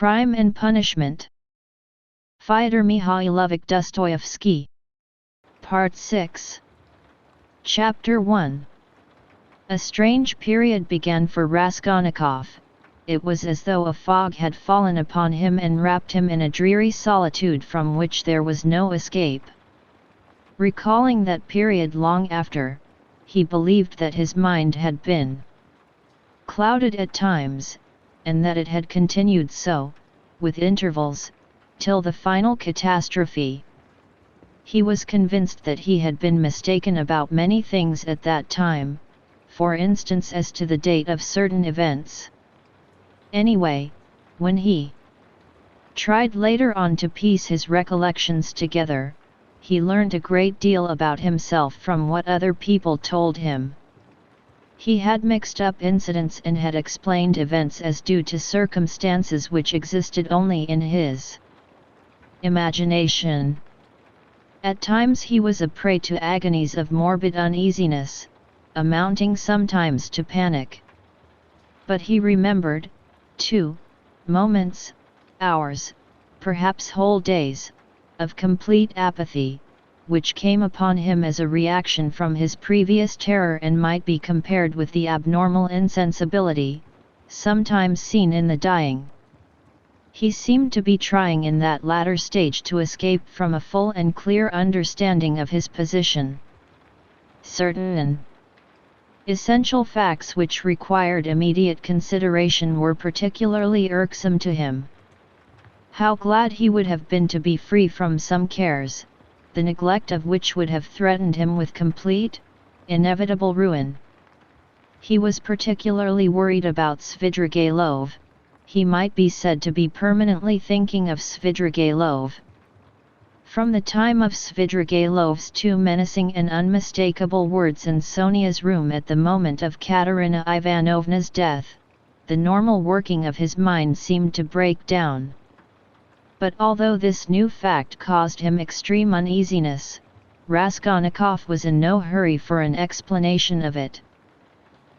Crime and Punishment. Fyodor Mihailovic Dostoyevsky. Part 6. Chapter 1. A strange period began for Raskolnikov. It was as though a fog had fallen upon him and wrapped him in a dreary solitude from which there was no escape. Recalling that period long after, he believed that his mind had been clouded at times, and that it had continued so, with intervals, till the final catastrophe. He was convinced that he had been mistaken about many things at that time, for instance as to the date of certain events. Anyway, when he tried later on to piece his recollections together, he learned a great deal about himself from what other people told him. He had mixed up incidents and had explained events as due to circumstances which existed only in his imagination. At times he was a prey to agonies of morbid uneasiness, amounting sometimes to panic. But he remembered, too, moments, hours, perhaps whole days, of complete apathy, which came upon him as a reaction from his previous terror and might be compared with the abnormal insensibility, sometimes seen in the dying. He seemed to be trying in that latter stage to escape from a full and clear understanding of his position. Certain and essential facts which required immediate consideration were particularly irksome to him. How glad he would have been to be free from some cares, the neglect of which would have threatened him with complete, inevitable ruin. He was particularly worried about Svidrigailov. He might be said to be permanently thinking of Svidrigailov. From the time of Svidrigailov's two menacing and unmistakable words in Sonia's room at the moment of Katerina Ivanovna's death, the normal working of his mind seemed to break down. But although this new fact caused him extreme uneasiness, Raskolnikov was in no hurry for an explanation of it.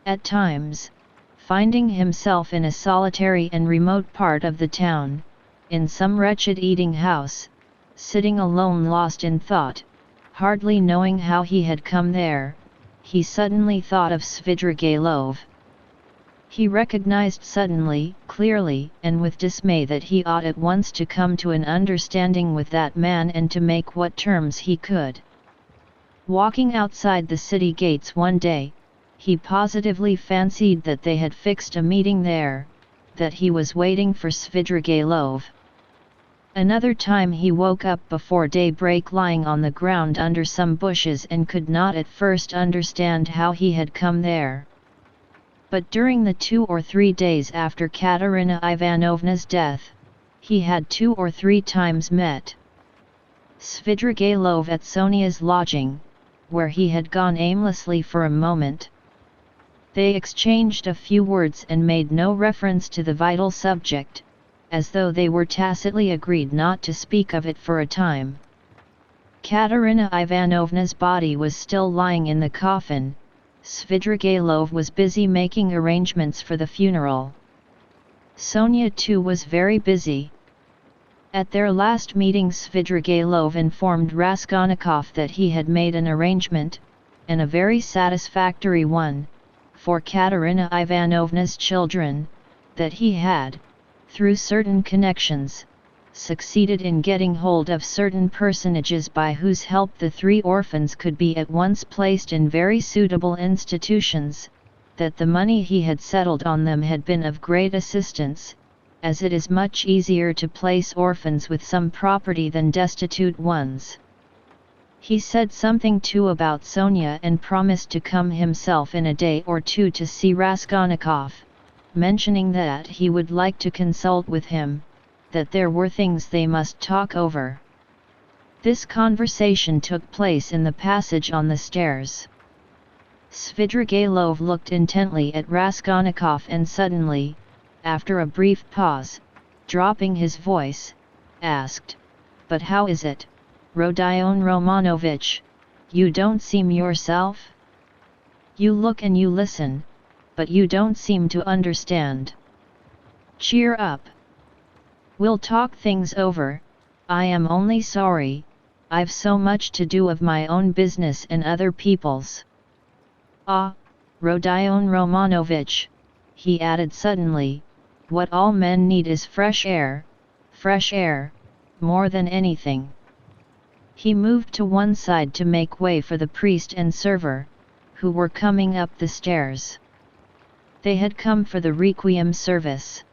At times, finding himself in a solitary and remote part of the town, in some wretched eating house, sitting alone lost in thought, hardly knowing how he had come there, he suddenly thought of Svidrigailov. He recognized suddenly, clearly, and with dismay that he ought at once to come to an understanding with that man and to make what terms he could. Walking outside the city gates one day, he positively fancied that they had fixed a meeting there, that he was waiting for Svidrigailov. Another time he woke up before daybreak lying on the ground under some bushes and could not at first understand how he had come there. But during the 2 or 3 days after Katerina Ivanovna's death, he had 2 or 3 times met Svidrigailov at Sonia's lodging, where he had gone aimlessly for a moment. They exchanged a few words and made no reference to the vital subject, as though they were tacitly agreed not to speak of it for a time. Katerina Ivanovna's body was still lying in the coffin. Svidrigailov was busy making arrangements for the funeral. Sonia too was very busy. At their last meeting Svidrigailov informed Raskolnikov that he had made an arrangement, and a very satisfactory one, for Katerina Ivanovna's children, that he had, through certain connections, succeeded in getting hold of certain personages by whose help the 3 orphans could be at once placed in very suitable institutions, that the money he had settled on them had been of great assistance, as it is much easier to place orphans with some property than destitute ones. He said something too about Sonia and promised to come himself in a day or 2 to see Raskolnikov, mentioning that he would like to consult with him, that there were things they must talk over. This conversation took place in the passage on the stairs. Svidrigailov looked intently at Raskolnikov and suddenly, after a brief pause, dropping his voice, asked, "But how is it, Rodion Romanovich, you don't seem yourself? You look and you listen, but you don't seem to understand. Cheer up. We'll talk things over. I am only sorry, I've so much to do of my own business and other people's. Ah, Rodion Romanovich, he added suddenly, what all men need is fresh air, more than anything. He moved to one side to make way for the priest and server, who were coming up the stairs. They had come for the requiem service.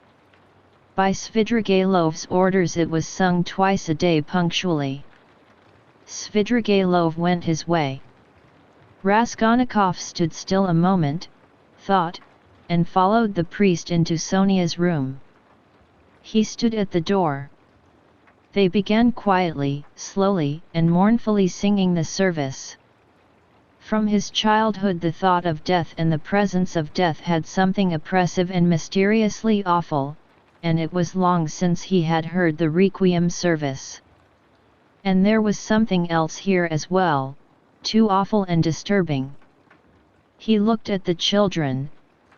By Svidrigailov's orders it was sung twice a day punctually. Svidrigailov went his way. Raskolnikov stood still a moment, thought, and followed the priest into Sonia's room. He stood at the door. They began quietly, slowly, and mournfully singing the service. From his childhood the thought of death and the presence of death had something oppressive and mysteriously awful, and it was long since he had heard the requiem service. And there was something else here as well, too awful and disturbing. He looked at the children,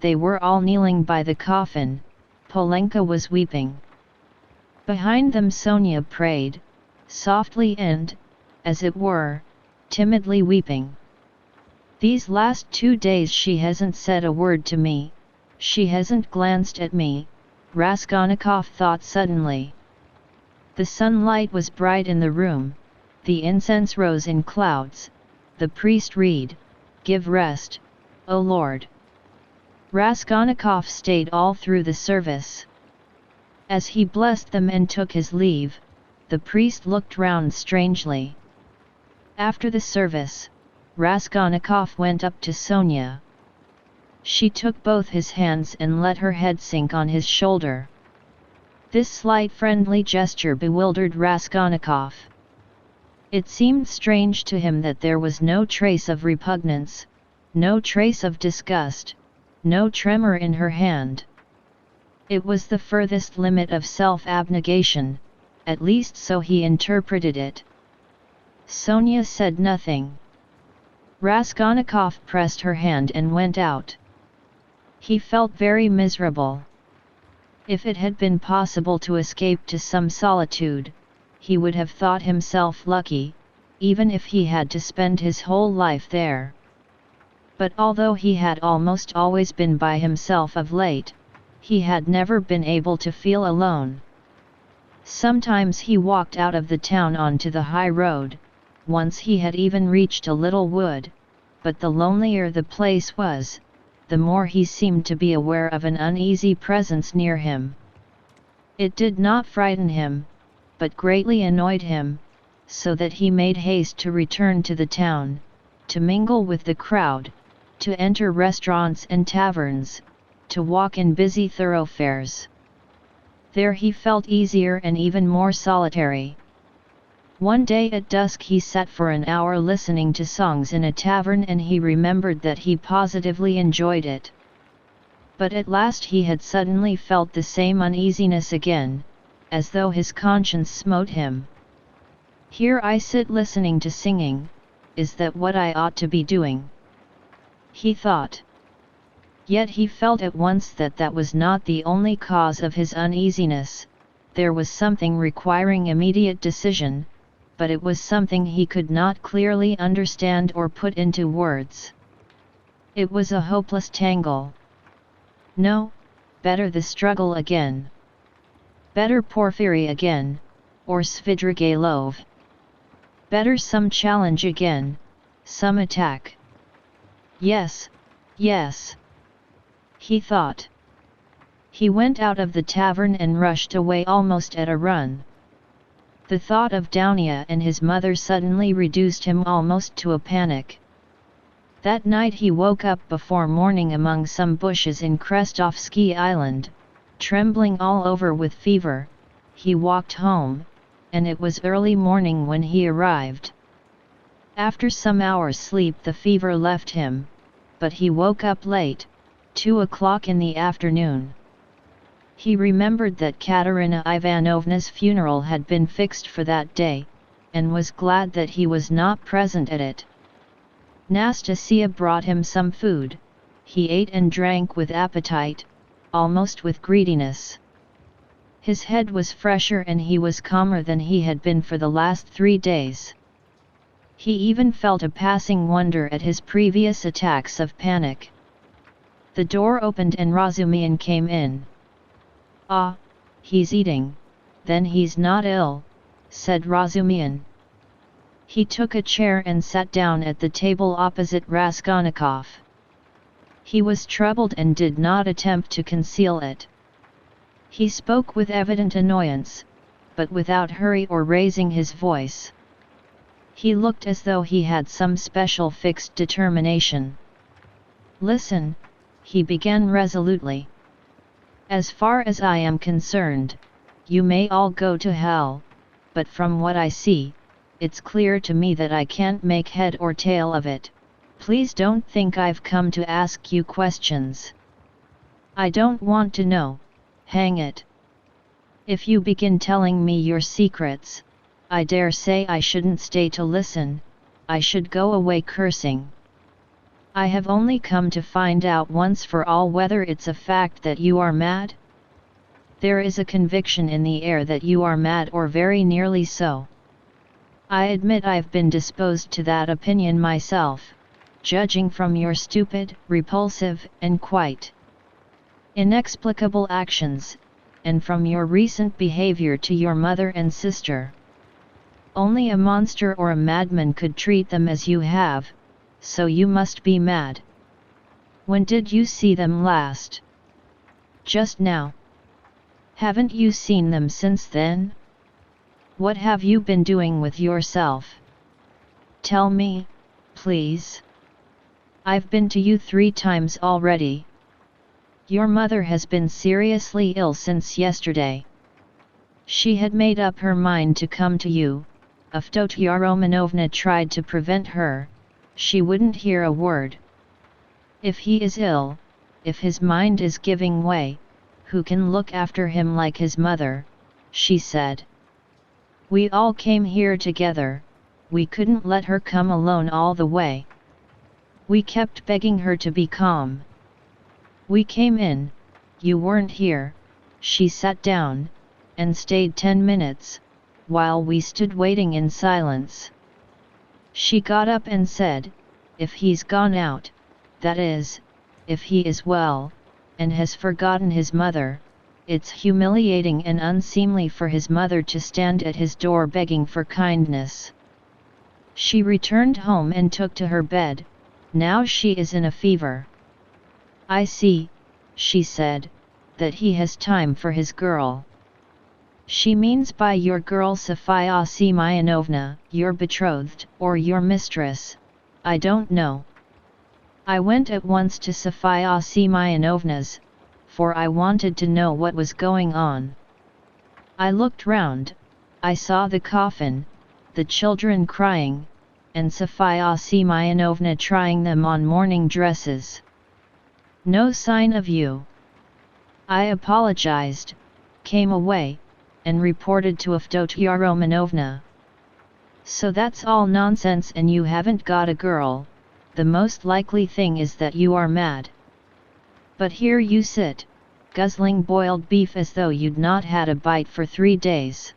they were all kneeling by the coffin, Polenka was weeping. Behind them Sonia prayed, softly and, as it were, timidly weeping. These last 2 days she hasn't said a word to me, she hasn't glanced at me, Raskolnikov thought suddenly. The sunlight was bright in the room, the incense rose in clouds, the priest read, "Give rest, O Lord." Raskolnikov stayed all through the service. As he blessed them and took his leave, the priest looked round strangely. After the service, Raskolnikov went up to Sonia. She took both his hands and let her head sink on his shoulder. This slight friendly gesture bewildered Raskolnikov. It seemed strange to him that there was no trace of repugnance, no trace of disgust, no tremor in her hand. It was the furthest limit of self-abnegation, at least so he interpreted it. Sonia said nothing. Raskolnikov pressed her hand and went out. He felt very miserable. If it had been possible to escape to some solitude, he would have thought himself lucky, even if he had to spend his whole life there. But although he had almost always been by himself of late, he had never been able to feel alone. Sometimes he walked out of the town onto the high road, once he had even reached a little wood, but the lonelier the place was, the more he seemed to be aware of an uneasy presence near him. It did not frighten him, but greatly annoyed him, so that he made haste to return to the town, to mingle with the crowd, to enter restaurants and taverns, to walk in busy thoroughfares. There he felt easier and even more solitary. One day at dusk he sat for an hour listening to songs in a tavern and he remembered that he positively enjoyed it. But at last he had suddenly felt the same uneasiness again, as though his conscience smote him. Here I sit listening to singing, is that what I ought to be doing? He thought. Yet he felt at once that that was not the only cause of his uneasiness, there was something requiring immediate decision, but it was something he could not clearly understand or put into words. It was a hopeless tangle. No, better the struggle again. Better Porfiry again, or Svidrigailov. Better some challenge again, some attack. Yes, yes. He thought. He went out of the tavern and rushed away almost at a run. The thought of Dounia and his mother suddenly reduced him almost to a panic. That night he woke up before morning among some bushes in Krestovsky Island, trembling all over with fever. He walked home, and it was early morning when he arrived. After some hours' sleep the fever left him, but he woke up late, 2 o'clock in the afternoon. He remembered that Katerina Ivanovna's funeral had been fixed for that day, and was glad that he was not present at it. Nastasia brought him some food, he ate and drank with appetite, almost with greediness. His head was fresher and he was calmer than he had been for the last 3 days. He even felt a passing wonder at his previous attacks of panic. The door opened and Razumihin came in. "Ah, he's eating, then he's not ill," said Razumihin. He took a chair and sat down at the table opposite Raskolnikov. He was troubled and did not attempt to conceal it. He spoke with evident annoyance, but without hurry or raising his voice. He looked as though he had some special fixed determination. "Listen," he began resolutely. "As far as I am concerned, you may all go to hell, but from what I see, it's clear to me that I can't make head or tail of it. Please don't think I've come to ask you questions. I don't want to know, hang it. If you begin telling me your secrets, I dare say I shouldn't stay to listen, I should go away cursing. I have only come to find out once for all whether it's a fact that you are mad. There is a conviction in the air that you are mad or very nearly so. I admit I've been disposed to that opinion myself, judging from your stupid, repulsive, and quite inexplicable actions, and from your recent behavior to your mother and sister. Only a monster or a madman could treat them as you have, so you must be mad. When did you see them last? Just now. Haven't you seen them since then? What have you been doing with yourself? Tell me, please. I've been to you 3 times already. Your mother has been seriously ill since yesterday. She had made up her mind to come to you. Fyodor Romanovna tried to prevent her, she wouldn't hear a word. If he is ill, if his mind is giving way, who can look after him like his mother, she said. We all came here together, we couldn't let her come alone all the way. We kept begging her to be calm. We came in, you weren't here, she sat down, and stayed 10 minutes, while we stood waiting in silence. She got up and said, if he's gone out, that is, if he is well, and has forgotten his mother, it's humiliating and unseemly for his mother to stand at his door begging for kindness. She returned home and took to her bed, now she is in a fever. I see, she said, that he has time for his girl. She means by your girl Sofia Semyonovna, your betrothed, or your mistress, I don't know. I went at once to Sofia Semyonovna's, for I wanted to know what was going on. I looked round, I saw the coffin, the children crying, and Sofia Semyonovna trying them on mourning dresses. No sign of you. I apologized, came away, and reported to Fyodor Romanovna. So that's all nonsense and you haven't got a girl, the most likely thing is that you are mad. But here you sit, guzzling boiled beef as though you'd not had a bite for 3 days.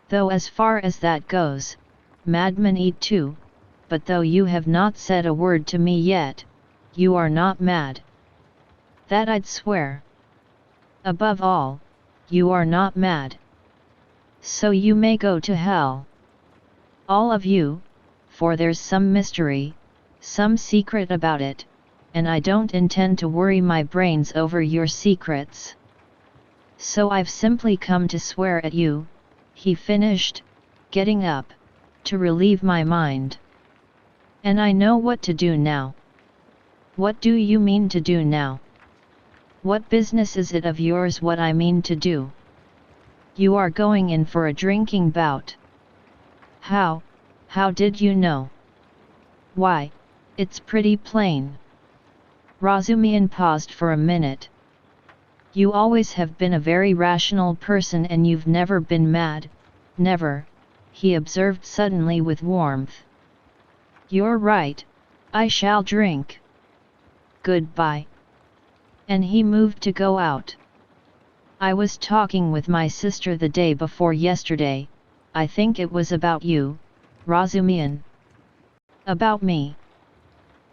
Though as far as that goes, madmen eat too, but though you have not said a word to me yet, you are not mad. That I'd swear. Above all, you are not mad. So you may go to hell. All of you, for there's some mystery, some secret about it, and I don't intend to worry my brains over your secrets. So I've simply come to swear at you, he finished, getting up, to relieve my mind. And I know what to do now. What do you mean to do now? What business is it of yours what I mean to do? You are going in for a drinking bout. How did you know? Why, it's pretty plain. Razumihin paused for a minute. You always have been a very rational person and you've never been mad, never, he observed suddenly with warmth. You're right, I shall drink. Goodbye. And he moved to go out. I was talking with my sister the day before yesterday, I think it was about you, Razumian. About me.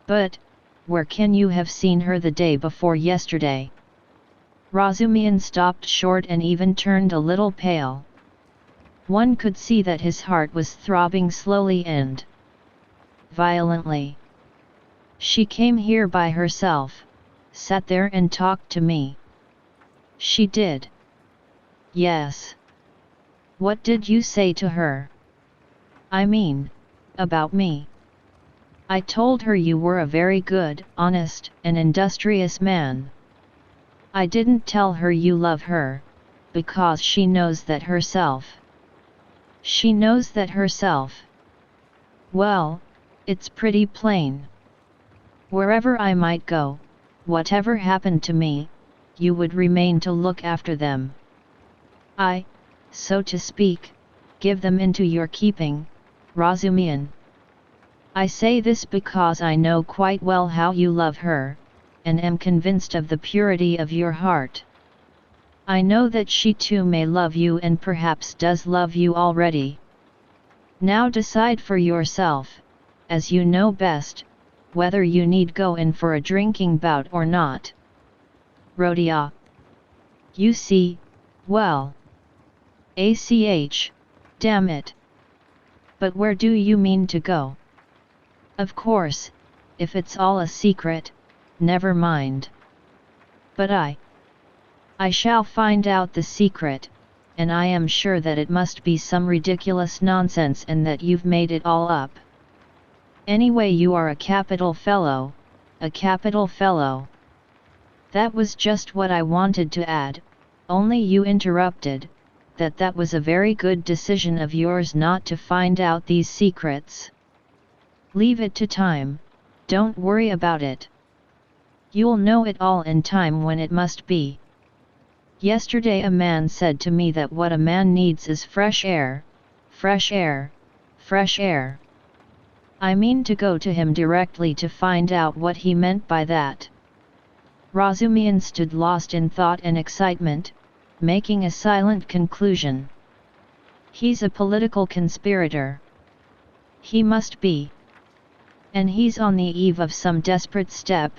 But, where can you have seen her the day before yesterday? Razumian stopped short and even turned a little pale. One could see that his heart was throbbing slowly and violently. She came here by herself, sat there and talked to me. She did. Yes. What did you say to her? I mean, about me. I told her you were a very good, honest, and industrious man. I didn't tell her you love her, because she knows that herself. She knows that herself. Well, it's pretty plain. Wherever I might go, whatever happened to me, you would remain to look after them. I, so to speak, give them into your keeping, Razumian. I say this because I know quite well how you love her, and am convinced of the purity of your heart. I know that she too may love you and perhaps does love you already. Now decide for yourself, as you know best, whether you need go in for a drinking bout or not. Rodion. You see, well. Damn it. But where do you mean to go? Of course, if it's all a secret, never mind. But I shall find out the secret, and I am sure that it must be some ridiculous nonsense and that you've made it all up. Anyway, you are a capital fellow, a capital fellow. That was just what I wanted to add, only you interrupted, that was a very good decision of yours not to find out these secrets. Leave it to time, don't worry about it. You'll know it all in time when it must be. Yesterday a man said to me that what a man needs is fresh air, fresh air, fresh air. I mean to go to him directly to find out what he meant by that. Razumian stood lost in thought and excitement, making a silent conclusion. He's a political conspirator. He must be. And he's on the eve of some desperate step,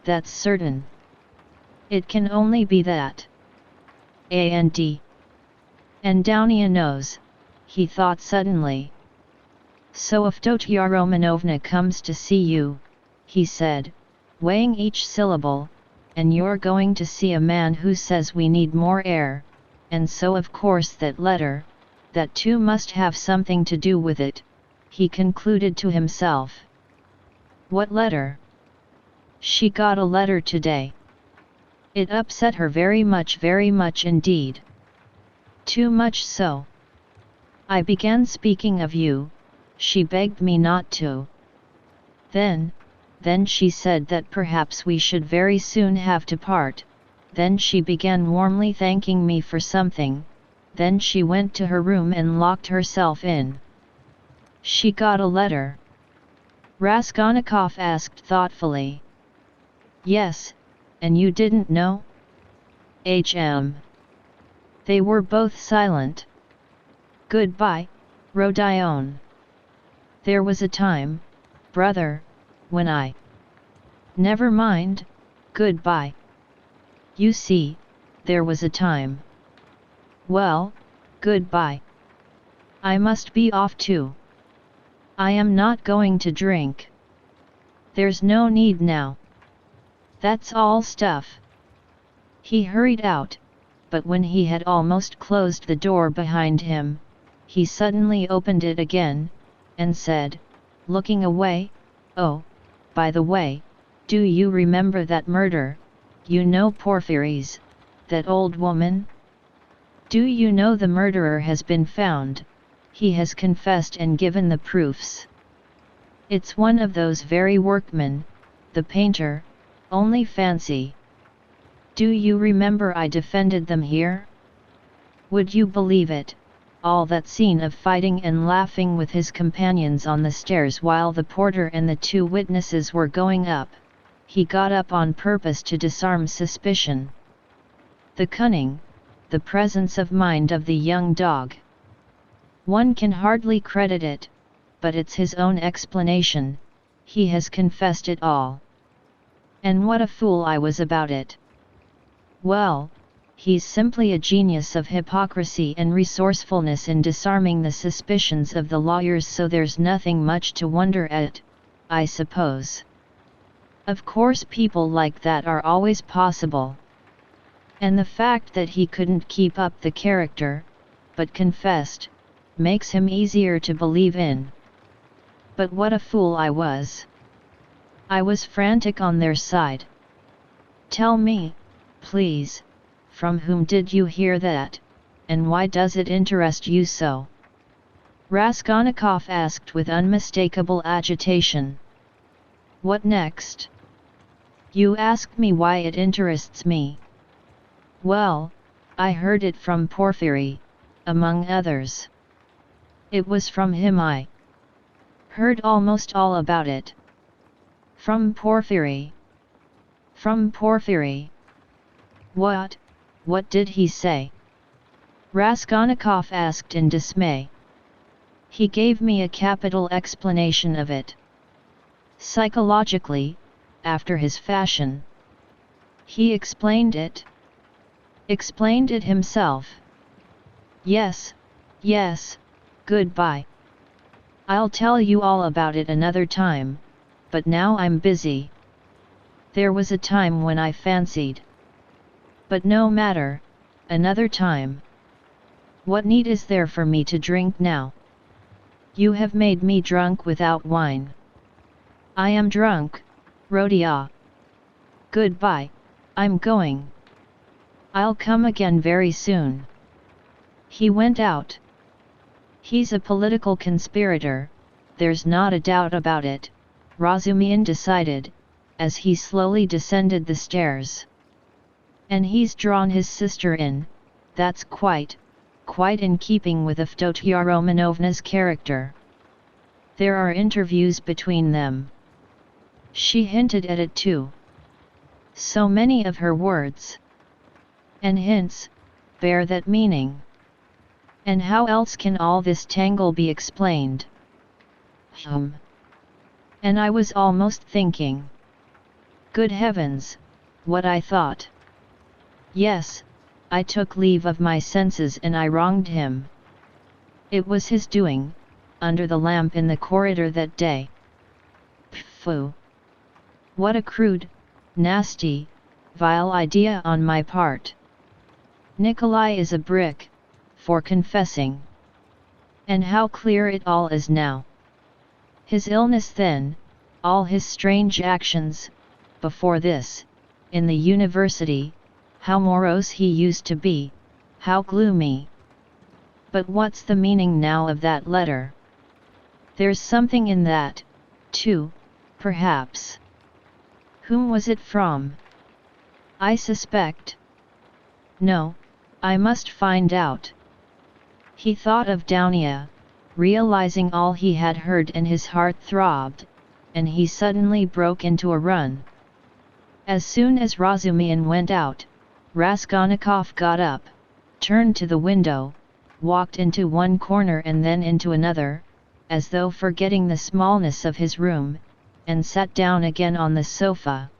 that's certain. It can only be that. And Downia knows, he thought suddenly. So if Avdotya Romanovna comes to see you, he said, weighing each syllable, and you're going to see a man who says we need more air, and so of course that letter, that too must have something to do with it, he concluded to himself. What letter? She got a letter today. It upset her very much indeed. Too much so. I began speaking of you, she begged me not to. Then she said that perhaps we should very soon have to part, then she began warmly thanking me for something, then she went to her room and locked herself in. She got a letter? Raskolnikov asked thoughtfully. Yes, and you didn't know? They were both silent. Goodbye, Rodion. There was a time, brother, when I... Never mind, goodbye. You see, there was a time. Well, goodbye. I must be off too. I am not going to drink. There's no need now. That's all stuff. He hurried out, but when he had almost closed the door behind him, he suddenly opened it again, and said, looking away, "Oh, by the way, do you remember that murder, you know Porphyry's, that old woman? Do you know the murderer has been found, he has confessed and given the proofs. It's one of those very workmen, the painter, only fancy. Do you remember I defended them here? Would you believe it, all that scene of fighting and laughing with his companions on the stairs while the porter and the two witnesses were going up, he got up on purpose to disarm suspicion. The cunning, the presence of mind of the young dog. One can hardly credit it, but it's his own explanation, he has confessed it all. And what a fool I was about it. Well, he's simply a genius of hypocrisy and resourcefulness in disarming the suspicions of the lawyers, so there's nothing much to wonder at, I suppose. Of course people like that are always possible. And the fact that he couldn't keep up the character, but confessed, makes him easier to believe in. But what a fool I was. I was frantic on their side. Tell me, please, from whom did you hear that, and why does it interest you so? Raskolnikov asked with unmistakable agitation. What next? You asked me why it interests me. Well, I heard it from Porfiry, among others. It was from him I heard almost all about it. From Porfiry? From Porfiry? What did he say? Raskolnikov asked in dismay. He gave me a capital explanation of it. Psychologically, after his fashion. He explained it. Explained it himself. Yes, goodbye. I'll tell you all about it another time, but now I'm busy. There was a time when I fancied. But no matter, another time. What need is there for me to drink now? You have made me drunk without wine. I am drunk, Rodion. Goodbye, I'm going. I'll come again very soon. He went out. He's a political conspirator, there's not a doubt about it, Razumihin decided, as he slowly descended the stairs. And he's drawn his sister in, that's quite in keeping with Fyodor Romanovna's character. There are interviews between them. She hinted at it too. So many of her words and hints bear that meaning. And how else can all this tangle be explained? And I was almost thinking. Good heavens, what I thought. Yes, I took leave of my senses and I wronged him. It was his doing, under the lamp in the corridor that day. Pfoo! What a crude, nasty, vile idea on my part. Nikolai is a brick, for confessing. And how clear it all is now. His illness then, all his strange actions, before this, in the university, how morose he used to be, how gloomy. But what's the meaning now of that letter? There's something in that, too, perhaps. Whom was it from? I suspect. No, I must find out. He thought of Downia, realizing all he had heard, and his heart throbbed, and he suddenly broke into a run. As soon as Razumihin went out, Raskolnikov got up, turned to the window, walked into one corner and then into another, as though forgetting the smallness of his room, and sat down again on the sofa.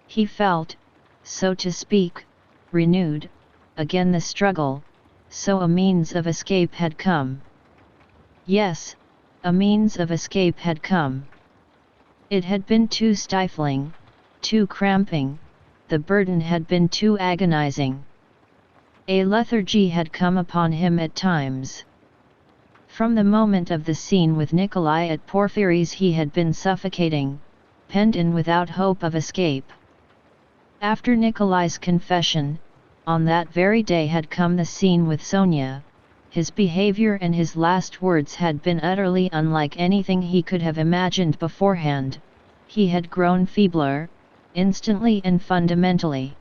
He felt, so to speak, renewed, again the struggle, so a means of escape had come. Yes, a means of escape had come. It had been too stifling, too cramping, the burden had been too agonizing. A lethargy had come upon him at times. From the moment of the scene with Nikolai at Porfiry's he had been suffocating, penned in without hope of escape. After Nikolai's confession, on that very day had come the scene with Sonia. His behavior and his last words had been utterly unlike anything he could have imagined beforehand. He had grown feebler, instantly and fundamentally.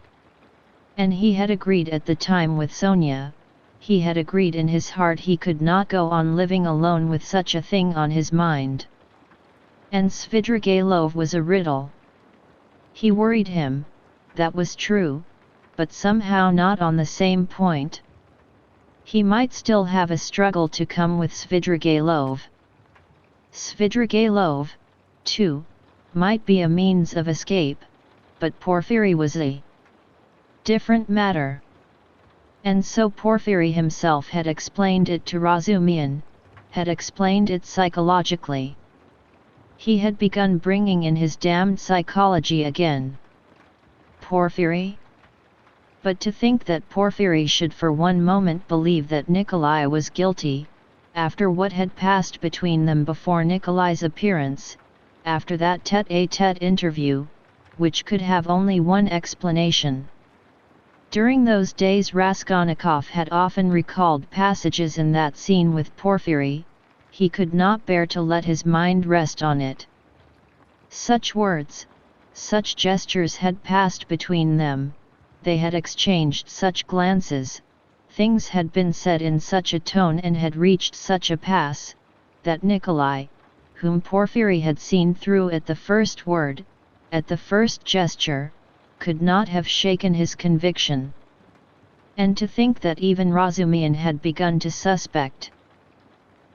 And he had agreed at the time with Sonia, he had agreed in his heart he could not go on living alone with such a thing on his mind. And Svidrigailov was a riddle. He worried him, that was true, but somehow not on the same point. He might still have a struggle to come with Svidrigailov. Svidrigailov, too, might be a means of escape, but Porfiry was a different matter. And so Porfiry himself had explained it to Razumihin, had explained it psychologically. He had begun bringing in his damned psychology again. Porfiry? But to think that Porfiry should for one moment believe that Nikolai was guilty, after what had passed between them before Nikolai's appearance, after that tête-à-tête interview, which could have only one explanation. During those days Raskolnikov had often recalled passages in that scene with Porfiry. He could not bear to let his mind rest on it. Such words, such gestures had passed between them, they had exchanged such glances, things had been said in such a tone and had reached such a pass, that Nikolai, whom Porfiry had seen through at the first word, at the first gesture, could not have shaken his conviction. And to think that even Razumihin had begun to suspect.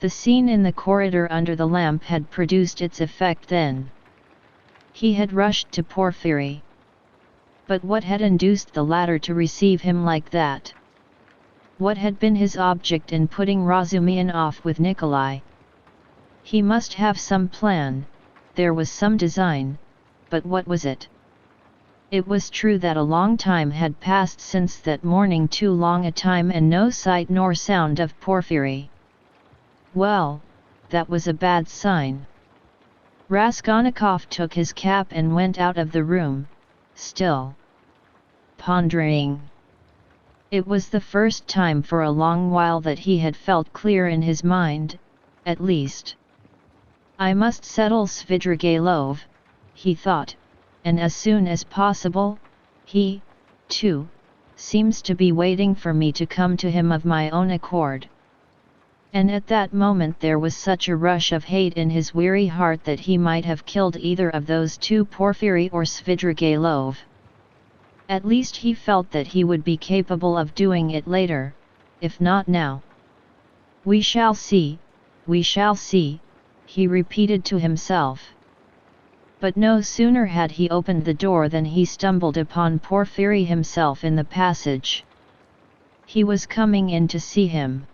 The scene in the corridor under the lamp had produced its effect then. He had rushed to Porfiry. But what had induced the latter to receive him like that? What had been his object in putting Razumihin off with Nikolai? He must have some plan, there was some design, but what was it? It was true that a long time had passed since that morning, too long a time, and no sight nor sound of Porfiry. Well, that was a bad sign. Raskolnikov took his cap and went out of the room, still pondering. It was the first time for a long while that he had felt clear in his mind, at least. I must settle Svidrigailov, he thought, and as soon as possible. He, too, seems to be waiting for me to come to him of my own accord. And at that moment there was such a rush of hate in his weary heart that he might have killed either of those two, Porfiry or Svidrigailov. At least he felt that he would be capable of doing it later, if not now. We shall see, he repeated to himself. But no sooner had he opened the door than he stumbled upon Porfiry himself in the passage. He was coming in to see him.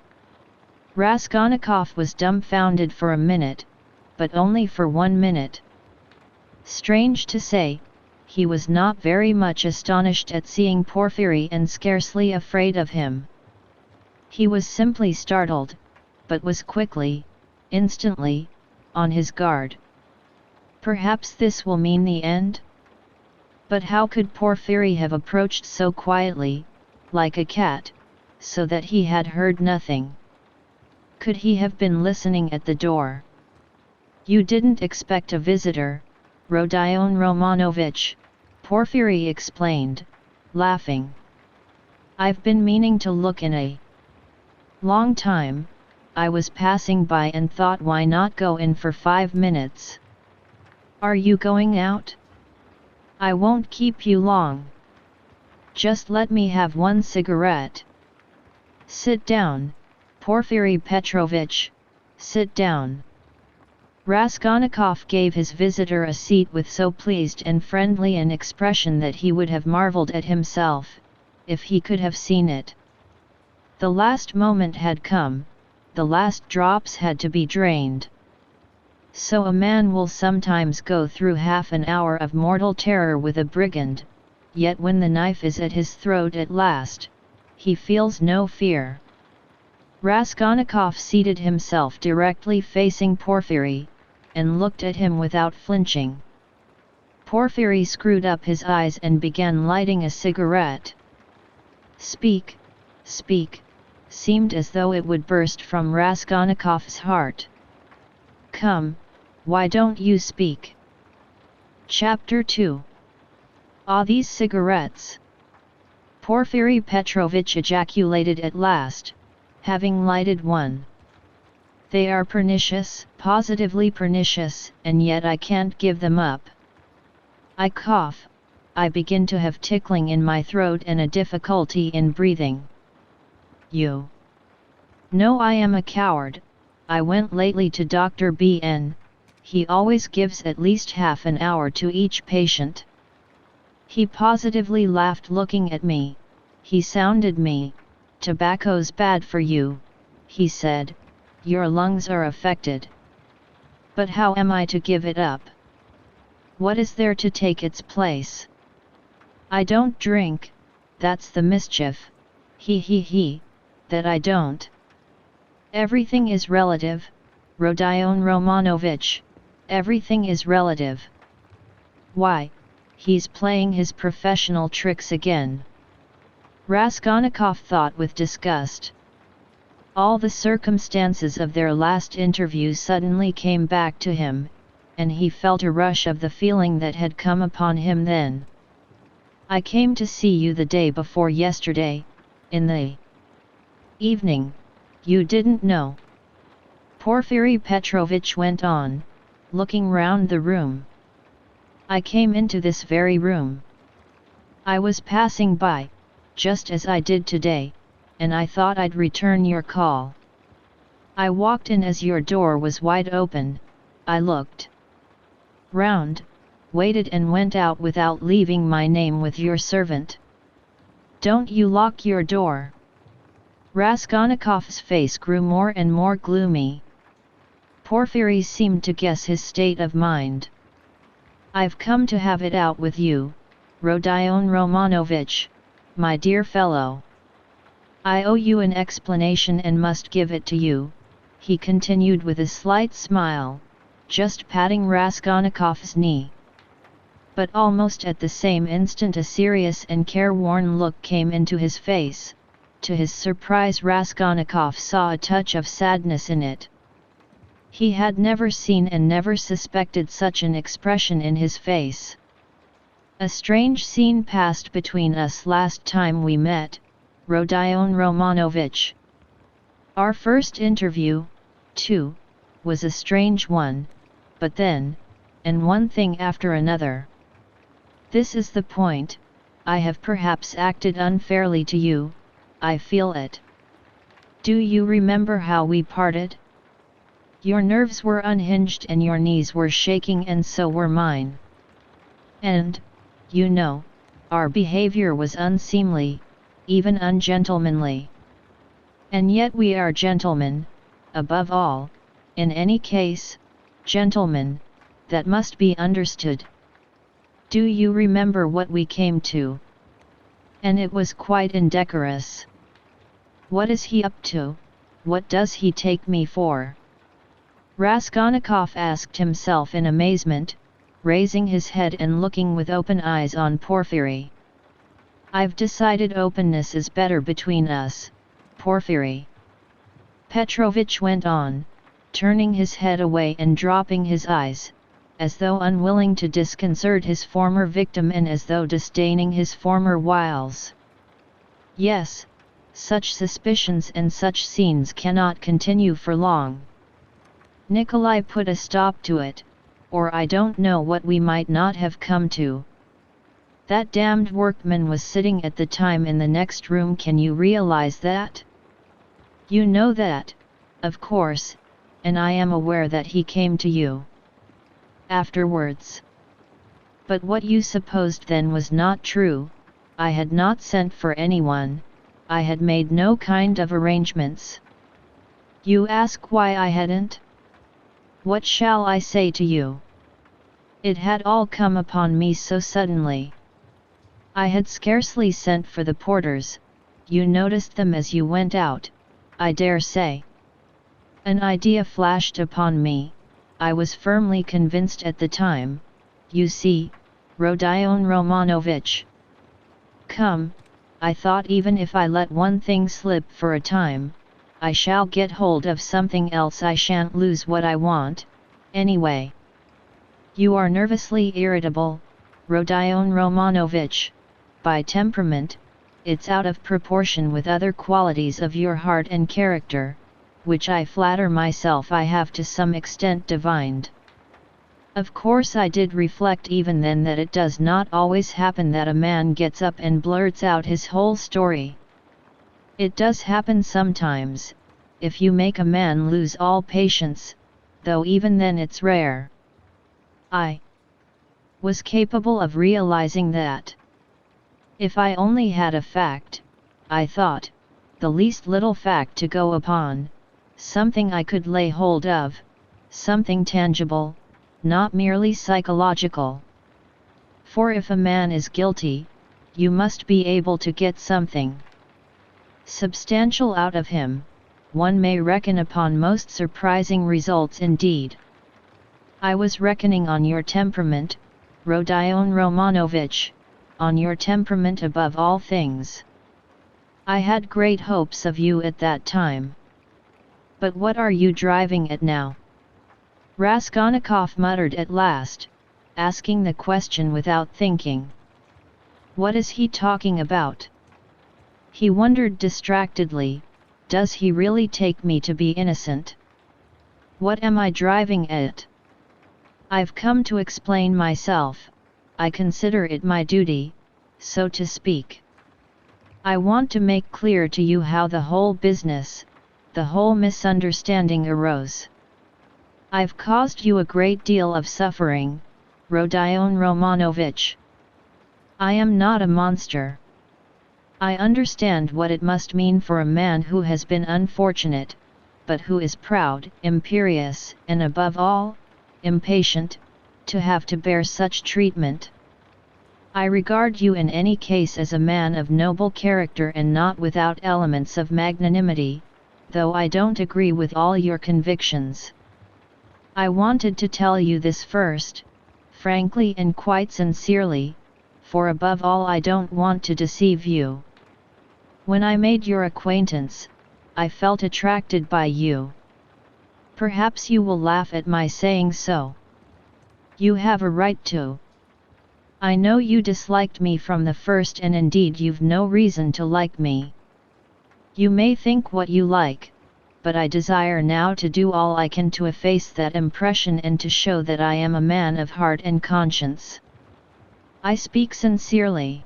Raskolnikov was dumbfounded for a minute, but only for 1 minute. Strange to say, he was not very much astonished at seeing Porfiry and scarcely afraid of him. He was simply startled, but was quickly, instantly, on his guard. Perhaps this will mean the end? But how could Porfiry have approached so quietly, like a cat, so that he had heard nothing? Could he have been listening at the door? You didn't expect a visitor, Rodion Romanovich, Porfiry explained, laughing. I've been meaning to look in a long time. I was passing by and thought, why not go in for 5 minutes? Are you going out? I won't keep you long. Just let me have one cigarette. Sit down, Porfiry Petrovich, sit down. Raskolnikov gave his visitor a seat with so pleased and friendly an expression that he would have marveled at himself, if he could have seen it. The last moment had come, the last drops had to be drained. So a man will sometimes go through half an hour of mortal terror with a brigand, yet when the knife is at his throat at last, he feels no fear. Raskolnikov seated himself directly facing Porfiry, and looked at him without flinching. Porfiry screwed up his eyes and began lighting a cigarette. Speak, speak, seemed as though it would burst from Raskolnikov's heart. Come, why don't you speak? Chapter 2. Ah, these cigarettes! Porfiry Petrovich ejaculated at last, having lighted one. They are pernicious, positively pernicious, and yet I can't give them up. I I begin to have tickling in my throat and a difficulty in breathing. You know I am a coward. I went lately to Dr. B.N., he always gives at least half an hour to each patient. He positively laughed looking at me. He sounded me. Tobacco's bad for you, he said, your lungs are affected. But how am I to give it up? What is there to take its place? I don't drink, that's the mischief, he, that I don't. Everything is relative, Rodion Romanovich, everything is relative. Why, he's playing his professional tricks again. Raskolnikov thought with disgust. All the circumstances of their last interview suddenly came back to him, and he felt a rush of the feeling that had come upon him then. I came to see you the day before yesterday, in the evening. You didn't know. Porfiry Petrovitch went on, looking round the room. I came into this very room. I was passing by, just as I did today, and I thought I'd return your call. I walked in as your door was wide open. I looked round, waited and went out without leaving my name with your servant. Don't you lock your door. Raskolnikov's face grew more and more gloomy. Porfiry seemed to guess his state of mind. I've come to have it out with you, Rodion Romanovich, my dear fellow. I owe you an explanation and must give it to you, he continued with a slight smile, just patting Raskolnikov's knee. But almost at the same instant a serious and careworn look came into his face. To his surprise Raskolnikov saw a touch of sadness in it. He had never seen and never suspected such an expression in his face. A strange scene passed between us last time we met, Rodion Romanovich. Our first interview, too, was a strange one, but then, and one thing after another. This is the point, I have perhaps acted unfairly to you, I feel it. Do you remember how we parted? Your nerves were unhinged and your knees were shaking and so were mine. And, you know, our behavior was unseemly, even ungentlemanly. And yet we are gentlemen, above all, in any case, gentlemen, that must be understood. Do you remember what we came to? And it was quite indecorous. What is he up to? What does he take me for? Raskolnikov asked himself in amazement, raising his head and looking with open eyes on Porfiry. I've decided openness is better between us, Porfiry Petrovitch went on, turning his head away and dropping his eyes, as though unwilling to disconcert his former victim and as though disdaining his former wiles. Yes, such suspicions and such scenes cannot continue for long. Nikolai put a stop to it, or I don't know what we might not have come to. That damned workman was sitting at the time in the next room. Can you realize that? You know that, of course, and I am aware that he came to you afterwards. But what you supposed then was not true. I had not sent for anyone, I had made no kind of arrangements. You ask why I hadn't? What shall I say to you? It had all come upon me so suddenly. I had scarcely sent for the porters, you noticed them as you went out, I dare say. An idea flashed upon me, I was firmly convinced at the time, you see, Rodion Romanovich. Come, I thought even if I let one thing slip for a time, I shall get hold of something else. I shan't lose what I want, anyway. You are nervously irritable, Rodion Romanovich. By temperament, it's out of proportion with other qualities of your heart and character, which I flatter myself I have to some extent divined. Of course I did reflect even then that it does not always happen that a man gets up and blurts out his whole story. It does happen sometimes, if you make a man lose all patience, though even then it's rare. I was capable of realizing that. If I only had a fact, I thought, the least little fact to go upon, something I could lay hold of, something tangible, not merely psychological. For if a man is guilty, you must be able to get something substantial out of him. One may reckon upon most surprising results indeed. I was reckoning on your temperament, Rodion Romanovich, on your temperament above all things. I had great hopes of you at that time. But what are you driving at now? Raskolnikov muttered at last, asking the question without thinking. What is he talking about? He wondered distractedly, does he really take me to be innocent? What am I driving at? I've come to explain myself. I consider it my duty, so to speak. I want to make clear to you how the whole business, the whole misunderstanding arose. I've caused you a great deal of suffering, Rodion Romanovich. I am not a monster. I understand what it must mean for a man who has been unfortunate, but who is proud, imperious, and above all, impatient, to have to bear such treatment. I regard you in any case as a man of noble character and not without elements of magnanimity, though I don't agree with all your convictions. I wanted to tell you this first, frankly and quite sincerely, for above all I don't want to deceive you. When I made your acquaintance, I felt attracted by you. Perhaps you will laugh at my saying so. You have a right to. I know you disliked me from the first, and indeed you've no reason to like me. You may think what you like, but I desire now to do all I can to efface that impression and to show that I am a man of heart and conscience. I speak sincerely.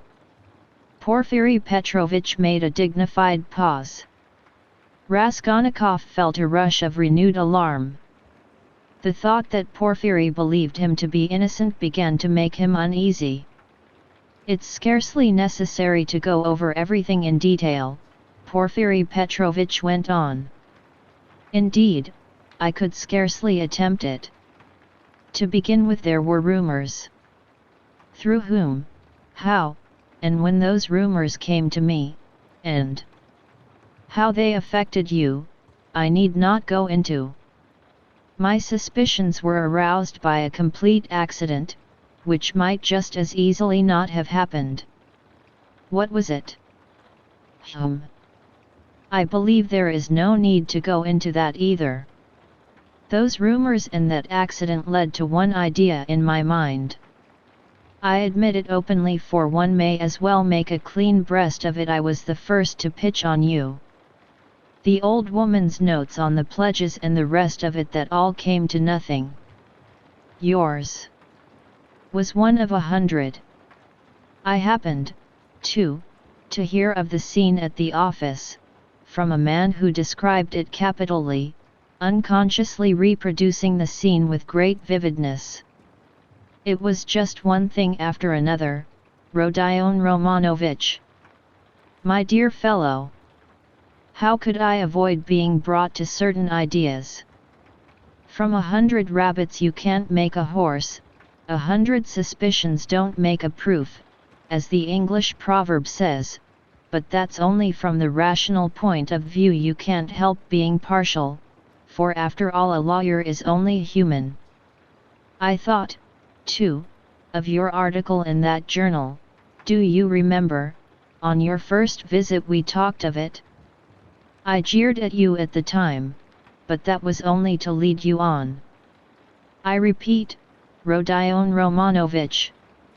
Porfiry Petrovitch made a dignified pause. Raskolnikov felt a rush of renewed alarm. The thought that Porfiry believed him to be innocent began to make him uneasy. It's scarcely necessary to go over everything in detail, Porfiry Petrovitch went on. Indeed, I could scarcely attempt it. To begin with, there were rumors. Through whom, how, and when those rumors came to me, and how they affected you, I need not go into. My suspicions were aroused by a complete accident, which might just as easily not have happened. What was it? I believe there is no need to go into that either. Those rumors and that accident led to one idea in my mind. I admit it openly, for one may as well make a clean breast of it. I was the first to pitch on you. The old woman's notes on the pledges and the rest of it, that all came to nothing. Yours was one of 100. I happened, too, to hear of the scene at the office, from a man who described it capitally, unconsciously reproducing the scene with great vividness. It was just one thing after another, Rodion Romanovich. My dear fellow, how could I avoid being brought to certain ideas? From 100 rabbits you can't make a horse, 100 suspicions don't make a proof, as the English proverb says, but that's only from the rational point of view. You can't help being partial, for after all a lawyer is only human. I thought, too, of your article in that journal. Do you remember, on your first visit we talked of it? I jeered at you at the time, but that was only to lead you on. I repeat, Rodion Romanovich,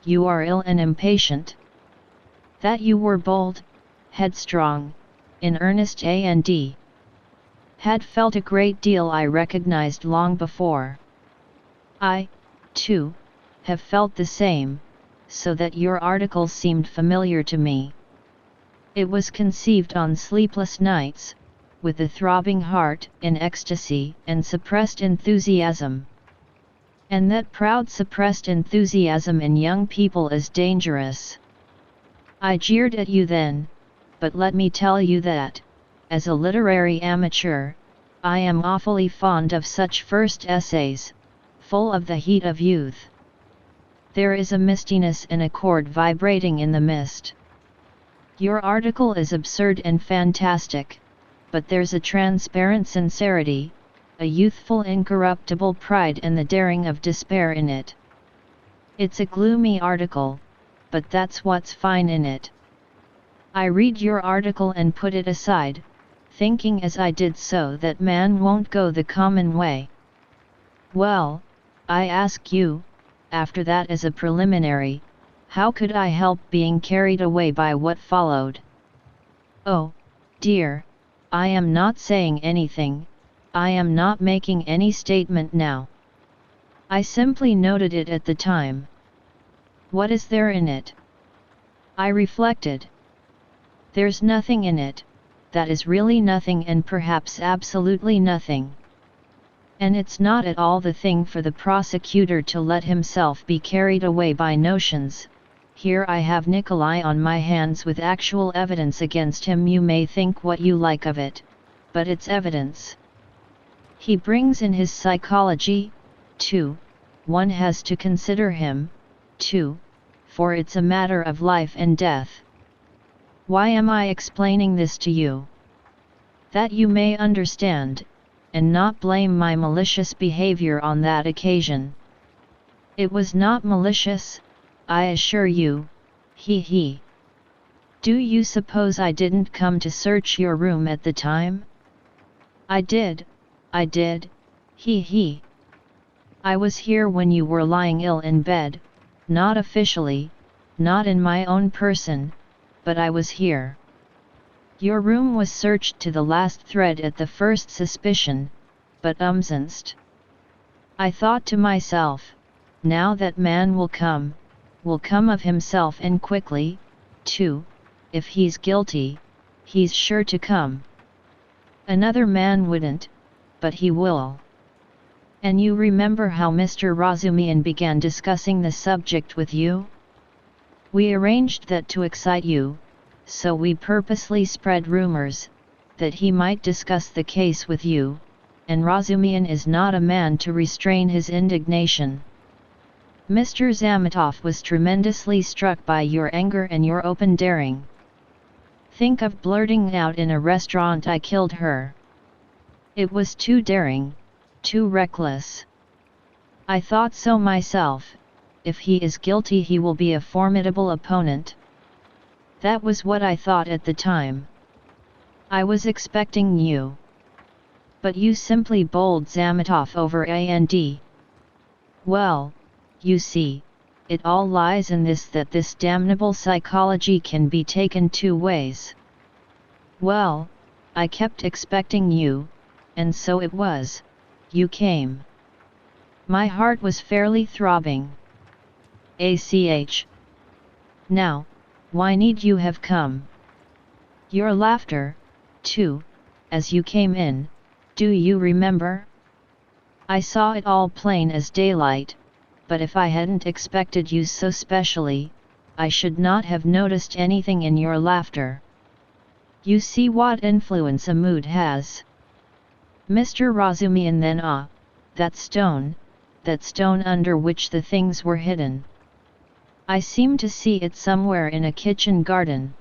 you are ill and impatient. That you were bold, headstrong, in earnest and had felt a great deal I recognized long before. I 2. Have felt the same, so that your article seemed familiar to me. It was conceived on sleepless nights, with a throbbing heart, in ecstasy and suppressed enthusiasm. And that proud suppressed enthusiasm in young people is dangerous. I jeered at you then, but let me tell you that, as a literary amateur, I am awfully fond of such first essays, full of the heat of youth. There is a mistiness and a chord vibrating in the mist. Your article is absurd and fantastic, but there's a transparent sincerity, a youthful incorruptible pride and the daring of despair in it. It's a gloomy article, but that's what's fine in it. I read your article and put it aside, thinking as I did so that man won't go the common way. Well, I ask you, after that as a preliminary, how could I help being carried away by what followed? Oh, dear, I am not saying anything, I am not making any statement now. I simply noted it at the time. What is there in it? I reflected. There's nothing in it, that is really nothing and perhaps absolutely nothing. And it's not at all the thing for the prosecutor to let himself be carried away by notions. Here I have Nikolai on my hands with actual evidence against him. You may think what you like of it, but it's evidence. He brings in his psychology, too, one has to consider him, too, for it's a matter of life and death. Why am I explaining this to you? That you may understand, and not blame my malicious behavior on that occasion. It was not malicious, I assure you, he. Do you suppose I didn't come to search your room at the time? I did, he. I was here when you were lying ill in bed, not officially, not in my own person, but I was here. Your room was searched to the last thread at the first suspicion, but umsonst. I thought to myself, now that man will come of himself and quickly, too, if he's guilty, he's sure to come. Another man wouldn't, but he will. And you remember how Mr. Razumian began discussing the subject with you? We arranged that to excite you, so we purposely spread rumors, that he might discuss the case with you, and Razumian is not a man to restrain his indignation. Mr. Zametov was tremendously struck by your anger and your open daring. Think of blurting out in a restaurant, "I killed her." It was too daring, too reckless. I thought so myself. If he is guilty he will be a formidable opponent. That was what I thought at the time. I was expecting you. But you simply bowled Zametov over and. Well, you see, it all lies in this, that this damnable psychology can be taken two ways. Well, I kept expecting you, and so it was, you came. My heart was fairly throbbing. Now, why need you have come? Your laughter, too, as you came in, do you remember? I saw it all plain as daylight, but if I hadn't expected you so specially, I should not have noticed anything in your laughter. You see what influence a mood has. Mr. Razumian then that stone under which the things were hidden. I seem to see it somewhere in a kitchen garden.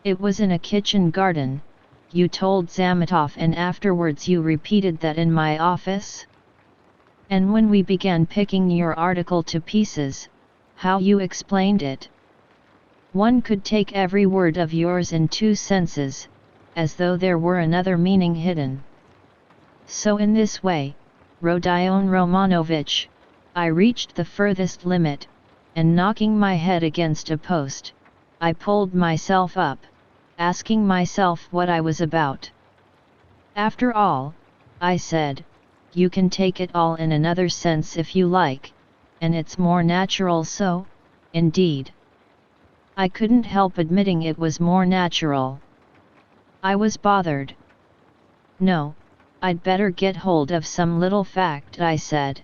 It was in a kitchen garden, you told Zametov, and afterwards you repeated that in my office? And when we began picking your article to pieces, how you explained it. One could take every word of yours in two senses, as though there were another meaning hidden. So in this way, Rodion Romanovich, I reached the furthest limit, and knocking my head against a post, I pulled myself up, asking myself what I was about. After all, I said, you can take it all in another sense if you like, and it's more natural so, indeed. I couldn't help admitting it was more natural. I was bothered. No, I'd better get hold of some little fact, I said.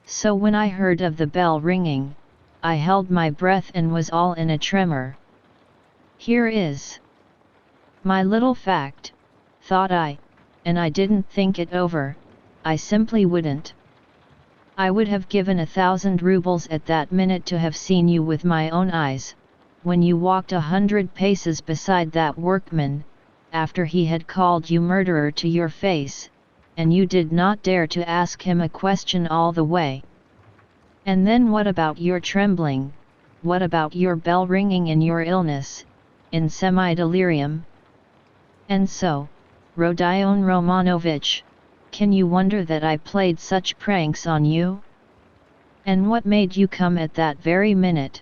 So when I heard of the bell ringing, I held my breath and was all in a tremor. Here is my little fact, thought I, and I didn't think it over, I simply wouldn't. I would have given 1,000 rubles at that minute to have seen you with my own eyes, when you walked 100 paces beside that workman, after he had called you murderer to your face, and you did not dare to ask him a question all the way. And then what about your trembling, what about your bell ringing in your illness, in semi-delirium? And so, Rodion Romanovich, can you wonder that I played such pranks on you? And what made you come at that very minute?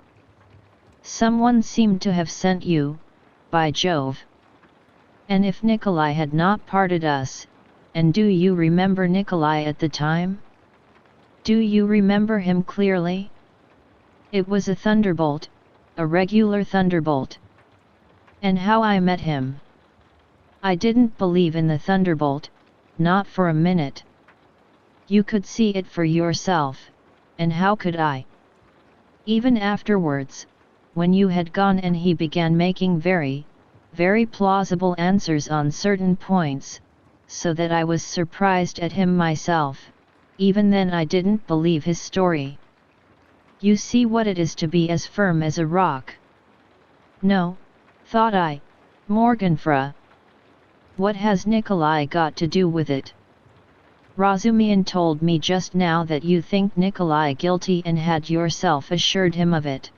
Someone seemed to have sent you, by Jove. And if Nikolai had not parted us, and do you remember Nikolai at the time? Do you remember him clearly? It was a thunderbolt, a regular thunderbolt. And how I met him. I didn't believe in the thunderbolt, not for a minute. You could see it for yourself, and how could I? Even afterwards, when you had gone and he began making very plausible answers on certain points, so that I was surprised at him myself, even then I didn't believe his story. You see what it is to be as firm as a rock. No, thought I, Morgenfrau. What has Nikolai got to do with it? Razumihin told me just now that you think Nikolai guilty and had yourself assured him of it.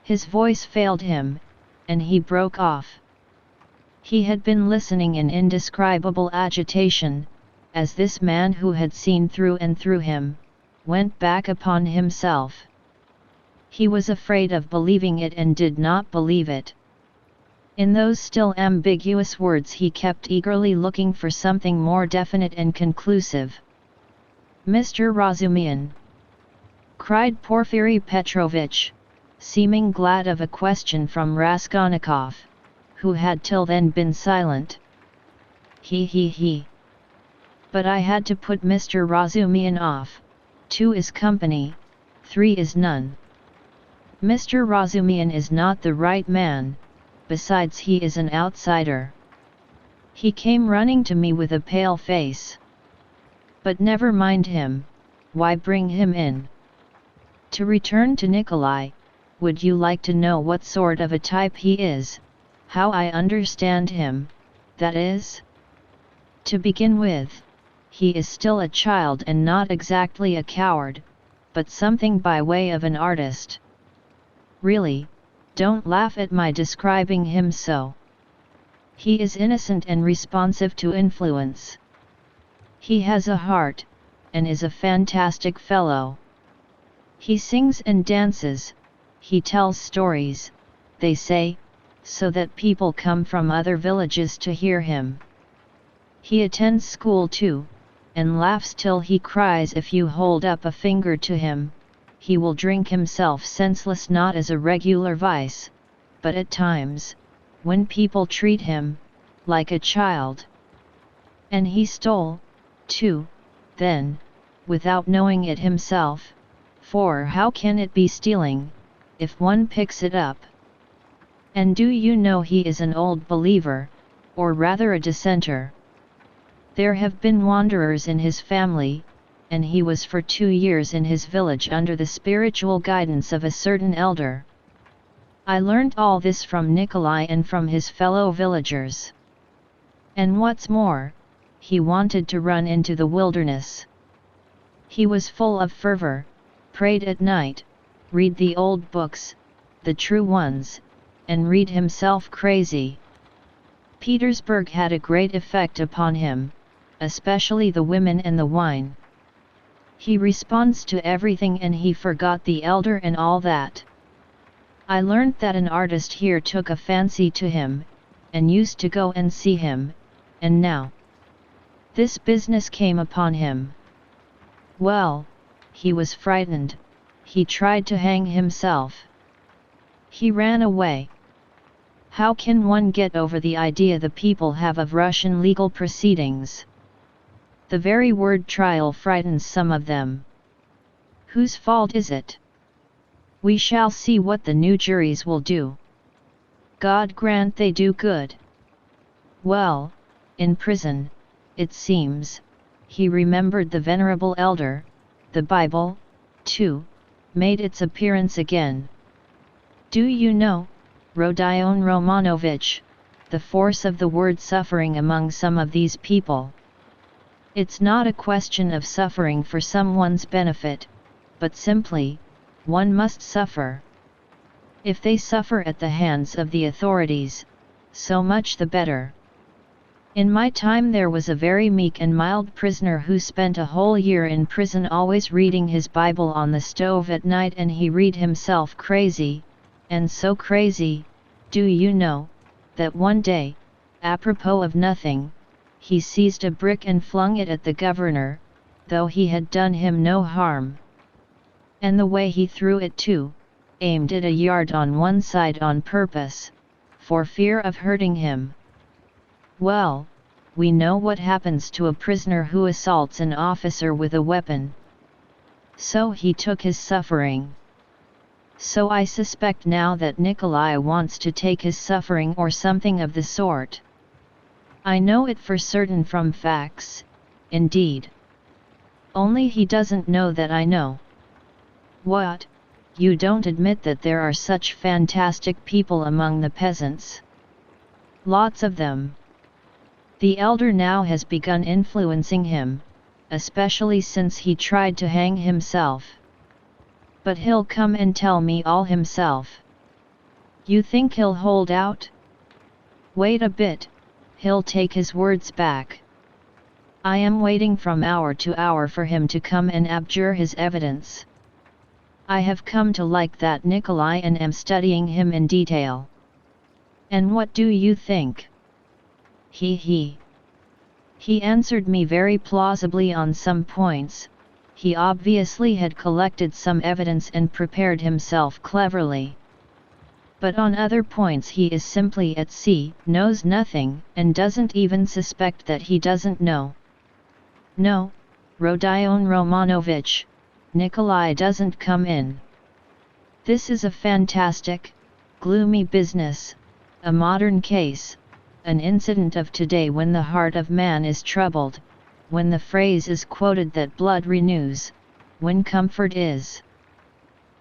His voice failed him, and he broke off. He had been listening in indescribable agitation, as this man who had seen through and through him, went back upon himself. He was afraid of believing it and did not believe it. In those still ambiguous words he kept eagerly looking for something more definite and conclusive. Mr. Razumihin! Cried Porfiry Petrovitch, seeming glad of a question from Raskolnikov, who had till then been silent. He. But I had to put Mr. Razumihin off. 2 is company, 3 is none. Mr. Razumihin is not the right man, besides he is an outsider. He came running to me with a pale face. But never mind him, why bring him in? To return to Nikolai, would you like to know what sort of a type he is, how I understand him, that is? To begin with, he is still a child and not exactly a coward, but something by way of an artist. Really, don't laugh at my describing him so. He is innocent and responsive to influence. He has a heart, and is a fantastic fellow. He sings and dances, he tells stories, they say, so that people come from other villages to hear him. He attends school too, and laughs till he cries if you hold up a finger to him. He will drink himself senseless not as a regular vice, but at times, when people treat him like a child. And he stole, too, then, without knowing it himself, for how can it be stealing, if one picks it up? And do you know he is an old believer, or rather a dissenter? There have been wanderers in his family, and he was for 2 years in his village under the spiritual guidance of a certain elder. I learnt all this from Nikolai and from his fellow villagers. And what's more, he wanted to run into the wilderness. He was full of fervor, prayed at night, read the old books, the true ones, and read himself crazy. Petersburg had a great effect upon him, especially the women and the wine. He responds to everything and he forgot the elder and all that. I learnt that an artist here took a fancy to him, and used to go and see him, and now this business came upon him. Well, he was frightened, he tried to hang himself. He ran away. How can one get over the idea the people have of Russian legal proceedings? The very word trial frightens some of them. Whose fault is it? We shall see what the new juries will do. God grant they do good. Well, in prison, it seems, he remembered the venerable elder, the Bible, too, made its appearance again. Do you know, Rodion Romanovich, the force of the word suffering among some of these people? It's not a question of suffering for someone's benefit, but simply, one must suffer. If they suffer at the hands of the authorities, so much the better. In my time there was a very meek and mild prisoner who spent a whole year in prison always reading his Bible on the stove at night, and he read himself crazy, and so crazy, do you know, that one day, apropos of nothing, he seized a brick and flung it at the governor, though he had done him no harm. And the way he threw it too, aimed it a yard on one side on purpose, for fear of hurting him. Well, we know what happens to a prisoner who assaults an officer with a weapon. So he took his suffering. So I suspect now that Nikolai wants to take his suffering or something of the sort. I know it for certain from facts, indeed. Only he doesn't know that I know. What, you don't admit that there are such fantastic people among the peasants? Lots of them. The elder now has begun influencing him, especially since he tried to hang himself. But he'll come and tell me all himself. You think he'll hold out? Wait a bit, he'll take his words back. I am waiting from hour to hour for him to come and abjure his evidence. I have come to like that Nikolai and am studying him in detail. And what do you think? He answered me very plausibly on some points. He obviously had collected some evidence and prepared himself cleverly. But on other points he is simply at sea, knows nothing, and doesn't even suspect that he doesn't know. No, Rodion Romanovich, Nikolai doesn't come in. This is a fantastic, gloomy business, a modern case, an incident of today when the heart of man is troubled, when the phrase is quoted that blood renews, when comfort is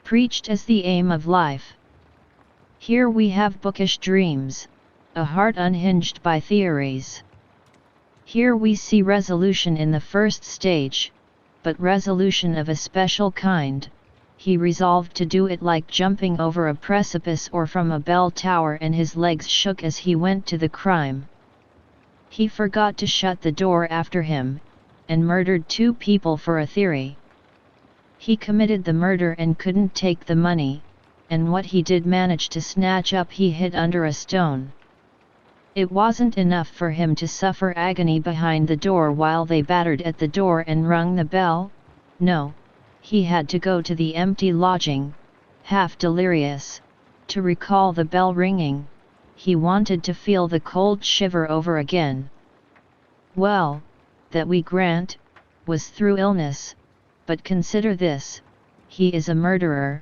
preached as the aim of life. Here we have bookish dreams, a heart unhinged by theories. Here we see resolution in the first stage, but resolution of a special kind. He resolved to do it like jumping over a precipice or from a bell tower, and his legs shook as he went to the crime. He forgot to shut the door after him, and murdered 2 people for a theory. He committed the murder and couldn't take the money, and what he did manage to snatch up he hid under a stone. It wasn't enough for him to suffer agony behind the door while they battered at the door and rung the bell. No, he had to go to the empty lodging, half delirious, to recall the bell ringing. He wanted to feel the cold shiver over again. Well, that we grant, was through illness, but consider this, he is a murderer,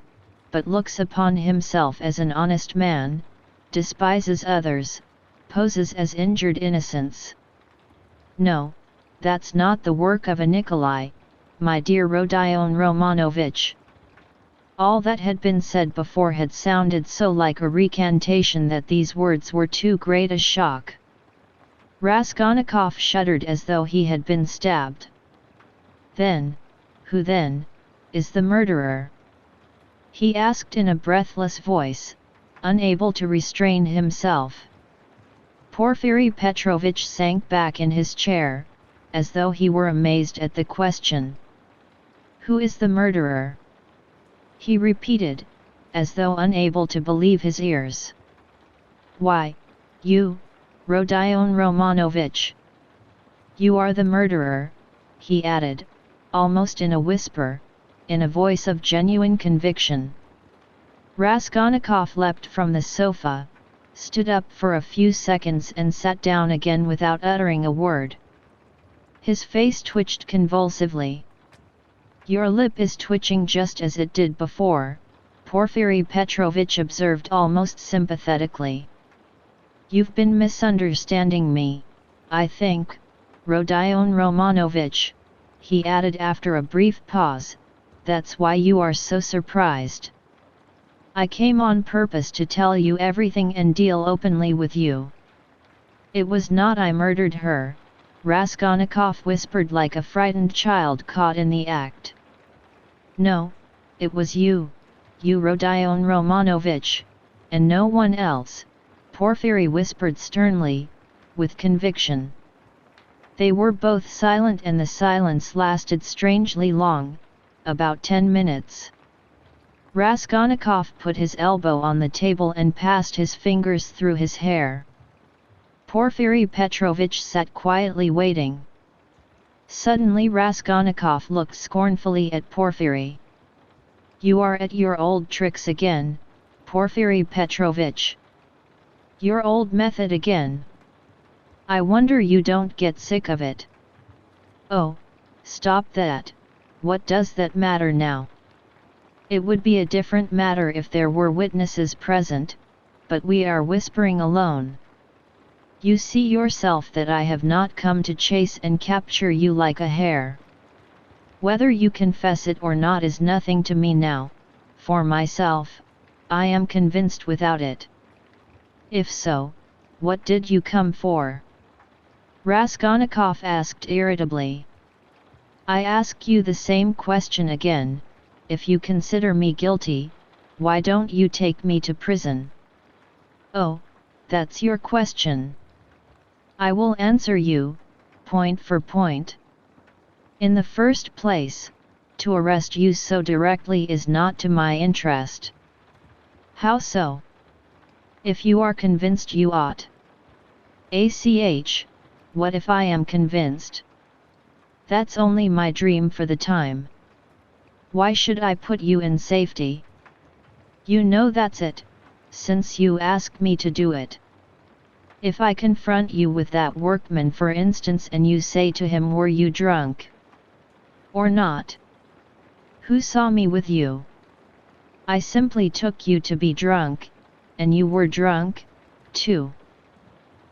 but looks upon himself as an honest man, despises others, poses as injured innocence. No, that's not the work of a Nikolai, my dear Rodion Romanovich. All that had been said before had sounded so like a recantation that these words were too great a shock. Raskolnikov shuddered as though he had been stabbed. Then, who then, is the murderer? He asked in a breathless voice, unable to restrain himself. Porfiry Petrovitch sank back in his chair, as though he were amazed at the question. Who is the murderer? He repeated, as though unable to believe his ears. Why, you, Rodion Romanovich. You are the murderer, he added, almost in a whisper, in a voice of genuine conviction. Raskolnikov leapt from the sofa, stood up for a few seconds and sat down again without uttering a word. His face twitched convulsively. "Your lip is twitching just as it did before," Porfiry Petrovitch observed almost sympathetically. "You've been misunderstanding me, I think, Rodion Romanovich," he added after a brief pause. "That's why you are so surprised. I came on purpose to tell you everything and deal openly with you. It was not I murdered her," Raskolnikov whispered like a frightened child caught in the act. "No, it was you Rodion Romanovich, and no one else," Porfiry whispered sternly, with conviction. They were both silent and the silence lasted strangely long, about 10 minutes. Raskolnikov put his elbow on the table and passed his fingers through his hair. Porfiry Petrovitch sat quietly waiting. Suddenly Raskolnikov looked scornfully at Porfiry. "You are at your old tricks again, Porfiry Petrovitch. Your old method again. I wonder you don't get sick of it." "Oh, stop that, what does that matter now? It would be a different matter if there were witnesses present, but we are whispering alone. You see yourself that I have not come to chase and capture you like a hare. Whether you confess it or not is nothing to me now. For myself, I am convinced without it. If so, what did you come for?" Raskolnikov asked irritably. "I ask you the same question again. If you consider me guilty, why don't you take me to prison?" "Oh, that's your question. I will answer you, point for point. In the first place, to arrest you so directly is not to my interest." "How so?" "If you are convinced you ought." What if I am convinced? That's only my dream for the time. Why should I put you in safety? You know that's it, since you ask me to do it. If I confront you with that workman for instance and you say to him, were you drunk? Or not? Who saw me with you? I simply took you to be drunk, and you were drunk, too.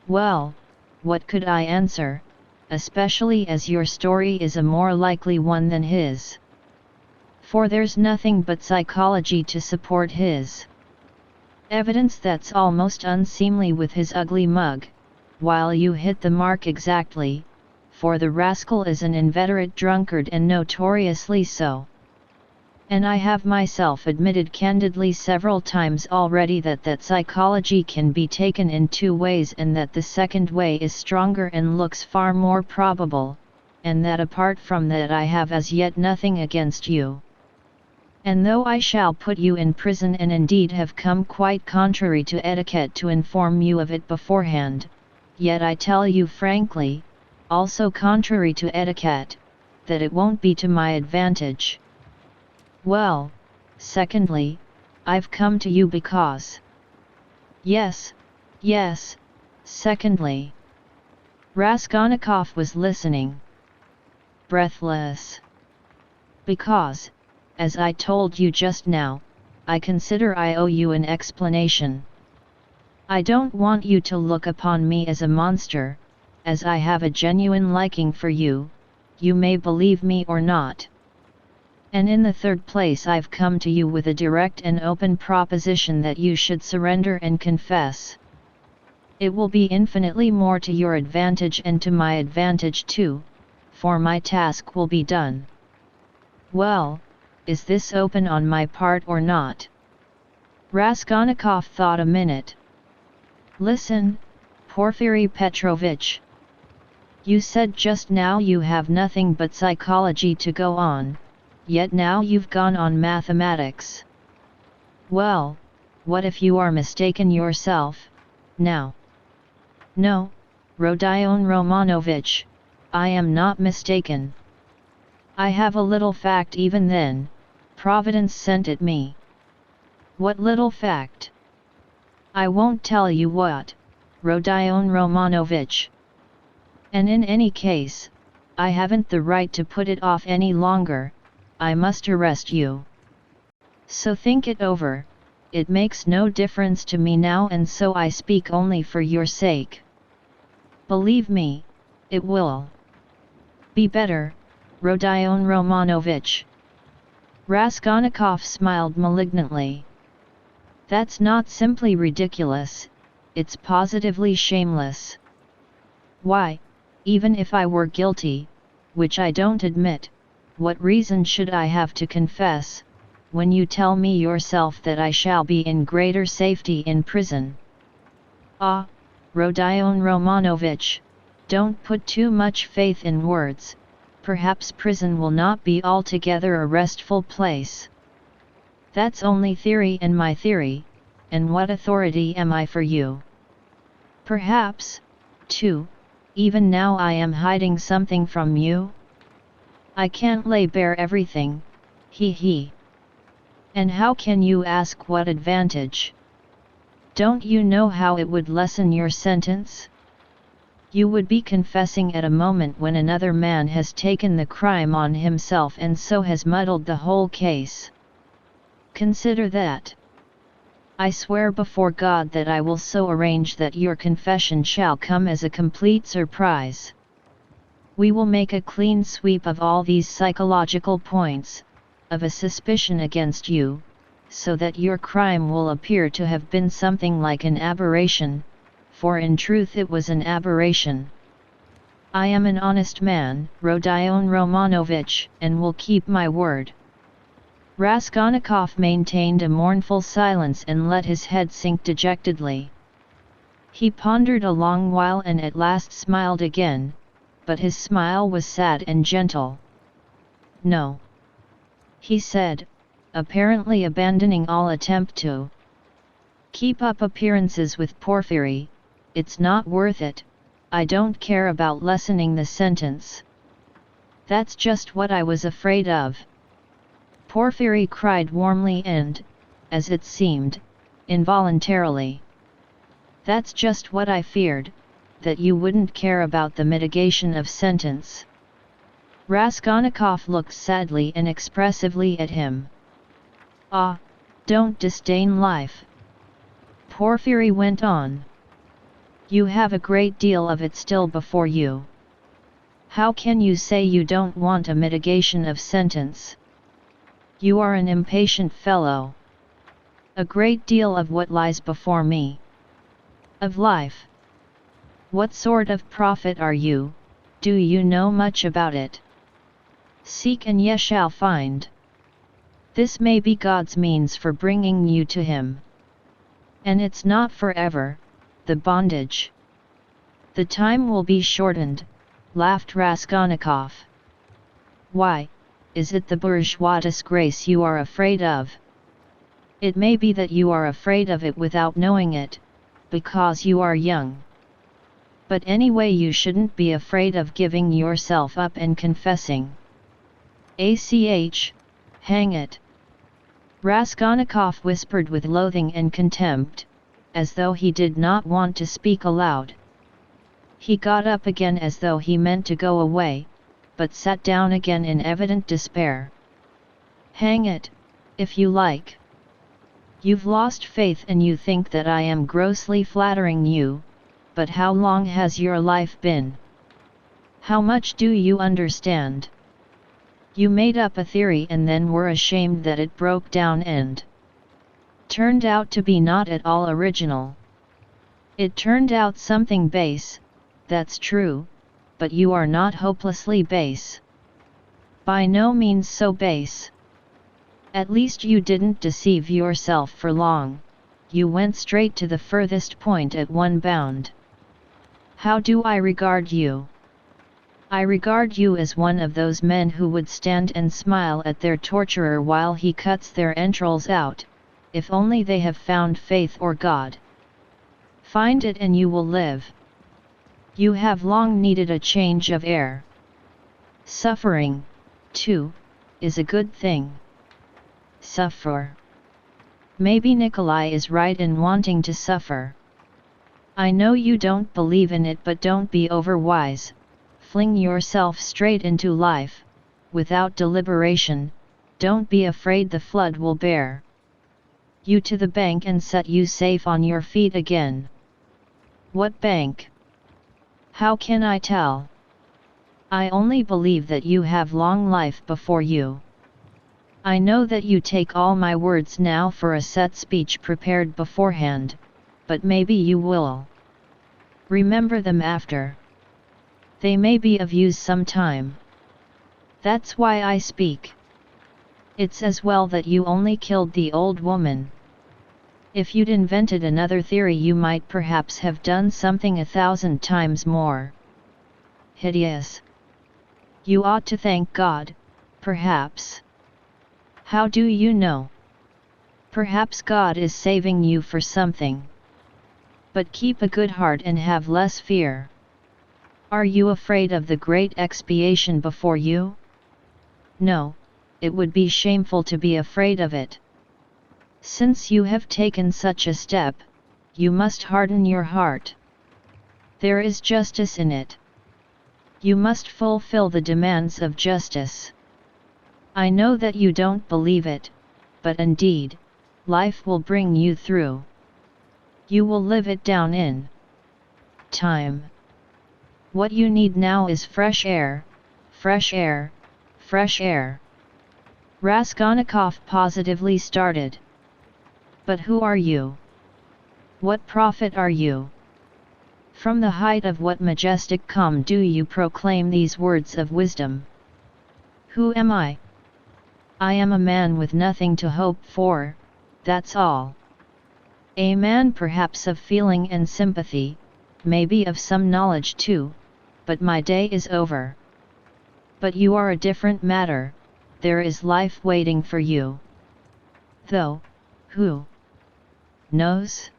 Well, what could I answer, especially as your story is a more likely one than his? For there's nothing but psychology to support his evidence that's almost unseemly with his ugly mug, while you hit the mark exactly, for the rascal is an inveterate drunkard and notoriously so. And I have myself admitted candidly several times already that psychology can be taken in two ways and that the second way is stronger and looks far more probable, and that apart from that I have as yet nothing against you. And though I shall put you in prison and indeed have come quite contrary to etiquette to inform you of it beforehand, yet I tell you frankly, also contrary to etiquette, that it won't be to my advantage. Well, secondly, I've come to you because... Yes, secondly. Raskolnikov was listening, breathless. Because, as I told you just now, I consider I owe you an explanation. I don't want you to look upon me as a monster, as I have a genuine liking for you, you may believe me or not. And in the third place I've come to you with a direct and open proposition that you should surrender and confess. It will be infinitely more to your advantage and to my advantage too, for my task will be done. Well, is this open on my part or not? Raskolnikov thought a minute. Listen, Porfiry Petrovitch. You said just now you have nothing but psychology to go on, yet now you've gone on mathematics. Well, what if you are mistaken yourself, now? No, Rodion Romanovich, I am not mistaken. I have a little fact even then, Providence sent it me. What little fact? I won't tell you what, Rodion Romanovich. And in any case, I haven't the right to put it off any longer, I must arrest you. So think it over, it makes no difference to me now, and so I speak only for your sake. Believe me, it will be better, Rodion Romanovich. Raskolnikov smiled malignantly. That's not simply ridiculous, it's positively shameless. Why, even if I were guilty, which I don't admit, what reason should I have to confess, when you tell me yourself that I shall be in greater safety in prison? Ah, Rodion Romanovich, don't put too much faith in words, perhaps prison will not be altogether a restful place. That's only theory and my theory, and what authority am I for you? Perhaps, too, even now I am hiding something from you? I can't lay bare everything, he. And how can you ask what advantage? Don't you know how it would lessen your sentence? You would be confessing at a moment when another man has taken the crime on himself and so has muddled the whole case. Consider that. I swear before God that I will so arrange that your confession shall come as a complete surprise. We will make a clean sweep of all these psychological points, of a suspicion against you, so that your crime will appear to have been something like an aberration, for in truth it was an aberration. I am an honest man, Rodion Romanovich, and will keep my word. Raskolnikov maintained a mournful silence and let his head sink dejectedly. He pondered a long while and at last smiled again, but his smile was sad and gentle. No, he said, apparently abandoning all attempt to keep up appearances with Porfiry, it's not worth it, I don't care about lessening the sentence. That's just what I was afraid of. Porfiry cried warmly and, as it seemed, involuntarily. That's just what I feared, that you wouldn't care about the mitigation of sentence. Raskolnikov looked sadly and expressively at him. Ah, don't disdain life. Porfiry went on. You have a great deal of it still before you. How can you say you don't want a mitigation of sentence? You are an impatient fellow. A great deal of what lies before me. Of life. What sort of prophet are you? Do you know much about it? Seek and ye shall find. This may be God's means for bringing you to Him. And it's not forever, the bondage. The time will be shortened, laughed Raskolnikov. Why, is it the bourgeois disgrace you are afraid of? It may be that you are afraid of it without knowing it, because you are young. But anyway, you shouldn't be afraid of giving yourself up and confessing. Hang it! Raskolnikov whispered with loathing and contempt, as though he did not want to speak aloud. He got up again as though he meant to go away, but sat down again in evident despair. Hang it, if you like. You've lost faith and you think that I am grossly flattering you, but how long has your life been? How much do you understand? You made up a theory and then were ashamed that it broke down and turned out to be not at all original. It turned out something base, that's true, but you are not hopelessly base. By no means so base. At least you didn't deceive yourself for long, you went straight to the furthest point at one bound. How do I regard you? I regard you as one of those men who would stand and smile at their torturer while he cuts their entrails out, if only they have found faith or God. Find it and you will live. You have long needed a change of air. Suffering, too, is a good thing. suffer. Maybe Nikolai is right in wanting to suffer. I know you don't believe in it, but don't be overwise. Fling yourself straight into life, without deliberation. Don't be afraid the flood will bear you to the bank and set you safe on your feet again. What bank? How can I tell? I only believe that you have long life before you. I know that you take all my words now for a set speech prepared beforehand, but maybe you will remember them after. They may be of use sometime. That's why I speak. It's as well that you only killed the old woman. If you'd invented another theory, you might perhaps have done something 1,000 times more hideous. You ought to thank God, perhaps. How do you know? Perhaps God is saving you for something. But keep a good heart and have less fear. Are you afraid of the great expiation before you? No, it would be shameful to be afraid of it. Since you have taken such a step, you must harden your heart. There is justice in it. You must fulfill the demands of justice. I know that you don't believe it, but indeed, life will bring you through. You will live it down in time. What you need now is fresh air, fresh air, fresh air. Raskolnikov positively started. But who are you? What prophet are you? From the height of what majestic calm do you proclaim these words of wisdom? Who am I? I am a man with nothing to hope for, that's all. A man perhaps of feeling and sympathy, maybe of some knowledge too, but my day is over. But you are a different matter, there is life waiting for you. Though, who knows?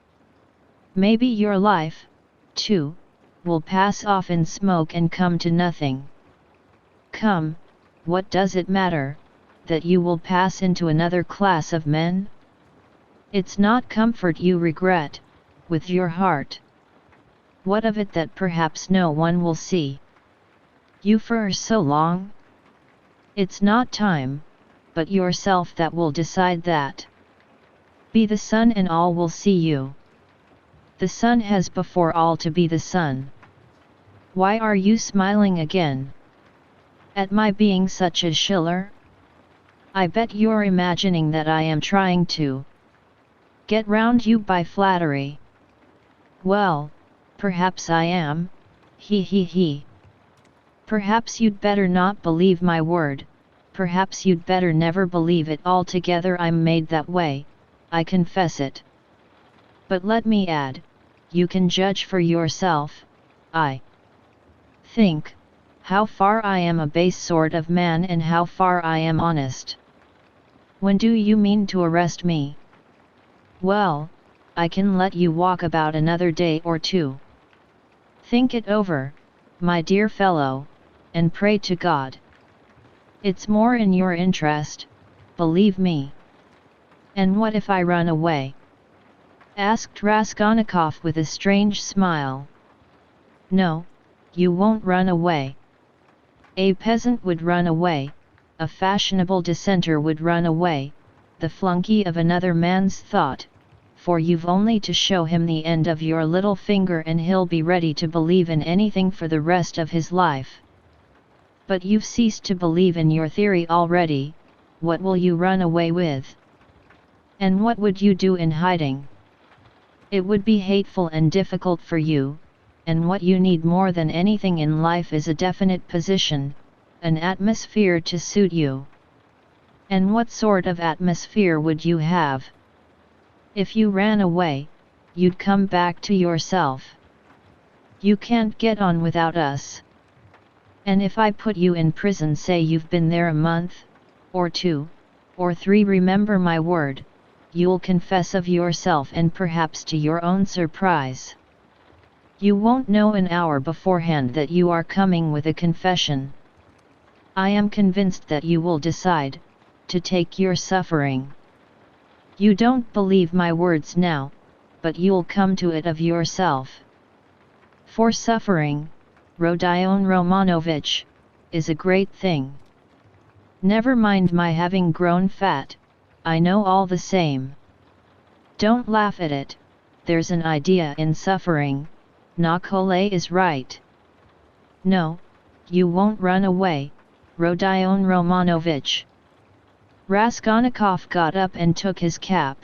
Maybe your life, too, will pass off in smoke and come to nothing. Come, what does it matter, that you will pass into another class of men? It's not comfort you regret, with your heart. What of it that perhaps no one will see you for so long? It's not time, but yourself that will decide that. Be the sun and all will see you. The sun has before all to be the sun. Why are you smiling again? At my being such a Schiller? I bet you're imagining that I am trying to get round you by flattery. Well, perhaps I am, he. Perhaps you'd better not believe my word, perhaps you'd better never believe it altogether. I'm made that way, I confess it. But let me add, you can judge for yourself, I think, how far I am a base sort of man and how far I am honest. When do you mean to arrest me? Well, I can let you walk about another day or two. Think it over, my dear fellow, and pray to God. It's more in your interest, believe me. And what if I run away? Asked Raskolnikov with a strange smile. No, you won't run away. A peasant would run away, a fashionable dissenter would run away, the flunky of another man's thought, for you've only to show him the end of your little finger and he'll be ready to believe in anything for the rest of his life. But you've ceased to believe in your theory already, what will you run away with? And what would you do in hiding? It would be hateful and difficult for you, and what you need more than anything in life is a definite position, an atmosphere to suit you. And what sort of atmosphere would you have? If you ran away, you'd come back to yourself. You can't get on without us. And if I put you in prison, say you've been there a month, or 2, or 3, remember my word, you'll confess of yourself and perhaps to your own surprise. You won't know an hour beforehand that you are coming with a confession. I am convinced that you will decide, to take your suffering. You don't believe my words now, but you'll come to it of yourself. For suffering, Rodion Romanovich, is a great thing. Never mind my having grown fat, I know all the same. Don't laugh at it, there's an idea in suffering, Nikolay is right. No, you won't run away, Rodion Romanovich. Raskolnikov got up and took his cap.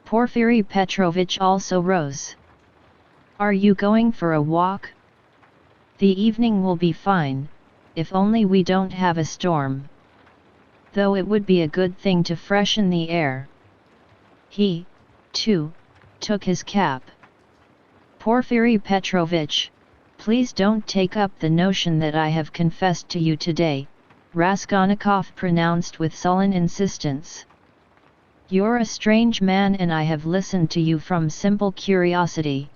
Porfiry Petrovich also rose. Are you going for a walk? The evening will be fine, if only we don't have a storm. Though it would be a good thing to freshen the air. He, too, took his cap. Porfiry Petrovich, please don't take up the notion that I have confessed to you today, Raskolnikov pronounced with sullen insistence. You're a strange man and I have listened to you from simple curiosity.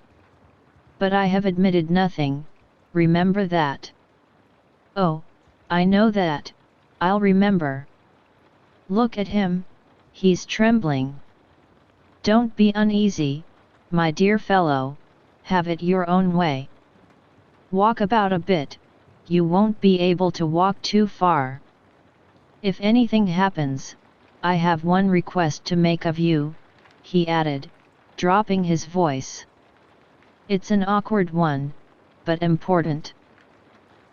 But I have admitted nothing, remember that. Oh, I know that, I'll remember. Look at him, he's trembling. Don't be uneasy, my dear fellow, have it your own way. Walk about a bit, you won't be able to walk too far. If anything happens, I have one request to make of you, he added, dropping his voice. It's an awkward one, but important.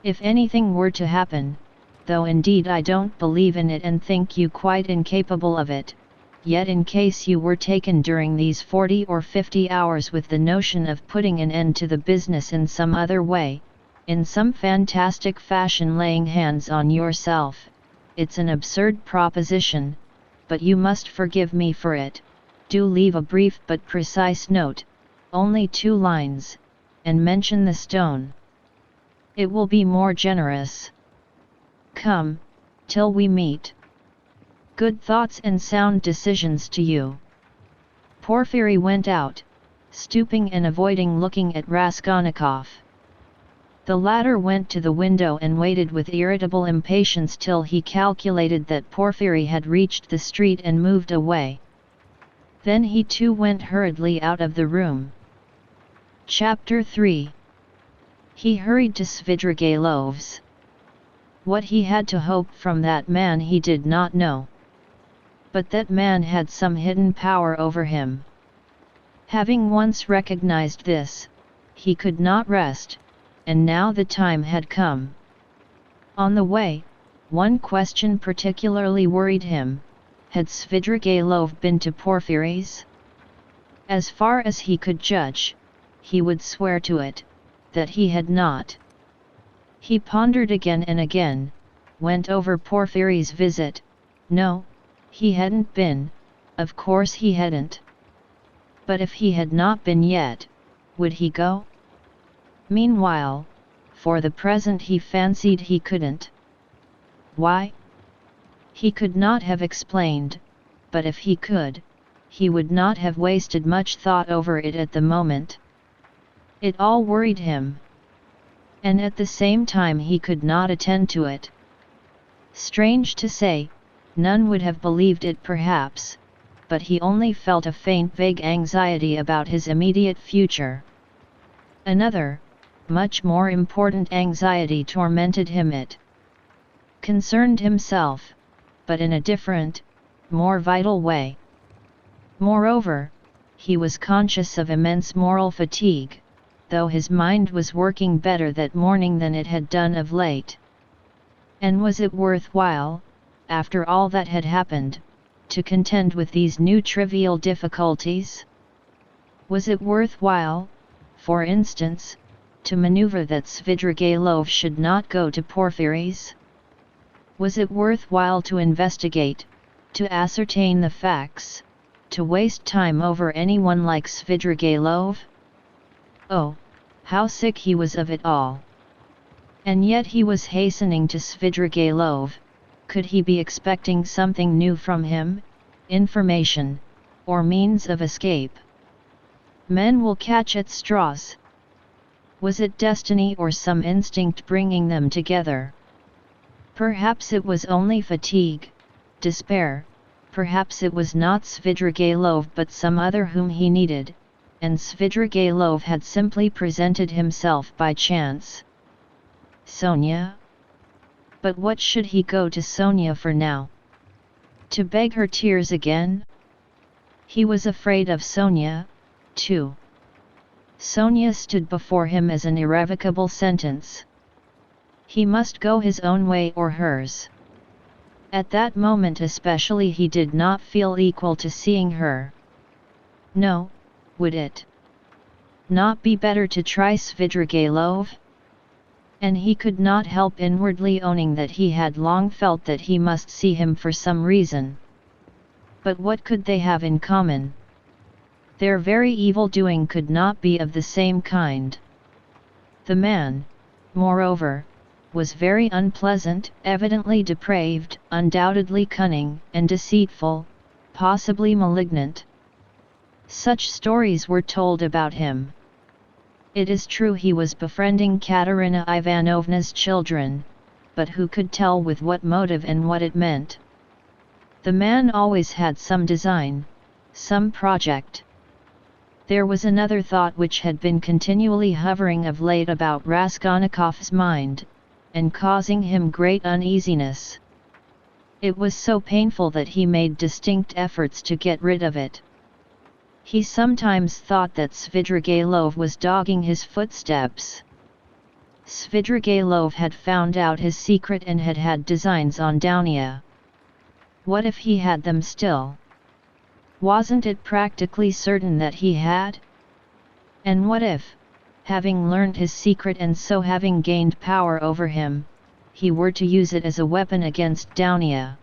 If anything were to happen, though indeed I don't believe in it and think you quite incapable of it, yet in case you were taken during these 40 or 50 hours with the notion of putting an end to the business in some other way, in some fantastic fashion laying hands on yourself, it's an absurd proposition, but you must forgive me for it, do leave a brief but precise note, only 2 lines, and mention the stone. It will be more generous. Come, till we meet. Good thoughts and sound decisions to you. Porfiry went out, stooping and avoiding looking at Raskolnikov. The latter went to the window and waited with irritable impatience till he calculated that Porfiry had reached the street and moved away. Then he too went hurriedly out of the room. Chapter 3. He hurried to Svidrigaïlov's. What he had to hope from that man he did not know. But that man had some hidden power over him. Having once recognized this, he could not rest, and now the time had come. On the way, one question particularly worried him: had Svidrigaïlov been to Porfiry's? As far as he could judge, he would swear to it, that he had not. He pondered again and again, went over Porfiry's visit. No, he hadn't been, of course he hadn't. But if he had not been yet, would he go? Meanwhile, for the present he fancied he couldn't. Why? He could not have explained, but if he could, he would not have wasted much thought over it at the moment. It all worried him. And at the same time he could not attend to it. Strange to say, none would have believed it perhaps, but he only felt a faint vague anxiety about his immediate future. Another, much more important anxiety tormented him. It concerned himself, but in a different, more vital way. Moreover, he was conscious of immense moral fatigue, though his mind was working better that morning than it had done of late. And was it worthwhile, after all that had happened, to contend with these new trivial difficulties? Was it worthwhile, for instance, to maneuver that Svidrigaïlov should not go to Porfiry's? Was it worthwhile to investigate, to ascertain the facts, to waste time over anyone like Svidrigaïlov? Oh, how sick he was of it all! And yet he was hastening to Svidrigaïlov. Could he be expecting something new from him, information, or means of escape? Men will catch at straws. Was it destiny or some instinct bringing them together? Perhaps it was only fatigue, despair. Perhaps it was not Svidrigailov but some other whom he needed, and Svidrigailov had simply presented himself by chance. Sonia? But what should he go to Sonia for now? To beg her tears again? He was afraid of Sonia, too. Sonia stood before him as an irrevocable sentence. He must go his own way or hers. At that moment especially he did not feel equal to seeing her. No, would it not be better to try Svidrigailov? And he could not help inwardly owning that he had long felt that he must see him for some reason. But what could they have in common? Their very evil-doing could not be of the same kind. The man, moreover, was very unpleasant, evidently depraved, undoubtedly cunning and deceitful, possibly malignant. Such stories were told about him. It is true he was befriending Katerina Ivanovna's children, but who could tell with what motive and what it meant? The man always had some design, some project. There was another thought which had been continually hovering of late about Raskolnikov's mind, and causing him great uneasiness. It was so painful that he made distinct efforts to get rid of it. He sometimes thought that Svidrigailov was dogging his footsteps. Svidrigailov had found out his secret and had had designs on Dounia. What if he had them still? Wasn't it practically certain that he had? And what if, having learned his secret and so having gained power over him, he were to use it as a weapon against Dounia?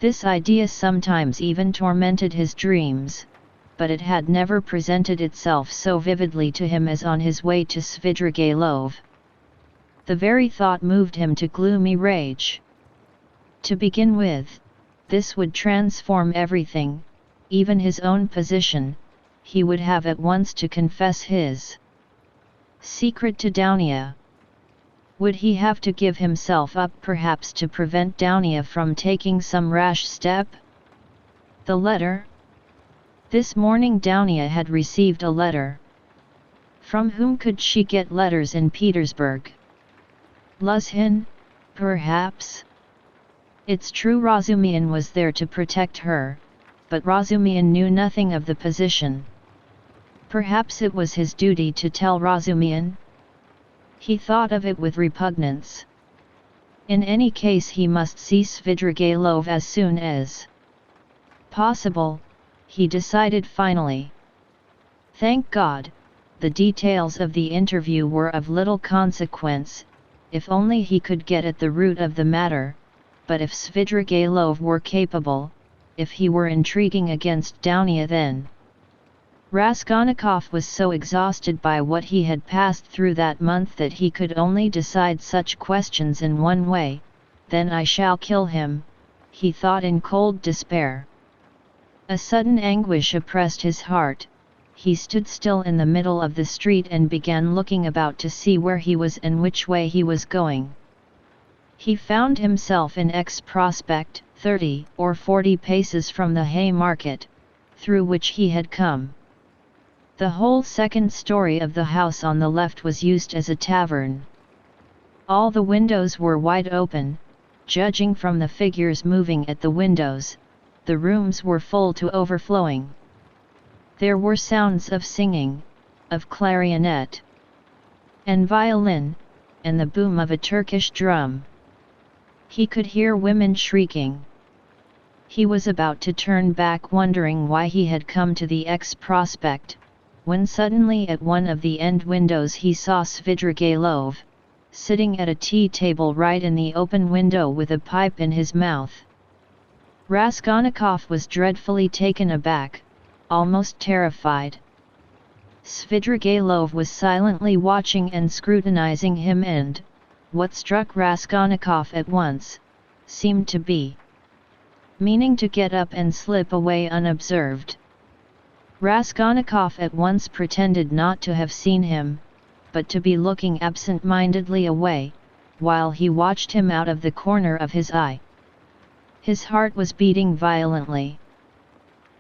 This idea sometimes even tormented his dreams, but it had never presented itself so vividly to him as on his way to Svidrigailov. The very thought moved him to gloomy rage. To begin with, this would transform everything, even his own position. He would have at once to confess his secret to Dounia. Would he have to give himself up perhaps to prevent Dounia from taking some rash step? The letter? This morning Dounia had received a letter. From whom could she get letters in Petersburg? Luzhin, perhaps? It's true Razumihin was there to protect her, but Razumihin knew nothing of the position. Perhaps it was his duty to tell Razumihin? He thought of it with repugnance. In any case he must see Svidrigailov as soon as possible, he decided finally. Thank God, the details of the interview were of little consequence, if only he could get at the root of the matter, but if Svidrigailov were capable, if he were intriguing against Dounia then. Raskolnikov was so exhausted by what he had passed through that month that he could only decide such questions in one way. Then I shall kill him, he thought in cold despair. A sudden anguish oppressed his heart. He stood still in the middle of the street and began looking about to see where he was and which way he was going. He found himself in X Prospect, 30 or 40 paces from the Haymarket, through which he had come. The whole second story of the house on the left was used as a tavern. All the windows were wide open. Judging from the figures moving at the windows, the rooms were full to overflowing. There were sounds of singing, of clarionet and violin, and the boom of a Turkish drum. He could hear women shrieking. He was about to turn back wondering why he had come to the X Prospect, when suddenly at one of the end windows he saw Svidrigailov, sitting at a tea table right in the open window with a pipe in his mouth. Raskolnikov was dreadfully taken aback, almost terrified. Svidrigailov was silently watching and scrutinizing him and, what struck Raskolnikov at once, seemed to be meaning to get up and slip away unobserved. Raskolnikov at once pretended not to have seen him, but to be looking absent-mindedly away, while he watched him out of the corner of his eye. His heart was beating violently.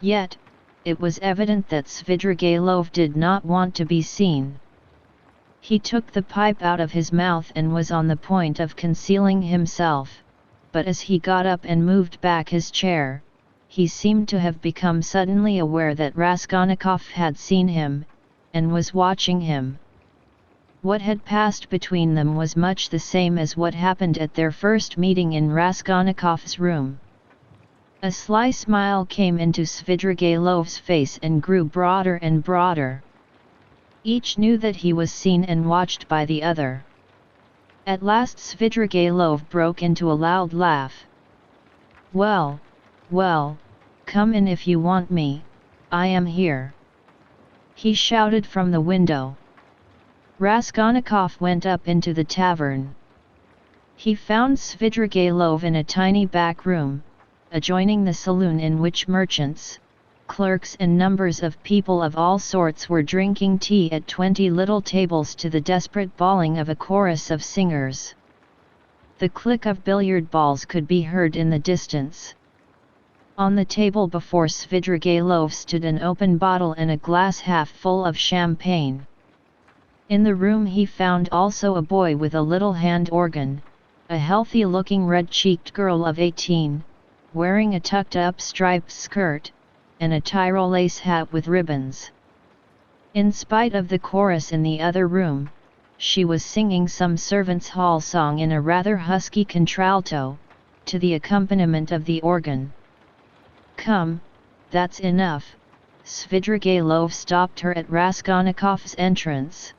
Yet, it was evident that Svidrigailov did not want to be seen. He took the pipe out of his mouth and was on the point of concealing himself, but as he got up and moved back his chair, he seemed to have become suddenly aware that Raskolnikov had seen him, and was watching him. What had passed between them was much the same as what happened at their first meeting in Raskolnikov's room. A sly smile came into Svidrigailov's face and grew broader and broader. Each knew that he was seen and watched by the other. At last Svidrigailov broke into a loud laugh. "Well, well, come in if you want me, I am here," he shouted from the window. Raskolnikov went up into the tavern. He found Svidrigailov in a tiny back room, adjoining the saloon in which merchants, clerks and numbers of people of all sorts were drinking tea at 20 little tables to the desperate bawling of a chorus of singers. The click of billiard balls could be heard in the distance. On the table before Svidrigailov stood an open bottle and a glass half full of champagne. In the room he found also a boy with a little hand organ, a healthy-looking red-cheeked girl of 18, wearing a tucked-up striped skirt, and a Tyrolese hat with ribbons. In spite of the chorus in the other room, she was singing some servants' hall song in a rather husky contralto, to the accompaniment of the organ. "Come, that's enough," Svidrigailov stopped her at Raskolnikov's entrance.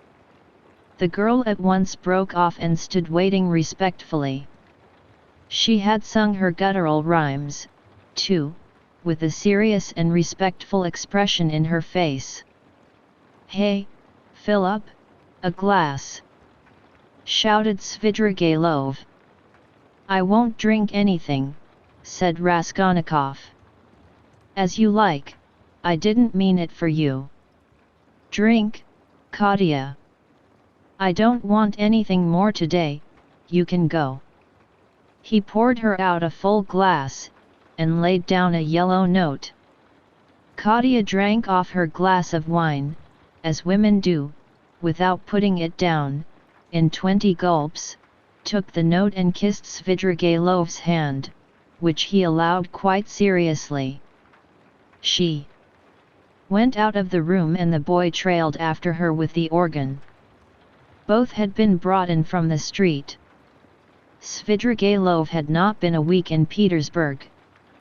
The girl at once broke off and stood waiting respectfully. She had sung her guttural rhymes, too, with a serious and respectful expression in her face. "Hey, fill up a glass!" shouted Svidrigailov. "I won't drink anything," said Raskolnikov. "As you like, I didn't mean it for you." "Drink, Katya." "I don't want anything more today, you can go." He poured her out a full glass, and laid down a yellow note. Katya drank off her glass of wine, as women do, without putting it down, in 20 gulps, took the note and kissed Svidrigailov's hand, which he allowed quite seriously. She went out of the room and the boy trailed after her with the organ. Both had been brought in from the street. Svidrigailov had not been a week in Petersburg,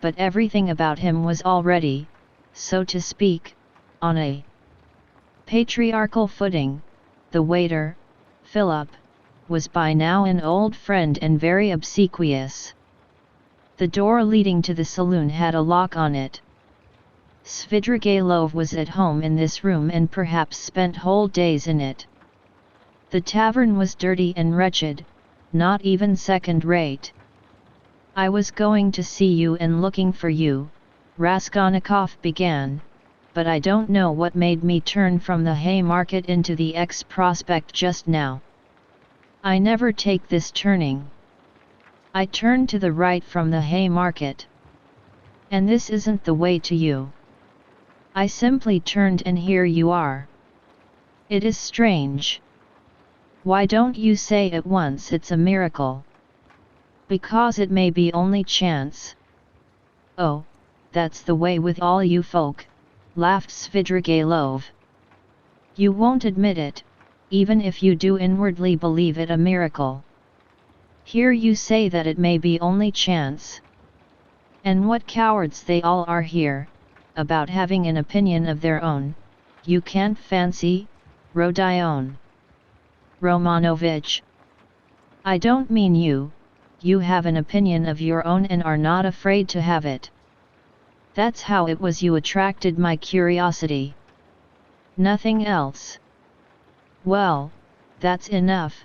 but everything about him was already, so to speak, on a patriarchal footing. The waiter, Philip, was by now an old friend and very obsequious. The door leading to the saloon had a lock on it. Svidrigailov was at home in this room and perhaps spent whole days in it. The tavern was dirty and wretched, not even second-rate. "I was going to see you and looking for you," Raskolnikov began, "but I don't know what made me turn from the Haymarket into the X-Prospect just now. I never take this turning. I turn to the right from the Haymarket. And this isn't the way to you. I simply turned and here you are. It is strange. Why don't you say at once it's a miracle? Because it may be only chance." "Oh, that's the way with all you folk," laughed Svidrigailov. "You won't admit it, even if you do inwardly believe it a miracle. Here you say that it may be only chance. And what cowards they all are here, about having an opinion of their own, you can't fancy, Rodion Romanovich. I don't mean you, you have an opinion of your own and are not afraid to have it. That's how it was you attracted my curiosity. Nothing else." "Well, that's enough,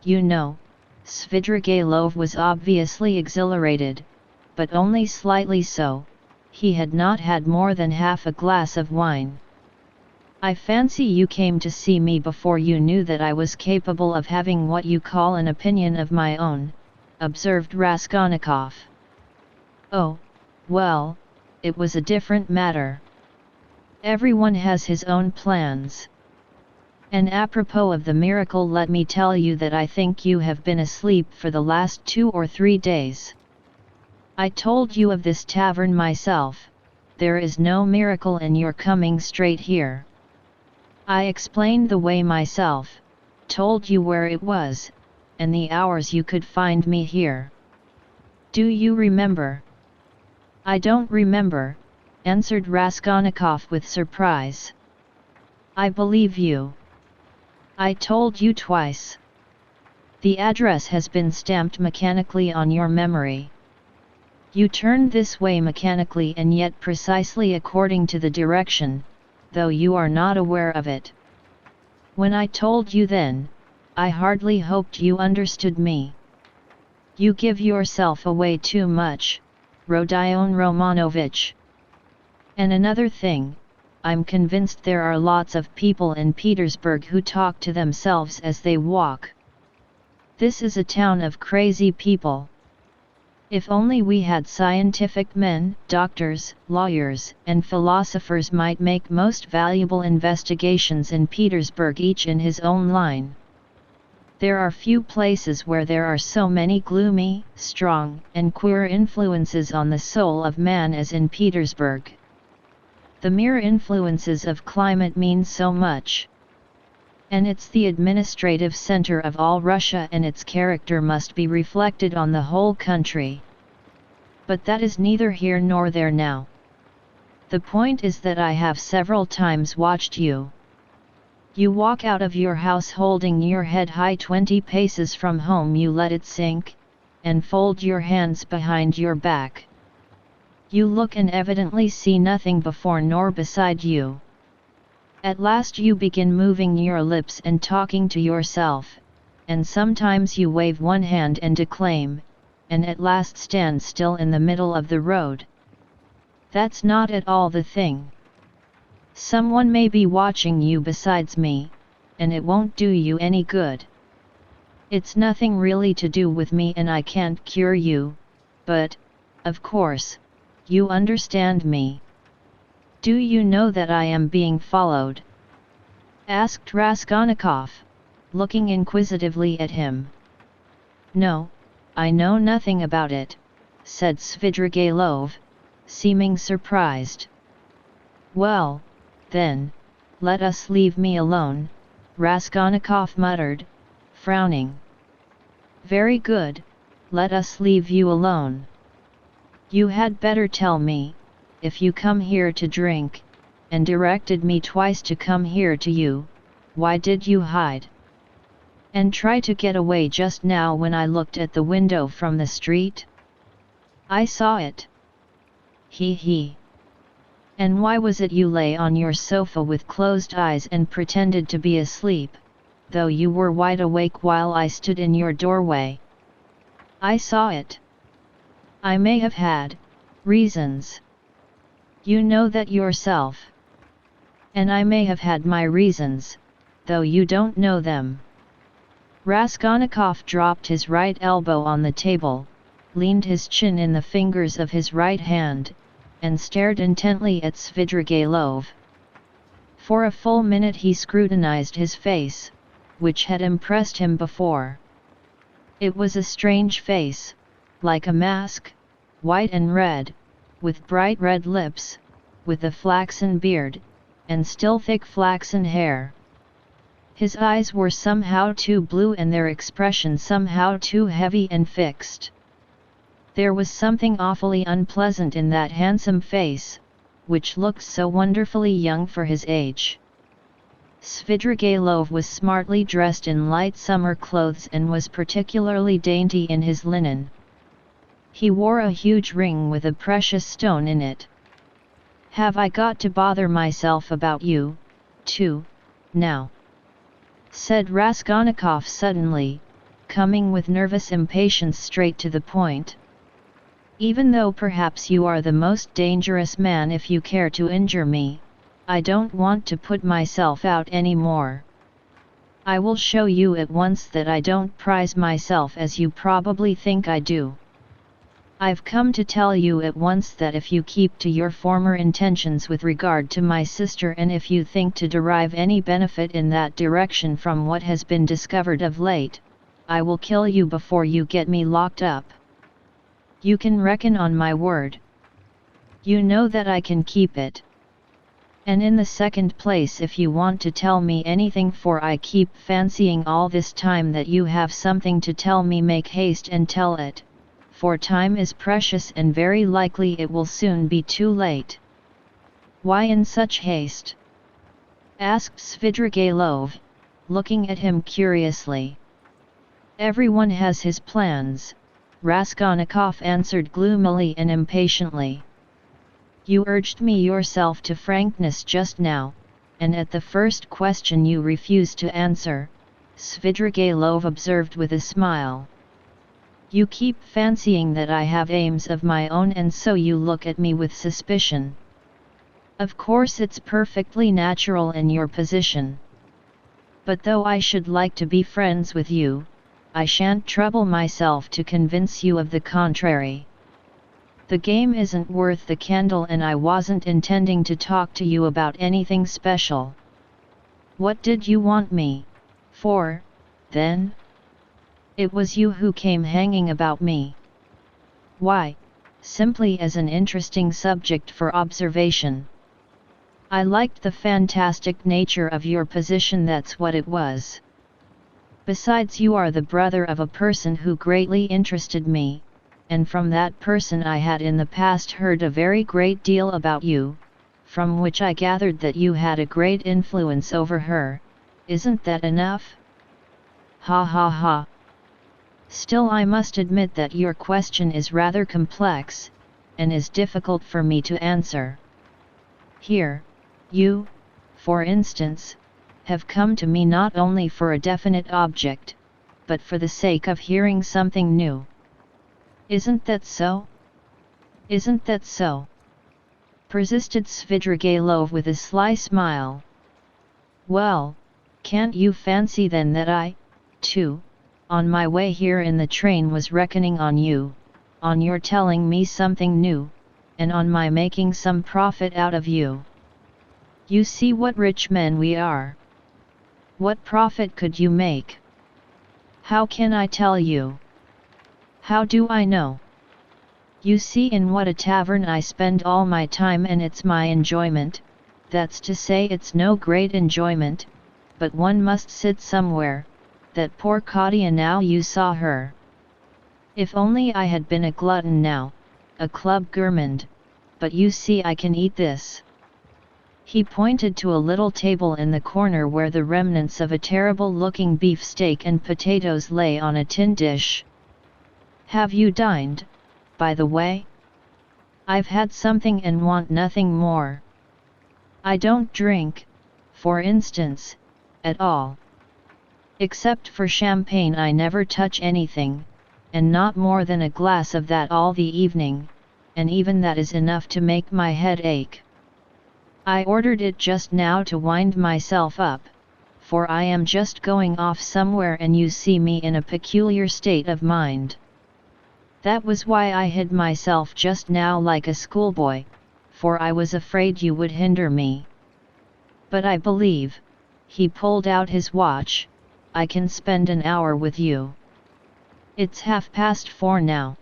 you know." Svidrigailov was obviously exhilarated, but only slightly so. He had not had more than half a glass of wine. "I fancy you came to see me before you knew that I was capable of having what you call an opinion of my own," observed Raskolnikov. Oh, well, it was a different matter. Everyone has his own plans. And apropos of the miracle, let me tell you that I think you have been asleep for the last 2 or 3 days. I told you of this tavern myself. There is no miracle in your coming straight here. I explained the way myself, told you where it was, and the hours you could find me here. Do you remember? I don't remember, answered Raskolnikov with surprise. I believe you. I told you twice. The address has been stamped mechanically on your memory. You turned this way mechanically and yet precisely according to the direction, though you are not aware of it. When I told you then, I hardly hoped you understood me. You give yourself away too much, Rodion Romanovich. And another thing, I'm convinced there are lots of people in Petersburg who talk to themselves as they walk. This is a town of crazy people. If only we had scientific men, doctors, lawyers, and philosophers might make most valuable investigations in Petersburg, each in his own line. There are few places where there are so many gloomy, strong, and queer influences on the soul of man as in Petersburg. The mere influences of climate mean so much. And it's the administrative center of all Russia, and its character must be reflected on the whole country. But that is neither here nor there now. The point is that I have several times watched you. You walk out of your house holding your head high 20 paces from home, you let it sink, and fold your hands behind your back. You look and evidently see nothing before nor beside you. At last you begin moving your lips and talking to yourself, and sometimes you wave one hand and declaim, and at last stand still in the middle of the road. That's not at all the thing. Someone may be watching you besides me, and it won't do you any good. It's nothing really to do with me, and I can't cure you, but, of course, you understand me. Do you know that I am being followed? Asked Raskolnikov, looking inquisitively at him. No, I know nothing about it, said Svidrigailov, seeming surprised. Well, then, let us leave me alone, Raskolnikov muttered, frowning. Very good, let us leave you alone. You had better tell me, if you come here to drink, and directed me twice to come here to you, why did you hide? And try to get away just now when I looked at the window from the street? I saw it. He. And why was it you lay on your sofa with closed eyes and pretended to be asleep, though you were wide awake while I stood in your doorway? I saw it. I may have had reasons. You know that yourself. And I may have had my reasons, though you don't know them. Raskolnikov dropped his right elbow on the table, leaned his chin in the fingers of his right hand, and stared intently at Svidrigailov. For a full minute he scrutinized his face, which had impressed him before. It was a strange face, like a mask, white and red, with bright red lips, with a flaxen beard, and still thick flaxen hair. His eyes were somehow too blue and their expression somehow too heavy and fixed. There was something awfully unpleasant in that handsome face, which looked so wonderfully young for his age. Svidrigailov was smartly dressed in light summer clothes and was particularly dainty in his linen. He wore a huge ring with a precious stone in it. Have I got to bother myself about you, too, now? Said Raskolnikov suddenly, coming with nervous impatience straight to the point. Even though perhaps you are the most dangerous man if you care to injure me, I don't want to put myself out any more. I will show you at once that I don't prize myself as you probably think I do. I've come to tell you at once that if you keep to your former intentions with regard to my sister, and if you think to derive any benefit in that direction from what has been discovered of late, I will kill you before you get me locked up. You can reckon on my word. You know that I can keep it. And in the second place, if you want to tell me anything, for I keep fancying all this time that you have something to tell me, make haste and tell it, for time is precious and very likely it will soon be too late. Why in such haste? Asked Svidrigailov, looking at him curiously. Everyone has his plans, Raskolnikov answered gloomily and impatiently. You urged me yourself to frankness just now, and at the first question you refused to answer, Svidrigailov observed with a smile. You keep fancying that I have aims of my own, and so you look at me with suspicion. Of course it's perfectly natural in your position. But though I should like to be friends with you, I shan't trouble myself to convince you of the contrary. The game isn't worth the candle, and I wasn't intending to talk to you about anything special. What did you want me for, then? It was you who came hanging about me. Why, simply as an interesting subject for observation. I liked the fantastic nature of your position, that's what it was. Besides, you are the brother of a person who greatly interested me, and from that person I had in the past heard a very great deal about you, from which I gathered that you had a great influence over her. Isn't that enough? Ha ha ha. Still, I must admit that your question is rather complex, and is difficult for me to answer. Here, you, for instance, have come to me not only for a definite object, but for the sake of hearing something new. Isn't that so? Isn't that so? Persisted Svidrigailov with a sly smile. Well, can't you fancy then that I, too, on my way here in the train was reckoning on you, on your telling me something new, and on my making some profit out of you? You see what rich men we are. What profit could you make? How can I tell you? How do I know? You see in what a tavern I spend all my time, and it's my enjoyment, that's to say it's no great enjoyment, but one must sit somewhere. That poor Katia, now you saw her. If only I had been a glutton now, a club gourmand, but you see I can eat this. He pointed to a little table in the corner where the remnants of a terrible-looking beefsteak and potatoes lay on a tin dish. Have you dined, by the way? I've had something and want nothing more. I don't drink, for instance, at all. Except for champagne I never touch anything, and not more than a glass of that all the evening, and even that is enough to make my head ache. I ordered it just now to wind myself up, for I am just going off somewhere and you see me in a peculiar state of mind. That was why I hid myself just now like a schoolboy, for I was afraid you would hinder me. But I believe, he pulled out his watch, I can spend an hour with you. It's 4:30 now.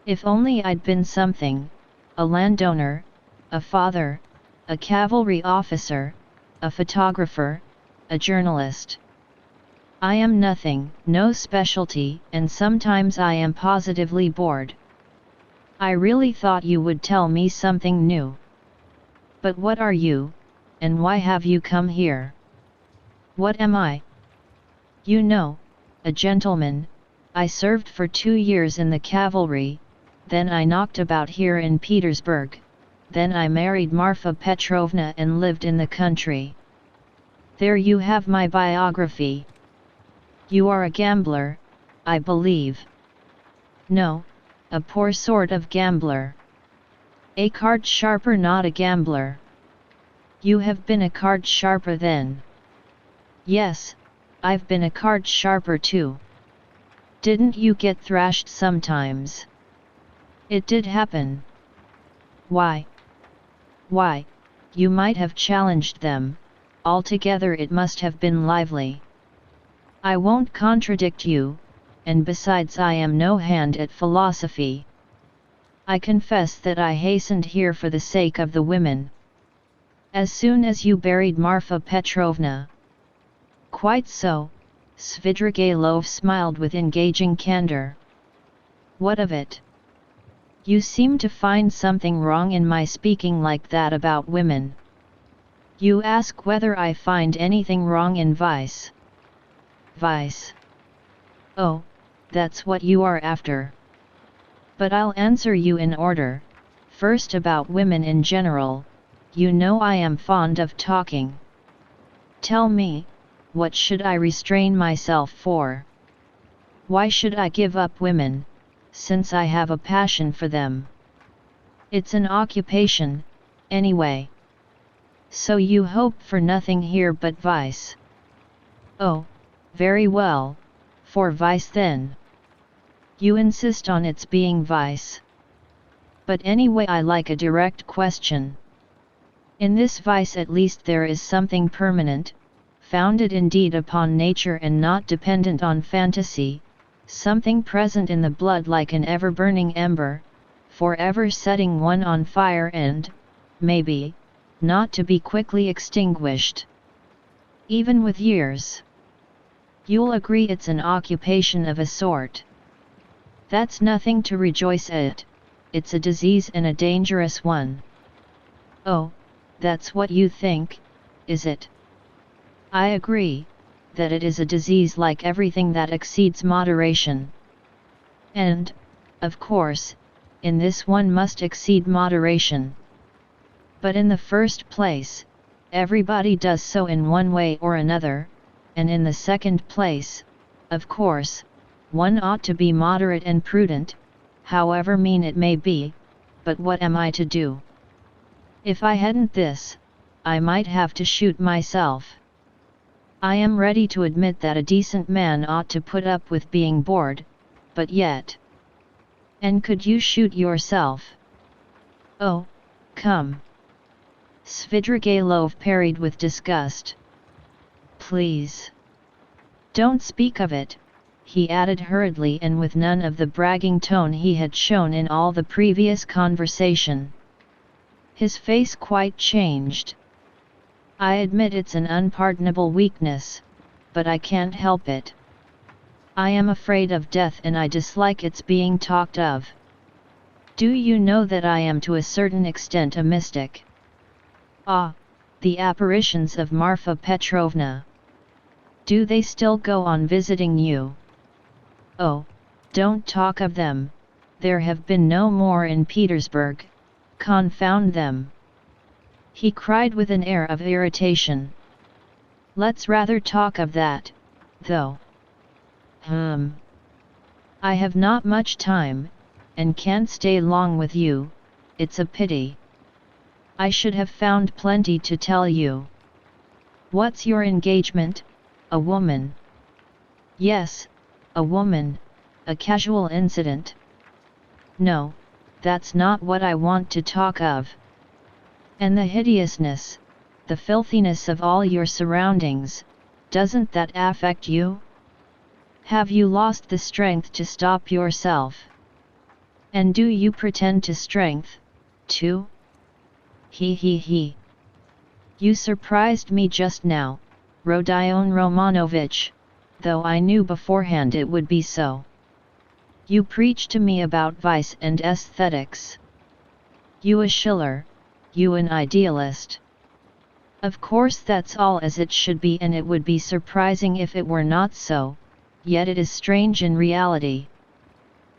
If only I'd been something, a landowner, a father, a cavalry officer, a photographer, a journalist. I am nothing, no specialty, and sometimes I am positively bored. I really thought you would tell me something new. But what are you, and why have you come here? What am I? You know, a gentleman. I served for 2 years in the cavalry, then I knocked about here in Petersburg, then I married Marfa Petrovna and lived in the country. There you have my biography. You are a gambler, I believe. No, a poor sort of gambler. A card sharper, not a gambler. You have been a card sharper then. Yes, I've been a card sharper too. Didn't you get thrashed sometimes? It did happen. Why? Why, you might have challenged them, altogether it must have been lively. I won't contradict you, and besides I am no hand at philosophy. I confess that I hastened here for the sake of the women. As soon as you buried Marfa Petrovna. Quite so, Svidrigailov smiled with engaging candor. What of it? You seem to find something wrong in my speaking like that about women. You ask whether I find anything wrong in vice. Vice. Oh, that's what you are after. But I'll answer you in order. First about women in general, you know I am fond of talking. Tell me, what should I restrain myself for? Why should I give up women, since I have a passion for them? It's an occupation, anyway. So you hope for nothing here but vice. Oh, very well, for vice then. You insist on its being vice. But anyway I like a direct question. In this vice at least there is something permanent, founded indeed upon nature and not dependent on fantasy, something present in the blood like an ever-burning ember, forever setting one on fire and, maybe, not to be quickly extinguished. Even with years. You'll agree it's an occupation of a sort. That's nothing to rejoice at, it's a disease and a dangerous one. Oh, that's what you think, is it? I agree, that it is a disease like everything that exceeds moderation. And, of course, in this one must exceed moderation. But in the first place, everybody does so in one way or another, and in the second place, of course, one ought to be moderate and prudent, however mean it may be, but what am I to do? If I hadn't this, I might have to shoot myself. I am ready to admit that a decent man ought to put up with being bored, but yet... And could you shoot yourself? Oh, come. Svidrigailov parried with disgust. Please. Don't speak of it, he added hurriedly and with none of the bragging tone he had shown in all the previous conversation. His face quite changed. I admit it's an unpardonable weakness, but I can't help it. I am afraid of death and I dislike its being talked of. Do you know that I am to a certain extent a mystic? Ah, the apparitions of Marfa Petrovna. Do they still go on visiting you? Oh, don't talk of them, there have been no more in Petersburg, confound them. He cried with an air of irritation. Let's rather talk of that, though. I have not much time, and can't stay long with you, it's a pity. I should have found plenty to tell you. What's your engagement, a woman? Yes, a woman, a casual incident. No, that's not what I want to talk of. And the hideousness, the filthiness of all your surroundings, doesn't that affect you? Have you lost the strength to stop yourself? And do you pretend to strength, too? He. You surprised me just now, Rodion Romanovich, though I knew beforehand it would be so. You preach to me about vice and aesthetics. You a Schiller, you an idealist. Of course that's all as it should be and it would be surprising if it were not so, yet it is strange in reality.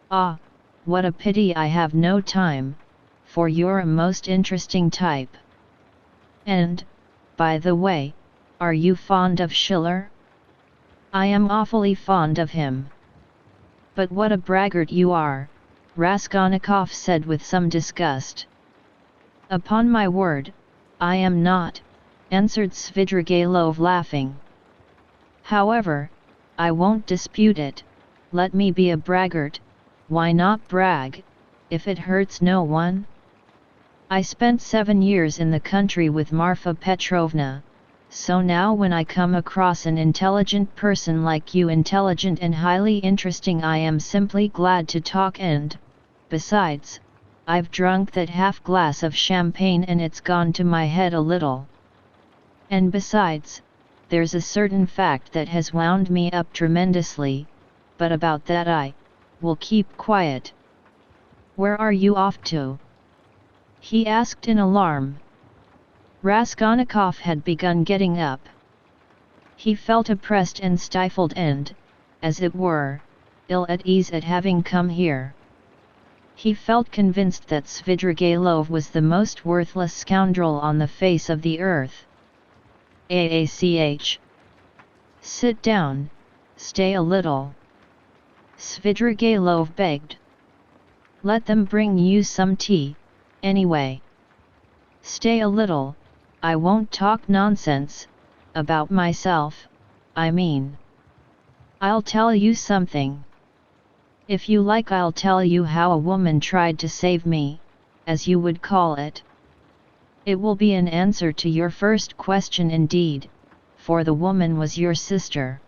Ah, what a pity I have no time, for you're a most interesting type. And, by the way, are you fond of Schiller? I am awfully fond of him. But what a braggart you are, Raskolnikov said with some disgust. Upon my word, I am not, answered Svidrigailov laughing. However, I won't dispute it, let me be a braggart, why not brag, if it hurts no one? I spent 7 years in the country with Marfa Petrovna, so now when I come across an intelligent person like you, intelligent and highly interesting, I am simply glad to talk. And, besides, I've drunk that half glass of champagne and it's gone to my head a little. And besides, there's a certain fact that has wound me up tremendously, but about that I will keep quiet. Where are you off to? He asked in alarm. Raskolnikov had begun getting up. He felt oppressed and stifled and, as it were, ill at ease at having come here. He felt convinced that Svidrigailov was the most worthless scoundrel on the face of the earth. Aach. Sit down, stay a little. Svidrigailov begged. Let them bring you some tea, anyway. Stay a little, I won't talk nonsense, about myself, I mean. I'll tell you something. If you like, I'll tell you how a woman tried to save me, as you would call it. It will be an answer to your first question indeed, for the woman was your sister.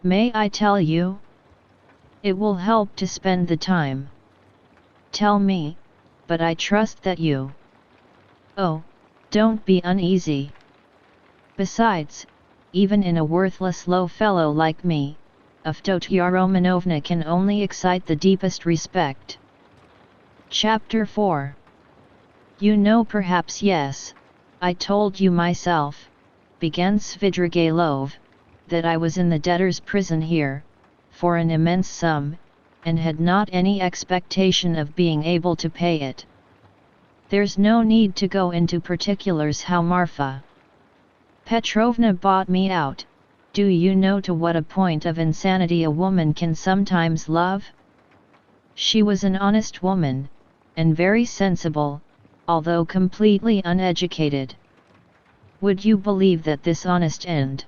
May I tell you? It will help to spend the time. Tell me, but I trust that you... Oh, don't be uneasy. Besides, even in a worthless low fellow like me, Fyodor Romanovna can only excite the deepest respect. Chapter 4. You know, perhaps yes, I told you myself, began Svidrigailov, that I was in the debtor's prison here, for an immense sum, and had not any expectation of being able to pay it. There's no need to go into particulars how Marfa Petrovna bought me out. Do you know to what a point of insanity a woman can sometimes love? She was an honest woman, and very sensible, although completely uneducated. Would you believe that this honest and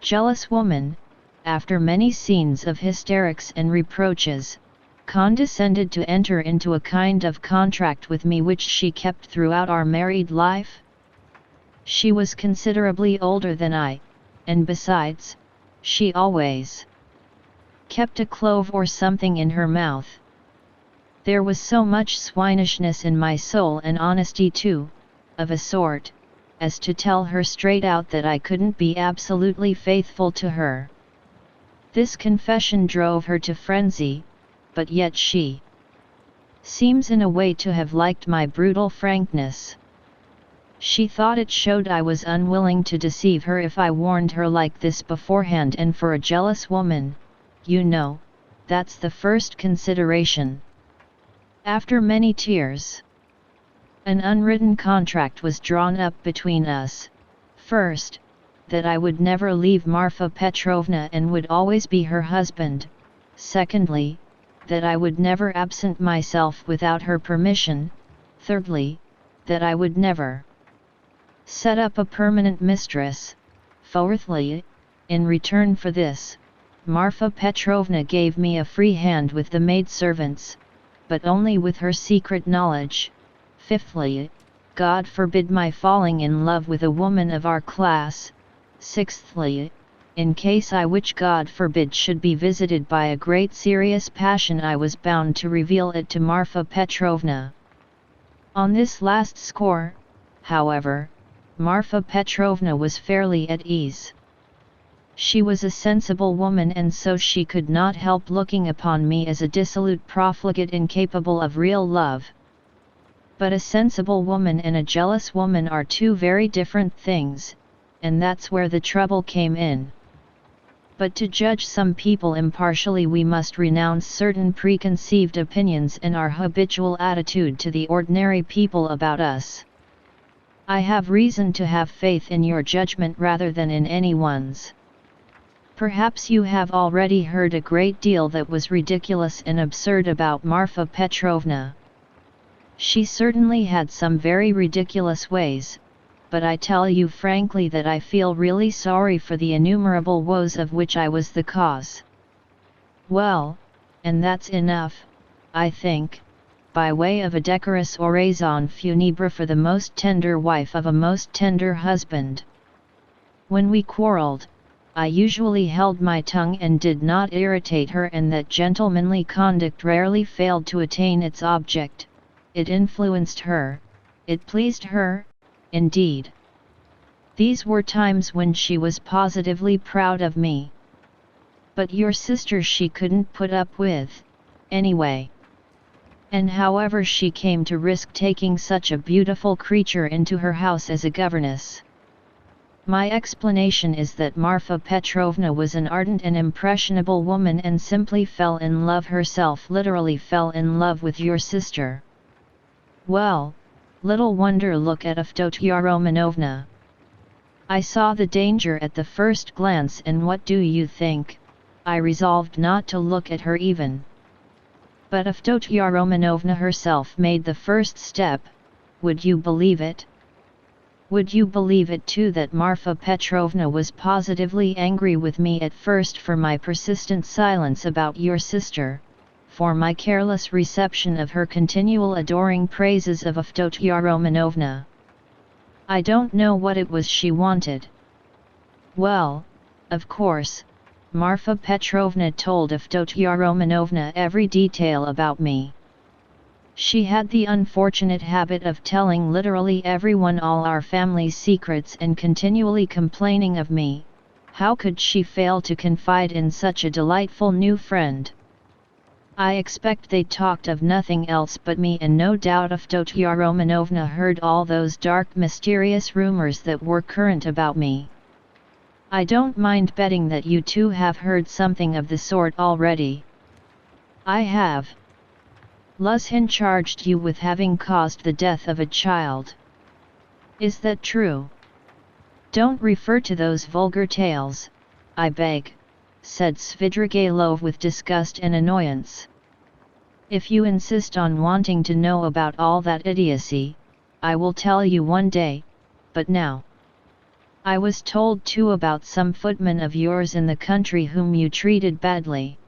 jealous woman, after many scenes of hysterics and reproaches, condescended to enter into a kind of contract with me which she kept throughout our married life? She was considerably older than I, and besides, she always kept a clove or something in her mouth. There was so much swinishness in my soul, and honesty too, of a sort, as to tell her straight out that I couldn't be absolutely faithful to her. This confession drove her to frenzy, but yet she seems in a way to have liked my brutal frankness. She thought it showed I was unwilling to deceive her if I warned her like this beforehand, and for a jealous woman, you know, that's the first consideration. After many tears, an unwritten contract was drawn up between us. First, that I would never leave Marfa Petrovna and would always be her husband. Secondly, that I would never absent myself without her permission. Thirdly, that I would never set up a permanent mistress. Fourthly, in return for this, Marfa Petrovna gave me a free hand with the maidservants, but only with her secret knowledge. Fifthly, God forbid my falling in love with a woman of our class. Sixthly, in case I, which God forbid, should be visited by a great serious passion, I was bound to reveal it to Marfa Petrovna. On this last score, however, Marfa Petrovna was fairly at ease. She was a sensible woman, and so she could not help looking upon me as a dissolute profligate incapable of real love. But a sensible woman and a jealous woman are two very different things, and that's where the trouble came in. But to judge some people impartially, we must renounce certain preconceived opinions and our habitual attitude to the ordinary people about us. I have reason to have faith in your judgment rather than in anyone's. Perhaps you have already heard a great deal that was ridiculous and absurd about Marfa Petrovna. She certainly had some very ridiculous ways, but I tell you frankly that I feel really sorry for the innumerable woes of which I was the cause. Well, and that's enough, I think, by way of a decorous oraison funèbre for the most tender wife of a most tender husband. When we quarreled, I usually held my tongue and did not irritate her, and that gentlemanly conduct rarely failed to attain its object. It influenced her, it pleased her, indeed. These were times when she was positively proud of me. But your sister she couldn't put up with, anyway. And however she came to risk taking such a beautiful creature into her house as a governess. My explanation is that Marfa Petrovna was an ardent and impressionable woman and simply fell in love herself, literally fell in love with your sister. Well, little wonder, look at Avdotya Romanovna. I saw the danger at the first glance, and what do you think? I resolved not to look at her even. But Avdotya Romanovna herself made the first step. Would you believe it? Would you believe it too that Marfa Petrovna was positively angry with me at first for my persistent silence about your sister, for my careless reception of her continual adoring praises of Avdotya Romanovna. I don't know what it was she wanted. Well, of course, Marfa Petrovna told Avdotya Romanovna every detail about me. She had the unfortunate habit of telling literally everyone all our family's secrets and continually complaining of me. How could she fail to confide in such a delightful new friend? I expect they talked of nothing else but me, and no doubt Avdotya Romanovna heard all those dark, mysterious rumors that were current about me. I don't mind betting that you too have heard something of the sort already. I have. Luzhin charged you with having caused the death of a child. Is that true? Don't refer to those vulgar tales, I beg, said Svidrigailov with disgust and annoyance. If you insist on wanting to know about all that idiocy, I will tell you one day, but now. I was told too about some footman of yours in the country whom you treated badly.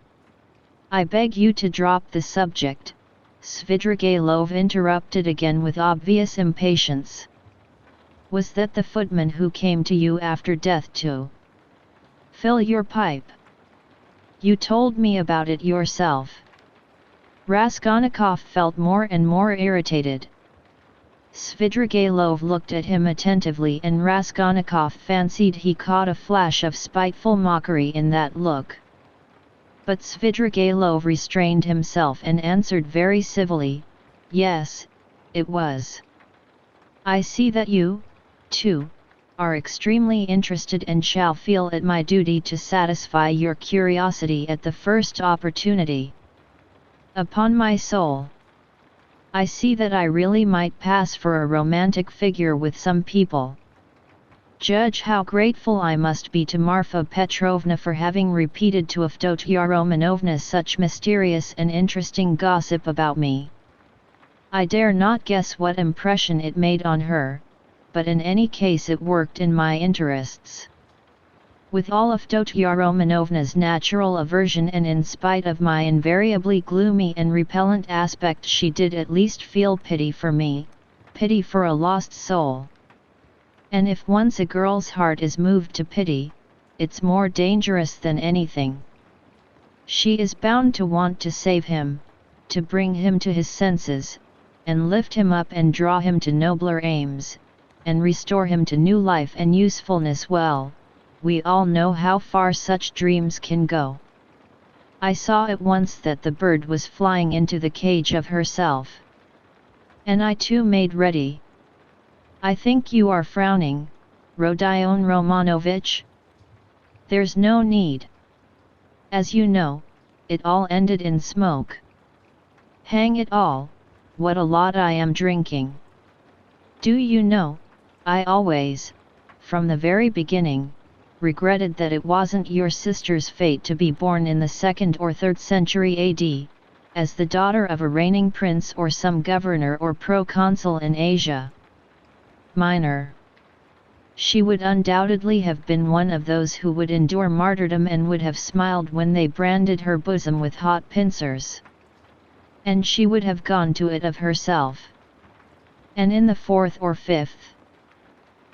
I beg you to drop the subject, Svidrigailov interrupted again with obvious impatience. Was that the footman who came to you after death too? Fill your pipe. You told me about it yourself. Raskolnikov felt more and more irritated. Svidrigailov looked at him attentively, and Raskolnikov fancied he caught a flash of spiteful mockery in that look. But Svidrigailov restrained himself and answered very civilly, "Yes, it was. I see that you, too, are extremely interested and shall feel it my duty to satisfy your curiosity at the first opportunity. Upon my soul, I see that I really might pass for a romantic figure with some people. Judge how grateful I must be to Marfa Petrovna for having repeated to Avdotya Romanovna such mysterious and interesting gossip about me. I dare not guess what impression it made on her, but in any case it worked in my interests. With all Avdotya Romanovna's natural aversion, and in spite of my invariably gloomy and repellent aspect, she did at least feel pity for me, pity for a lost soul. And if once a girl's heart is moved to pity, it's more dangerous than anything. She is bound to want to save him, to bring him to his senses, and lift him up and draw him to nobler aims, and restore him to new life and usefulness. Well, we all know how far such dreams can go. I saw at once that the bird was flying into the cage of herself. And I too made ready. I think you are frowning, Rodion Romanovich? There's no need. As you know, it all ended in smoke. Hang it all, what a lot I am drinking. Do you know, I always, from the very beginning, regretted that it wasn't your sister's fate to be born in the 2nd or 3rd century AD, as the daughter of a reigning prince or some governor or proconsul in Asia Minor. She would undoubtedly have been one of those who would endure martyrdom and would have smiled when they branded her bosom with hot pincers. and she would have gone to it of herself. And in the 4th or 5th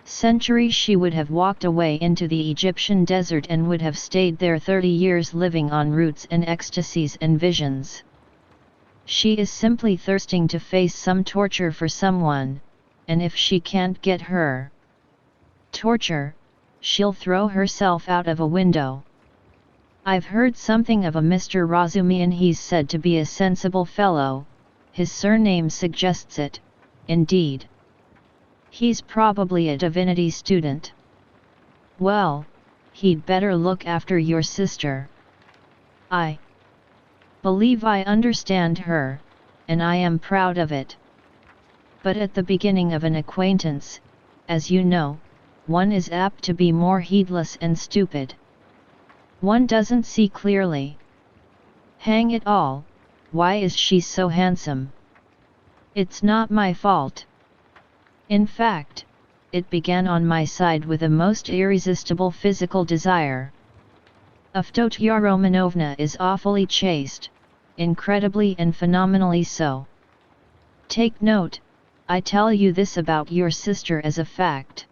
century she would have walked away into the Egyptian desert and would have stayed there 30 years living on roots and ecstasies and visions. She is simply thirsting to face some torture for someone, and if she can't get her torture, she'll throw herself out of a window. I've heard something of a Mr. Razumian. He's said to be a sensible fellow, his surname suggests it, indeed. He's probably a divinity student. Well, he'd better look after your sister. I believe I understand her, and I am proud of it. But at the beginning of an acquaintance, as you know, one is apt to be more heedless and stupid. One doesn't see clearly. Hang it all, why is she so handsome? It's not my fault. In fact, it began on my side with a most irresistible physical desire. Fyodor Romanovna is awfully chaste, incredibly and phenomenally so. Take note, I tell you this about your sister as a fact.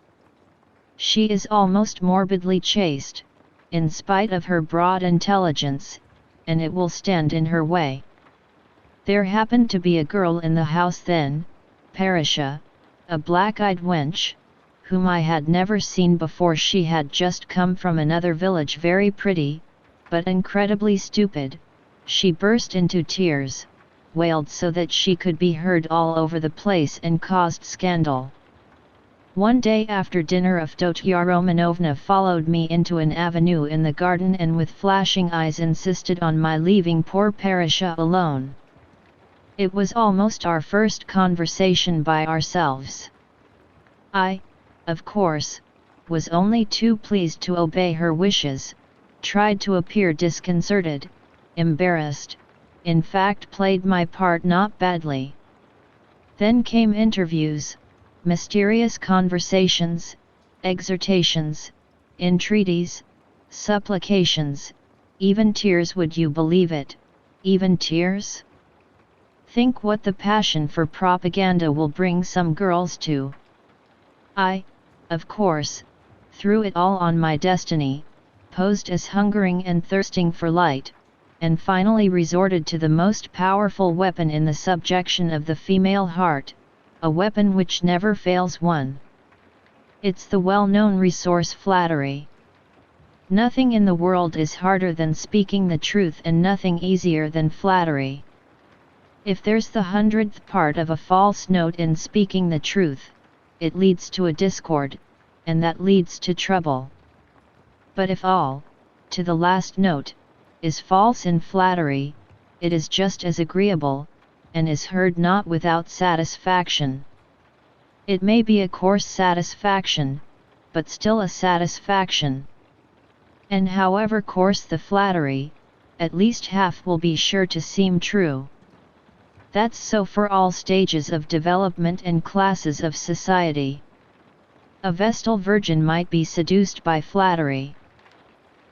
She is almost morbidly chaste, in spite of her broad intelligence, and it will stand in her way. There happened to be a girl in the house then, Parasha, a black-eyed wench, whom I had never seen before. She had just come from another village, very pretty, but incredibly stupid. She burst into tears, wailed so that she could be heard all over the place and caused scandal. One day after dinner Fyodor Romanovna followed me into an avenue in the garden and with flashing eyes insisted on my leaving poor Parasha alone. It was almost our first conversation by ourselves. I, of course, was only too pleased to obey her wishes, tried to appear disconcerted, embarrassed, in fact played my part not badly. Then came interviews, mysterious conversations, exhortations, entreaties, supplications, even tears. Would you believe it, even tears? Think what the passion for propaganda will bring some girls to. I, of course, threw it all on my destiny, posed as hungering and thirsting for light, and finally resorted to the most powerful weapon in the subjection of the female heart, a weapon which never fails one. It's the well-known resource flattery. Nothing in the world is harder than speaking the truth and nothing easier than flattery. If there's the 100th part of a false note in speaking the truth, it leads to a discord, and that leads to trouble. But if all, to the last note, is false in flattery, it is just as agreeable, and is heard not without satisfaction. It may be a coarse satisfaction, but still a satisfaction. And however coarse the flattery, at least half will be sure to seem true. That's so for all stages of development and classes of society. A Vestal virgin might be seduced by flattery.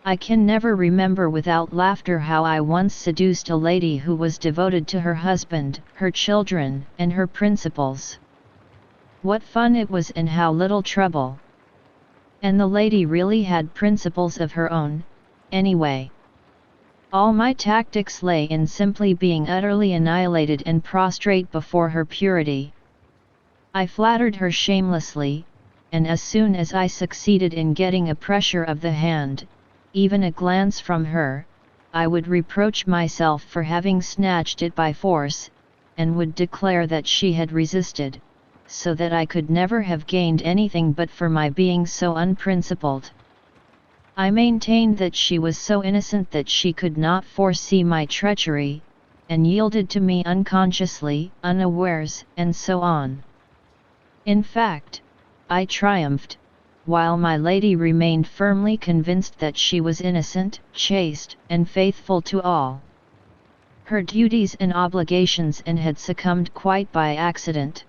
I can never remember without laughter how I once seduced a lady who was devoted to her husband, her children, and her principles. What fun it was and how little trouble! And the lady really had principles of her own, anyway. All my tactics lay in simply being utterly annihilated and prostrate before her purity. I flattered her shamelessly, and as soon as I succeeded in getting a pressure of the hand, even a glance from her, I would reproach myself for having snatched it by force, and would declare that she had resisted, so that I could never have gained anything but for my being so unprincipled. I maintained that she was so innocent that she could not foresee my treachery, and yielded to me unconsciously, unawares, and so on. In fact, I triumphed, while my lady remained firmly convinced that she was innocent, chaste, and faithful to all her duties and obligations and had succumbed quite by accident.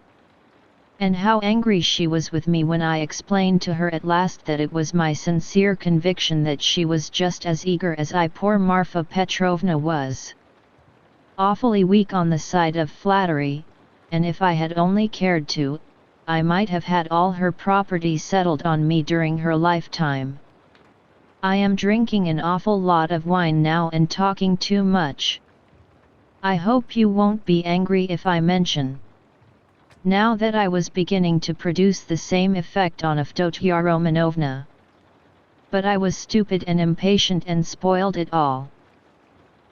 And how angry she was with me when I explained to her at last that it was my sincere conviction that she was just as eager as I, poor Marfa Petrovna, was. Awfully weak on the side of flattery, and if I had only cared to, I might have had all her property settled on me during her lifetime. I am drinking an awful lot of wine now and talking too much. I hope you won't be angry if I mention. Now that I was beginning to produce the same effect on Avdotya Romanovna. But I was stupid and impatient and spoiled it all.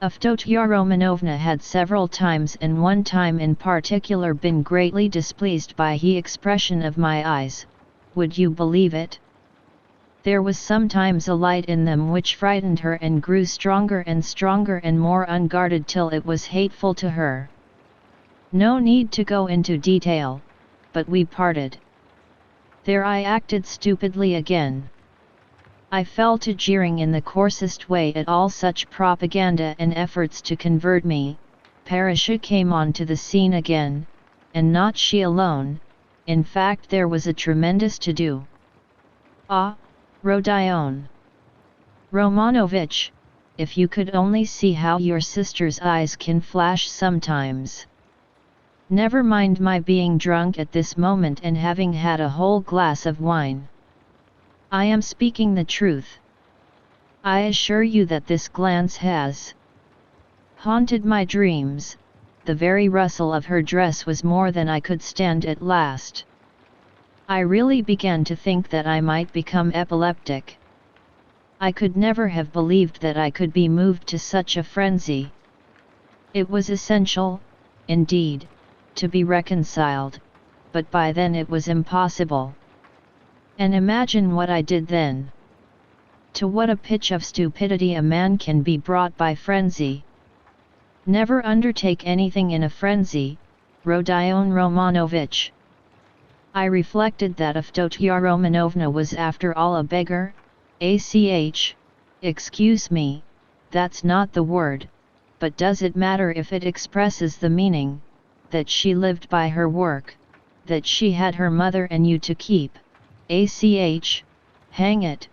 Avdotya Romanovna had several times and one time in particular been greatly displeased by the expression of my eyes, would you believe it? There was sometimes a light in them which frightened her and grew stronger and more unguarded till it was hateful to her. No need to go into detail, but we parted. There I acted stupidly again. I fell to jeering in the coarsest way at all such propaganda and efforts to convert me. Parasha came on to the scene again, and not she alone, in fact there was a tremendous to-do. Ah, Rodion Romanovich, if you could only see how your sister's eyes can flash sometimes. Never mind my being drunk at this moment and having had a whole glass of wine. I am speaking the truth. I assure you that this glance has haunted my dreams. The very rustle of her dress was more than I could stand at last. I really began to think that I might become epileptic. I could never have believed that I could be moved to such a frenzy. It was essential, indeed, to be reconciled, but by then it was impossible. And imagine what I did then. To what a pitch of stupidity a man can be brought by frenzy. Never undertake anything in a frenzy, Rodion Romanovich. I reflected that Avdotya Romanovna was after all a beggar, excuse me, that's not the word, but does it matter if it expresses the meaning, that she lived by her work, that she had her mother and you to keep, hang it,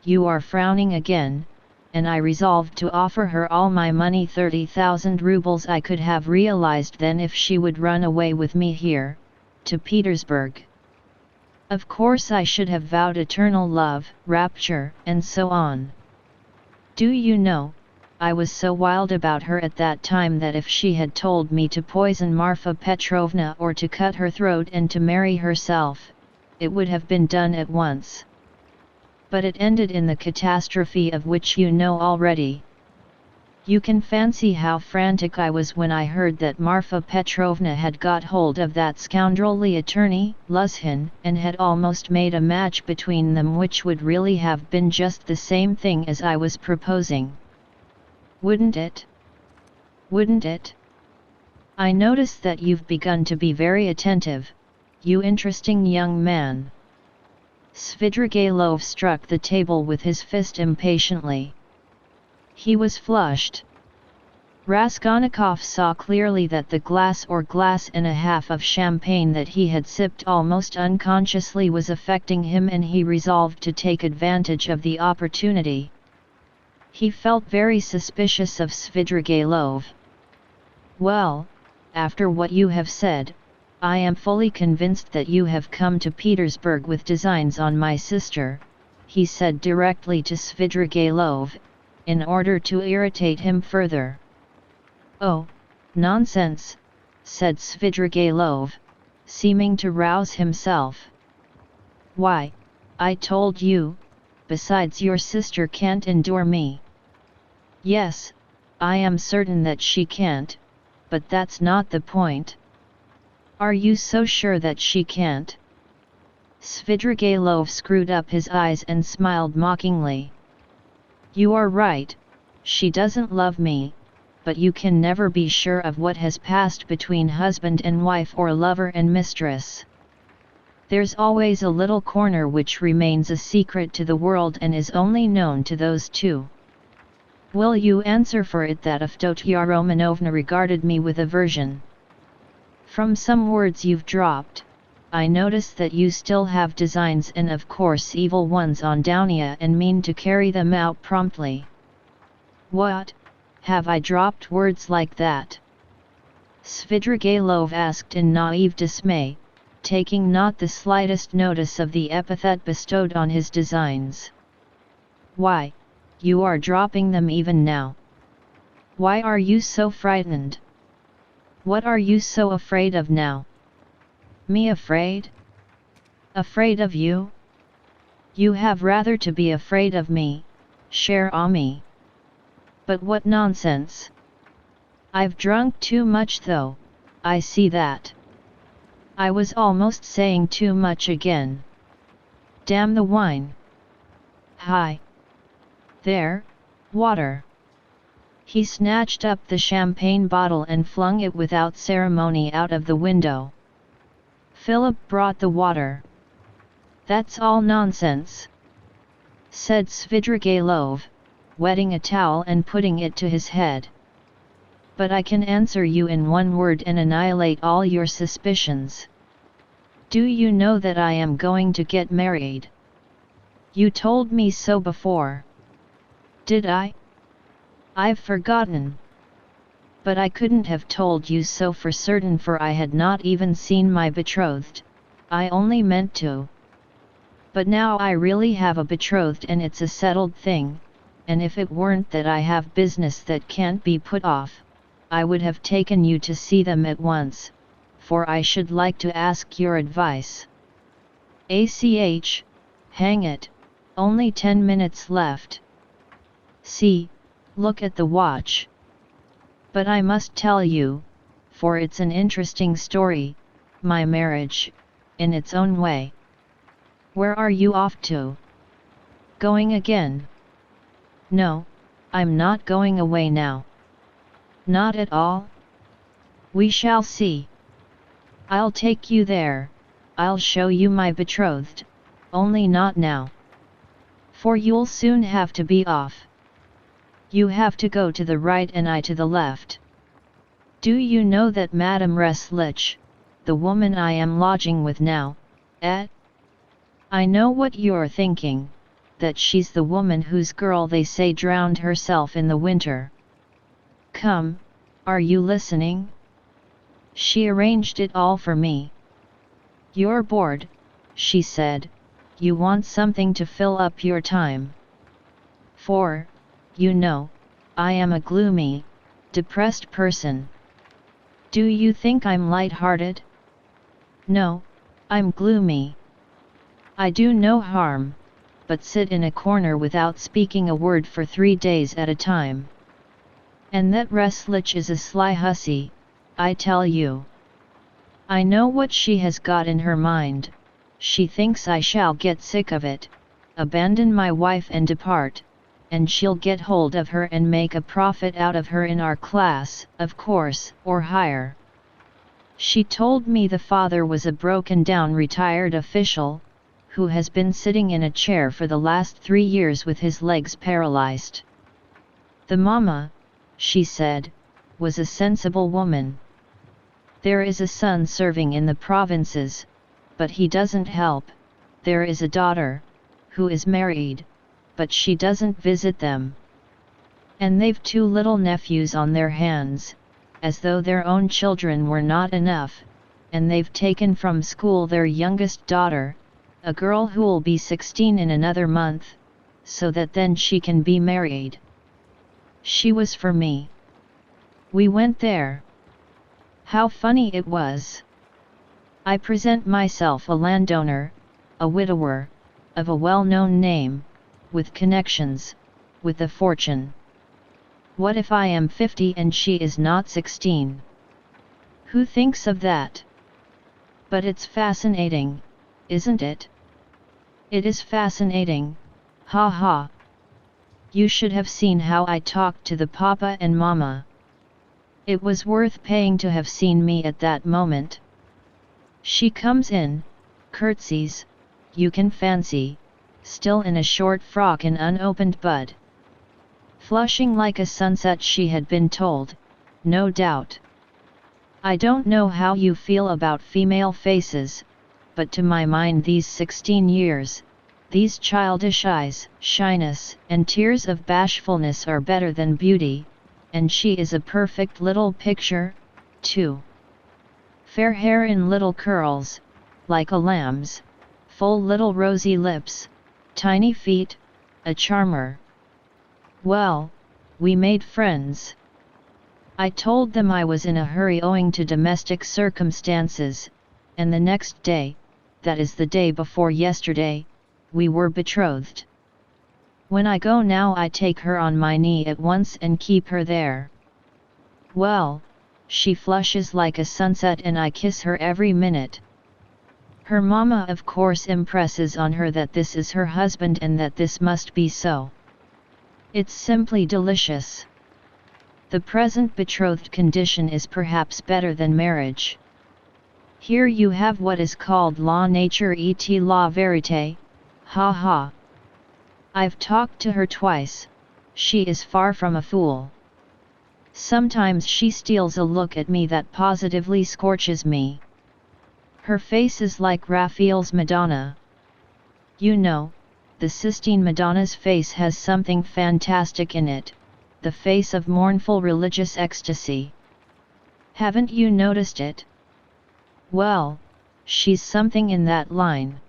you are frowning again, and I resolved to offer her all my money 30,000 rubles I could have realized then if she would run away with me here, to Petersburg. Of course I should have vowed eternal love, rapture, and so on. Do you know, I was so wild about her at that time that if she had told me to poison Marfa Petrovna or to cut her throat and to marry herself, it would have been done at once. But it ended in the catastrophe of which you know already. You can fancy how frantic I was when I heard that Marfa Petrovna had got hold of that scoundrelly attorney, Luzhin, and had almost made a match between them which would really have been just the same thing as I was proposing. Wouldn't it? Wouldn't it? I notice that you've begun to be very attentive, you interesting young man. Svidrigailov struck the table with his fist impatiently. He was flushed. Raskolnikov saw clearly that the glass or glass and a half of champagne that he had sipped almost unconsciously was affecting him, and he resolved to take advantage of the opportunity. He felt very suspicious of Svidrigailov. Well, after what you have said, I am fully convinced that you have come to Petersburg with designs on my sister, he said directly to Svidrigailov, in order to irritate him further. Oh, nonsense, said Svidrigailov, seeming to rouse himself. Why, I told you, besides your sister can't endure me. Yes, I am certain that she can't, but that's not the point. Are you so sure that she can't? Svidrigailov screwed up his eyes and smiled mockingly. You are right, she doesn't love me, but you can never be sure of what has passed between husband and wife or lover and mistress. There's always a little corner which remains a secret to the world and is only known to those two. Will you answer for it that Avdotya Romanovna regarded me with aversion? From some words you've dropped, I notice that you still have designs, and of course evil ones, on Downia and mean to carry them out promptly. What, have I dropped words like that? Svidrigailov asked in naive dismay, taking not the slightest notice of the epithet bestowed on his designs. "Why, you are dropping them even now. Why are you so frightened? What are you so afraid of now?" "Me afraid? Afraid of you? You have rather to be afraid of me, cher ami. But what nonsense! I've drunk too much though, I see that. I was almost saying too much again. Damn the wine! Hi! There, water!" He snatched up the champagne bottle and flung it without ceremony out of the window. Philip brought the water. "That's all nonsense," said Svidrigailov, wetting a towel and putting it to his head. "But I can answer you in one word and annihilate all your suspicions. Do you know that I am going to get married? You told me so before." "Did I? I've forgotten. But I couldn't have told you so for certain, for I had not even seen my betrothed, I only meant to. But now I really have a betrothed and it's a settled thing, and if it weren't that I have business that can't be put off, I would have taken you to see them at once, for I should like to ask your advice." Hang it, only 10 minutes left. See, look at the watch. But I must tell you, for it's an interesting story, my marriage, in its own way. Where are you off to? Going again? No, I'm not going away now. Not at all? We shall see. I'll take you there, I'll show you my betrothed, only not now. For you'll soon have to be off. You have to go to the right and I to the left. Do you know that Madame Reslich, the woman I am lodging with now, I know what you're thinking, that she's the woman whose girl they say drowned herself in the winter. Come, are you listening? She arranged it all for me. You're bored, she said, you want something to fill up your time. For, you know, I am a gloomy, depressed person. Do you think I'm light-hearted? No, I'm gloomy. I do no harm, but sit in a corner without speaking a word for 3 days at a time. And that Reslich is a sly hussy, I tell you. I know what she has got in her mind. She thinks I shall get sick of it, abandon my wife and depart, and she'll get hold of her and make a profit out of her in our class, of course, or higher. She told me the father was a broken-down retired official, who has been sitting in a chair for the last 3 years with his legs paralyzed. The mamma, she said, was a sensible woman. There is a son serving in the provinces, but he doesn't help. There is a daughter, who is married, but she doesn't visit them. And they've 2 little nephews on their hands, as though their own children were not enough, and they've taken from school their youngest daughter, a girl who'll be 16 in another month, so that then she can be married. She was for me. We went there. How funny it was. I present myself a landowner, a widower, of a well-known name, with connections, with a fortune. What if I am 50 and she is not 16? Who thinks of that? But it's fascinating, isn't it? It is fascinating, ha ha. You should have seen how I talked to the papa and mama. It was worth paying to have seen me at that moment. She comes in, curtsies, you can fancy, still in a short frock and unopened bud. Flushing like a sunset, she had been told, no doubt. I don't know how you feel about female faces, but to my mind these 16 years, these childish eyes, shyness, and tears of bashfulness are better than beauty, and she is a perfect little picture, 2. Fair hair in little curls, like a lamb's, full little rosy lips, tiny feet, a charmer. Well, we made friends. I told them I was in a hurry owing to domestic circumstances, and the next day, that is the day before yesterday, we were betrothed. When I go now I take her on my knee at once and keep her there. Well, she flushes like a sunset and I kiss her every minute. Her mama of course impresses on her that this is her husband and that this must be so. It's simply delicious. The present betrothed condition is perhaps better than marriage. Here you have what is called la nature et la vérité, ha ha. I've talked to her twice, she is far from a fool. Sometimes she steals a look at me that positively scorches me. Her face is like Raphael's Madonna. You know, the Sistine Madonna's face has something fantastic in it, the face of mournful religious ecstasy. Haven't you noticed it? Well, she's something in that line.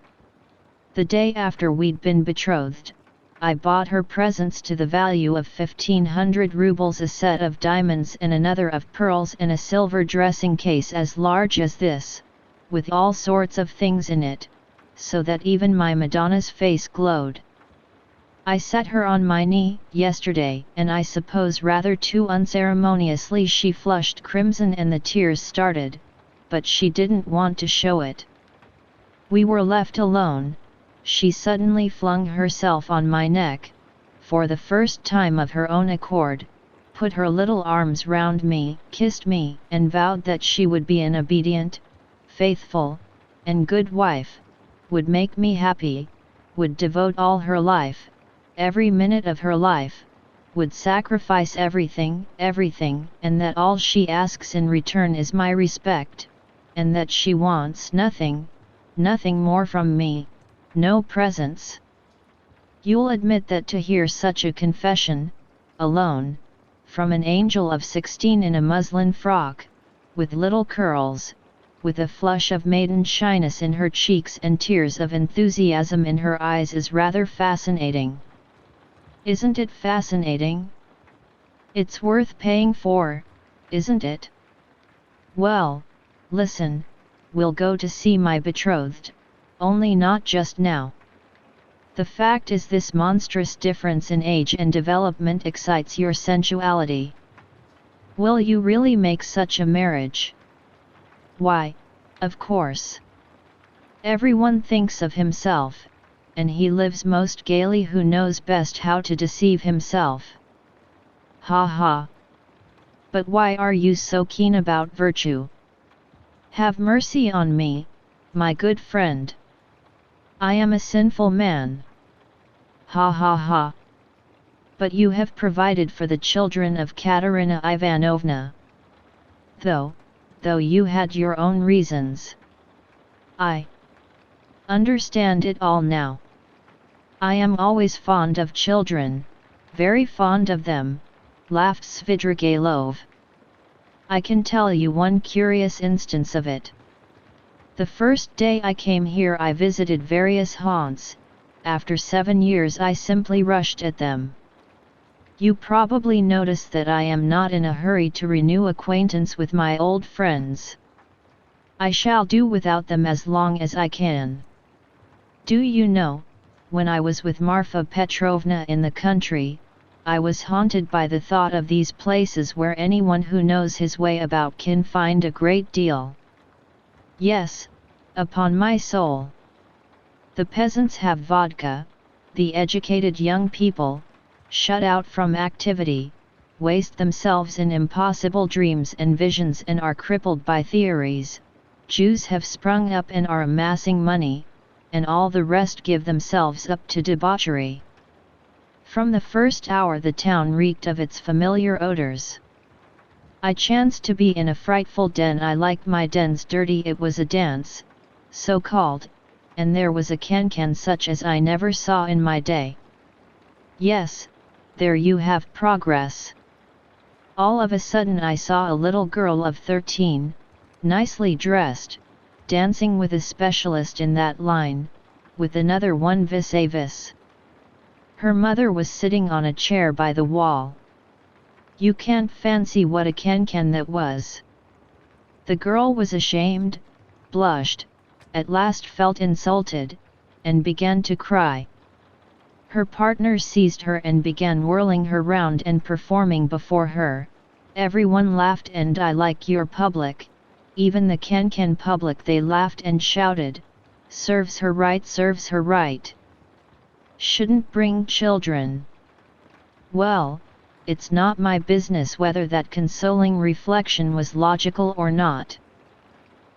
The day after we'd been betrothed, I bought her presents to the value of 1,500 rubles, a set of diamonds and another of pearls and a silver dressing case as large as this, with all sorts of things in it, so that even my Madonna's face glowed. I set her on my knee yesterday, and I suppose rather too unceremoniously she flushed crimson and the tears started, but she didn't want to show it. We were left alone. She suddenly flung herself on my neck, for the first time of her own accord, put her little arms round me, kissed me, and vowed that she would be an obedient, faithful, and good wife, would make me happy, would devote all her life, every minute of her life, would sacrifice everything, and that all she asks in return is my respect, and that she wants nothing more from me. No presents. You'll admit that to hear such a confession, alone, from an angel of 16 in a muslin frock, with little curls, with a flush of maiden shyness in her cheeks and tears of enthusiasm in her eyes, is rather fascinating. Isn't it fascinating? It's worth paying for, isn't it? Well, listen, we'll go to see my betrothed. Only not just now. The fact is this monstrous difference in age and development excites your sensuality. Will you really make such a marriage? Why, of course. Everyone thinks of himself, and he lives most gaily who knows best how to deceive himself. Ha ha. But why are you so keen about virtue? Have mercy on me, my good friend. I am a sinful man. Ha ha ha. But you have provided for the children of Katerina Ivanovna. Though you had your own reasons. I understand it all now. I am always fond of children, very fond of them, laughed Svidrigailov. I can tell you one curious instance of it. The first day I came here I visited various haunts. After 7 years I simply rushed at them. You probably notice that I am not in a hurry to renew acquaintance with my old friends. I shall do without them as long as I can. Do you know, when I was with Marfa Petrovna in the country, I was haunted by the thought of these places where anyone who knows his way about can find a great deal. Yes, upon my soul. The peasants have vodka, the educated young people, shut out from activity, waste themselves in impossible dreams and visions and are crippled by theories. Jews have sprung up and are amassing money, and all the rest give themselves up to debauchery. From the first hour the town reeked of its familiar odors. I chanced to be in a frightful den. I liked my dens dirty. It was a dance, so called, and there was a cancan such as I never saw in my day. Yes, there you have progress. All of a sudden I saw a little girl of 13, nicely dressed, dancing with a specialist in that line, with another one vis-a-vis. Her mother was sitting on a chair by the wall. You can't fancy what a can that was. The girl was ashamed, blushed, at last felt insulted, and began to cry. Her partner seized her and began whirling her round and performing before her. Everyone laughed, and I like your public, even the can public, they laughed and shouted, serves her right, serves her right. Shouldn't bring children. Well, it's not my business whether that consoling reflection was logical or not.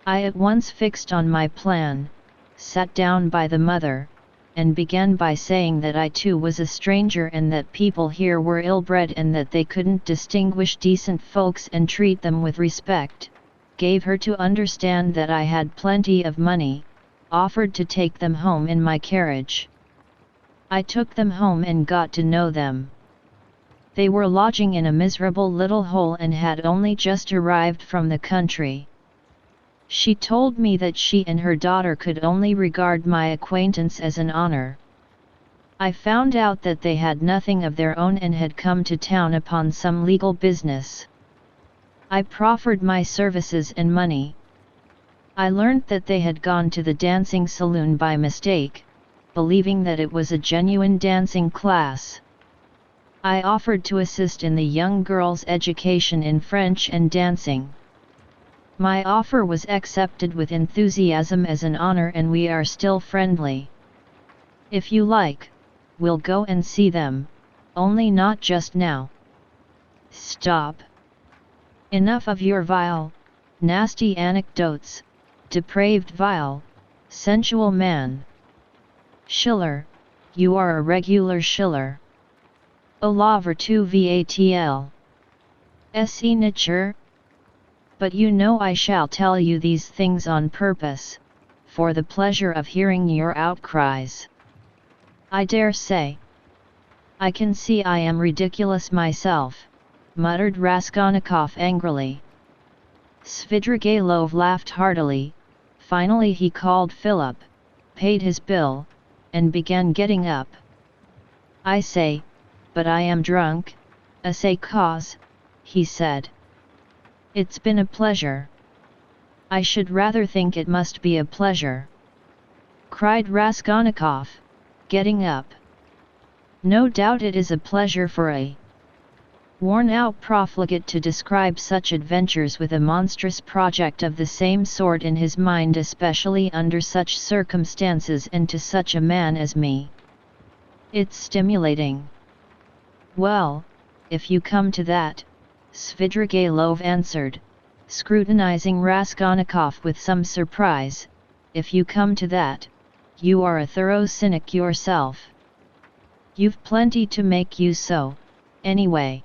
I at once fixed on my plan, sat down by the mother, and began by saying that I too was a stranger and that people here were ill-bred and that they couldn't distinguish decent folks and treat them with respect, gave her to understand that I had plenty of money, offered to take them home in my carriage. I took them home and got to know them. They were lodging in a miserable little hole and had only just arrived from the country. She told me that she and her daughter could only regard my acquaintance as an honor. I found out that they had nothing of their own and had come to town upon some legal business. I proffered my services and money. I learned that they had gone to the dancing saloon by mistake, believing that it was a genuine dancing class. I offered to assist in the young girl's education in French and dancing. My offer was accepted with enthusiasm as an honor, and we are still friendly. If you like, we'll go and see them, only not just now. Stop. Enough of your vile, nasty anecdotes, depraved, vile, sensual man. Schiller, you are a regular Schiller. O la vertu vatl. Se nature. But you know I shall tell you these things on purpose, for the pleasure of hearing your outcries. I dare say. I can see I am ridiculous myself, muttered Raskolnikov angrily. Svidrigailov laughed heartily. Finally he called Philip, paid his bill, and began getting up. I say, but I am drunk, a say cause, he said. It's been a pleasure. I should rather think it must be a pleasure, cried Raskolnikov, getting up. No doubt it is a pleasure for a worn-out profligate to describe such adventures with a monstrous project of the same sort in his mind, especially under such circumstances and to such a man as me. It's stimulating. Well, if you come to that, Svidrigailov answered, scrutinizing Raskolnikov with some surprise, if you come to that, you are a thorough cynic yourself. You've plenty to make you so, anyway.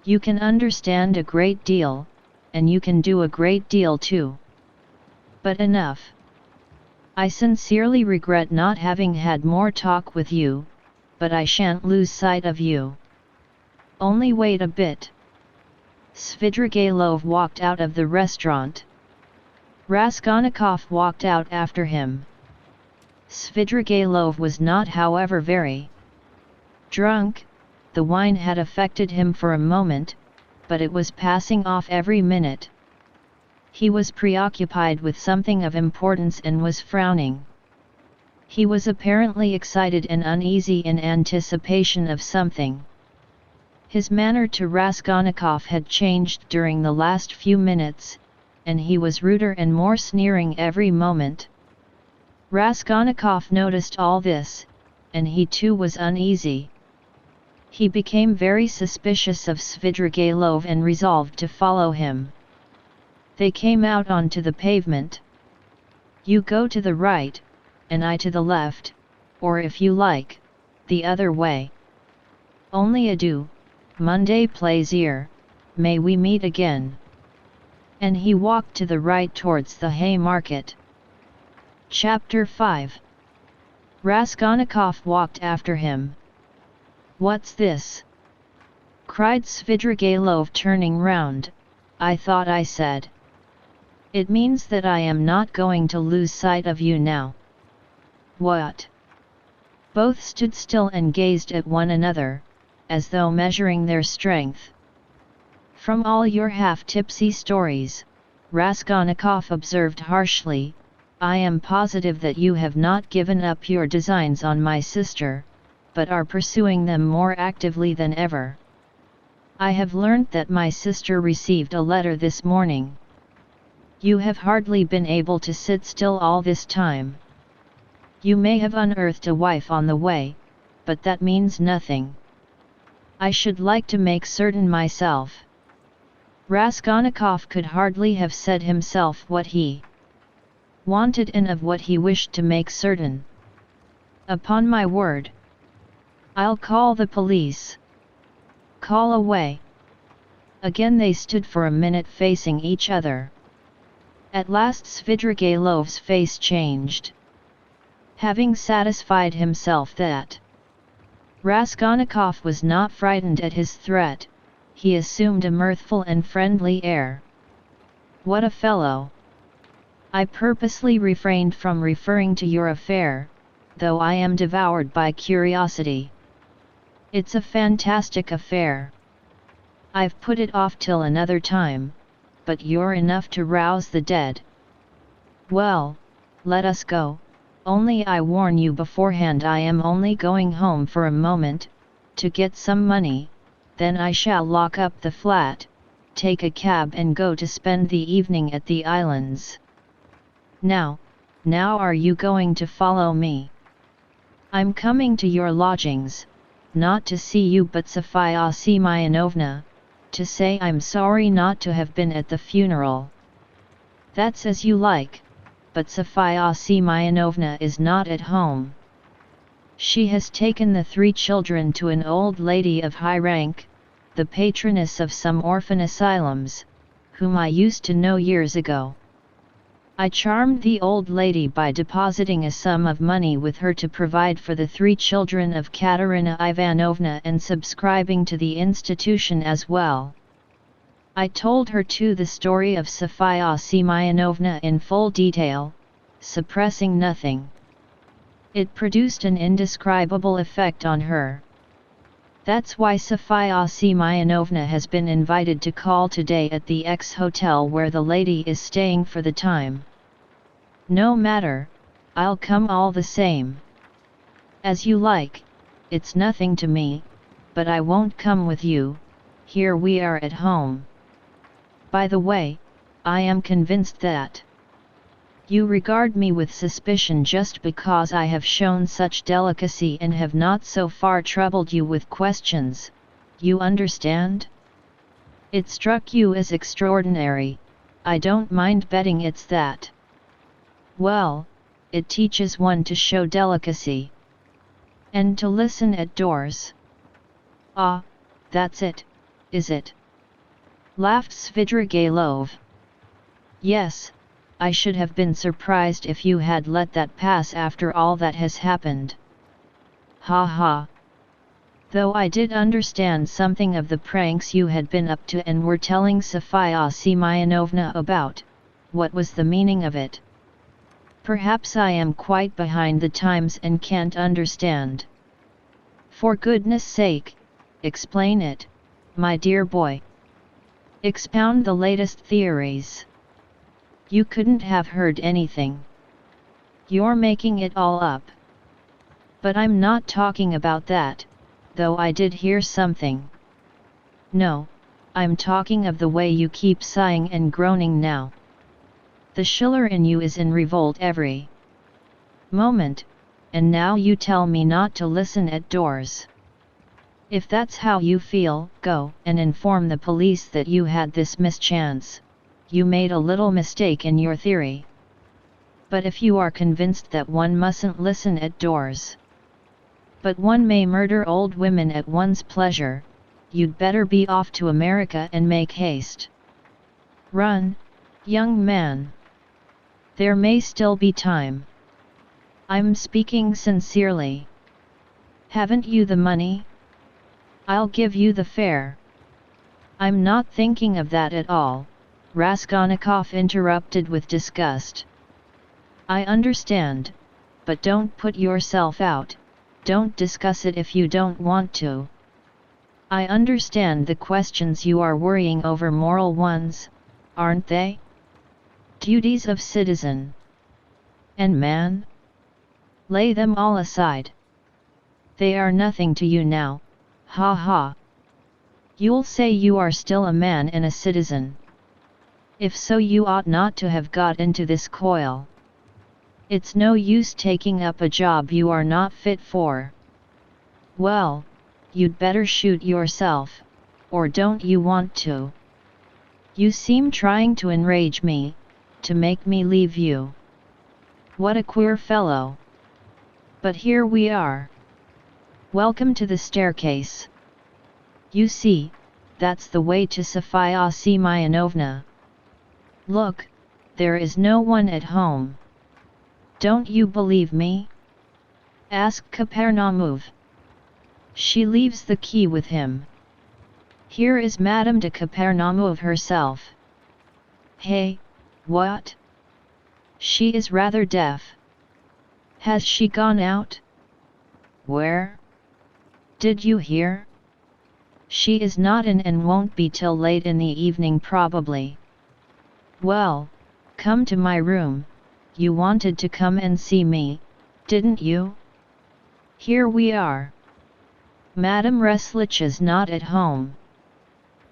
You can understand a great deal, and you can do a great deal too. But enough. I sincerely regret not having had more talk with you, but I shan't lose sight of you. Only wait a bit. Svidrigailov walked out of the restaurant. Raskolnikov walked out after him. Svidrigailov was not, however, very drunk. The wine had affected him for a moment, but it was passing off every minute. He was preoccupied with something of importance and was frowning. He was apparently excited and uneasy in anticipation of something. His manner to Raskolnikov had changed during the last few minutes, and he was ruder and more sneering every moment. Raskolnikov noticed all this, and he too was uneasy. He became very suspicious of Svidrigailov and resolved to follow him. They came out onto the pavement. You go to the right, and I to the left, or if you like, the other way. Only adieu, Monday plaisir, may we meet again. And he walked to the right towards the Haymarket. Chapter 5. Raskolnikov walked after him. What's this? cried Svidrigailov, turning round. "I thought I said. It means that I am not going to lose sight of you now." "What?" Both stood still and gazed at one another, as though measuring their strength. "From all your half-tipsy stories," Raskolnikov observed harshly, "I am positive that you have not given up your designs on my sister, but are pursuing them more actively than ever. I have learnt that my sister received a letter this morning. You have hardly been able to sit still all this time. You may have unearthed a wife on the way, but that means nothing. I should like to make certain myself." Raskolnikov could hardly have said himself what he wanted and of what he wished to make certain. "Upon my word. I'll call the police." "Call away." Again they stood for a minute facing each other. At last Svidrigailov's face changed. Having satisfied himself that Raskolnikov was not frightened at his threat, he assumed a mirthful and friendly air. "What a fellow! I purposely refrained from referring to your affair, though I am devoured by curiosity. It's a fantastic affair. I've put it off till another time, but you're enough to rouse the dead. Well, let us go, only I warn you beforehand I am only going home for a moment, to get some money, then I shall lock up the flat, take a cab and go to spend the evening at the islands. Now are you going to follow me? I'm coming to your lodgings, not to see you but Sofia Semyonovna, to say I'm sorry not to have been at the funeral." "That's as you like, but Sofia Semyonovna is not at home. She has taken the 3 children to an old lady of high rank, the patroness of some orphan asylums, whom I used to know years ago. I charmed the old lady by depositing a sum of money with her to provide for the 3 children of Katerina Ivanovna and subscribing to the institution as well. I told her too the story of Sofia Semyonovna in full detail, suppressing nothing. It produced an indescribable effect on her. That's why Sofia Semyonovna has been invited to call today at the X hotel where the lady is staying for the time. No matter, I'll come all the same." "As you like, it's nothing to me, but I won't come with you, here we are at home. By the way, I am convinced that you regard me with suspicion just because I have shown such delicacy and have not so far troubled you with questions, you understand? It struck you as extraordinary, I don't mind betting it's that. Well, it teaches one to show delicacy. And to listen at doors." "Ah, that's it, is it?" laughed Svidrigailov. "Yes, I should have been surprised if you had let that pass after all that has happened. Ha ha! Though I did understand something of the pranks you had been up to and were telling Sofia Semyonovna about, what was the meaning of it? Perhaps I am quite behind the times and can't understand. For goodness sake, explain it, my dear boy. Expound the latest theories. You couldn't have heard anything. You're making it all up." "But I'm not talking about that, though I did hear something. No, I'm talking of the way you keep sighing and groaning now. The Schiller in you is in revolt every moment, and now you tell me not to listen at doors. If that's how you feel, go and inform the police that you had this mischance. You made a little mistake in your theory. But if you are convinced that one mustn't listen at doors, but one may murder old women at one's pleasure, you'd better be off to America and make haste. Run, young man. There may still be time. I'm speaking sincerely. Haven't you the money? I'll give you the fare." I'm not thinking of that at all, Raskolnikov interrupted with disgust. I understand, but don't put yourself out, don't discuss it if you don't want to. I understand the questions you are worrying over moral ones, aren't they? Duties of citizen and man? Lay them all aside. They are nothing to you now, ha ha. You'll say you are still a man and a citizen. If so, you ought not to have got into this coil. It's no use taking up a job you are not fit for. Well, you'd better shoot yourself, or don't you want to? You seem trying to enrage me, to make me leave you. What a queer fellow. But here we are. Welcome to the staircase. You see, that's the way to Sofia Semyonovna. Look, there is no one at home. Don't you believe me? Ask Kapernaumov. She leaves the key with him. Here is Madame de Kapernaumov herself. Hey, what? She is rather deaf. Has she gone out? Where? Did you hear? She is not in and won't be till late in the evening probably. Well, come to my room. You wanted to come and see me, didn't you? Here we are. Madame Reslich is not at home.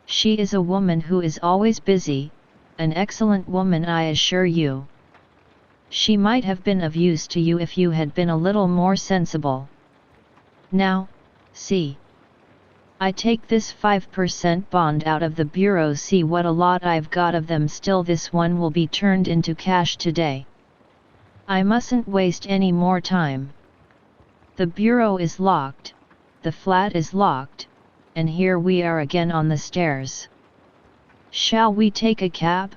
She is a woman who is always busy, an excellent woman I assure you. She might have been of use to you if you had been a little more sensible. Now, see. I take this 5% bond out of the bureau. See what a lot I've got of them still. This one will be turned into cash today. I mustn't waste any more time. The bureau is locked, the flat is locked, and here we are again on the stairs. Shall we take a cab?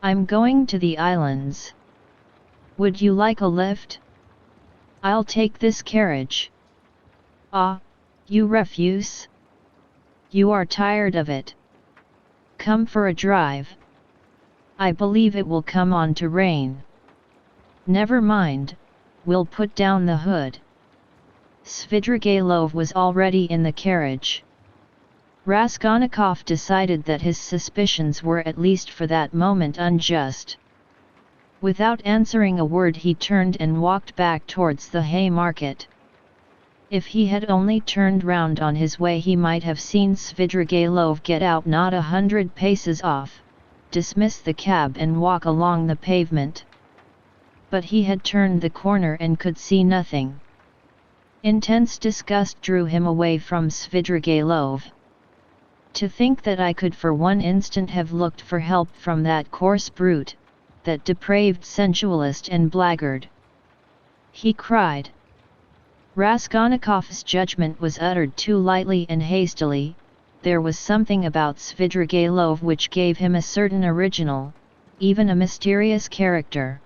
I'm going to the islands. Would you like a lift? I'll take this carriage. Ah, you refuse? You are tired of it. Come for a drive. I believe it will come on to rain. Never mind, we'll put down the hood. Svidrigailov was already in the carriage. Raskolnikov decided that his suspicions were at least for that moment unjust. Without answering a word he turned and walked back towards the Haymarket. If he had only turned round on his way he might have seen Svidrigailov get out not 100 paces off, dismiss the cab and walk along the pavement. But he had turned the corner and could see nothing. Intense disgust drew him away from Svidrigailov. To think that I could for one instant have looked for help from that coarse brute, that depraved sensualist and blackguard! He cried. Raskolnikov's judgment was uttered too lightly and hastily. There was something about Svidrigailov which gave him a certain original, even a mysterious character.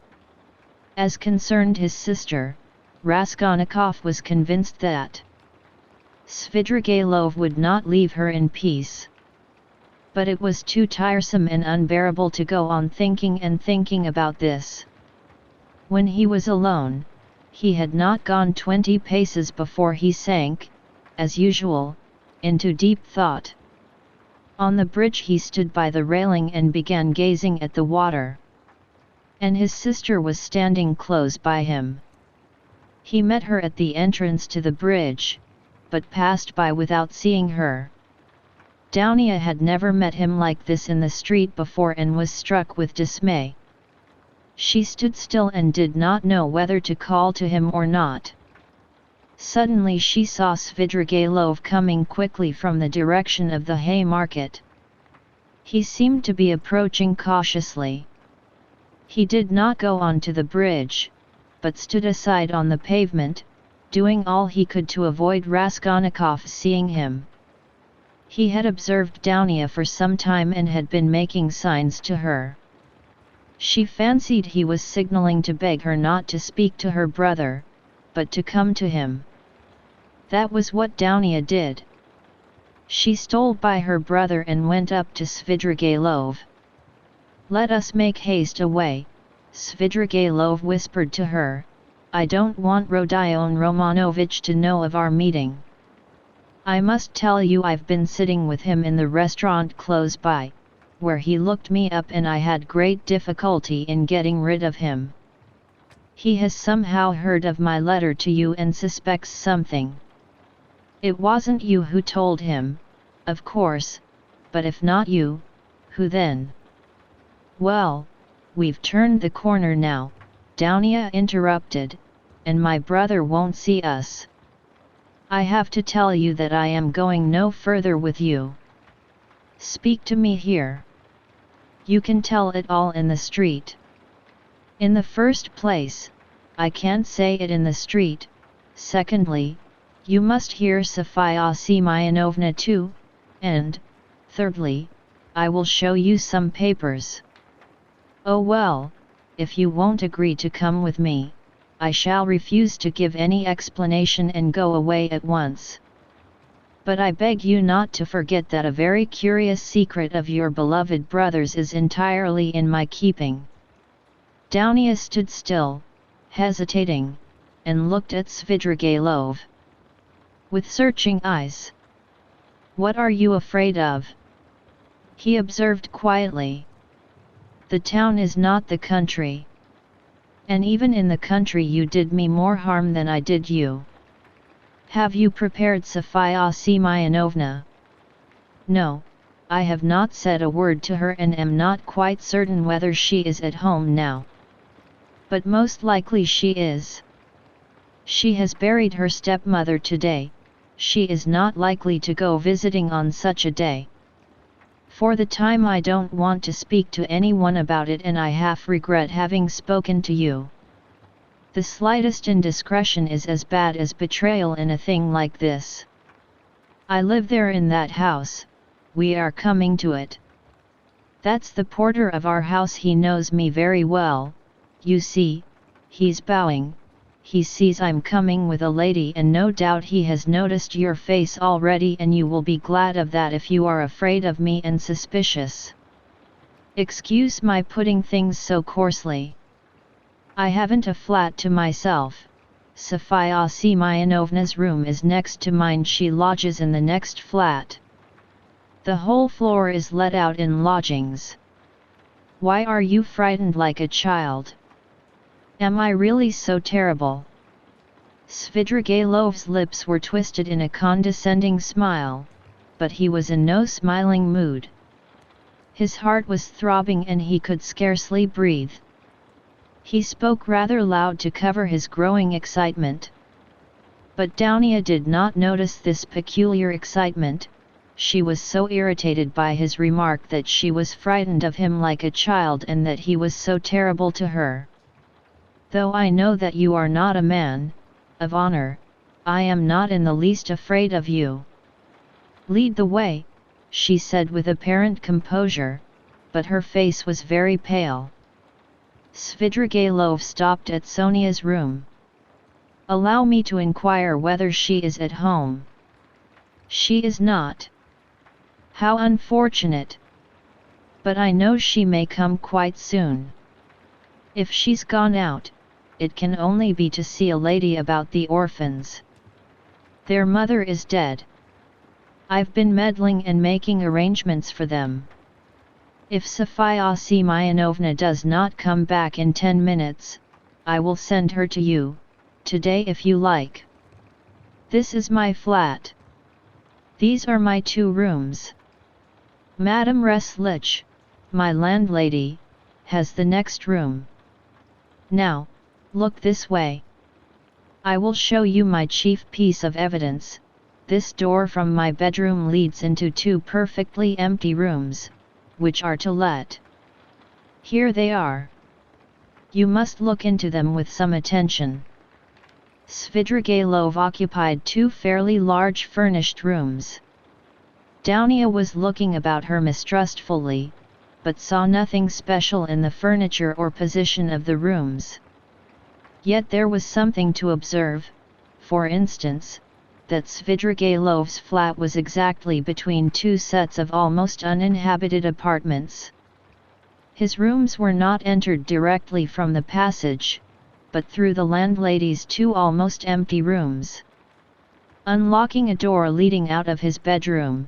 As concerned his sister, Raskolnikov was convinced that Svidrigailov would not leave her in peace. But it was too tiresome and unbearable to go on thinking and thinking about this. When he was alone, he had not gone 20 paces before he sank, as usual, into deep thought. On the bridge he stood by the railing and began gazing at the water. And his sister was standing close by him. He met her at the entrance to the bridge, but passed by without seeing her. Dounia had never met him like this in the street before and was struck with dismay. She stood still and did not know whether to call to him or not. Suddenly she saw Svidrigailov coming quickly from the direction of the Haymarket. He seemed to be approaching cautiously. He did not go on to the bridge, but stood aside on the pavement, doing all he could to avoid Raskolnikov seeing him. He had observed Dounia for some time and had been making signs to her. She fancied he was signaling to beg her not to speak to her brother, but to come to him. That was what Dounia did. She stole by her brother and went up to Svidrigailov. "Let us make haste away," Svidrigailov whispered to her. "I don't want Rodion Romanovich to know of our meeting. I must tell you I've been sitting with him in the restaurant close by, where he looked me up and I had great difficulty in getting rid of him. He has somehow heard of my letter to you and suspects something. It wasn't you who told him, of course, but if not you, who then?" "Well, we've turned the corner now," Dounia interrupted, "and my brother won't see us. I have to tell you that I am going no further with you. Speak to me here. You can tell it all in the street. In the first place, I can't say it in the street. Secondly, you must hear Sofia Semyonovna too, and, thirdly, I will show you some papers. Oh well, if you won't agree to come with me, I shall refuse to give any explanation and go away at once. But I beg you not to forget that a very curious secret of your beloved brother's is entirely in my keeping." Dounia stood still, hesitating, and looked at Svidrigailov with searching eyes. "What are you afraid of?" he observed quietly. "The town is not the country. And even in the country you did me more harm than I did you. Have you prepared Sofia Semyonovna?" "No, I have not said a word to her and am not quite certain whether she is at home now. But most likely she is. She has buried her stepmother today. She is not likely to go visiting on such a day. For the time I don't want to speak to anyone about it and I half regret having spoken to you. The slightest indiscretion is as bad as betrayal in a thing like this. I live there in that house, we are coming to it. That's the porter of our house, he knows me very well, you see, he's bowing, he sees I'm coming with a lady and no doubt he has noticed your face already and you will be glad of that if you are afraid of me and suspicious. Excuse my putting things so coarsely. I haven't a flat to myself. Sofia Semyonovna's room is next to mine, she lodges in the next flat. The whole floor is let out in lodgings. Why are you frightened like a child? Am I really so terrible?" Svidrigailov's lips were twisted in a condescending smile, but he was in no smiling mood. His heart was throbbing and he could scarcely breathe. He spoke rather loud to cover his growing excitement. But Dounia did not notice this peculiar excitement. She was so irritated by his remark that she was frightened of him like a child and that he was so terrible to her. "Though I know that you are not a man of honor, I am not in the least afraid of you. Lead the way," she said with apparent composure, but her face was very pale. Svidrigailov stopped at Sonia's room. "Allow me to inquire whether she is at home." "She is not." "How unfortunate! But I know she may come quite soon. If she's gone out, it can only be to see a lady about the orphans. Their mother is dead. I've been meddling and making arrangements for them. If Sofia Semyonovna does not come back in 10 minutes, I will send her to you, today if you like. This is my flat. These are my 2 rooms. Madame Reslich, my landlady, has the next room. Now, look this way. I will show you my chief piece of evidence. This door from my bedroom leads into 2 perfectly empty rooms, which are to let. Here they are. You must look into them with some attention." Svidrigailov occupied 2 fairly large furnished rooms. Dounia was looking about her mistrustfully, but saw nothing special in the furniture or position of the rooms. Yet there was something to observe. For instance, that Svidrigailov's flat was exactly between two sets of almost uninhabited apartments. His rooms were not entered directly from the passage, but through the landlady's two almost empty rooms. Unlocking a door leading out of his bedroom,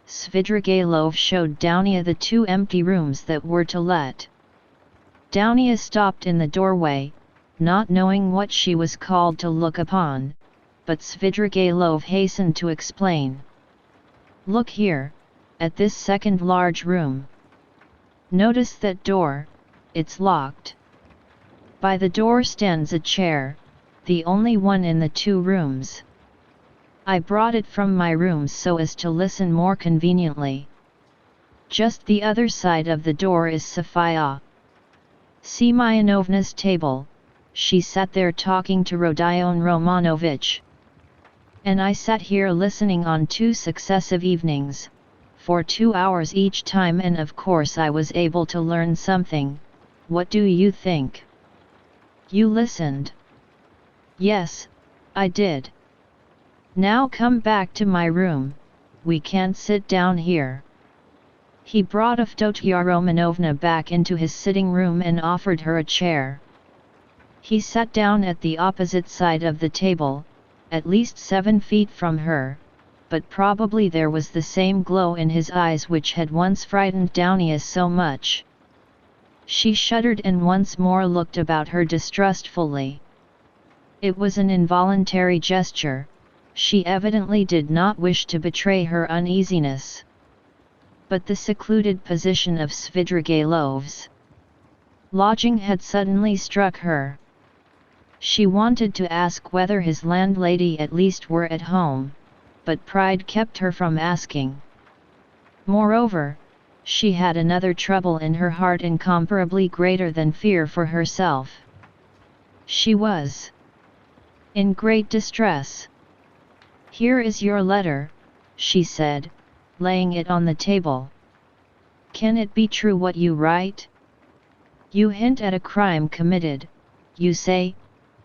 Svidrigailov showed Dounia the two empty rooms that were to let. Dounia stopped in the doorway, not knowing what she was called to look upon, but Svidrigailov hastened to explain. "Look here, at this second large room. Notice that door, it's locked. By the door stands a chair, the only one in the two rooms. I brought it from my rooms so as to listen more conveniently. Just the other side of the door is Sofia Semyonovna's table. She sat there talking to Rodion Romanovich. And I sat here listening on 2 successive evenings, for 2 hours each time, and of course I was able to learn something. What do you think? You listened?" "Yes, I did. Now come back to my room, we can't sit down here." He brought Fyodor Romanovna back into his sitting room and offered her a chair. He sat down at the opposite side of the table, at least 7 feet from her, but probably there was the same glow in his eyes which had once frightened Dounia so much. She shuddered and once more looked about her distrustfully. It was an involuntary gesture. She evidently did not wish to betray her uneasiness. But the secluded position of Svidrigailov's lodging had suddenly struck her. She wanted to ask whether his landlady at least were at home, but pride kept her from asking. Moreover, she had another trouble in her heart incomparably greater than fear for herself. She was in great distress. "Here is your letter," she said, laying it on the table. "Can it be true what you write? You hint at a crime committed, you say,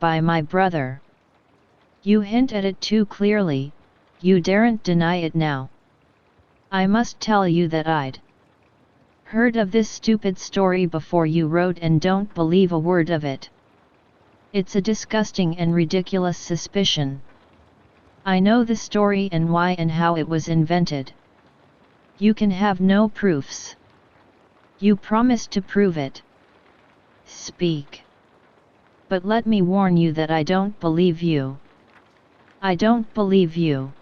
by my brother. You hint at it too clearly, you daren't deny it now. I must tell you that I'd heard of this stupid story before you wrote and don't believe a word of it. It's a disgusting and ridiculous suspicion. I know the story and why and how it was invented. You can have no proofs. You promised to prove it. Speak. But let me warn you that I don't believe you. I don't believe you."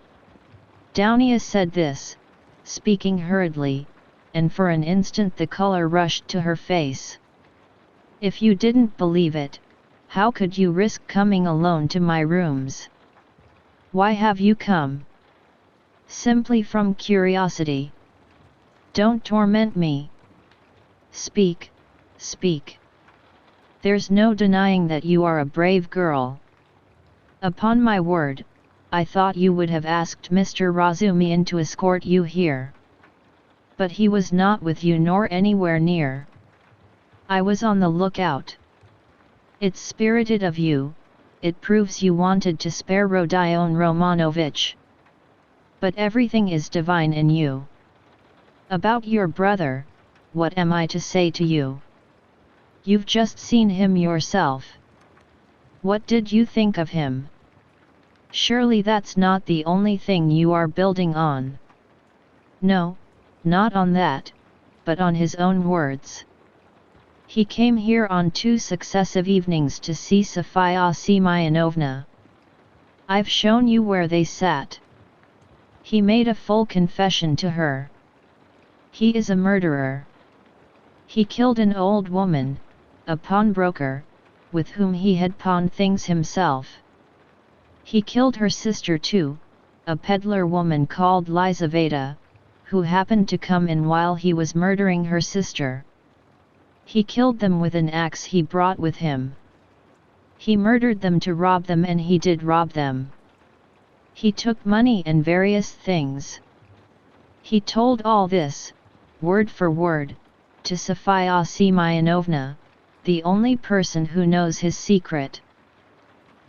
Dounia said this, speaking hurriedly, and for an instant the color rushed to her face. "If you didn't believe it, how could you risk coming alone to my rooms? Why have you come? Simply from curiosity. Don't torment me. Speak, speak. There's no denying that you are a brave girl. Upon my word, I thought you would have asked Mr. Razumihin to escort you here. But he was not with you nor anywhere near. I was on the lookout. It's spirited of you, it proves you wanted to spare Rodion Romanovich. But everything is divine in you. About your brother, what am I to say to you? You've just seen him yourself. What did you think of him? Surely that's not the only thing you are building on. No, not on that, but on his own words. He came here on 2 successive evenings to see Sofia Semyonovna. I've shown you where they sat. He made a full confession to her. He is a murderer. He killed an old woman, a pawnbroker, with whom he had pawned things himself. He killed her sister too, a peddler woman called Lizaveta, who happened to come in while he was murdering her sister. He killed them with an axe he brought with him. He murdered them to rob them, and he did rob them. He took money and various things. He told all this, word for word, to Sofia Semyonovna, the only person who knows his secret.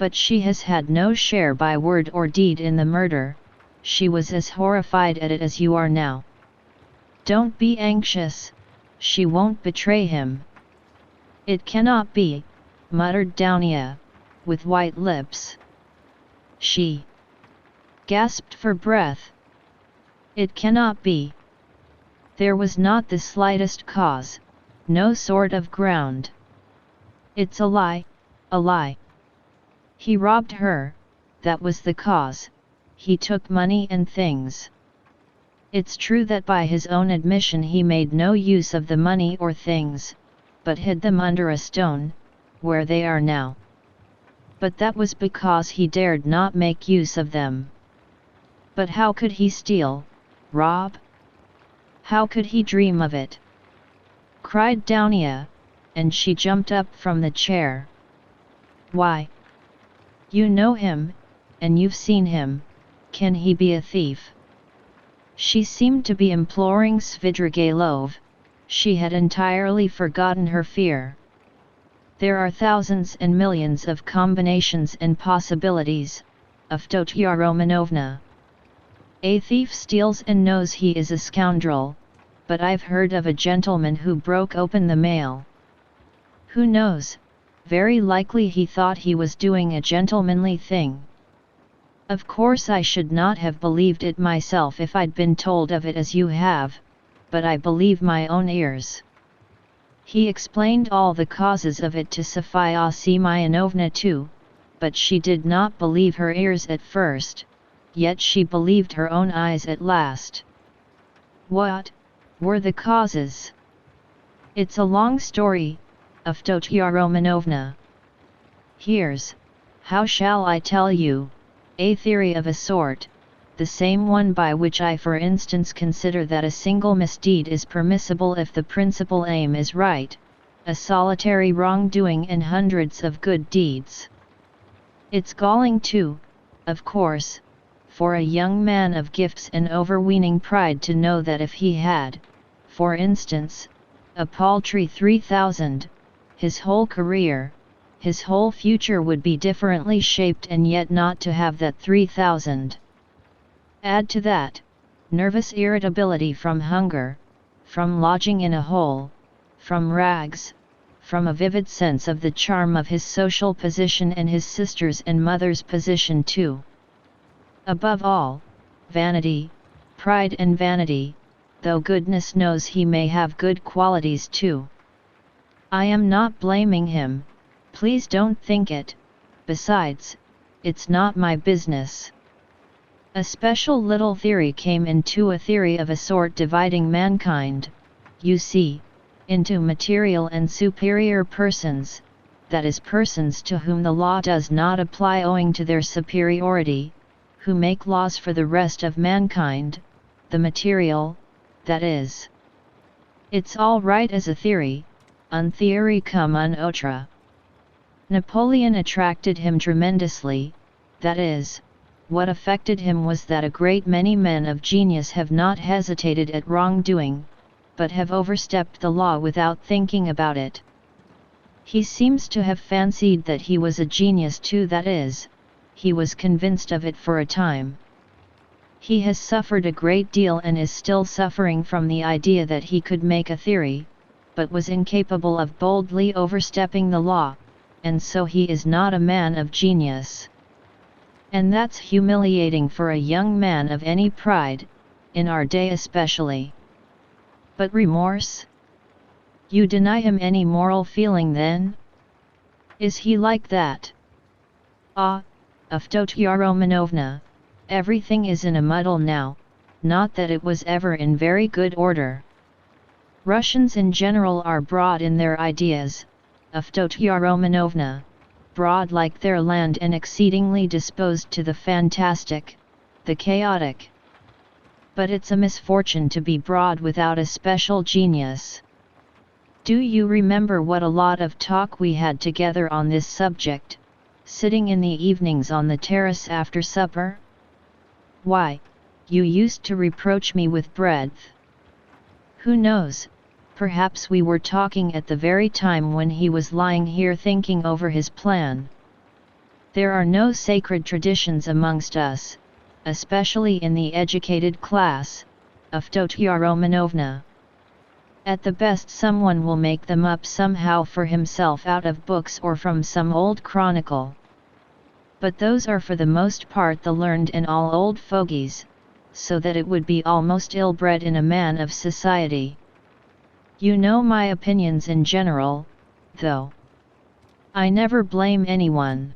But she has had no share by word or deed in the murder, she was as horrified at it as you are now. Don't be anxious, she won't betray him. It cannot be, muttered Dounia, with white lips. She gasped for breath. It cannot be. There was not the slightest cause, no sort of ground. It's a lie, a lie. He robbed her, that was the cause, he took money and things. It's true that by his own admission he made no use of the money or things, but hid them under a stone, where they are now. But that was because he dared not make use of them. But how could he steal, rob? How could he dream of it? Cried Dounia, and she jumped up from the chair. Why? You know him, and you've seen him, can he be a thief? She seemed to be imploring Svidrigailov, she had entirely forgotten her fear. There are thousands and millions of combinations and possibilities, Avdotya Romanovna. A thief steals and knows he is a scoundrel, but I've heard of a gentleman who broke open the mail. Who knows, very likely he thought he was doing a gentlemanly thing. Of course I should not have believed it myself if I'd been told of it as you have, but I believe my own ears. He explained all the causes of it to Sofia Semyonovna too, but she did not believe her ears at first, yet she believed her own eyes at last. What were the causes? It's a long story, Avdotya Romanovna. Here's, how shall I tell you, a theory of a sort, the same one by which I for instance consider that a single misdeed is permissible if the principal aim is right, a solitary wrongdoing and hundreds of good deeds. It's galling too, of course, for a young man of gifts and overweening pride to know that if he had, for instance, a paltry 3,000, his whole career, his whole future would be differently shaped, and yet not to have that 3,000. Add to that, nervous irritability from hunger, from lodging in a hole, from rags, from a vivid sense of the charm of his social position and his sister's and mother's position too. Above all, vanity, pride and vanity, though goodness knows he may have good qualities too. I am not blaming him, please don't think it, besides, it's not my business. A special little theory came into a theory of a sort dividing mankind, you see, into material and superior persons, that is persons to whom the law does not apply owing to their superiority, who make laws for the rest of mankind, the material, that is. It's all right as a theory, un theory comme un autre. Napoleon attracted him tremendously, that is, what affected him was that a great many men of genius have not hesitated at wrongdoing, but have overstepped the law without thinking about it. He seems to have fancied that he was a genius too, that is, he was convinced of it for a time. He has suffered a great deal and is still suffering from the idea that he could make a theory, but was incapable of boldly overstepping the law, and so he is not a man of genius. And that's humiliating for a young man of any pride, in our day especially. But remorse? You deny him any moral feeling then? Is he like that? Ah, Avdotya Romanovna, everything is in a muddle now, not that it was ever in very good order. Russians in general are broad in their ideas, Avdotya Romanovna, broad like their land and exceedingly disposed to the fantastic, the chaotic. But it's a misfortune to be broad without a special genius. Do you remember what a lot of talk we had together on this subject, sitting in the evenings on the terrace after supper? Why, you used to reproach me with breadth. Who knows, perhaps we were talking at the very time when he was lying here thinking over his plan. There are no sacred traditions amongst us, especially in the educated class, Fyodor Romanovna. At the best someone will make them up somehow for himself out of books or from some old chronicle. But those are for the most part the learned and all old fogies, so that it would be almost ill-bred in a man of society. You know my opinions in general, though. I never blame anyone.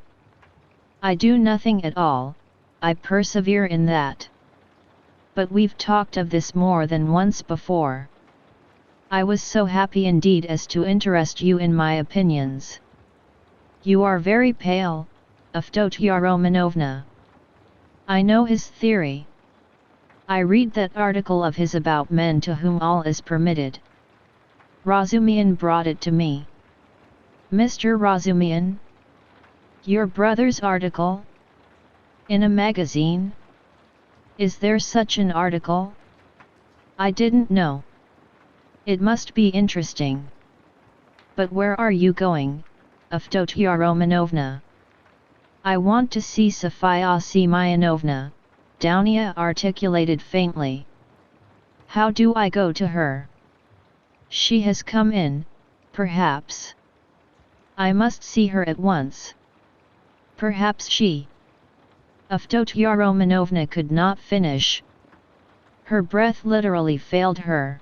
I do nothing at all, I persevere in that. But we've talked of this more than once before. I was so happy indeed as to interest you in my opinions. You are very pale, Fyodor Romanovna. I know his theory. I read that article of his about men to whom all is permitted. Razumian brought it to me. Mr. Razumian? Your brother's article? In a magazine? Is there such an article? I didn't know. It must be interesting. But where are you going, Fyodor Romanovna? I want to see Sofia Semyonovna, Dounia articulated faintly. How do I go to her? She has come in, perhaps. I must see her at once. Perhaps she. Fyodor Romanovna could not finish. Her breath literally failed her.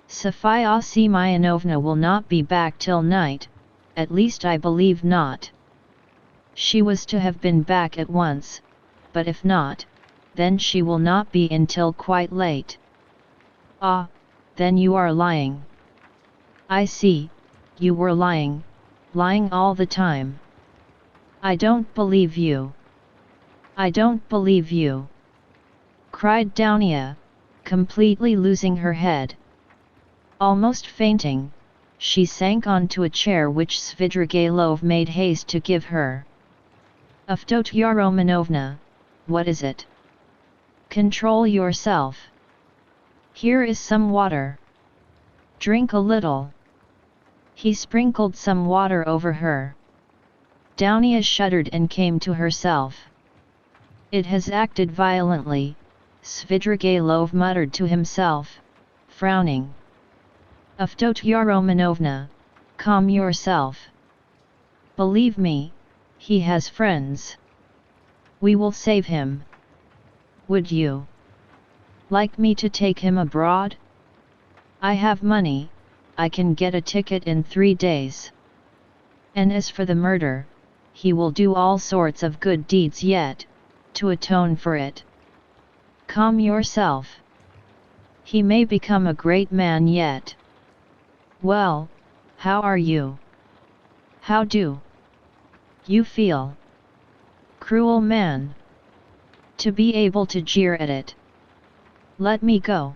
Sofia Semyonovna will not be back till night, at least I believe not. She was to have been back at once, but if not, then she will not be until quite late. Ah, then you are lying. I see, you were lying all the time. I don't believe you. I don't believe you. Cried Dounia, completely losing her head. Almost fainting, she sank onto a chair which Svidrigailov made haste to give her. Fyodor Romanovna, what is it? Control yourself. Here is some water. Drink a little. He sprinkled some water over her. Dounia shuddered and came to herself. It has acted violently, Svidrigailov muttered to himself, frowning. Fyodor Romanovna, calm yourself. Believe me, he has friends. We will save him. Would you like me to take him abroad? I have money, I can get a ticket in 3 days. And as for the murder, he will do all sorts of good deeds yet, to atone for it. Calm yourself. He may become a great man yet. Well, how are you? How do you feel? Cruel man. To be able to jeer at it. Let me go.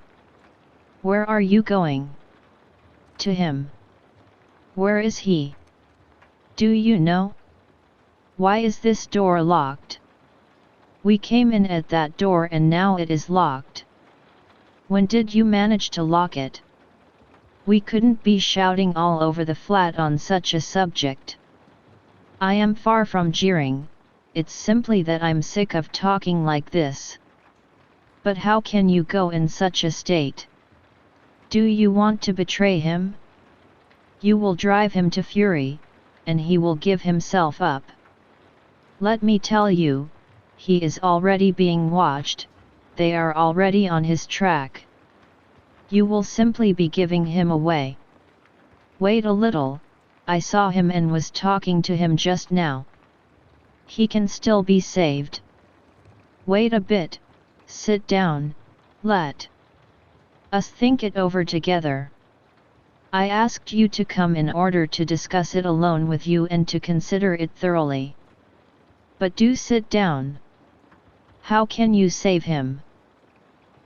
Where are you going? To him. Where is he? Do you know? Why is this door locked? We came in at that door and now it is locked. When did you manage to lock it? We couldn't be shouting all over the flat on such a subject. I am far from jeering, it's simply that I'm sick of talking like this. But how can you go in such a state? Do you want to betray him? You will drive him to fury, and he will give himself up. Let me tell you, he is already being watched, they are already on his track. You will simply be giving him away. Wait a little, I saw him and was talking to him just now. He can still be saved. Wait a bit, sit down, let us think it over together. I asked you to come in order to discuss it alone with you and to consider it thoroughly. But do sit down. How can you save him?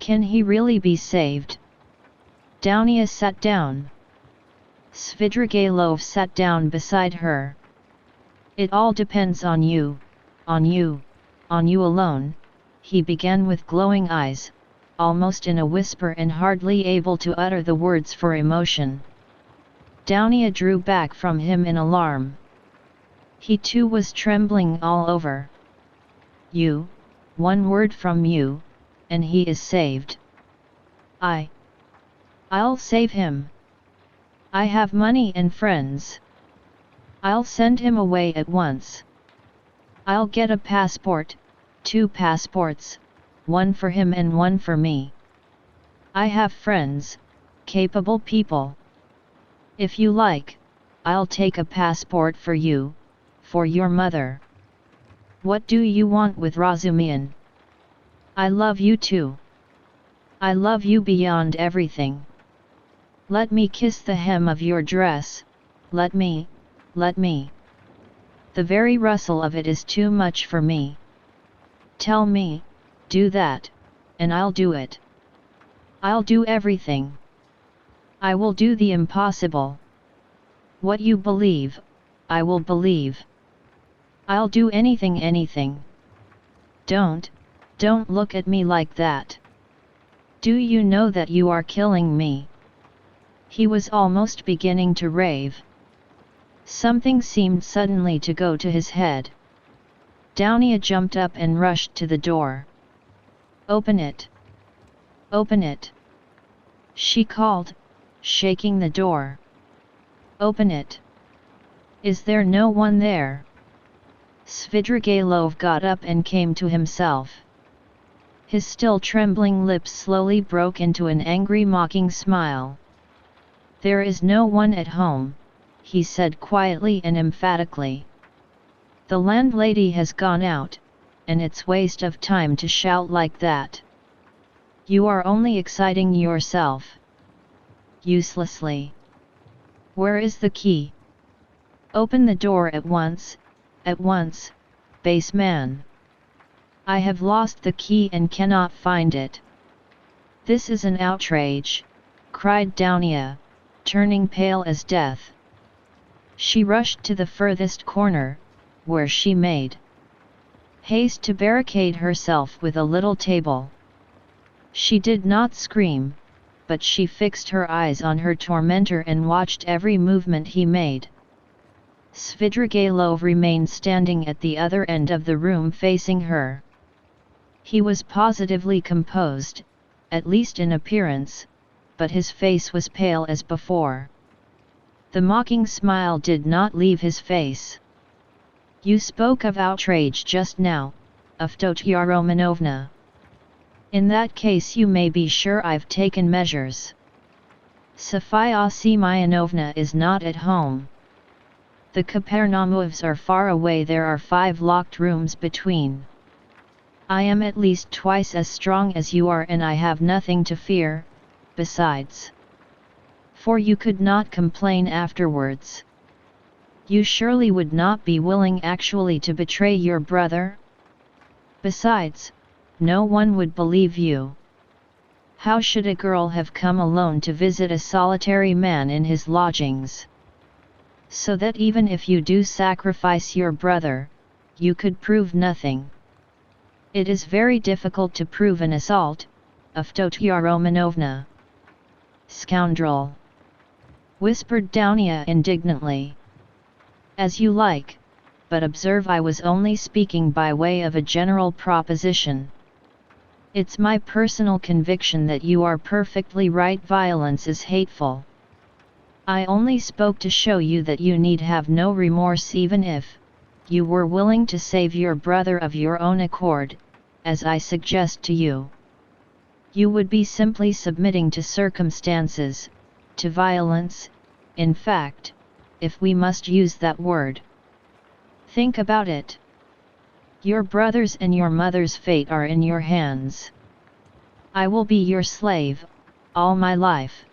Can he really be saved? Dounia sat down. Svidrigailov sat down beside her. It all depends on you, on you alone, he began with glowing eyes, almost in a whisper and hardly able to utter the words for emotion. Dounia drew back from him in alarm. He too was trembling all over. You, one word from you, and he is saved. I'll save him. I have money and friends. I'll send him away at once. I'll get a passport, 2 passports, one for him and one for me. I have friends, capable people. If you like, I'll take a passport for you, for your mother. What do you want with Razumihin? I love you too. I love you beyond everything. Let me kiss the hem of your dress, let me. The very rustle of it is too much for me. Tell me, do that, and I'll do it. I'll do everything. I will do the impossible. What you believe, I will believe. I'll do anything. Don't look at me like that. Do you know that you are killing me? He was almost beginning to rave. Something seemed suddenly to go to his head. Dounia jumped up and rushed to the door. Open it! Open it! She called, shaking the door. Open it! Is there no one there? Svidrigailov got up and came to himself. His still trembling lips slowly broke into an angry mocking smile. There is no one at home, he said quietly and emphatically. The landlady has gone out, and it's waste of time to shout like that. You are only exciting yourself. Uselessly. Where is the key? Open the door at once, base man. I have lost the key and cannot find it. This is an outrage, cried Dounia, turning pale as death. She rushed to the furthest corner, where she made haste to barricade herself with a little table. She did not scream, but she fixed her eyes on her tormentor and watched every movement he made. Svidrigailov remained standing at the other end of the room facing her. He was positively composed, at least in appearance, but his face was pale as before. The mocking smile did not leave his face. You spoke of outrage just now, Avdotya Romanovna. In that case you may be sure I've taken measures. Sofia Semyonovna is not at home. The Kapernamovs are far away, there are 5 locked rooms between. I am at least twice as strong as you are and I have nothing to fear, besides. For you could not complain afterwards. You surely would not be willing actually to betray your brother? Besides, no one would believe you. How should a girl have come alone to visit a solitary man in his lodgings? So that even if you do sacrifice your brother, you could prove nothing. It is very difficult to prove an assault, Avdotya Romanovna. Scoundrel! Whispered Dounia indignantly. As you like, but observe I was only speaking by way of a general proposition. It's my personal conviction that you are perfectly right, violence is hateful. I only spoke to show you that you need have no remorse even if you were willing to save your brother of your own accord, as I suggest to you. You would be simply submitting to circumstances, to violence, in fact, if we must use that word. Think about it. Your brother's and your mother's fate are in your hands. I will be your slave, all my life.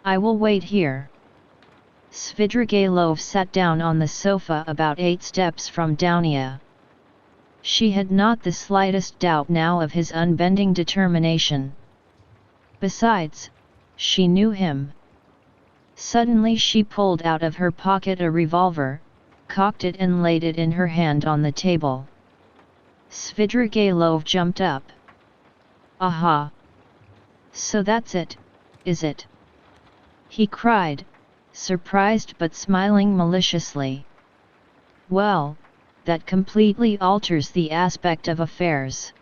I will wait here. Svidrigailov sat down on the sofa about 8 steps from Dounia. She had not the slightest doubt now of his unbending determination. Besides, she knew him. Suddenly she pulled out of her pocket a revolver, cocked it and laid it in her hand on the table. Svidrigailov jumped up. Aha! So that's it, is it? He cried, surprised but smiling maliciously. Well, that completely alters the aspect of affairs.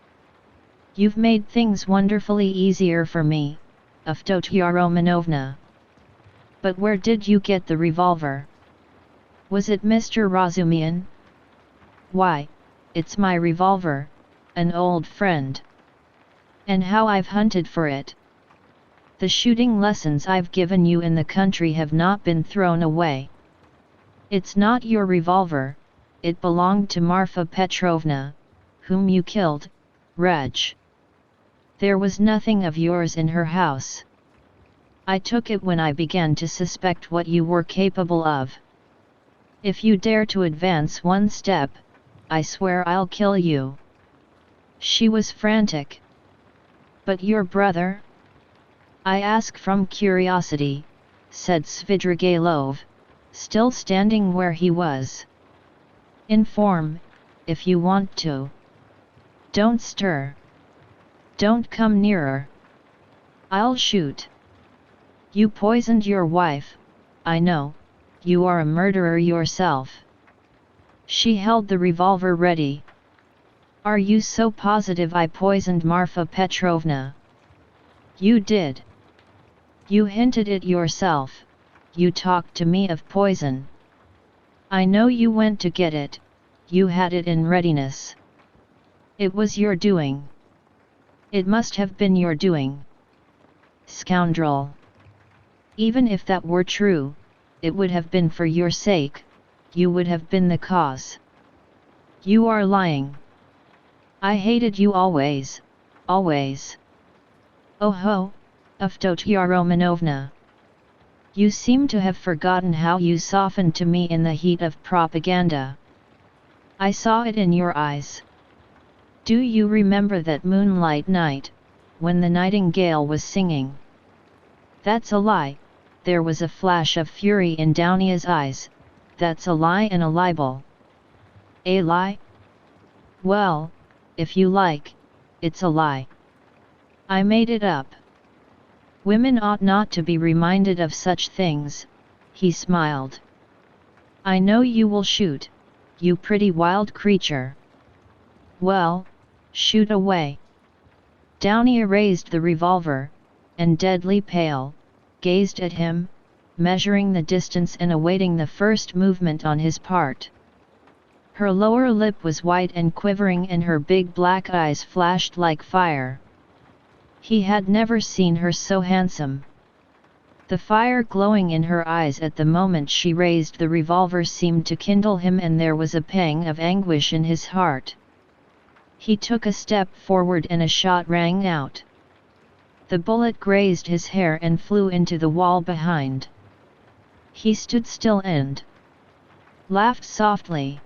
You've made things wonderfully easier for me, Avdotya Romanovna. But where did you get the revolver? Was it Mr. Razumian? Why, it's my revolver, an old friend. And how I've hunted for it. The shooting lessons I've given you in the country have not been thrown away. It's not your revolver, it belonged to Marfa Petrovna, whom you killed, Reg. There was nothing of yours in her house. I took it when I began to suspect what you were capable of. If you dare to advance one step, I swear I'll kill you. She was frantic. But your brother? I ask from curiosity, said Svidrigailov, still standing where he was. Inform, if you want to. Don't stir. Don't come nearer. I'll shoot. You poisoned your wife, I know, you are a murderer yourself. She held the revolver ready. Are you so positive I poisoned Marfa Petrovna? You did. You hinted it yourself, you talked to me of poison. I know you went to get it, you had it in readiness. It was your doing. It must have been your doing. Scoundrel. Even if that were true, it would have been for your sake, you would have been the cause. You are lying. I hated you always, always. Oh ho, Avdotya Romanovna. You seem to have forgotten how you softened to me in the heat of propaganda. I saw it in your eyes. Do you remember that moonlight night, when the nightingale was singing? That's a lie, there was a flash of fury in Downia's eyes, that's a lie and a libel. A lie? Well, if you like, it's a lie. I made it up. Women ought not to be reminded of such things, he smiled. I know you will shoot, you pretty wild creature. Well, shoot away. Downia raised the revolver, and deadly pale, gazed at him, measuring the distance and awaiting the first movement on his part. Her lower lip was white and quivering and her big black eyes flashed like fire. He had never seen her so handsome. The fire glowing in her eyes at the moment she raised the revolver seemed to kindle him and there was a pang of anguish in his heart. He took a step forward and a shot rang out. The bullet grazed his hair and flew into the wall behind. He stood still and laughed softly.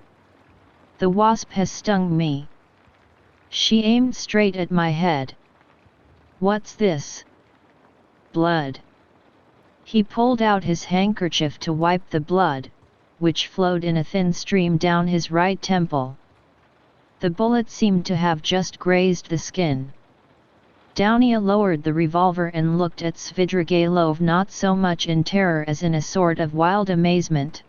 The wasp has stung me. She aimed straight at my head. What's this? Blood. He pulled out his handkerchief to wipe the blood, which flowed in a thin stream down his right temple. The bullet seemed to have just grazed the skin. Downia lowered the revolver and looked at Svidrigailov not so much in terror as in a sort of wild amazement.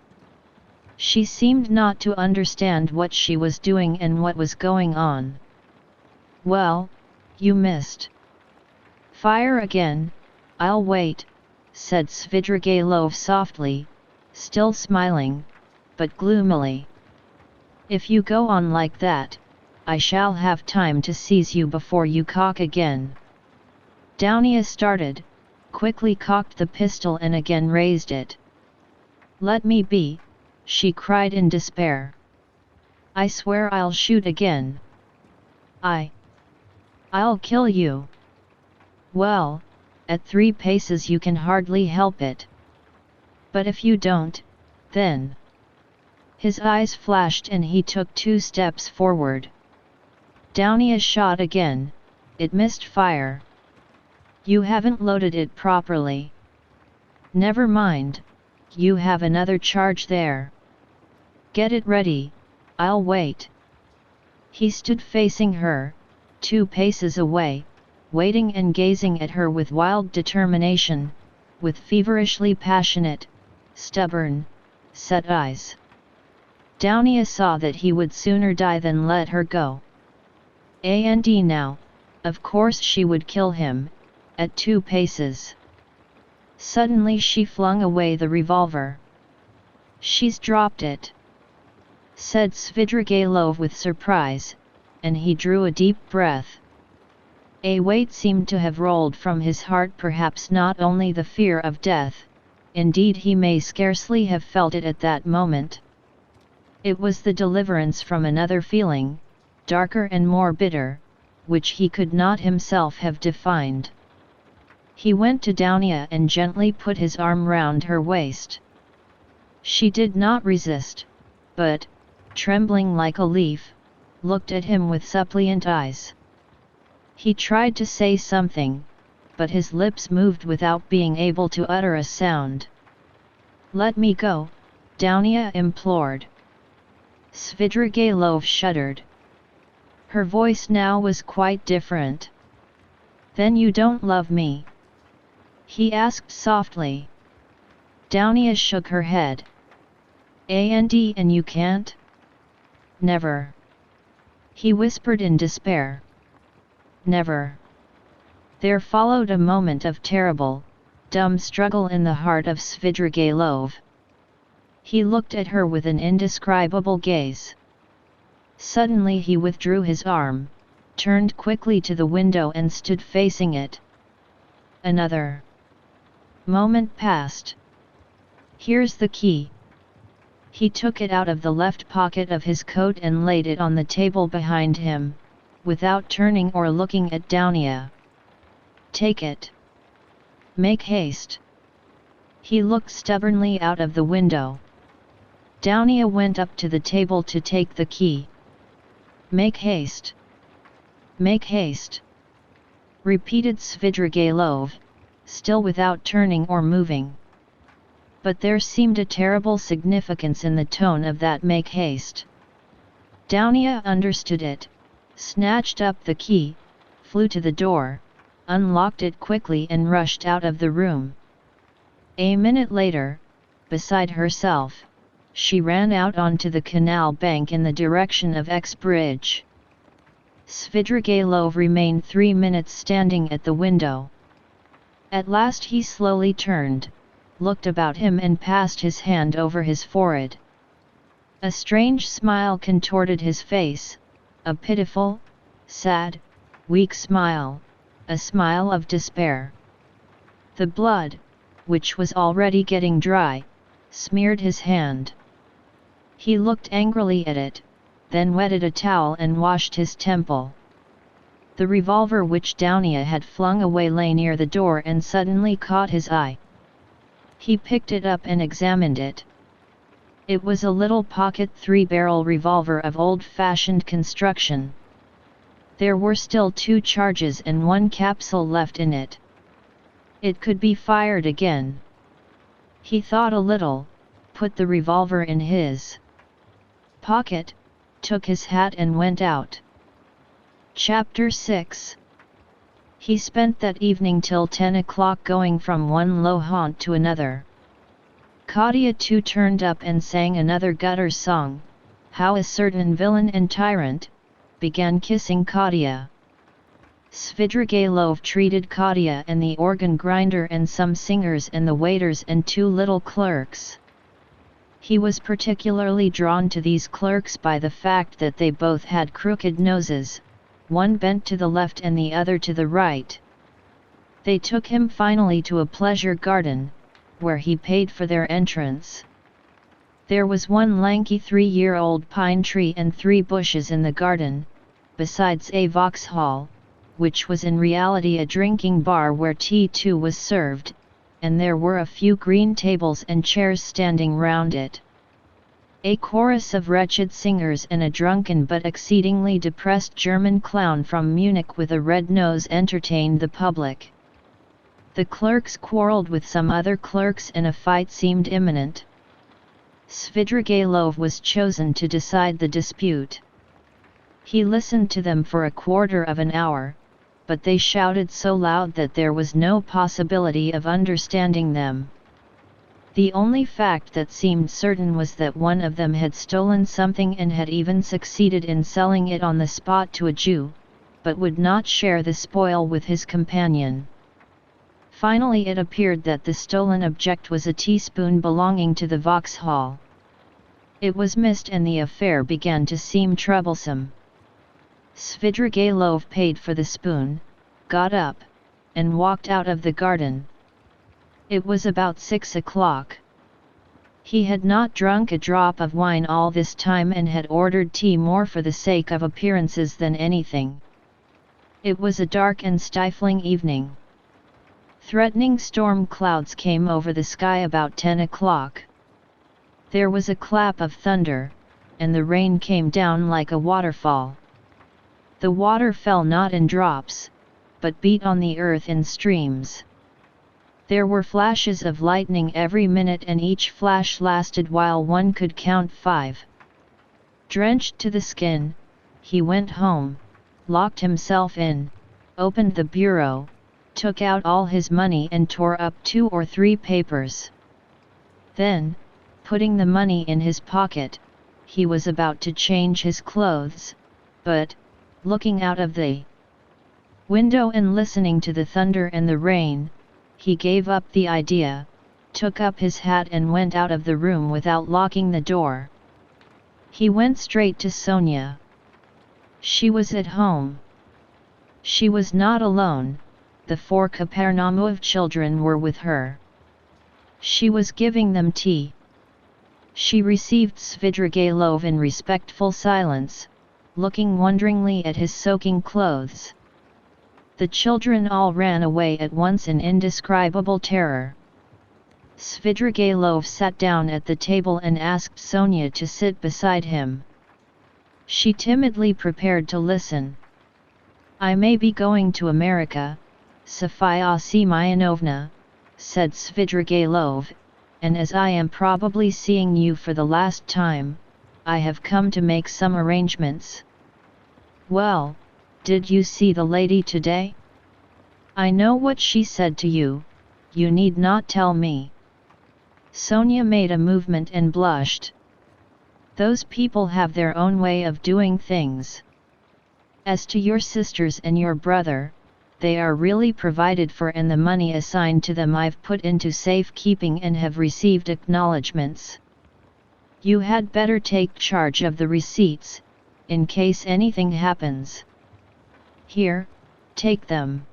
She seemed not to understand what she was doing and what was going on. Well, you missed. Fire again, I'll wait, said Svidrigailov softly, still smiling, but gloomily. If you go on like that, I shall have time to seize you before you cock again. Downia started, quickly cocked the pistol and again raised it. Let me be, she cried in despair. I swear I'll shoot again. I'll kill you. Well, at 3 paces you can hardly help it. But if you don't, then... His eyes flashed and he took 2 steps forward. Downia shot again, it missed fire. You haven't loaded it properly. Never mind, you have another charge there. Get it ready, I'll wait. He stood facing her, 2 paces away, waiting and gazing at her with wild determination, with feverishly passionate, stubborn, set eyes. Downia saw that he would sooner die than let her go. And now, of course she would kill him, at 2 paces. Suddenly she flung away the revolver. "She's dropped it," said Svidrigailov with surprise, and he drew a deep breath. A weight seemed to have rolled from his heart, perhaps not only the fear of death, indeed he may scarcely have felt it at that moment. It was the deliverance from another feeling, darker and more bitter, which he could not himself have defined. He went to Downia and gently put his arm round her waist. She did not resist, but, trembling like a leaf, looked at him with suppliant eyes. He tried to say something, but his lips moved without being able to utter a sound. "Let me go," Downia implored. Svidrigailov shuddered. Her voice now was quite different. "Then you don't love me?" he asked softly. Downia shook her head. "And you can't?" "Never," he whispered in despair. "Never." There followed a moment of terrible, dumb struggle in the heart of Svidrigailov. He looked at her with an indescribable gaze. Suddenly he withdrew his arm, turned quickly to the window and stood facing it. Another moment passed. "Here's the key." He took it out of the left pocket of his coat and laid it on the table behind him, without turning or looking at Downia. "Take it. Make haste." He looked stubbornly out of the window. Downia went up to the table to take the key. "Make haste. Make haste," repeated Svidrigailov, still without turning or moving. But there seemed a terrible significance in the tone of that "make haste." Downia understood it, snatched up the key, flew to the door, unlocked it quickly and rushed out of the room. A minute later, beside herself, she ran out onto the canal bank in the direction of X Bridge. Svidrigailov remained 3 minutes standing at the window. At last he slowly turned, looked about him and passed his hand over his forehead. A strange smile contorted his face, a pitiful, sad, weak smile, a smile of despair. The blood, which was already getting dry, smeared his hand. He looked angrily at it, then wetted a towel and washed his temple. The revolver which Downia had flung away lay near the door and suddenly caught his eye. He picked it up and examined it. It was a little pocket 3-barrel revolver of old-fashioned construction. There were still 2 charges and 1 capsule left in it. It could be fired again. He thought a little, put the revolver in his pocket, took his hat and went out. Chapter 6. He spent that evening till 10 o'clock going from one low haunt to another. Katia too turned up and sang another gutter song, how a certain villain and tyrant began kissing Katia. Svidrigailov treated Katia and the organ grinder and some singers and the waiters and 2 little clerks. He was particularly drawn to these clerks by the fact that they both had crooked noses, one bent to the left and the other to the right. They took him finally to a pleasure garden, where he paid for their entrance. There was one lanky 3-year-old pine tree and 3 bushes in the garden, besides a Vauxhall, which was in reality a drinking bar where tea too was served, and there were a few green tables and chairs standing round it. A chorus of wretched singers and a drunken but exceedingly depressed German clown from Munich with a red nose entertained the public. The clerks quarrelled with some other clerks and a fight seemed imminent. Svidrigailov was chosen to decide the dispute. He listened to them for a quarter of an hour, but they shouted so loud that there was no possibility of understanding them. The only fact that seemed certain was that one of them had stolen something and had even succeeded in selling it on the spot to a Jew, but would not share the spoil with his companion. Finally it appeared that the stolen object was a teaspoon belonging to the Vauxhall. It was missed and the affair began to seem troublesome. Svidrigailov paid for the spoon, got up, and walked out of the garden. It was about 6 o'clock. He had not drunk a drop of wine all this time and had ordered tea more for the sake of appearances than anything. It was a dark and stifling evening. Threatening storm clouds came over the sky about 10 o'clock. There was a clap of thunder, and the rain came down like a waterfall. The water fell not in drops, but beat on the earth in streams. There were flashes of lightning every minute and each flash lasted while one could count 5. Drenched to the skin, he went home, locked himself in, opened the bureau, took out all his money and tore up 2 or 3 papers. Then, putting the money in his pocket, he was about to change his clothes, but, looking out of the window and listening to the thunder and the rain, he gave up the idea, took up his hat and went out of the room without locking the door. He went straight to Sonia. She was at home. She was not alone, the 4 Kapernaumov children were with her. She was giving them tea. She received Svidrigailov in respectful silence, looking wonderingly at his soaking clothes. The children all ran away at once in indescribable terror. Svidrigailov sat down at the table and asked Sonia to sit beside him. She timidly prepared to listen. "I may be going to America, Sofia Semyonovna," said Svidrigailov, "and as I am probably seeing you for the last time, I have come to make some arrangements." "Well, did you see the lady today?" "I know what she said to you, you need not tell me." Sonia made a movement and blushed. "Those people have their own way of doing things. As to your sisters and your brother, they are really provided for and the money assigned to them I've put into safekeeping and have received acknowledgements. You had better take charge of the receipts, in case anything happens. Here, take them.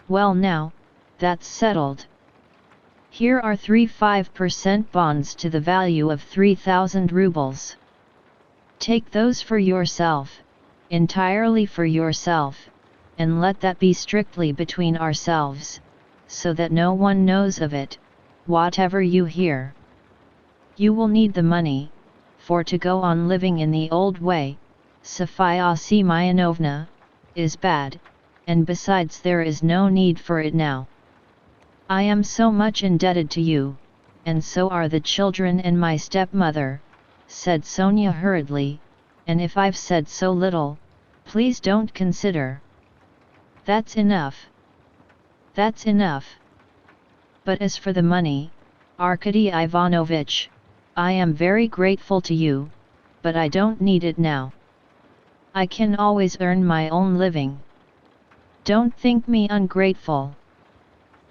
Well now, that's settled. Here are 3 5% bonds to the value of 3,000 rubles. Take those for yourself, entirely for yourself, and let that be strictly between ourselves, so that no one knows of it, whatever you hear. You will need the money, for to go on living in the old way, Sofia Semyonovna, is bad, and besides there is no need for it now. I am so much indebted to you, and so are the children and my stepmother," said Sonia hurriedly, "and if I've said so little, please don't consider." "That's enough. That's enough. But as for the money, Arkady Ivanovich, I am very grateful to you, but I don't need it now. I can always earn my own living. Don't think me ungrateful.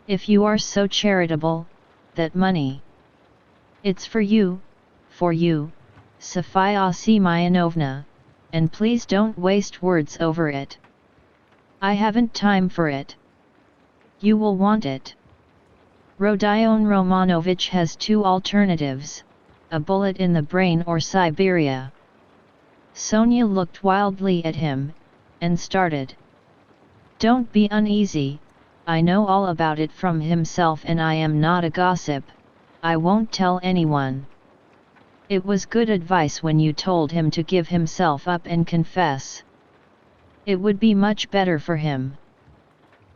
If you are so charitable, that money. It's for you, Sofia Semyonovna, and please don't waste words over it. I haven't time for it. You will want it. Rodion Romanovich has 2 alternatives, a bullet in the brain or Siberia." Sonia looked wildly at him, and started. "Don't be uneasy, I know all about it from himself and I am not a gossip, I won't tell anyone. It was good advice when you told him to give himself up and confess. It would be much better for him.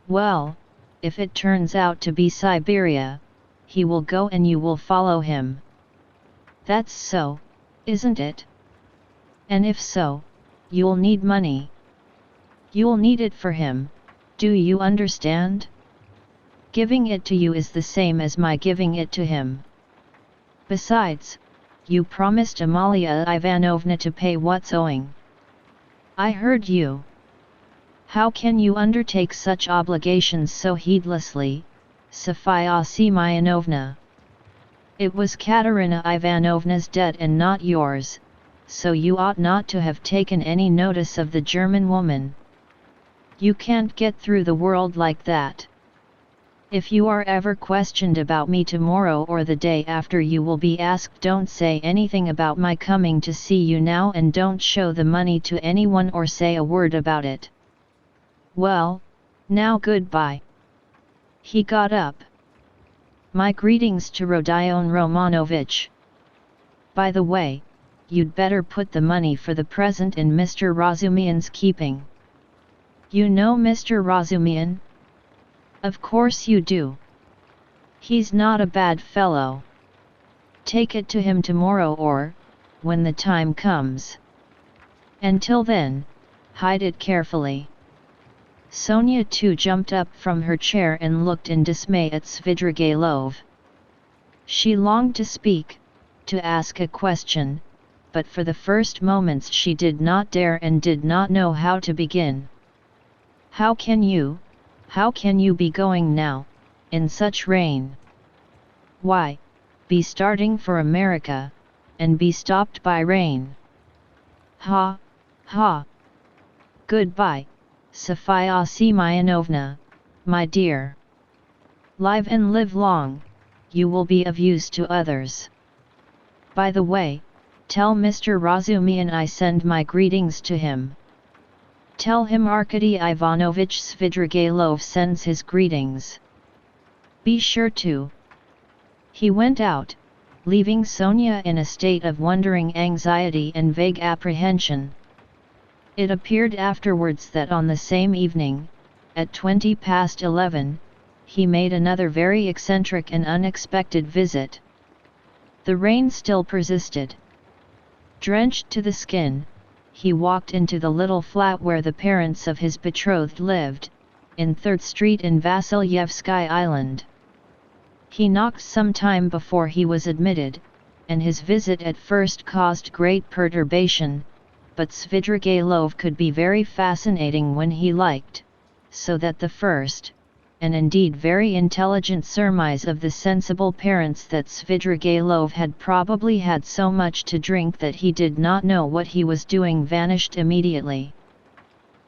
Well, if it turns out to be Siberia, he will go and you will follow him. That's so, isn't it? And if so, you'll need money. You'll need it for him, do you understand? Giving it to you is the same as my giving it to him. Besides, you promised Amalia Ivanovna to pay what's owing. I heard you. How can you undertake such obligations so heedlessly, Sofia Semyonovna? It was Katerina Ivanovna's debt and not yours, so you ought not to have taken any notice of the German woman. You can't get through the world like that. If you are ever questioned about me tomorrow or the day after, you will be asked, don't say anything about my coming to see you now, and don't show the money to anyone or say a word about it. Well, now goodbye. He got up. My greetings to Rodion Romanovich. By the way, you'd better put the money for the present in Mr. Razumian's keeping. You know Mr. Razumian? Of course you do. He's not a bad fellow. Take it to him tomorrow or, when the time comes. Until then, hide it carefully. Sonia too jumped up from her chair and looked in dismay at Svidrigailov. She longed to speak, to ask a question, but for the first moments she did not dare and did not know how to begin. How can you be going now, in such rain? Why, be starting for America, and be stopped by rain. Ha, ha. Goodbye, Sofia Semyonovna, my dear. Live and live long, you will be of use to others. By the way, tell Mr. Razumian I send my greetings to him. Tell him Arkady Ivanovich Svidrigailov sends his greetings. Be sure to. He went out, leaving Sonia in a state of wondering anxiety and vague apprehension. It appeared afterwards that on the same evening, at 11:20, he made another very eccentric and unexpected visit. The rain still persisted. Drenched to the skin, he walked into the little flat where the parents of his betrothed lived, in 3rd Street in Vasilyevsky Island. He knocked some time before he was admitted, and his visit at first caused great perturbation, but Svidrigailov could be very fascinating when he liked, so that the first, and indeed very intelligent surmise of the sensible parents that Svidrigailov had probably had so much to drink that he did not know what he was doing vanished immediately.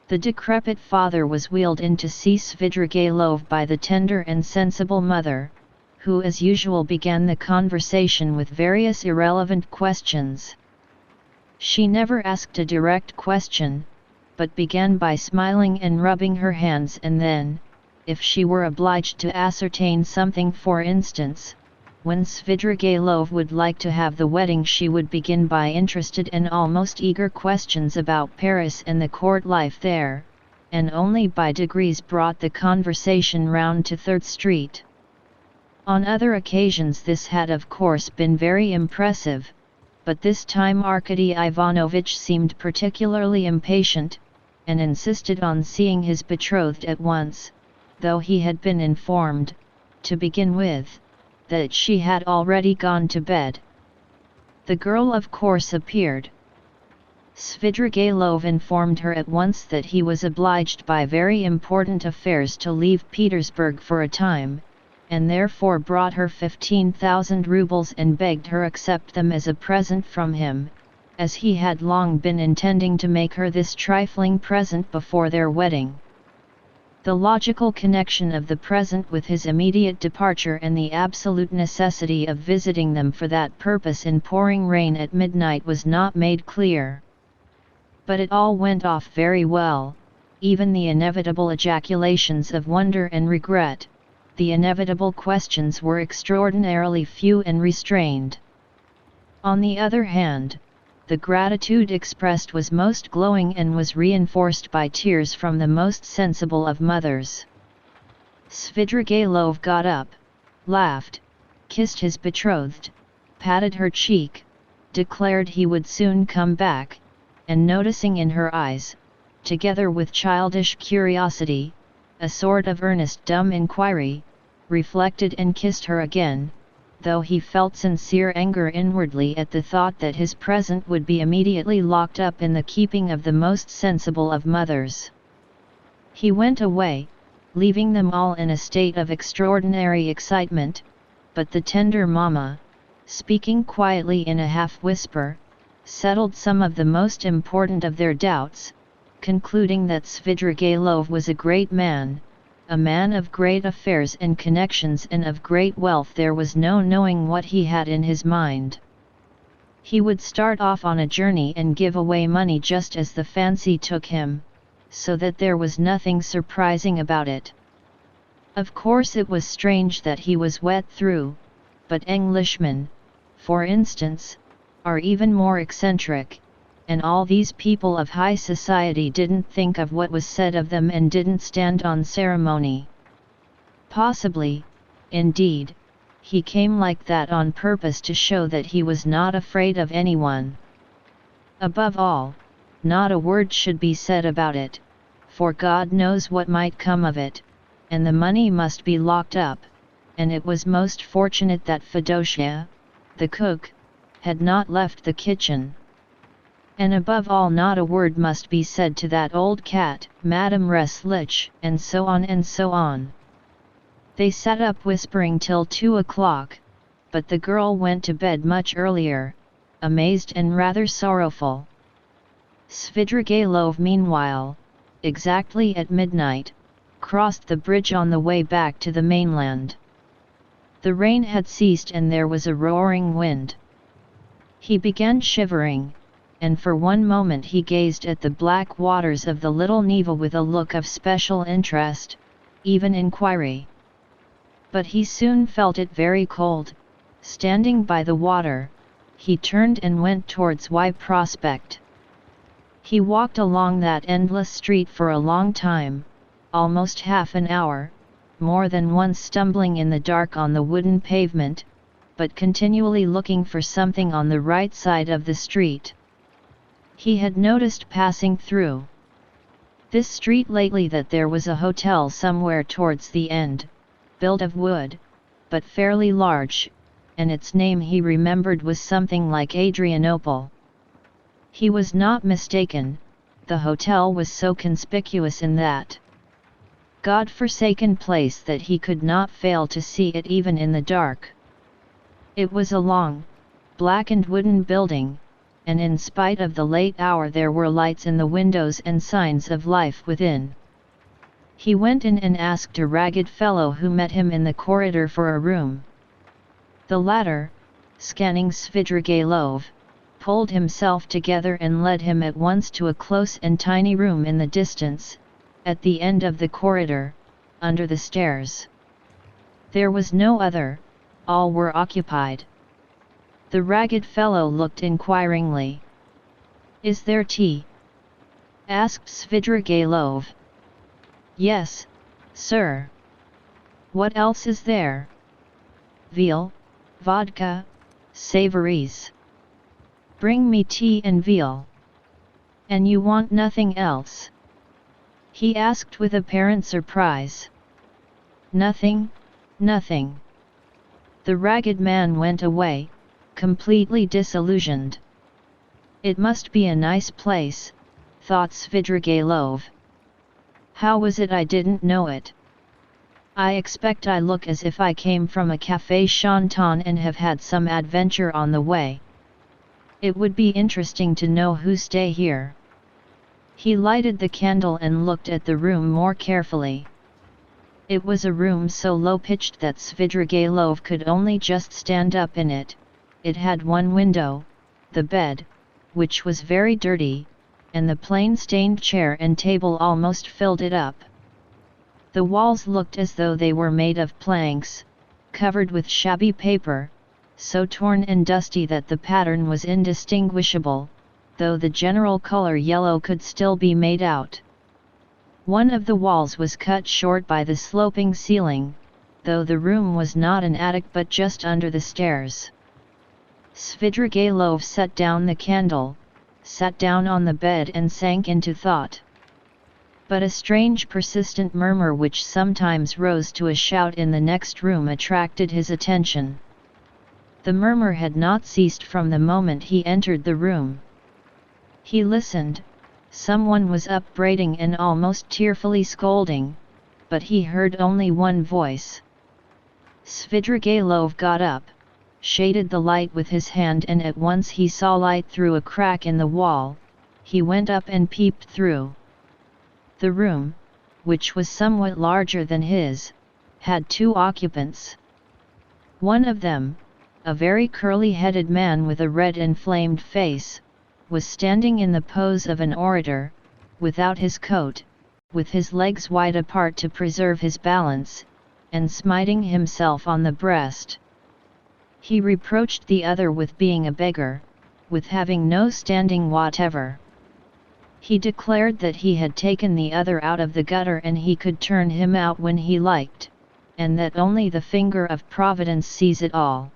The decrepit father was wheeled in to see Svidrigailov by the tender and sensible mother, who as usual began the conversation with various irrelevant questions. She never asked a direct question, but began by smiling and rubbing her hands, and then, if she were obliged to ascertain something, for instance, when Svidrigailov would like to have the wedding, she would begin by interested and almost eager questions about Paris and the court life there, and only by degrees brought the conversation round to 3rd Street. On other occasions this had of course been very impressive, but this time Arkady Ivanovich seemed particularly impatient, and insisted on seeing his betrothed at once, though he had been informed, to begin with, that she had already gone to bed. The girl of course appeared. Svidrigailov informed her at once that he was obliged by very important affairs to leave Petersburg for a time, and therefore brought her 15,000 rubles and begged her accept them as a present from him, as he had long been intending to make her this trifling present before their wedding. The logical connection of the present with his immediate departure and the absolute necessity of visiting them for that purpose in pouring rain at midnight was not made clear. But it all went off very well, even the inevitable ejaculations of wonder and regret. The inevitable questions were extraordinarily few and restrained. On the other hand, the gratitude expressed was most glowing and was reinforced by tears from the most sensible of mothers. Svidrigailov got up, laughed, kissed his betrothed, patted her cheek, declared he would soon come back, and noticing in her eyes, together with childish curiosity, a sort of earnest dumb inquiry, reflected and kissed her again, though he felt sincere anger inwardly at the thought that his present would be immediately locked up in the keeping of the most sensible of mothers. He went away, leaving them all in a state of extraordinary excitement, but the tender mamma, speaking quietly in a half-whisper, settled some of the most important of their doubts, concluding that Svidrigailov was a great man, a man of great affairs and connections and of great wealth. There was no knowing what he had in his mind. He would start off on a journey and give away money just as the fancy took him, so that there was nothing surprising about it. Of course it was strange that he was wet through, but Englishmen, for instance, are even more eccentric, and all these people of high society didn't think of what was said of them and didn't stand on ceremony. Possibly, indeed, he came like that on purpose to show that he was not afraid of anyone. Above all, not a word should be said about it, for God knows what might come of it, and the money must be locked up, and it was most fortunate that Fedosia, the cook, had not left the kitchen. And above all not a word must be said to that old cat, Madame Reslich, and so on and so on. They sat up whispering till 2 o'clock, but the girl went to bed much earlier, amazed and rather sorrowful. Svidrigailov meanwhile, exactly at midnight, crossed the bridge on the way back to the mainland. The rain had ceased and there was a roaring wind. He began shivering, and for one moment he gazed at the black waters of the little Neva with a look of special interest, even inquiry. But he soon felt it very cold. Standing by the water, he turned and went towards Y Prospect. He walked along that endless street for a long time, almost half an hour, more than once stumbling in the dark on the wooden pavement, but continually looking for something on the right side of the street. He had noticed passing through this street lately that there was a hotel somewhere towards the end, built of wood, but fairly large, and its name he remembered was something like Adrianople. He was not mistaken, the hotel was so conspicuous in that God-forsaken place that he could not fail to see it even in the dark. It was a long, blackened wooden building, and in spite of the late hour there were lights in the windows and signs of life within. He went in and asked a ragged fellow who met him in the corridor for a room. The latter, scanning Svidrigailov, pulled himself together and led him at once to a close and tiny room in the distance, at the end of the corridor, under the stairs. There was no other, all were occupied. The ragged fellow looked inquiringly. "Is there tea?" asked Svidrigailov. "Yes, sir." "What else is there?" "Veal, vodka, savories." "Bring me tea and veal." "And you want nothing else?" he asked with apparent surprise. "Nothing, nothing." The ragged man went away, completely disillusioned. It must be a nice place, thought Svidrigailov. How was it I didn't know it? I expect I look as if I came from a café chantant and have had some adventure on the way. It would be interesting to know who stay here. He lighted the candle and looked at the room more carefully. It was a room so low-pitched that Svidrigailov could only just stand up in it. It had one window, the bed, which was very dirty, and the plain stained chair and table almost filled it up. The walls looked as though they were made of planks, covered with shabby paper, so torn and dusty that the pattern was indistinguishable, though the general color yellow could still be made out. One of the walls was cut short by the sloping ceiling, though the room was not an attic but just under the stairs. Svidrigailov set down the candle, sat down on the bed and sank into thought. But a strange persistent murmur which sometimes rose to a shout in the next room attracted his attention. The murmur had not ceased from the moment he entered the room. He listened. Someone was upbraiding and almost tearfully scolding, but he heard only one voice. Svidrigailov got up, shaded the light with his hand, and at once he saw light through a crack in the wall. He went up and peeped through. The room, which was somewhat larger than his, had 2 occupants. One of them, a very curly-headed man with a red inflamed face, was standing in the pose of an orator, without his coat, with his legs wide apart to preserve his balance, and smiting himself on the breast. He reproached the other with being a beggar, with having no standing whatever. He declared that he had taken the other out of the gutter and he could turn him out when he liked, and that only the finger of Providence sees it all.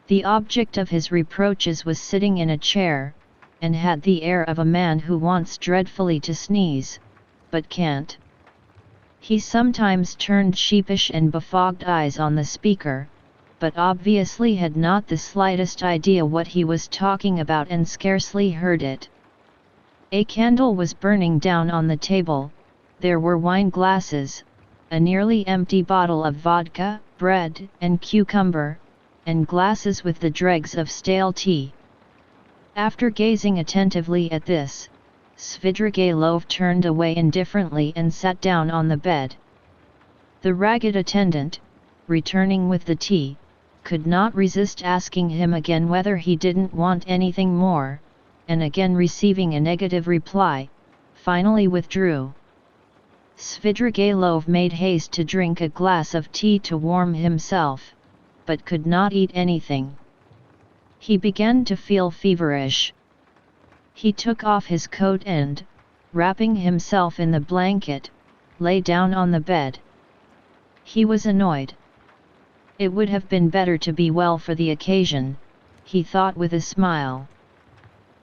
The object of his reproaches was sitting in a chair, and had the air of a man who wants dreadfully to sneeze, but can't. He sometimes turned sheepish and befogged eyes on the speaker, but obviously had not the slightest idea what he was talking about and scarcely heard it. A candle was burning down on the table, there were wine glasses, a nearly empty bottle of vodka, bread and cucumber, and glasses with the dregs of stale tea. After gazing attentively at this, Svidrigailov turned away indifferently and sat down on the bed. The ragged attendant, returning with the tea, could not resist asking him again whether he didn't want anything more, and again receiving a negative reply, finally withdrew. Svidrigailov made haste to drink a glass of tea to warm himself, but could not eat anything. He began to feel feverish. He took off his coat and, wrapping himself in the blanket, lay down on the bed. He was annoyed. It would have been better to be well for the occasion, he thought with a smile.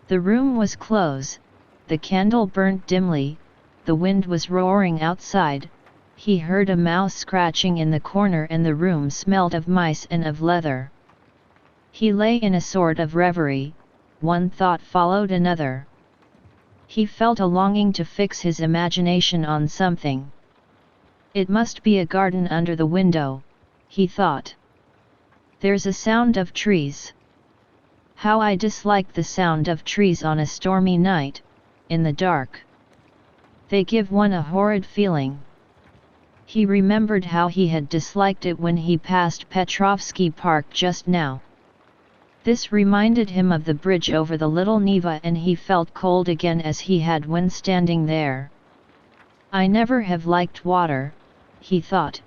The room was close, the candle burnt dimly, the wind was roaring outside, he heard a mouse scratching in the corner and the room smelled of mice and of leather. He lay in a sort of reverie, one thought followed another. He felt a longing to fix his imagination on something. It must be a garden under the window, he thought. There's a sound of trees. How I dislike the sound of trees on a stormy night, in the dark. They give one a horrid feeling. He remembered how he had disliked it when he passed Petrovsky Park just now. This reminded him of the bridge over the little Neva, and he felt cold again as he had when standing there. I never have liked water, he thought,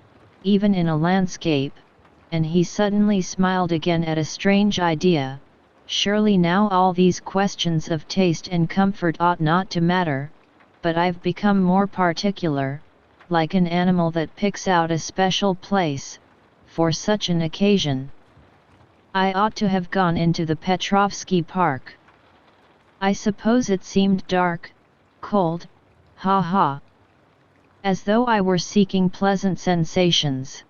even in a landscape, and he suddenly smiled again at a strange idea. Surely now all these questions of taste and comfort ought not to matter, but I've become more particular, like an animal that picks out a special place, for such an occasion. I ought to have gone into the Petrovsky Park. I suppose it seemed dark, cold, ha. As though I were seeking pleasant sensations.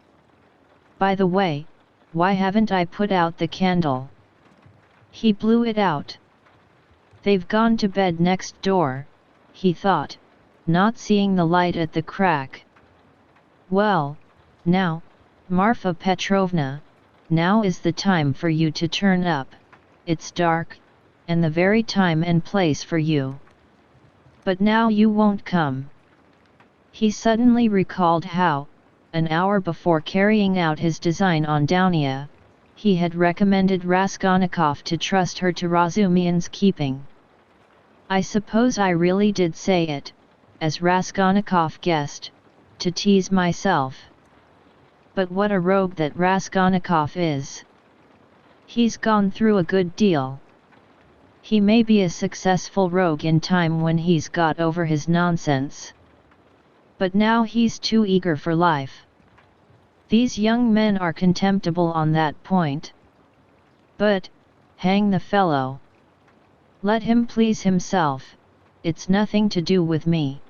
By the way, why haven't I put out the candle? He blew it out. They've gone to bed next door, he thought, not seeing the light at the crack. Well, now, Marfa Petrovna, now is the time for you to turn up. It's dark, and the very time and place for you. But now you won't come. He suddenly recalled how, an hour before carrying out his design on Downia, he had recommended Raskolnikov to trust her to Razumian's keeping. I suppose I really did say it, as Raskolnikov guessed, to tease myself. But what a rogue that Raskolnikov is! He's gone through a good deal. He may be a successful rogue in time when he's got over his nonsense. But now he's too eager for life. These young men are contemptible on that point. But, hang the fellow. Let him please himself, it's nothing to do with me.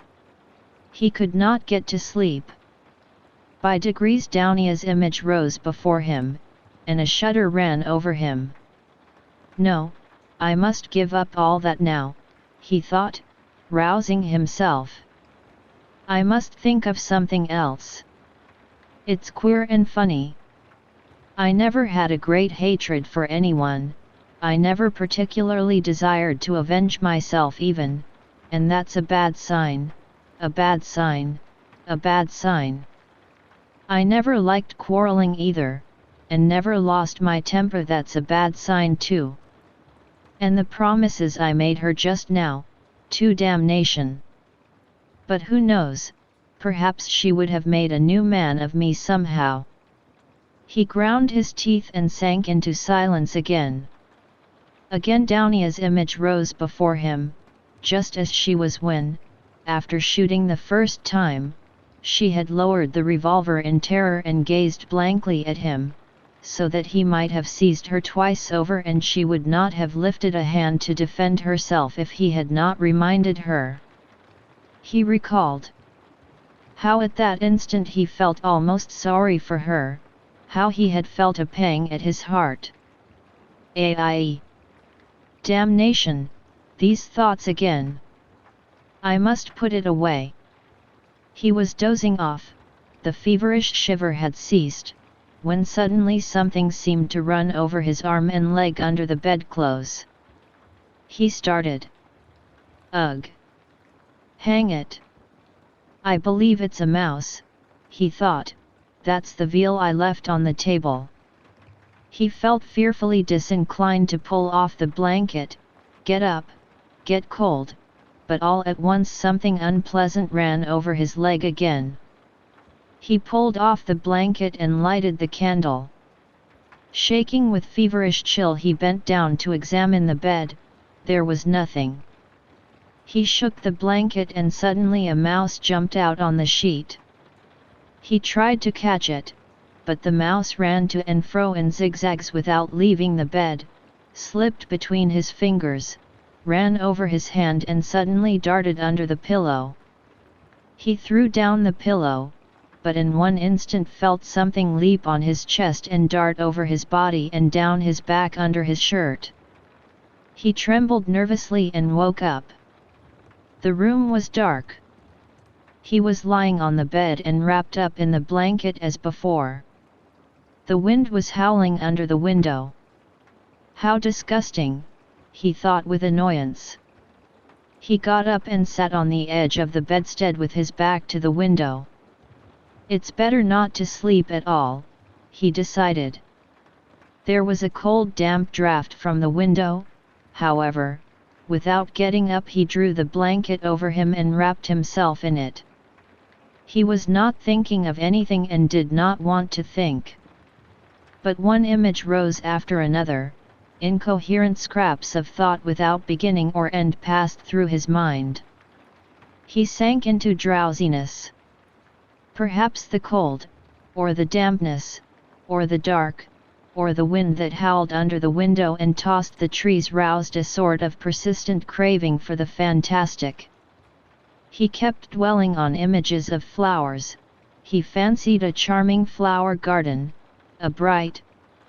He could not get to sleep. By degrees Dounia's image rose before him, and a shudder ran over him. No, I must give up all that now, he thought, rousing himself. I must think of something else. It's queer and funny. I never had a great hatred for anyone, I never particularly desired to avenge myself even, and that's a bad sign, a bad sign, a bad sign. I never liked quarreling either, and never lost my temper, that's a bad sign too. And the promises I made her just now, to damnation. But who knows, perhaps she would have made a new man of me somehow. He ground his teeth and sank into silence again. Again Dounia's image rose before him, just as she was when, after shooting the first time, she had lowered the revolver in terror and gazed blankly at him, so that he might have seized her twice over and she would not have lifted a hand to defend herself if he had not reminded her. He recalled how at that instant he felt almost sorry for her, how he had felt a pang at his heart. Ai! Damnation, these thoughts again. I must put it away. He was dozing off, the feverish shiver had ceased, when suddenly something seemed to run over his arm and leg under the bedclothes. He started. Ugh! Hang it! I believe it's a mouse, he thought, that's the veal I left on the table. He felt fearfully disinclined to pull off the blanket, get up, get cold, but all at once something unpleasant ran over his leg again. He pulled off the blanket and lighted the candle. Shaking with feverish chill, he bent down to examine the bed. There was nothing. He shook the blanket and suddenly a mouse jumped out on the sheet. He tried to catch it, but the mouse ran to and fro in zigzags without leaving the bed, slipped between his fingers, ran over his hand and suddenly darted under the pillow. He threw down the pillow, but in one instant felt something leap on his chest and dart over his body and down his back under his shirt. He trembled nervously and woke up. The room was dark. He was lying on the bed and wrapped up in the blanket as before. The wind was howling under the window. How disgusting, he thought with annoyance. He got up and sat on the edge of the bedstead with his back to the window. It's better not to sleep at all, he decided. There was a cold damp draft from the window, however. Without getting up he drew the blanket over him and wrapped himself in it. He was not thinking of anything and did not want to think. But one image rose after another, incoherent scraps of thought without beginning or end passed through his mind. He sank into drowsiness. Perhaps the cold, or the dampness, or the dark, or the wind that howled under the window and tossed the trees roused a sort of persistent craving for the fantastic. He kept dwelling on images of flowers. He fancied a charming flower garden, a bright,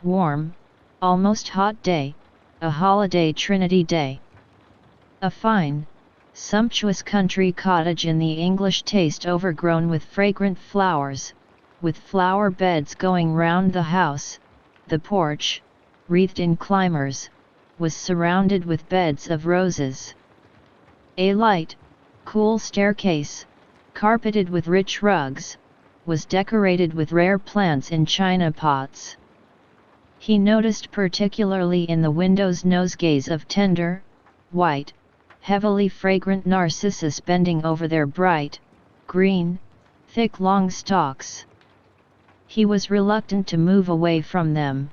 warm, almost hot day, a holiday Trinity Day. A fine, sumptuous country cottage in the English taste overgrown with fragrant flowers, with flower beds going round the house. The porch, wreathed in climbers, was surrounded with beds of roses. A light, cool staircase, carpeted with rich rugs, was decorated with rare plants in china pots. He noticed particularly in the windows nosegays of tender, white, heavily fragrant narcissus bending over their bright, green, thick long stalks. He was reluctant to move away from them,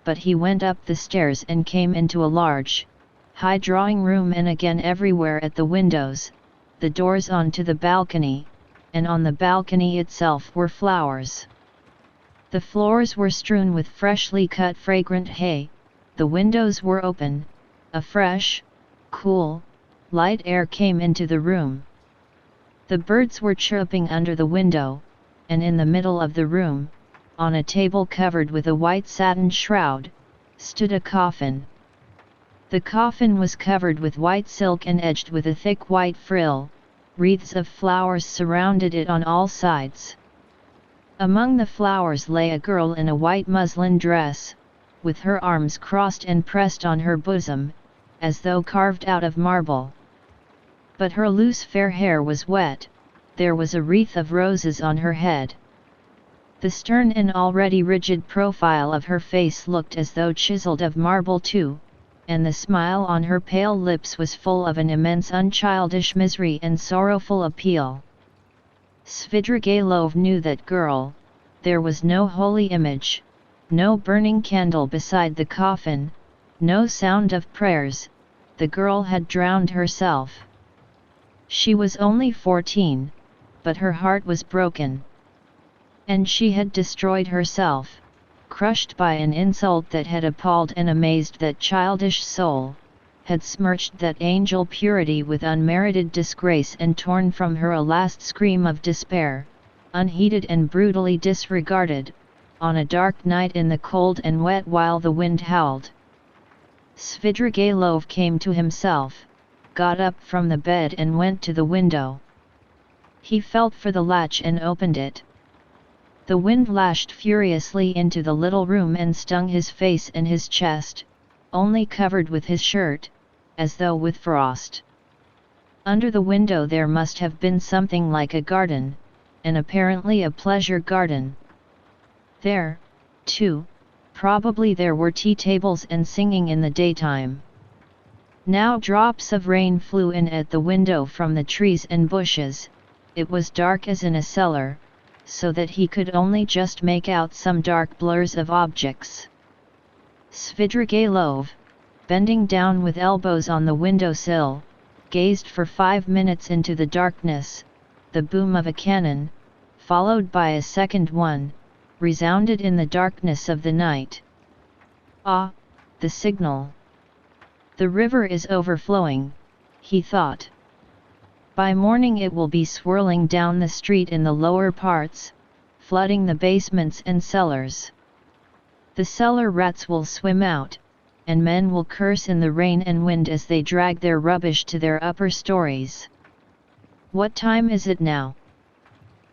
but he went up the stairs and came into a large, high drawing room, and again everywhere at the windows, the doors onto the balcony, and on the balcony itself were flowers. The floors were strewn with freshly cut fragrant hay, the windows were open, a fresh, cool, light air came into the room. The birds were chirping under the window, and in the middle of the room, on a table covered with a white satin shroud, stood a coffin. The coffin was covered with white silk and edged with a thick white frill. Wreaths of flowers surrounded it on all sides. Among the flowers lay a girl in a white muslin dress, with her arms crossed and pressed on her bosom, as though carved out of marble. But her loose fair hair was wet, there was a wreath of roses on her head. The stern and already rigid profile of her face looked as though chiseled of marble too, and the smile on her pale lips was full of an immense unchildish misery and sorrowful appeal. Svidrigailov knew that girl. There was no holy image, no burning candle beside the coffin, no sound of prayers. The girl had drowned herself. She was only 14, but her heart was broken. And she had destroyed herself, crushed by an insult that had appalled and amazed that childish soul, had smirched that angel purity with unmerited disgrace and torn from her a last scream of despair, unheeded and brutally disregarded, on a dark night in the cold and wet while the wind howled. Svidrigailov came to himself, got up from the bed and went to the window. He felt for the latch and opened it. The wind lashed furiously into the little room and stung his face and his chest, only covered with his shirt, as though with frost. Under the window there must have been something like a garden, and apparently a pleasure garden. There, too, probably there were tea tables and singing in the daytime. Now drops of rain flew in at the window from the trees and bushes. It was dark as in a cellar, so that he could only just make out some dark blurs of objects. Svidrigailov, bending down with elbows on the windowsill, gazed for 5 minutes into the darkness. The boom of a cannon, followed by a second one, resounded in the darkness of the night. Ah, the signal! The river is overflowing, he thought. By morning it will be swirling down the street in the lower parts, flooding the basements and cellars. The cellar rats will swim out, and men will curse in the rain and wind as they drag their rubbish to their upper stories. What time is it now?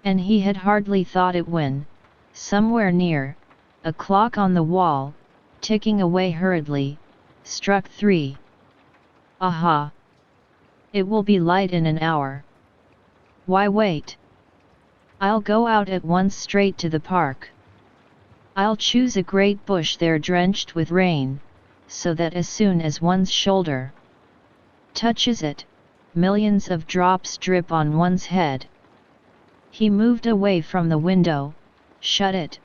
And he had hardly thought it when, somewhere near, a clock on the wall, ticking away hurriedly, struck 3. Aha! It will be light in an hour. Why wait? I'll go out at once straight to the park. I'll choose a great bush there drenched with rain, so that as soon as one's shoulder touches it, millions of drops drip on one's head. He moved away from the window, shut it,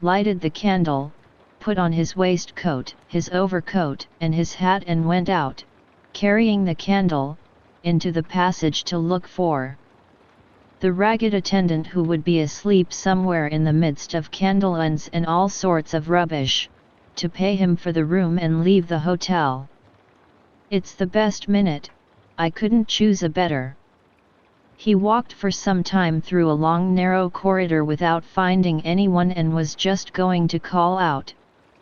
lighted the candle, put on his waistcoat, his overcoat and his hat and went out, carrying the candle, into the passage to look for the ragged attendant who would be asleep somewhere in the midst of candle ends and all sorts of rubbish, to pay him for the room and leave the hotel. It's the best minute, I couldn't choose a better. He walked for some time through a long narrow corridor without finding anyone and was just going to call out,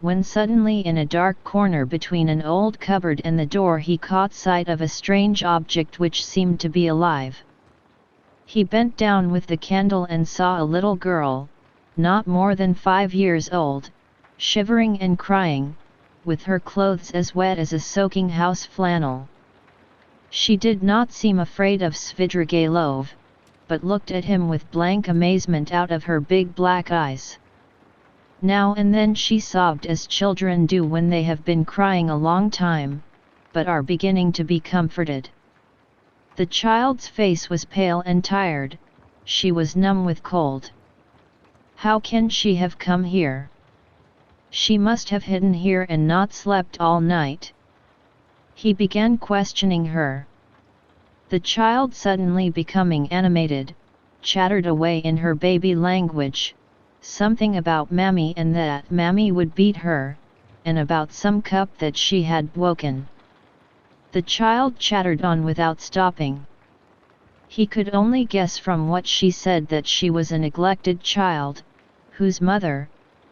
when suddenly in a dark corner between an old cupboard and the door he caught sight of a strange object which seemed to be alive. He bent down with the candle and saw a little girl, not more than 5 years old, shivering and crying, with her clothes as wet as a soaking house flannel. She did not seem afraid of Svidrigailov, but looked at him with blank amazement out of her big black eyes. Now and then she sobbed as children do when they have been crying a long time, but are beginning to be comforted. The child's face was pale and tired, she was numb with cold. How can she have come here? She must have hidden here and not slept all night. He began questioning her. The child, suddenly becoming animated, chattered away in her baby language, something about Mammy and that Mammy would beat her, and about some cup that she had broken. The child chattered on without stopping. He could only guess from what she said that she was a neglected child, whose mother,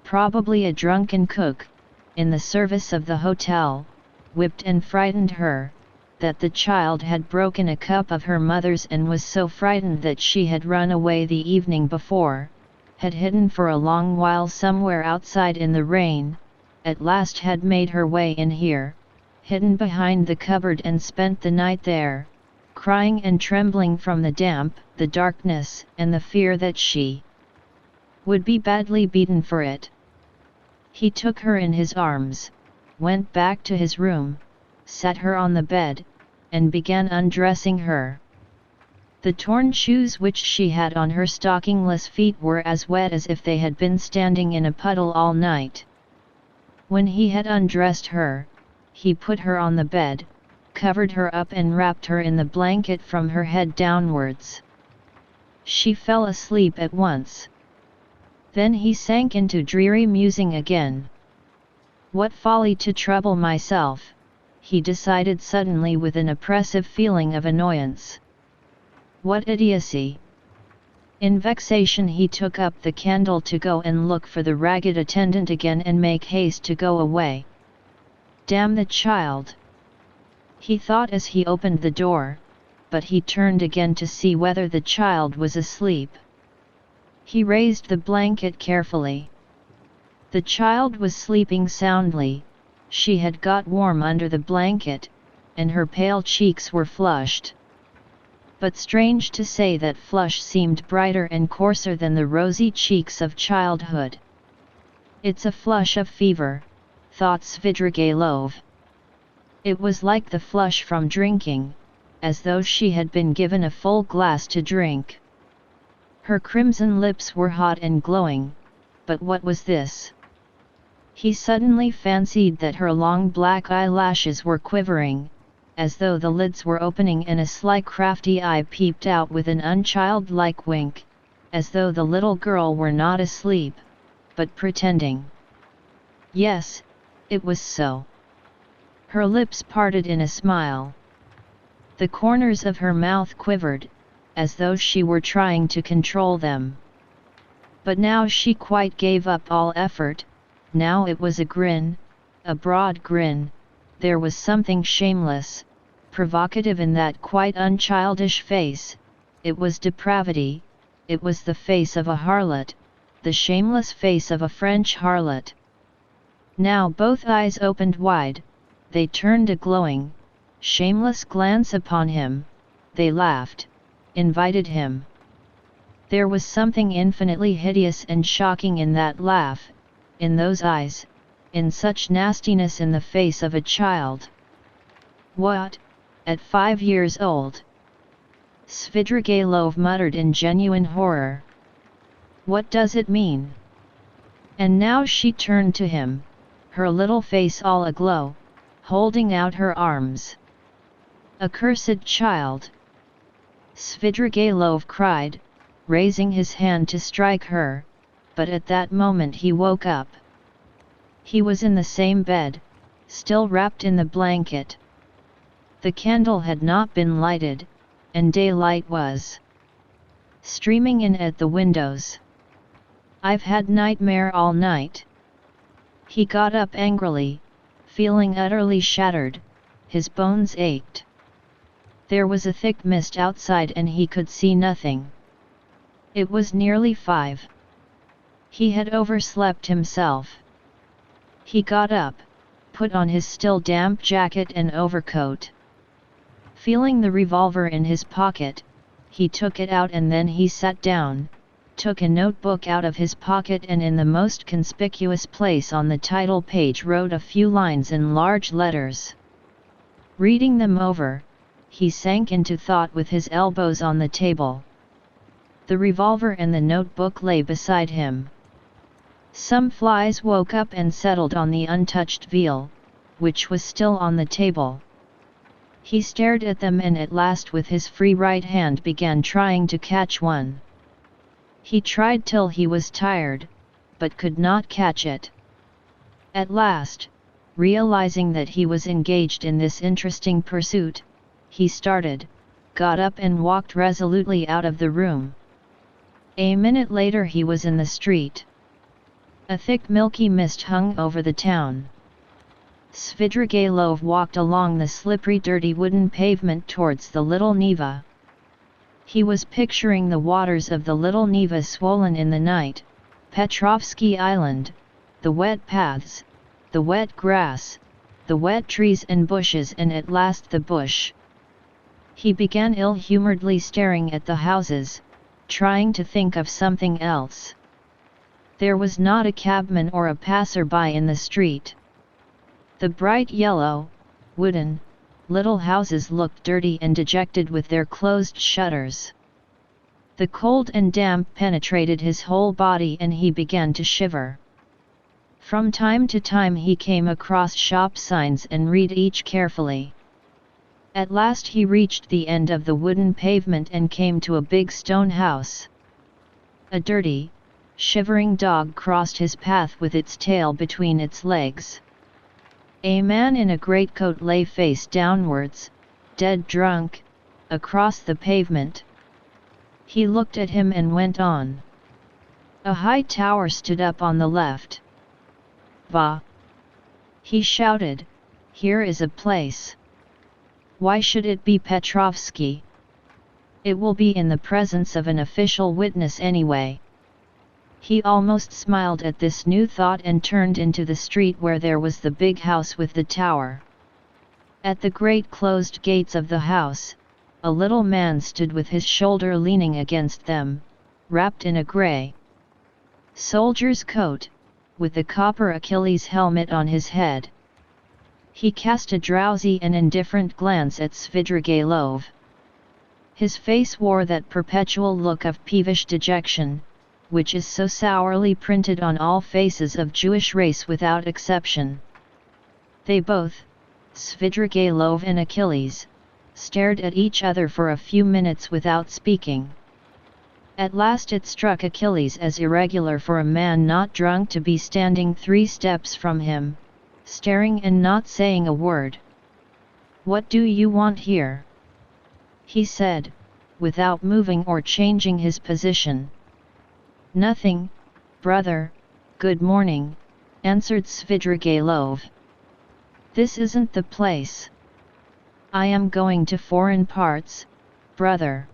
probably a drunken cook, in the service of the hotel, whipped and frightened her, that the child had broken a cup of her mother's and was so frightened that she had run away the evening before, had hidden for a long while somewhere outside in the rain, at last had made her way in here, hidden behind the cupboard and spent the night there, crying and trembling from the damp, the darkness, and the fear that she would be badly beaten for it. He took her in his arms, went back to his room, sat her on the bed, and began undressing her. The torn shoes which she had on her stockingless feet were as wet as if they had been standing in a puddle all night. When he had undressed her, he put her on the bed, covered her up and wrapped her in the blanket from her head downwards. She fell asleep at once. Then he sank into dreary musing again. What folly to trouble myself, he decided suddenly with an oppressive feeling of annoyance. What idiocy! In vexation he took up the candle to go and look for the ragged attendant again and make haste to go away. Damn the child! He thought as he opened the door, but he turned again to see whether the child was asleep. He raised the blanket carefully. The child was sleeping soundly, she had got warm under the blanket, and her pale cheeks were flushed. But strange to say that flush seemed brighter and coarser than the rosy cheeks of childhood. It's a flush of fever, thought Svidrigailov. It was like the flush from drinking, as though she had been given a full glass to drink. Her crimson lips were hot and glowing, but what was this? He suddenly fancied that her long black eyelashes were quivering, as though the lids were opening and a sly crafty eye peeped out with an unchildlike wink, as though the little girl were not asleep, but pretending. Yes, it was so. Her lips parted in a smile. The corners of her mouth quivered, as though she were trying to control them. But now she quite gave up all effort, now it was a grin, a broad grin. There was something shameless, provocative in that quite unchildish face. It was depravity, it was the face of a harlot, the shameless face of a French harlot. Now both eyes opened wide, they turned a glowing, shameless glance upon him, they laughed, invited him. There was something infinitely hideous and shocking in that laugh, in those eyes, in such nastiness in the face of a child. What, at 5 years old? Svidrigailov muttered in genuine horror. What does it mean? And now she turned to him, her little face all aglow, holding out her arms. Accursed child! Svidrigailov cried, raising his hand to strike her, but at that moment he woke up. He was in the same bed, still wrapped in the blanket. The candle had not been lighted, and daylight was streaming in at the windows. I've had nightmare all night. He got up angrily, feeling utterly shattered, his bones ached. There was a thick mist outside and he could see nothing. It was nearly 5. He had overslept himself. He got up, put on his still damp jacket and overcoat. Feeling the revolver in his pocket, he took it out and then he sat down, took a notebook out of his pocket and in the most conspicuous place on the title page wrote a few lines in large letters. Reading them over, he sank into thought with his elbows on the table. The revolver and the notebook lay beside him. Some flies woke up and settled on the untouched veal, which was still on the table. He stared at them and at last with his free right hand began trying to catch one. He tried till he was tired, but could not catch it. At last, realizing that he was engaged in this interesting pursuit, he started, got up and walked resolutely out of the room. A minute later he was in the street. A thick milky mist hung over the town. Svidrigailov walked along the slippery dirty wooden pavement towards the Little Neva. He was picturing the waters of the Little Neva swollen in the night, Petrovsky Island, the wet paths, the wet grass, the wet trees and bushes, and at last the bush. He began ill-humoredly staring at the houses, trying to think of something else. There was not a cabman or a passer-by in the street. The bright yellow, wooden, little houses looked dirty and dejected with their closed shutters. The cold and damp penetrated his whole body and he began to shiver. From time to time he came across shop signs and read each carefully. At last he reached the end of the wooden pavement and came to a big stone house. A dirty, shivering dog crossed his path with its tail between its legs. A man in a greatcoat lay face downwards, dead drunk, across the pavement. He looked at him and went on. A high tower stood up on the left. "Va!" he shouted, "here is a place. Why should it be Petrovsky? It will be in the presence of an official witness anyway." He almost smiled at this new thought and turned into the street where there was the big house with the tower. At the great closed gates of the house, a little man stood with his shoulder leaning against them, wrapped in a grey soldier's coat, with the copper Achilles helmet on his head. He cast a drowsy and indifferent glance at Svidrigailov. His face wore that perpetual look of peevish dejection, which is so sourly printed on all faces of Jewish race without exception. They both, Svidrigailov and Achilles, stared at each other for a few minutes without speaking. At last it struck Achilles as irregular for a man not drunk to be standing 3 steps from him, staring and not saying a word. "What do you want here?" he said, without moving or changing his position. "Nothing, brother, good morning," answered Svidrigailov. "This isn't the place. I am going to foreign parts, brother."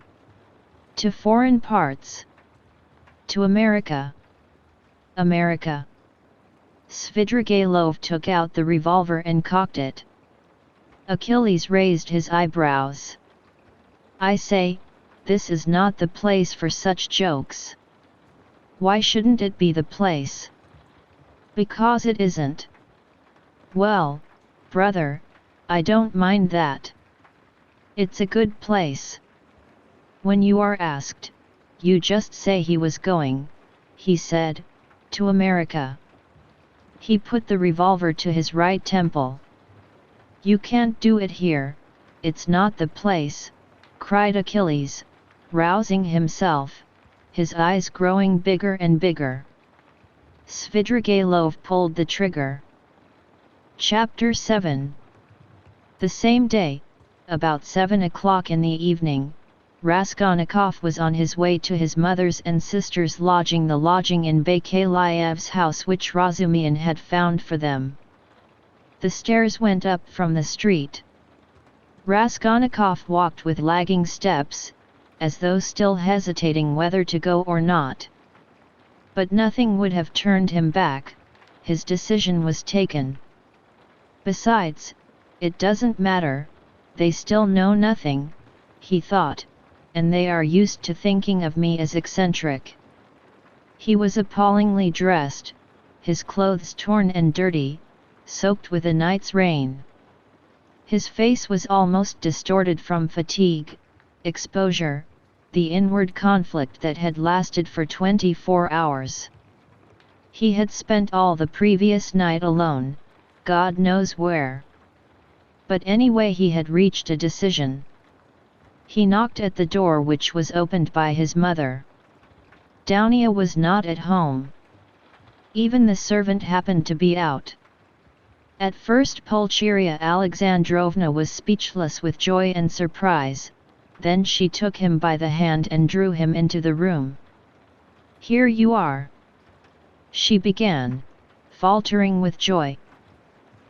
"To foreign parts? To America?" "America." Svidrigailov took out the revolver and cocked it. Achilles raised his eyebrows. "I say, this is not the place for such jokes." "Why shouldn't it be the place?" "Because it isn't." "Well, brother, I don't mind that. It's a good place. When you are asked, you just say he was going," he said, "to America." He put the revolver to his right temple. "You can't do it here, it's not the place," cried Achilles, rousing himself, his eyes growing bigger and bigger. Svidrigailov pulled the trigger. Chapter 7. The same day, about 7 o'clock in the evening, Raskolnikov was on his way to his mother's and sister's lodging, the lodging in Bakaliev's house which Razumihin had found for them. The stairs went up from the street. Raskolnikov walked with lagging steps, as though still hesitating whether to go or not. But nothing would have turned him back, his decision was taken. Besides, it doesn't matter, they still know nothing, he thought, and they are used to thinking of me as eccentric. He was appallingly dressed, his clothes torn and dirty, soaked with a night's rain. His face was almost distorted from fatigue, exposure, the inward conflict that had lasted for 24 hours. He had spent all the previous night alone, God knows where. But anyway he had reached a decision. He knocked at the door, which was opened by his mother. Dounia was not at home. Even the servant happened to be out. At first Pulcheria Alexandrovna was speechless with joy and surprise, then she took him by the hand and drew him into the room. "Here you are," she began, faltering with joy.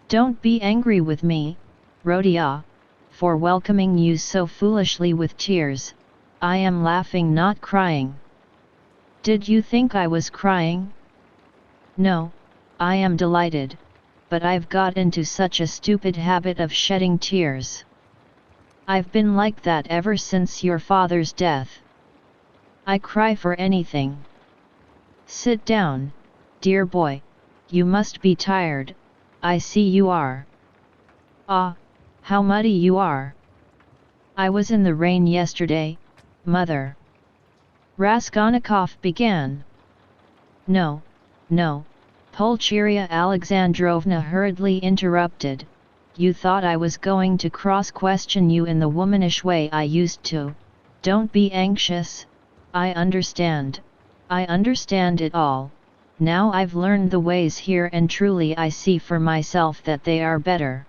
Don't be angry with me, Rodion, for welcoming you so foolishly with tears. I am laughing, not crying. Did you think I was crying? No, I am delighted, but I've got into such a stupid habit of shedding tears. I've been like that ever since your father's death. I cry for anything. Sit down, dear boy, you must be tired, I see you are. Ah, how muddy you are. I was in the rain yesterday, mother. Raskolnikov began. No, no, Pulcheria Alexandrovna hurriedly interrupted. You thought I was going to cross-question you in the womanish way I used to. Don't be anxious, I understand it all. Now I've learned the ways here and truly I see for myself that they are better.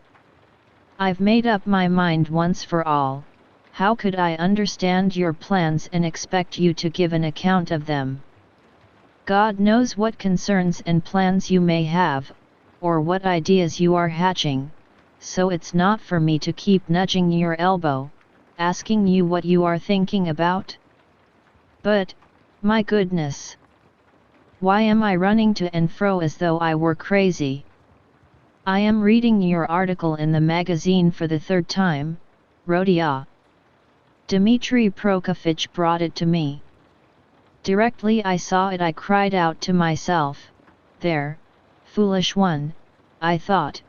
I've made up my mind once for all. How could I understand your plans and expect you to give an account of them? God knows what concerns and plans you may have, or what ideas you are hatching, so it's not for me to keep nudging your elbow, asking you what you are thinking about. But, my goodness! Why am I running to and fro as though I were crazy? I am reading your article in the magazine for the third time, Rodion. Dmitri Prokofitch brought it to me. Directly I saw it I cried out to myself, there, foolish one, I thought,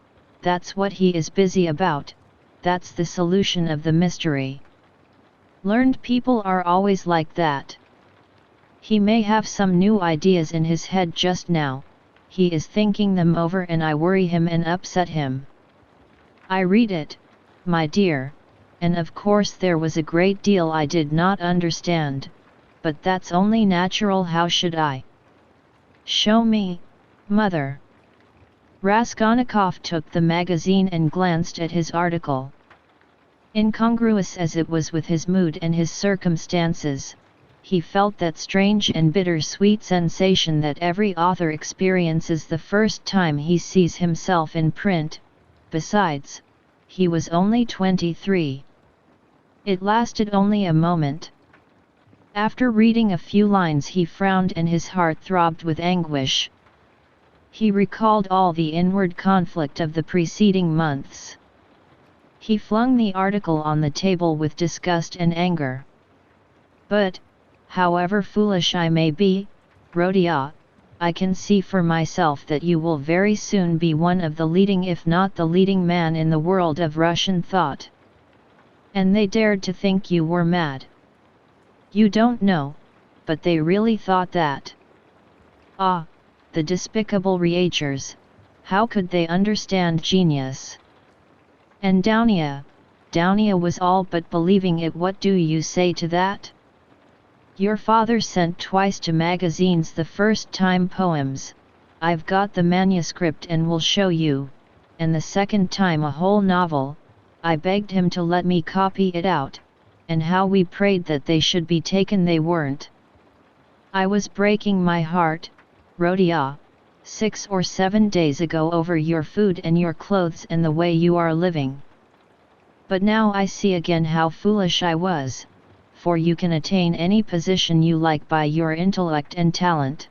that's what he is busy about, that's the solution of the mystery. Learned people are always like that. He may have some new ideas in his head just now, he is thinking them over and I worry him and upset him. I read it, my dear, and of course there was a great deal I did not understand, but that's only natural. How should I? Show me, mother. Raskolnikov took the magazine and glanced at his article. Incongruous as it was with his mood and his circumstances, he felt that strange and bitter-sweet sensation that every author experiences the first time he sees himself in print. Besides, he was only 23. It lasted only a moment. After reading a few lines he frowned and his heart throbbed with anguish. He recalled all the inward conflict of the preceding months. He flung the article on the table with disgust and anger. But, however foolish I may be, Rodion, I can see for myself that you will very soon be one of the leading if not the leading man in the world of Russian thought. And they dared to think you were mad. You don't know, but they really thought that. Ah, the despicable reagers, how could they understand genius? And Downia was all but believing it. What do you say to that? Your father sent twice to magazines the first time poems, I've got the manuscript and will show you, and the second time a whole novel, I begged him to let me copy it out, and how we prayed that they should be taken they weren't. I was breaking my heart, Rodion, 6 or 7 days ago over your food and your clothes and the way you are living. But now I see again how foolish I was, for you can attain any position you like by your intellect and talent.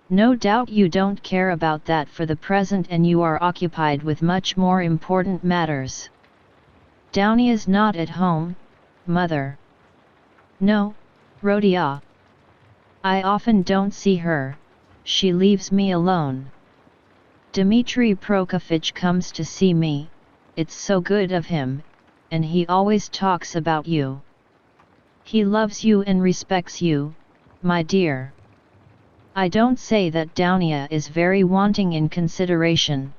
No doubt you don't care about that for the present and you are occupied with much more important matters. Downie is not at home, mother. No, Rodion. I often don't see her, she leaves me alone. Dmitri Prokofitch comes to see me, it's so good of him, and he always talks about you. He loves you and respects you, my dear. I don't say that Downia is very wanting in consideration.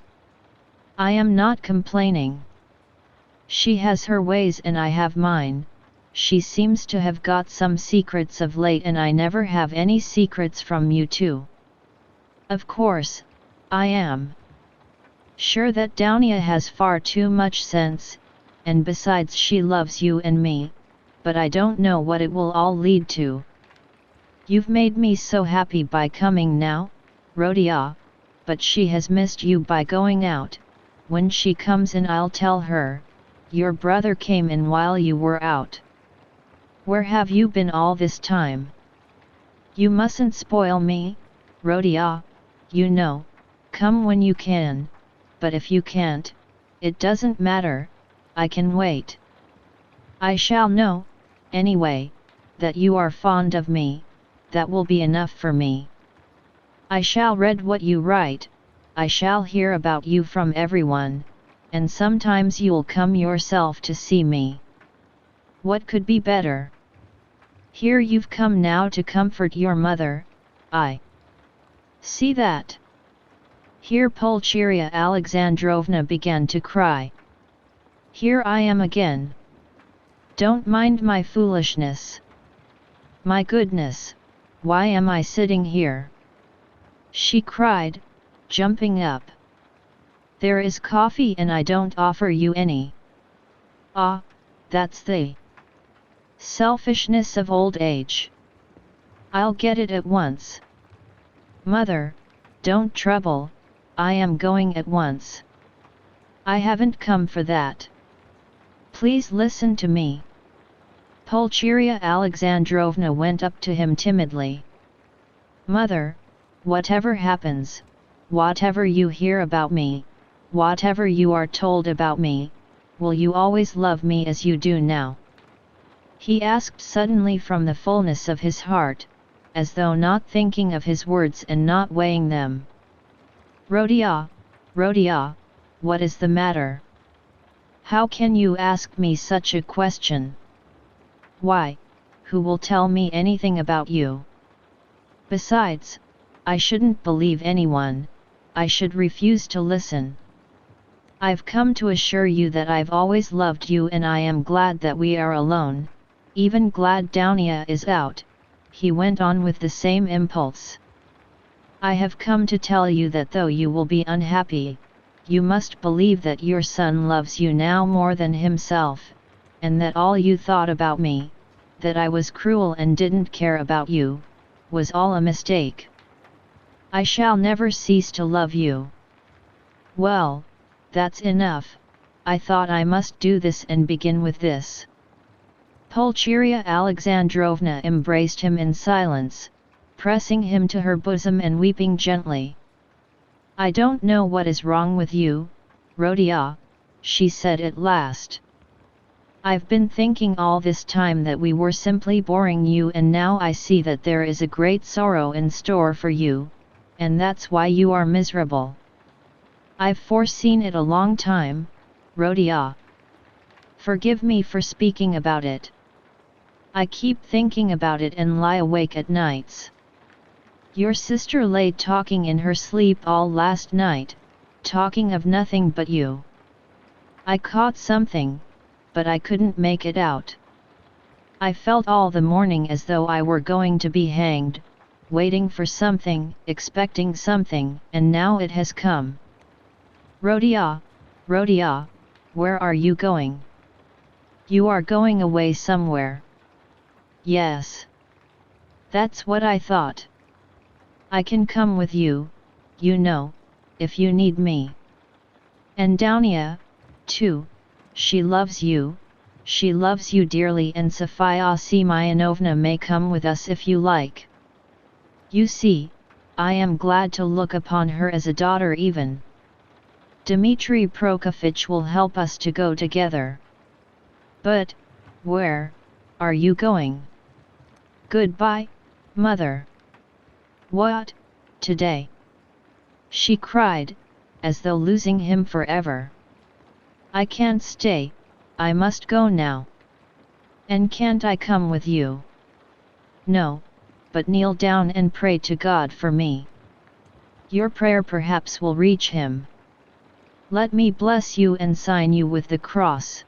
I am not complaining. She has her ways and I have mine. She seems to have got some secrets of late and I never have any secrets from you too. Of course, I am sure that Downia has far too much sense, and besides she loves you and me, but I don't know what it will all lead to. You've made me so happy by coming now, Rodion, but she has missed you by going out. When she comes in I'll tell her, your brother came in while you were out. Where have you been all this time? You mustn't spoil me, Rodion, you know, come when you can, but if you can't, it doesn't matter, I can wait. I shall know, anyway, that you are fond of me, that will be enough for me. I shall read what you write, I shall hear about you from everyone, and sometimes you'll come yourself to see me. What could be better? Here you've come now to comfort your mother, I see that. Here Pulcheria Alexandrovna began to cry. Here I am again. Don't mind my foolishness. My goodness, why am I sitting here? She cried, jumping up. There is coffee and I don't offer you any. Ah, that's the selfishness of old age. I'll get it at once. Mother, don't trouble, I am going at once. I haven't come for that. Please listen to me. Pulcheria Alexandrovna went up to him timidly. Mother, whatever happens, whatever you hear about me, whatever you are told about me, will you always love me as you do now? He asked suddenly from the fullness of his heart, as though not thinking of his words and not weighing them. Rodion, Rodion, what is the matter? How can you ask me such a question? Why, who will tell me anything about you? Besides, I shouldn't believe anyone, I should refuse to listen. I've come to assure you that I've always loved you and I am glad that we are alone, even glad Dounia is out, he went on with the same impulse. I have come to tell you that though you will be unhappy, you must believe that your son loves you now more than himself, and that all you thought about me, that I was cruel and didn't care about you, was all a mistake. I shall never cease to love you. Well, that's enough, I thought I must do this and begin with this. Pulcheria Alexandrovna embraced him in silence, pressing him to her bosom and weeping gently. I don't know what is wrong with you, Rodion, she said at last. I've been thinking all this time that we were simply boring you and now I see that there is a great sorrow in store for you, and that's why you are miserable. I've foreseen it a long time, Rodion. Forgive me for speaking about it. I keep thinking about it and lie awake at nights. Your sister lay talking in her sleep all last night, talking of nothing but you. I caught something, but I couldn't make it out. I felt all the morning as though I were going to be hanged, waiting for something, expecting something, and now it has come. Rodion, Rodion, where are you going? You are going away somewhere. Yes. That's what I thought. I can come with you, you know, if you need me. And Dounia, too, she loves you dearly, and Sofia Semyonovna may come with us if you like. You see, I am glad to look upon her as a daughter even. Dmitri Prokofitch will help us to go together. But, where are you going? Goodbye, mother. What, today? She cried, as though losing him forever. I can't stay, I must go now. And can't I come with you? No, but kneel down and pray to God for me. Your prayer perhaps will reach him. Let me bless you and sign you with the cross.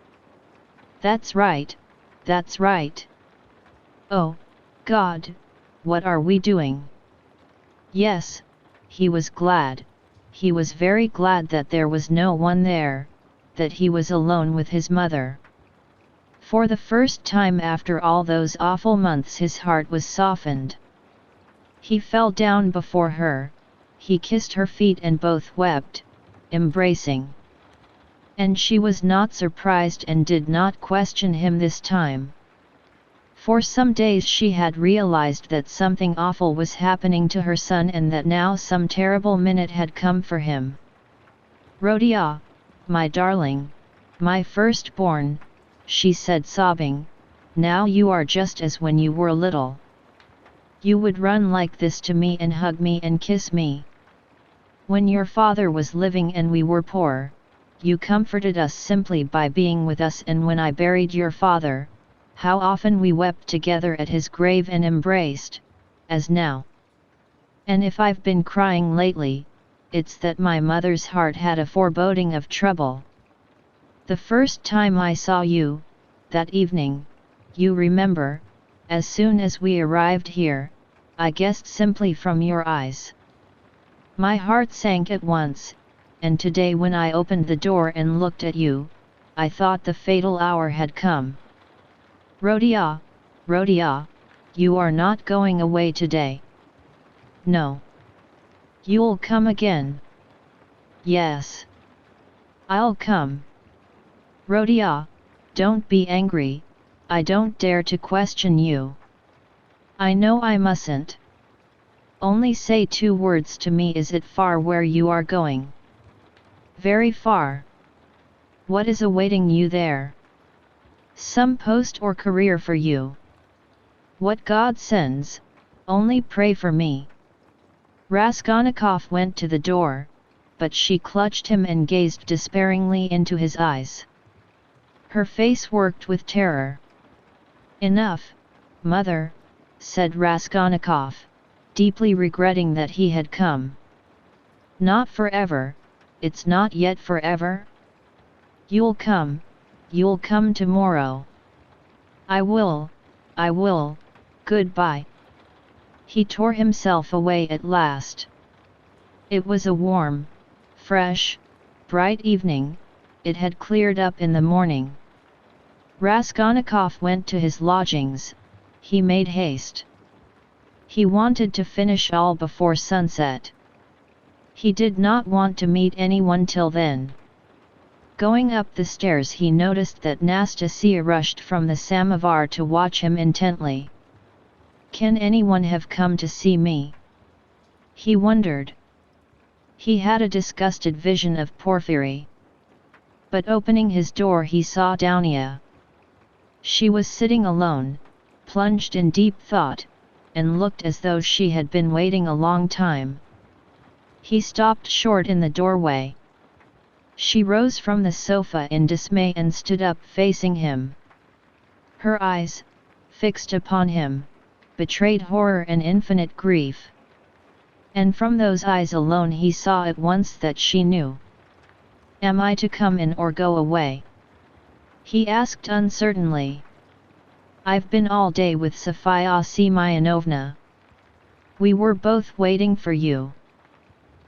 That's right, that's right. Oh, God, what are we doing? Yes, he was glad, he was very glad that there was no one there, that he was alone with his mother. For the first time after all those awful months his heart was softened. He fell down before her, he kissed her feet and both wept, embracing. And she was not surprised and did not question him this time. For some days she had realized that something awful was happening to her son and that now some terrible minute had come for him. "Rodion, my darling, my firstborn," she said sobbing, "now you are just as when you were little. You would run like this to me and hug me and kiss me. When your father was living and we were poor, you comforted us simply by being with us, and when I buried your father, how often we wept together at his grave and embraced, as now. And if I've been crying lately, it's that my mother's heart had a foreboding of trouble. The first time I saw you, that evening, you remember, as soon as we arrived here, I guessed simply from your eyes. My heart sank at once, and today when I opened the door and looked at you, I thought the fatal hour had come. Rodion, Rodion, you are not going away today. No. You'll come again. Yes. I'll come. Rodion, don't be angry, I don't dare to question you. I know I mustn't. Only say 2 words to me. Is it far where you are going? Very far. What is awaiting you there? Some post or career for you. What God sends, only pray for me. Raskolnikov went to the door, but she clutched him and gazed despairingly into his eyes. Her face worked with terror. Enough, mother, said Raskolnikov, deeply regretting that he had come. Not forever, it's not yet forever. You'll come tomorrow. I will, goodbye. He tore himself away at last. It was a warm, fresh, bright evening, it had cleared up in the morning. Raskolnikov went to his lodgings, he made haste. He wanted to finish all before sunset. He did not want to meet anyone till then. Going up the stairs he noticed that Nastasia rushed from the samovar to watch him intently. Can anyone have come to see me? He wondered. He had a disgusted vision of Porfiry. But opening his door he saw Dounia. She was sitting alone, plunged in deep thought, and looked as though she had been waiting a long time. He stopped short in the doorway. She rose from the sofa in dismay and stood up facing him. Her eyes, fixed upon him, betrayed horror and infinite grief. And from those eyes alone he saw at once that she knew. Am I to come in or go away? He asked uncertainly. I've been all day with Sofya Semyonovna. We were both waiting for you.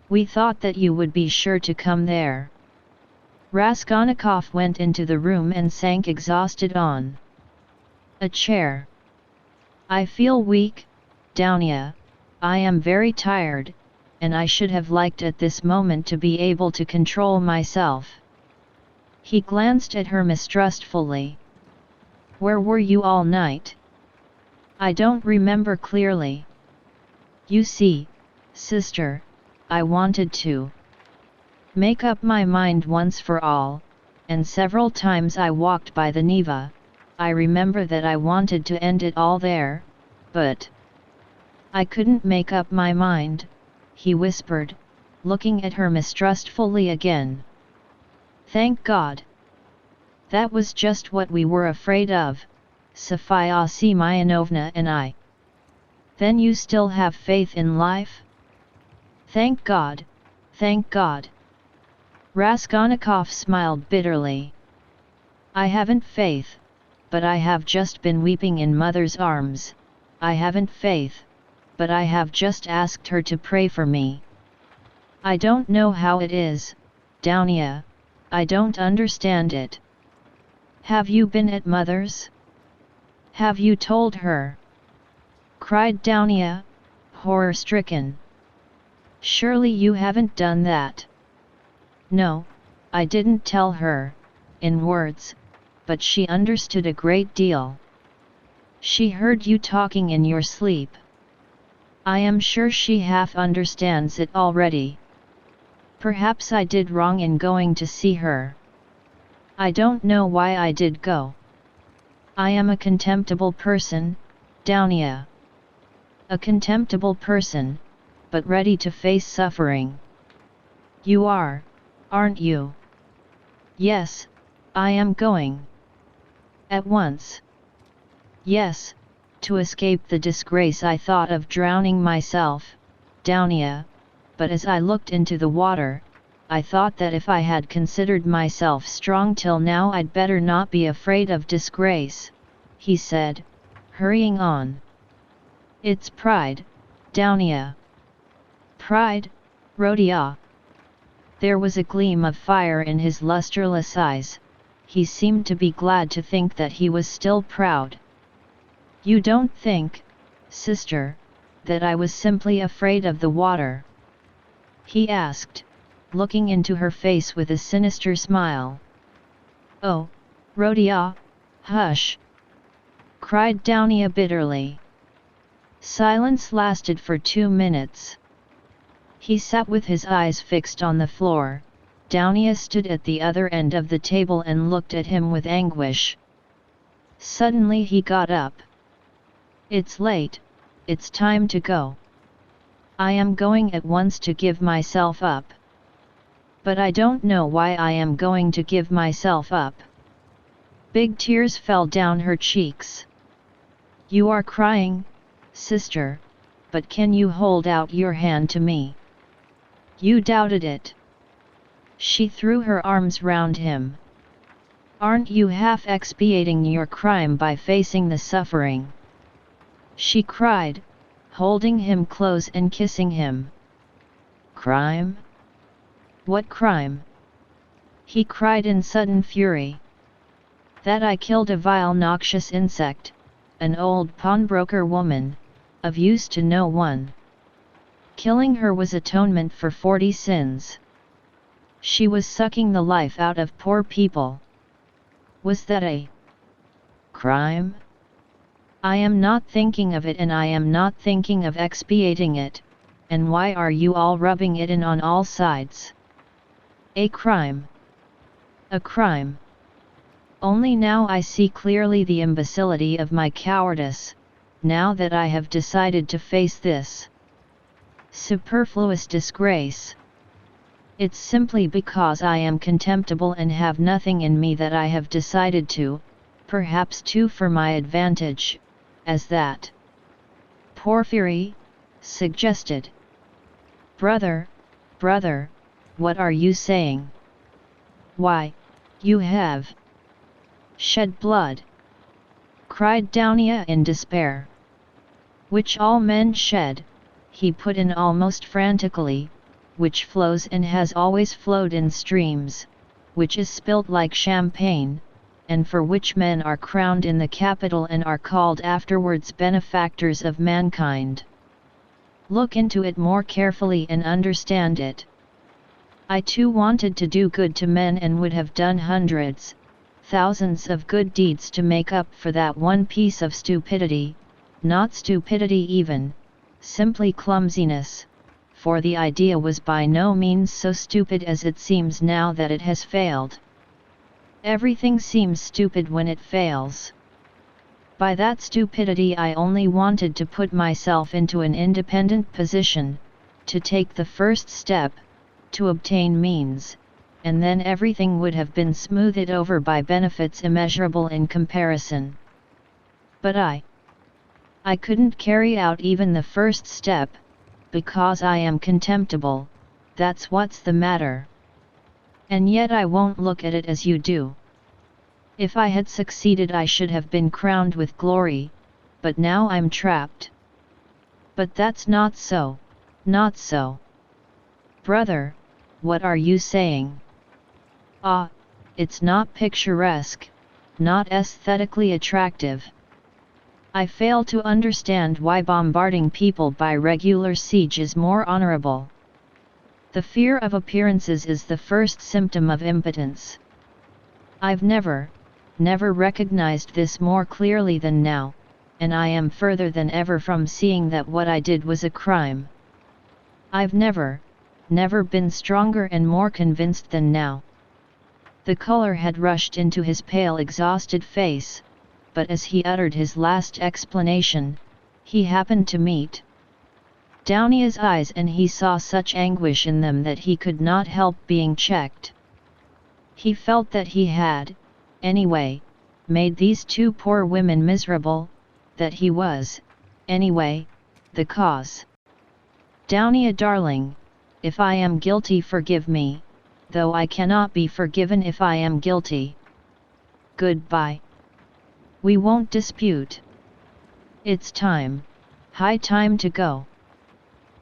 We thought that you would be sure to come there. Raskolnikov went into the room and sank exhausted on a chair. I feel weak, Dounia, I am very tired, and I should have liked at this moment to be able to control myself. He glanced at her mistrustfully. Where were you all night? I don't remember clearly. You see, sister, I wanted to make up my mind once for all, and several times I walked by the Neva. I remember that I wanted to end it all there, but I couldn't make up my mind, he whispered, looking at her mistrustfully again. Thank God. That was just what we were afraid of, Sofya Semyonovna and I. Then you still have faith in life? Thank God, thank God. Raskolnikov smiled bitterly. I haven't faith, but I have just been weeping in mother's arms. I haven't faith, but I have just asked her to pray for me. I don't know how it is, Dounia, I don't understand it. Have you been at mother's? Have you told her? Cried Dounia, horror-stricken. Surely you haven't done that. No, I didn't tell her, in words, but she understood a great deal. She heard you talking in your sleep. I am sure she half understands it already. Perhaps I did wrong in going to see her. I don't know why I did go. I am a contemptible person, Downia. A contemptible person, but ready to face suffering. You are, aren't you? Yes, I am going. At once. Yes, to escape the disgrace I thought of drowning myself, Downia, but as I looked into the water, I thought that if I had considered myself strong till now I'd better not be afraid of disgrace, he said, hurrying on. It's pride, Downia. Pride, Rodion. There was a gleam of fire in his lustreless eyes. He seemed to be glad to think that he was still proud. You don't think, sister, that I was simply afraid of the water? He asked, looking into her face with a sinister smile. Oh, Rodion, hush! Cried Downia bitterly. Silence lasted for 2 minutes. He sat with his eyes fixed on the floor. Downia stood at the other end of the table and looked at him with anguish. Suddenly he got up. It's late, it's time to go. I am going at once to give myself up. But I don't know why I am going to give myself up. Big tears fell down her cheeks. You are crying, sister, but can you hold out your hand to me? You doubted it. She threw her arms round him. Aren't you half expiating your crime by facing the suffering? She cried, holding him close and kissing him. Crime? What crime? He cried in sudden fury. That I killed a vile noxious insect, an old pawnbroker woman, of use to no one. Killing her was atonement for 40 sins. She was sucking the life out of poor people. Was that a crime? I am not thinking of it, and I am not thinking of expiating it, and why are you all rubbing it in on all sides? A crime. A crime. Only now I see clearly the imbecility of my cowardice, now that I have decided to face this superfluous disgrace. It's simply because I am contemptible and have nothing in me that I have decided to, perhaps too for my advantage, as that Porfiry suggested. Brother, what are you saying? Why, you have shed blood, cried Downia in despair. Which all men shed, he put in almost frantically, which flows and has always flowed in streams, which is spilt like champagne, and for which men are crowned in the capital and are called afterwards benefactors of mankind. Look into it more carefully and understand it. I too wanted to do good to men and would have done hundreds, thousands of good deeds to make up for that one piece of stupidity, not stupidity even, simply clumsiness, for the idea was by no means so stupid as it seems now that it has failed. Everything seems stupid when it fails. By that stupidity I only wanted to put myself into an independent position, to take the first step, to obtain means, and then everything would have been smoothed over by benefits immeasurable in comparison. But I couldn't carry out even the first step, because I am contemptible, that's what's the matter. And yet I won't look at it as you do. If I had succeeded I should have been crowned with glory, but now I'm trapped. But that's not so, not so. Brother, what are you saying? Ah, it's not picturesque, not aesthetically attractive. I fail to understand why bombarding people by regular siege is more honorable. The fear of appearances is the first symptom of impotence. I've never recognized this more clearly than now, and I am further than ever from seeing that what I did was a crime. I've never been stronger and more convinced than now. The color had rushed into his pale, exhausted face, but as he uttered his last explanation, he happened to meet Dounia's eyes, and he saw such anguish in them that he could not help being checked. He felt that he had, anyway, made these two poor women miserable, that he was, anyway, the cause. Dounia darling, if I am guilty forgive me, though I cannot be forgiven if I am guilty. Goodbye. We won't dispute. It's time, high time to go.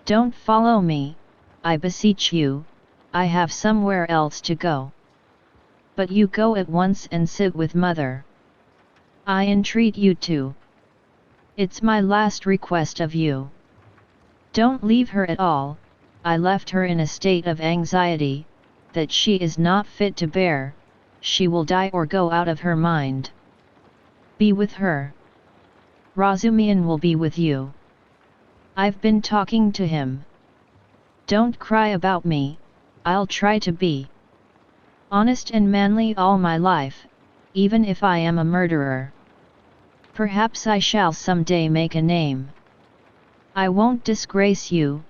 Don't follow me, I beseech you, I have somewhere else to go. But you go at once and sit with mother. I entreat you to. It's my last request of you. Don't leave her at all. I left her in a state of anxiety, that she is not fit to bear, she will die or go out of her mind. Be with her. Razumian will be with you. I've been talking to him. Don't cry about me, I'll try to be honest and manly all my life, even if I am a murderer. Perhaps I shall someday make a name. I won't disgrace you,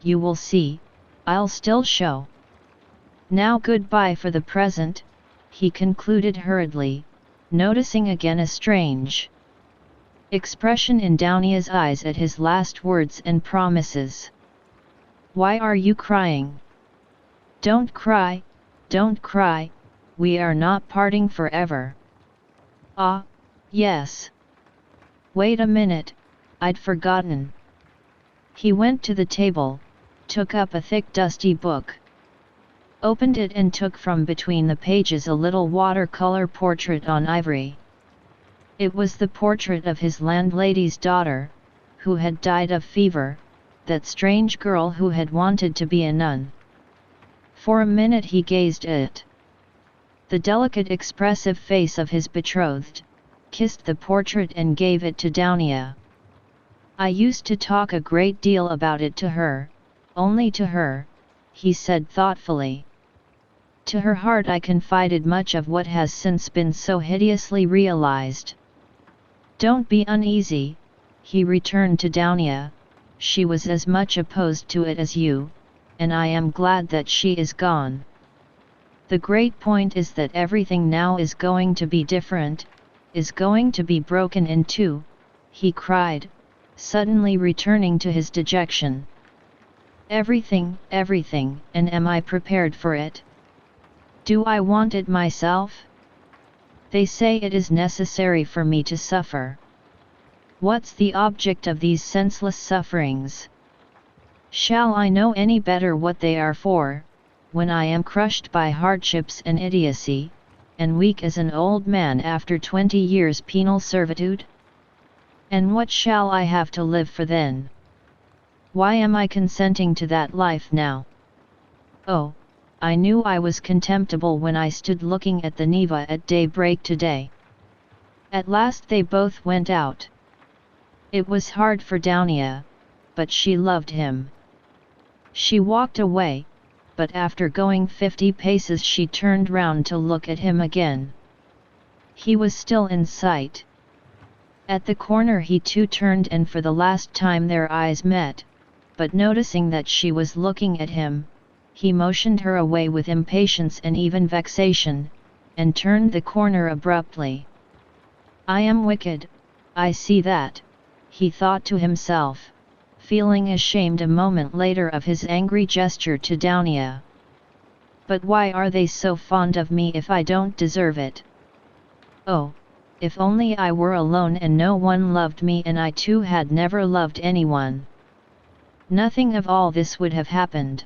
you will see, I'll still show. Now goodbye for the present, he concluded hurriedly, noticing again a strange expression in Dounia's eyes at his last words and promises. Why are you crying? Don't cry, we are not parting forever. Ah, yes. Wait a minute, I'd forgotten. He went to the table, took up a thick dusty book, opened it and took from between the pages a little watercolor portrait on ivory. It was the portrait of his landlady's daughter, who had died of fever, that strange girl who had wanted to be a nun. For a minute he gazed at it. The delicate expressive face of his betrothed, kissed the portrait and gave it to Dounia. I used to talk a great deal about it to her, only to her, he said thoughtfully. To her heart I confided much of what has since been so hideously realized. Don't be uneasy, he returned to Dounia, she was as much opposed to it as you, and I am glad that she is gone. The great point is that everything now is going to be different, is going to be broken in two, he cried, suddenly returning to his dejection. Everything, and am I prepared for it? Do I want it myself? They say it is necessary for me to suffer. What's the object of these senseless sufferings? Shall I know any better what they are for, when I am crushed by hardships and idiocy, and weak as an old man after 20 years penal servitude? And what shall I have to live for then? Why am I consenting to that life now? Oh, I knew I was contemptible when I stood looking at the Neva at daybreak today. At last they both went out. It was hard for Dounia, but she loved him. She walked away, but after going 50 paces she turned round to look at him again. He was still in sight. At the corner he too turned, and for the last time their eyes met, but noticing that she was looking at him, he motioned her away with impatience and even vexation, and turned the corner abruptly. I am wicked, I see that, he thought to himself, feeling ashamed a moment later of his angry gesture to Dounia. But why are they so fond of me if I don't deserve it? Oh, if only I were alone and no one loved me, and I too had never loved anyone. Nothing of all this would have happened.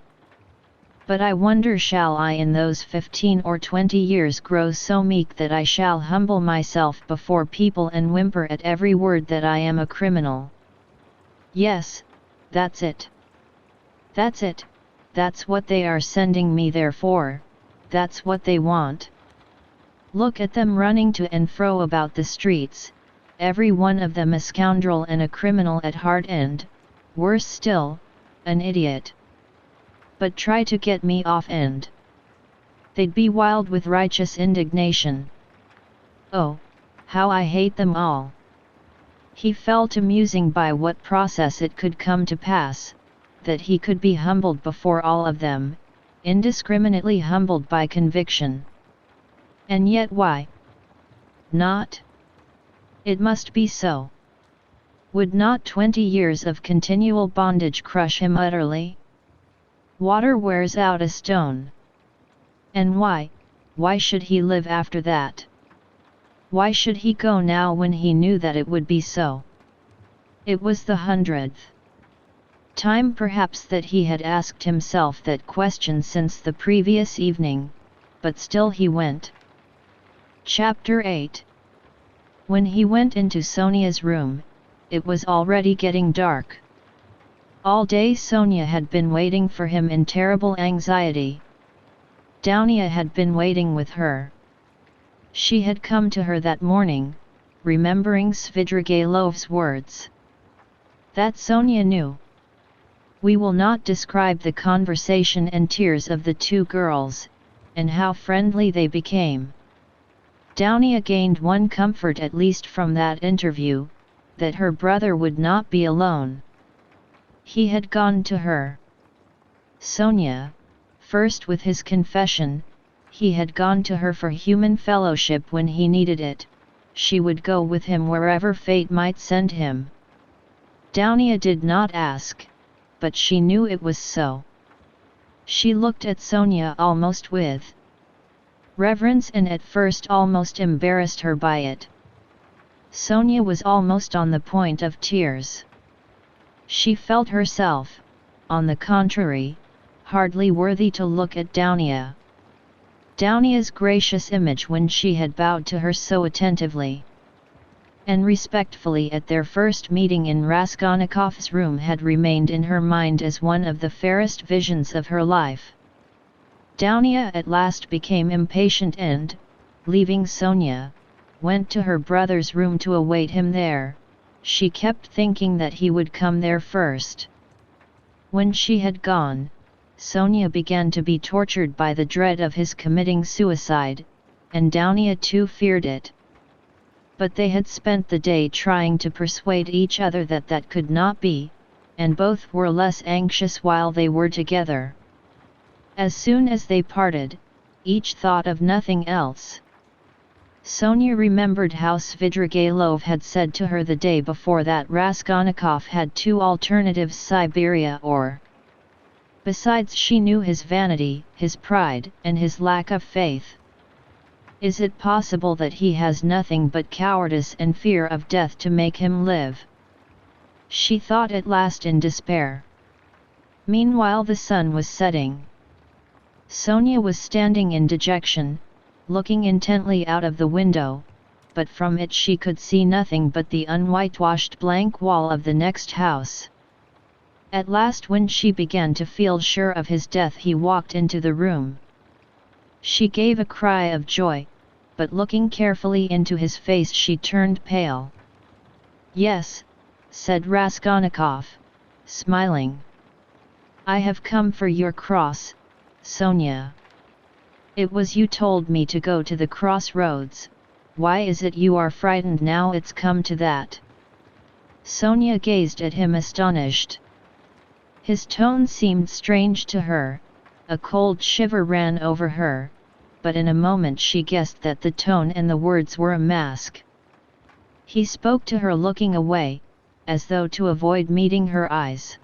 But I wonder, shall I in those 15 or 20 years grow so meek that I shall humble myself before people and whimper at every word that I am a criminal? Yes, that's it. That's it, that's what they are sending me there for, that's what they want. Look at them running to and fro about the streets, every one of them a scoundrel and a criminal at heart and, worse still, an idiot. But try to get me off and they'd be wild with righteous indignation. Oh, how I hate them all. He fell to musing by what process it could come to pass, that he could be humbled before all of them, indiscriminately humbled by conviction. And yet why not? It must be so. Would not 20 years of continual bondage crush him utterly? Water wears out a stone. And why should he live after that? Why should he go now when he knew that it would be so? It was the 100th time perhaps that he had asked himself that question since the previous evening, but still he went. Chapter 8. When he went into Sonia's room, it was already getting dark. All day Sonia had been waiting for him in terrible anxiety. Dounia had been waiting with her. She had come to her that morning, remembering Svidrigaïlov's words. That Sonia knew. We will not describe the conversation and tears of the two girls, and how friendly they became. Dounia gained one comfort at least from that interview, that her brother would not be alone. He had gone to her. Sonia, first with his confession, he had gone to her for human fellowship when he needed it, she would go with him wherever fate might send him. Dounia did not ask, but she knew it was so. She looked at Sonia almost with reverence and at first almost embarrassed her by it. Sonia was almost on the point of tears. She felt herself, on the contrary, hardly worthy to look at Dounia. Dounia's gracious image when she had bowed to her so attentively and respectfully at their first meeting in Raskolnikov's room had remained in her mind as one of the fairest visions of her life. Dounia at last became impatient and, leaving Sonia, went to her brother's room to await him there. She kept thinking that he would come there first. When she had gone, Sonia began to be tortured by the dread of his committing suicide, and Dounia too feared it. But they had spent the day trying to persuade each other that that could not be, and both were less anxious while they were together. As soon as they parted, each thought of nothing else. Sonia remembered how Svidrigaïlov had said to her the day before that Raskolnikov had two alternatives, Siberia or. Besides, she knew his vanity, his pride, and his lack of faith. Is it possible that he has nothing but cowardice and fear of death to make him live? She thought at last in despair. Meanwhile the sun was setting. Sonia was standing in dejection, looking intently out of the window, but from it she could see nothing but the unwhitewashed blank wall of the next house. At last, when she began to feel sure of his death, he walked into the room. She gave a cry of joy, but looking carefully into his face she turned pale. Yes, said Raskolnikov, smiling. I have come for your cross, Sonia. It was you told me to go to the crossroads. Why is it you are frightened now it's come to that? Sonia gazed at him astonished. His tone seemed strange to her, a cold shiver ran over her, but in a moment she guessed that the tone and the words were a mask. He spoke to her looking away, as though to avoid meeting her eyes.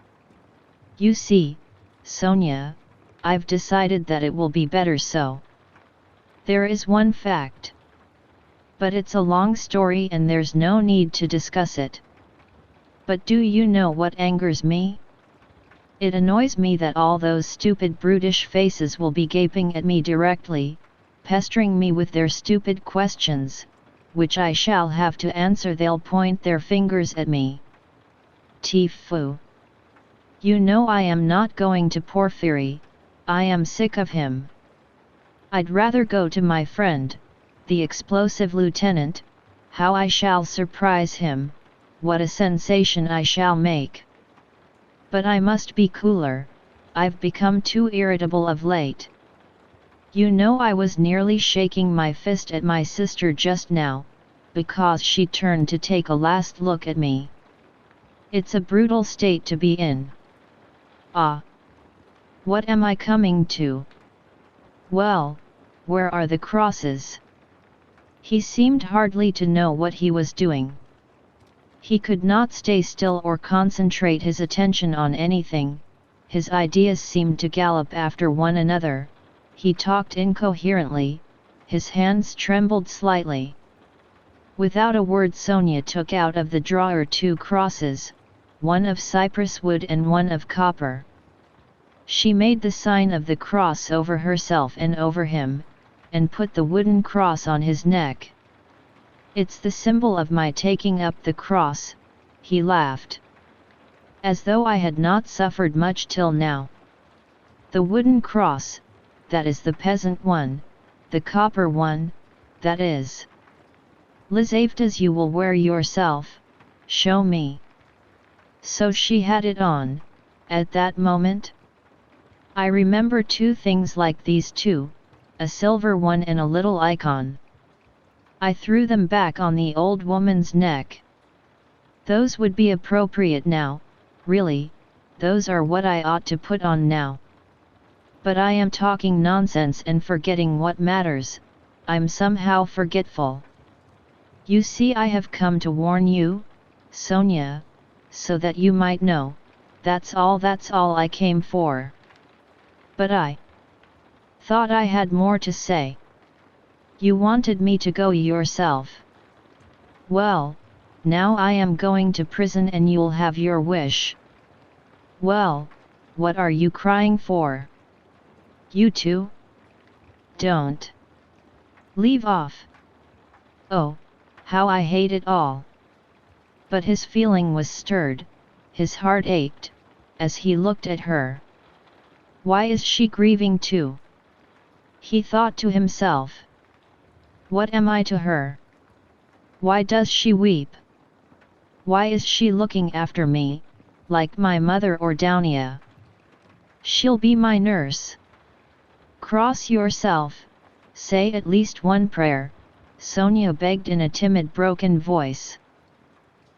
You see, Sonia, I've decided that it will be better so. There is one fact. But it's a long story and there's no need to discuss it. But do you know what angers me? It annoys me that all those stupid brutish faces will be gaping at me directly, pestering me with their stupid questions, which I shall have to answer. They'll point their fingers at me. Tifu. You know I am not going to Porfiry, I am sick of him. I'd rather go to my friend, the explosive lieutenant. How I shall surprise him, what a sensation I shall make. But I must be cooler, I've become too irritable of late. You know I was nearly shaking my fist at my sister just now, because she turned to take a last look at me. It's a brutal state to be in. Ah! What am I coming to? Well, where are the crosses? He seemed hardly to know what he was doing. He could not stay still or concentrate his attention on anything, his ideas seemed to gallop after one another, he talked incoherently, his hands trembled slightly. Without a word Sonia took out of the drawer 2 crosses, one of cypress wood and one of copper. She made the sign of the cross over herself and over him, and put the wooden cross on his neck. It's the symbol of my taking up the cross, he laughed. As though I had not suffered much till now. The wooden cross, that is the peasant one, the copper one, that is. Lizaveta's you will wear yourself, show me. So she had it on, at that moment? I remember 2 things like these too, a silver one and a little icon. I threw them back on the old woman's neck. Those would be appropriate now, really, those are what I ought to put on now. But I am talking nonsense and forgetting what matters, I'm somehow forgetful. You see I have come to warn you, Sonia, so that you might know, that's all I came for. But I thought I had more to say. You wanted me to go yourself. Well, now I am going to prison and you'll have your wish. Well, what are you crying for? You too? Don't. Leave off. Oh, how I hate it all. But his feeling was stirred, his heart ached, as he looked at her. Why is she grieving too? He thought to himself. What am I to her? Why does she weep? Why is she looking after me, like my mother or Downia? She'll be my nurse. Cross yourself, say at least one prayer, Sonia begged in a timid broken voice.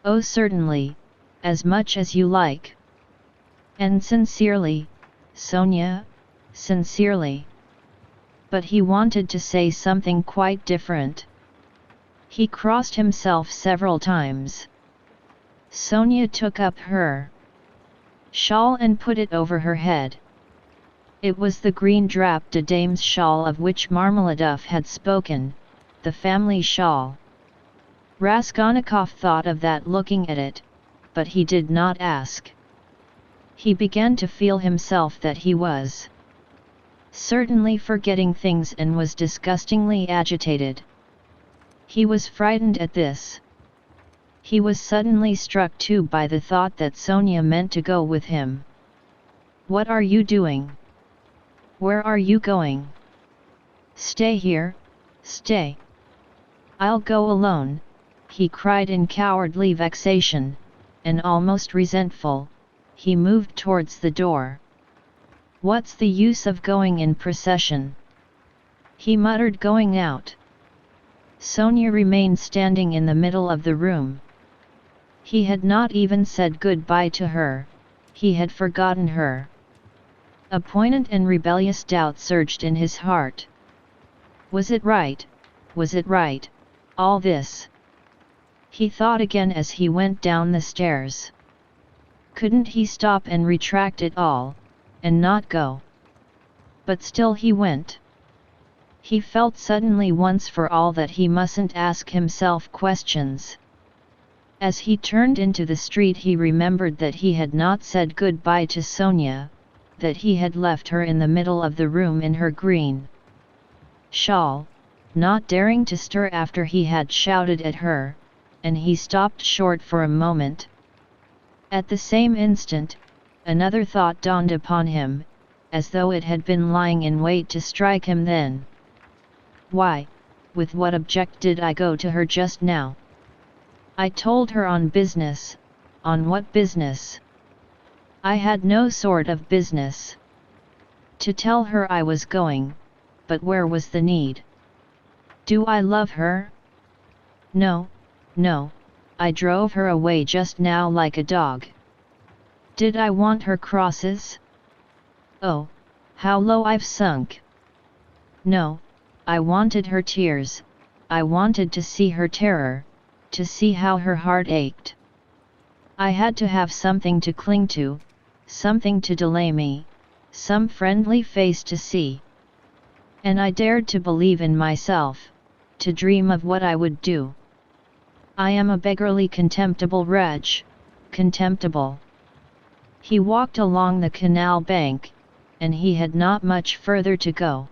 Oh certainly, as much as you like. And sincerely, Sonia, sincerely. But he wanted to say something quite different. He crossed himself several times. Sonia took up her shawl and put it over her head. It was the green drap de dame's shawl of which Marmeladov had spoken, the family shawl. Raskolnikov thought of that looking at it, but he did not ask. He began to feel himself that he was certainly forgetting things and was disgustingly agitated. He was frightened at this. He was suddenly struck too by the thought that Sonia meant to go with him. What are you doing? Where are you going? Stay here, stay. I'll go alone, he cried in cowardly vexation, and almost resentful, he moved towards the door. What's the use of going in procession? He muttered, going out. Sonia remained standing in the middle of the room. He had not even said goodbye to her, he had forgotten her. A poignant and rebellious doubt surged in his heart. Was it right, all this? He thought again as he went down the stairs. Couldn't he stop and retract it all, and not go? But still he went. He felt suddenly once for all that he mustn't ask himself questions. As he turned into the street he remembered that he had not said goodbye to Sonia, that he had left her in the middle of the room in her green shawl, not daring to stir after he had shouted at her, and he stopped short for a moment. At the same instant, another thought dawned upon him, as though it had been lying in wait to strike him then. Why, with what object did I go to her just now? I told her on business. On what business? I had no sort of business to tell her I was going, but where was the need? Do I love her? No, no, I drove her away just now like a dog. Did I want her crosses? Oh, how low I've sunk! No, I wanted her tears, I wanted to see her terror, to see how her heart ached. I had to have something to cling to, something to delay me, some friendly face to see. And I dared to believe in myself, to dream of what I would do. I am a beggarly contemptible wretch, contemptible. He walked along the canal bank, and he had not much further to go.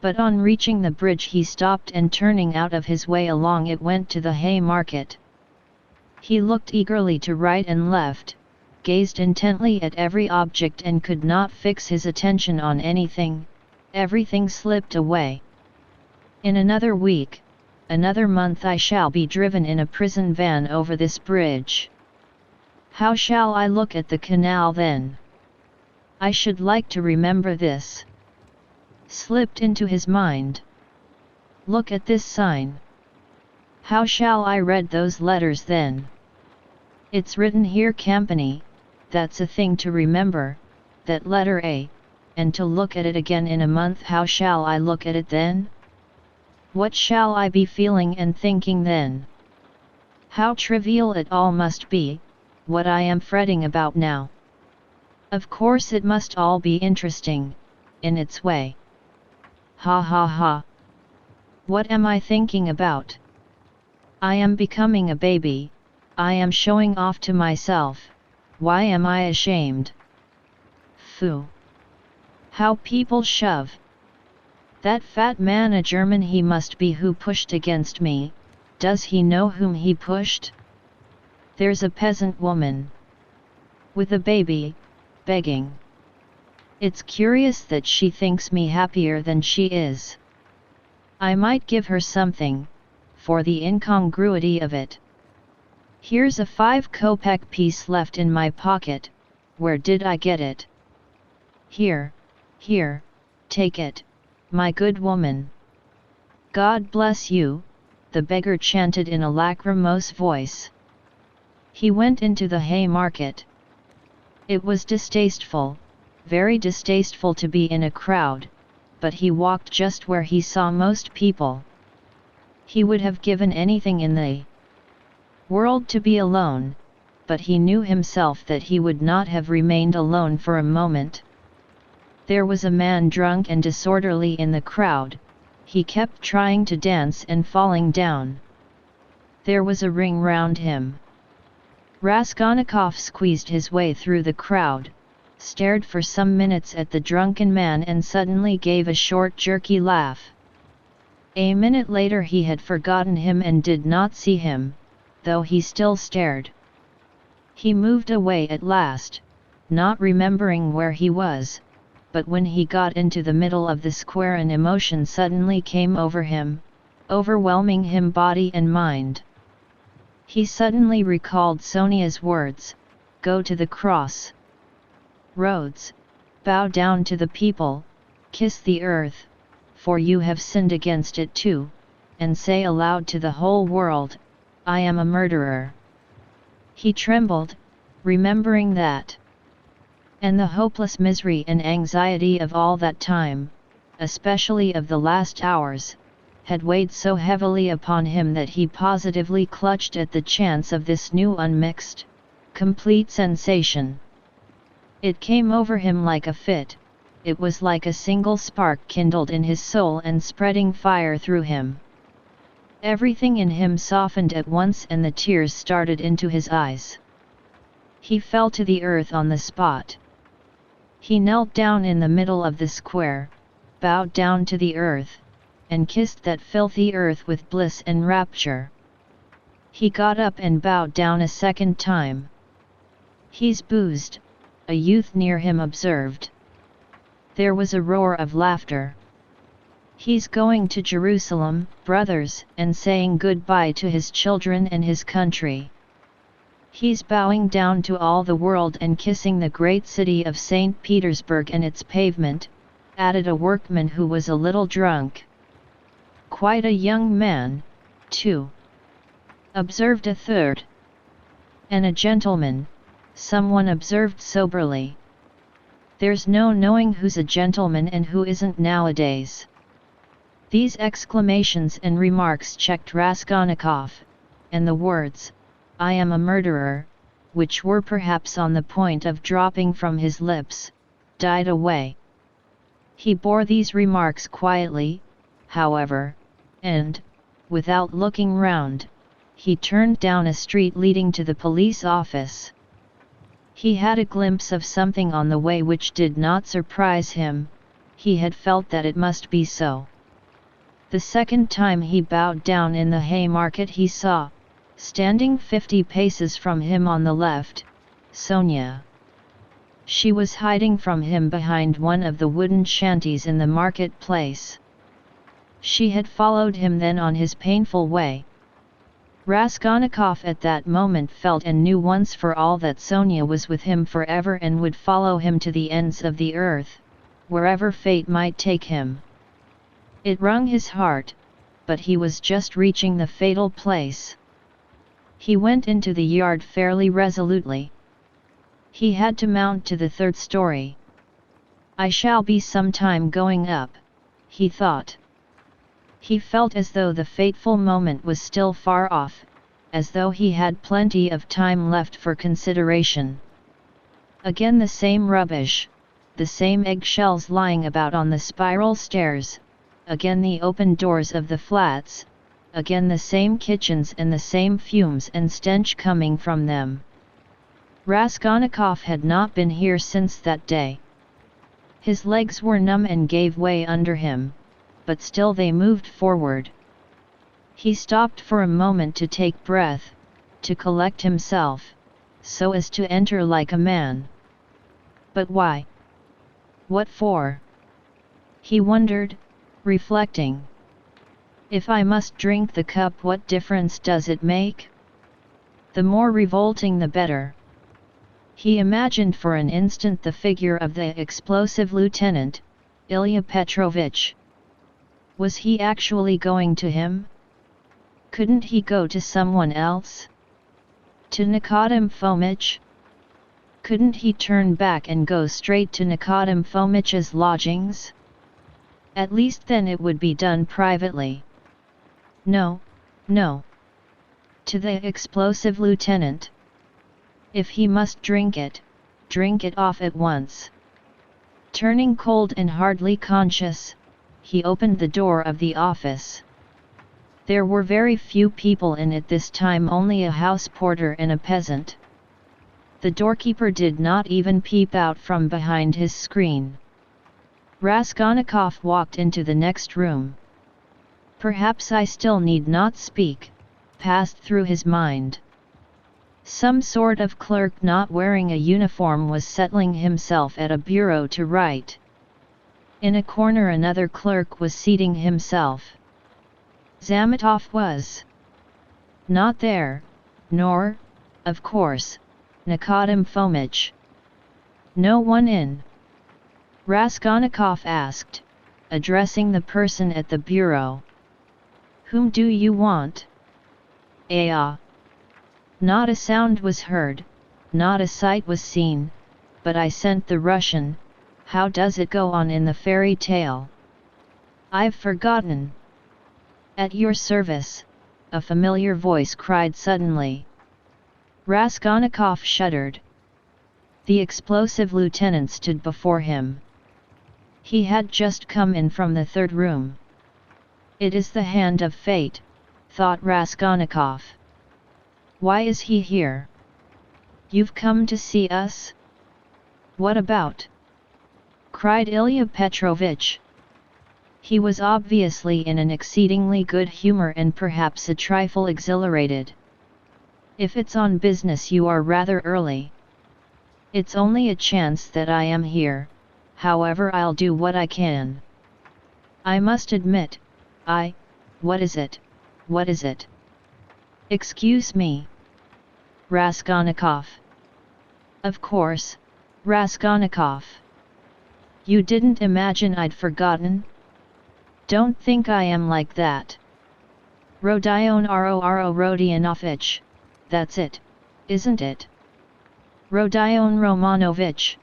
But on reaching the bridge he stopped, and turning out of his way along it went to the Haymarket. He looked eagerly to right and left, gazed intently at every object and could not fix his attention on anything. Everything slipped away. In another week, another month I shall be driven in a prison van over this bridge. How shall I look at the canal then? I should like to remember this. Slipped into his mind. Look at this sign. How shall I read those letters then? It's written here Company, that's a thing to remember, that letter A, and to look at it again in a month. How shall I look at it then? What shall I be feeling and thinking then? How trivial it all must be, what I am fretting about now. Of course it must all be interesting, in its way. Ha ha ha. What am I thinking about? I am becoming a baby, I am showing off to myself, why am I ashamed? Phoo! How people shove! That fat man, a German he must be, who pushed against me. Does he know whom he pushed? There's a peasant woman with a baby, begging. It's curious that she thinks me happier than she is. I might give her something, for the incongruity of it. Here's a 5-kopeck piece left in my pocket. Where did I get it? Here, here, take it, my good woman. God bless you, the beggar chanted in a lachrymose voice. He went into the Haymarket. It was distasteful, very distasteful to be in a crowd, but he walked just where he saw most people. He would have given anything in the world to be alone, but he knew himself that he would not have remained alone for a moment. There was a man drunk and disorderly in the crowd. He kept trying to dance and falling down. There was a ring round him. Raskolnikov squeezed his way through the crowd, stared for some minutes at the drunken man and suddenly gave a short jerky laugh. A minute later he had forgotten him and did not see him, though he still stared. He moved away at last, not remembering where he was, but when he got into the middle of the square an emotion suddenly came over him, overwhelming him body and mind. He suddenly recalled Sonia's words, "Go to the cross roads, bow down to the people, kiss the earth, for you have sinned against it too, and say aloud to the whole world, I am a murderer." He trembled, remembering that. And the hopeless misery and anxiety of all that time, especially of the last hours, had weighed so heavily upon him that he positively clutched at the chance of this new unmixed, complete sensation. It came over him like a fit, it was like a single spark kindled in his soul and spreading fire through him. Everything in him softened at once and the tears started into his eyes. He fell to the earth on the spot. He knelt down in the middle of the square, bowed down to the earth, and kissed that filthy earth with bliss and rapture. He got up and bowed down a second time. "He's boozed," a youth near him observed. There was a roar of laughter. "He's going to Jerusalem, brothers, and saying goodbye to his children and his country. He's bowing down to all the world and kissing the great city of Saint Petersburg and its pavement," added a workman who was a little drunk. "Quite a young man, too," observed a third. "And a gentleman," someone observed soberly. "There's no knowing who's a gentleman and who isn't nowadays." These exclamations and remarks checked Raskolnikov, and the words, "I am a murderer," which were perhaps on the point of dropping from his lips, died away. He bore these remarks quietly, however, and, without looking round, he turned down a street leading to the police office. He had a glimpse of something on the way which did not surprise him. He had felt that it must be so. The second time he bowed down in the Haymarket he saw, standing 50 paces from him on the left, Sonia. She was hiding from him behind one of the wooden shanties in the market-place. She had followed him then on his painful way. Raskolnikov at that moment felt and knew once for all that Sonia was with him forever and would follow him to the ends of the earth, wherever fate might take him. It wrung his heart, but he was just reaching the fatal place. He went into the yard fairly resolutely. He had to mount to the 3rd story. "I shall be some time going up," he thought. He felt as though the fateful moment was still far off, as though he had plenty of time left for consideration. Again the same rubbish, the same eggshells lying about on the spiral stairs, again the open doors of the flats, again the same kitchens and the same fumes and stench coming from them. Raskolnikov had not been here since that day. His legs were numb and gave way under him, but still they moved forward. He stopped for a moment to take breath, to collect himself, so as to enter like a man. But why? What for? He wondered, reflecting. If I must drink the cup, what difference does it make? The more revolting the better. He imagined for an instant the figure of the explosive lieutenant, Ilya Petrovich. Was he actually going to him? Couldn't he go to someone else? To Nikodym Fomitch? Couldn't he turn back and go straight to Nikodym Fomitch's lodgings? At least then it would be done privately. No, no. To the explosive lieutenant. If he must drink it off at once. Turning cold and hardly conscious, he opened the door of the office. There were very few people in it this time, only a house porter and a peasant. The doorkeeper did not even peep out from behind his screen. Raskolnikov walked into the next room. Perhaps I still need not speak, passed through his mind. Some sort of clerk not wearing a uniform was settling himself at a bureau to write. In a corner another clerk was seating himself. Zametov was not there, nor, of course, Nikodym Fomitch. No one in? Raskolnikov asked, addressing the person at the bureau. Whom do you want? Not a sound was heard, not a sight was seen, but I sent the Russian. How does it go on in the fairy tale? I've forgotten. At your service, a familiar voice cried suddenly. Raskolnikov shuddered. The explosive lieutenant stood before him. He had just come in from the 3rd room. It is the hand of fate, thought Raskolnikov. Why is he here? You've come to see us? What about? Cried Ilya Petrovich. He was obviously in an exceedingly good humor and perhaps a trifle exhilarated. If it's on business, you are rather early. It's only a chance that I am here, however I'll do what I can. I must admit, what is it? What is it? Excuse me. Raskolnikov. Of course, Raskolnikov. You didn't imagine I'd forgotten? Don't think I am like that. Rodion Romanovich, that's it, isn't it? Rodion Romanovich.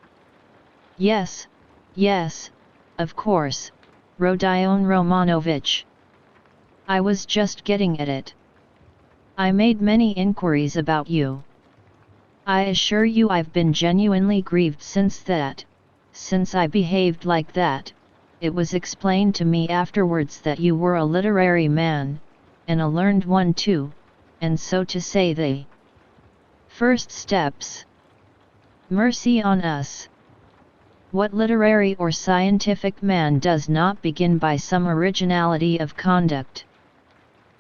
Yes, yes, of course, Rodion Romanovich. I was just getting at it. I made many inquiries about you. I assure you I've been genuinely grieved since I behaved like that. It was explained to me afterwards that you were a literary man, and a learned one too, and so to say the first steps. Mercy on us! What literary or scientific man does not begin by some originality of conduct?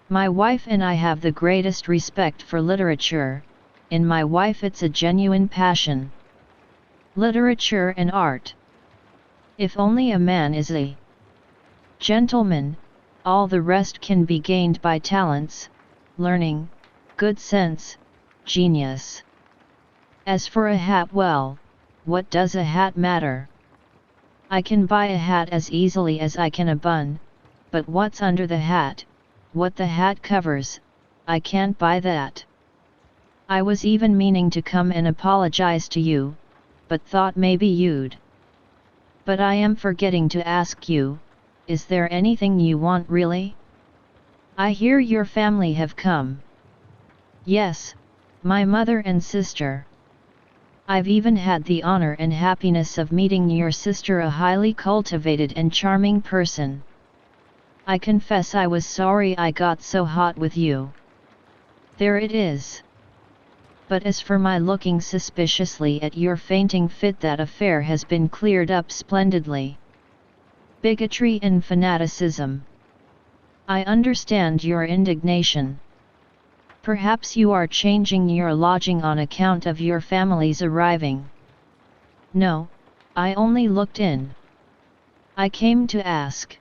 My wife and I have the greatest respect for literature. In my wife it's a genuine passion. Literature and art. If only a man is a gentleman, all the rest can be gained by talents, learning, good sense, genius. As for a hat, well, what does a hat matter? I can buy a hat as easily as I can a bun, but what's under the hat, what the hat covers, I can't buy that. I was even meaning to come and apologize to you, but thought maybe you'd. But I am forgetting to ask you, is there anything you want really? I hear your family have come. Yes, my mother and sister. I've even had the honor and happiness of meeting your sister, a highly cultivated and charming person. I confess I was sorry I got so hot with you. There it is. But as for my looking suspiciously at your fainting fit, that affair has been cleared up splendidly. Bigotry and fanaticism. I understand your indignation. Perhaps you are changing your lodging on account of your family's arriving. No, I only looked in. I came to ask.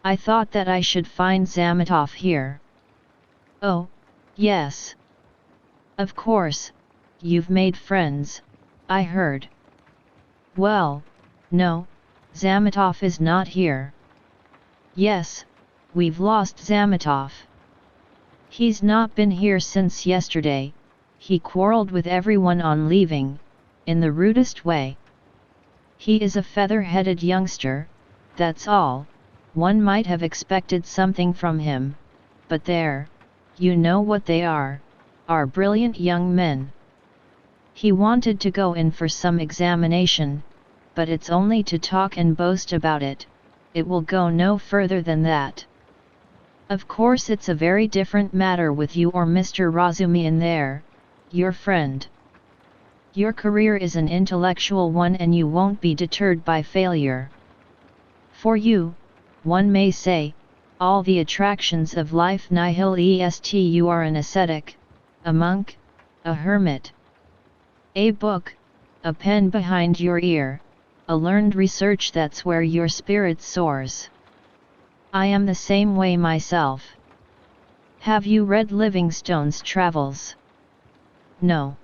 I thought that I should find Zametov here. Oh, yes. Of course, you've made friends, I heard. Well, no, Zametov is not here. Yes, we've lost Zametov. He's not been here since yesterday. He quarreled with everyone on leaving, in the rudest way. He is a feather-headed youngster, that's all. One might have expected something from him, but there, you know what they are brilliant young men. He wanted to go in for some examination, but it's only to talk and boast about it, it will go no further than that. Of course it's a very different matter with you or Mr. Razumihin there, your friend. Your career is an intellectual one and you won't be deterred by failure. For you, one may say, all the attractions of life nihil est. You are an ascetic, a monk, a hermit. A book, a pen behind your ear, a learned research, that's where your spirit soars. I am the same way myself. Have you read Livingstone's Travels? No.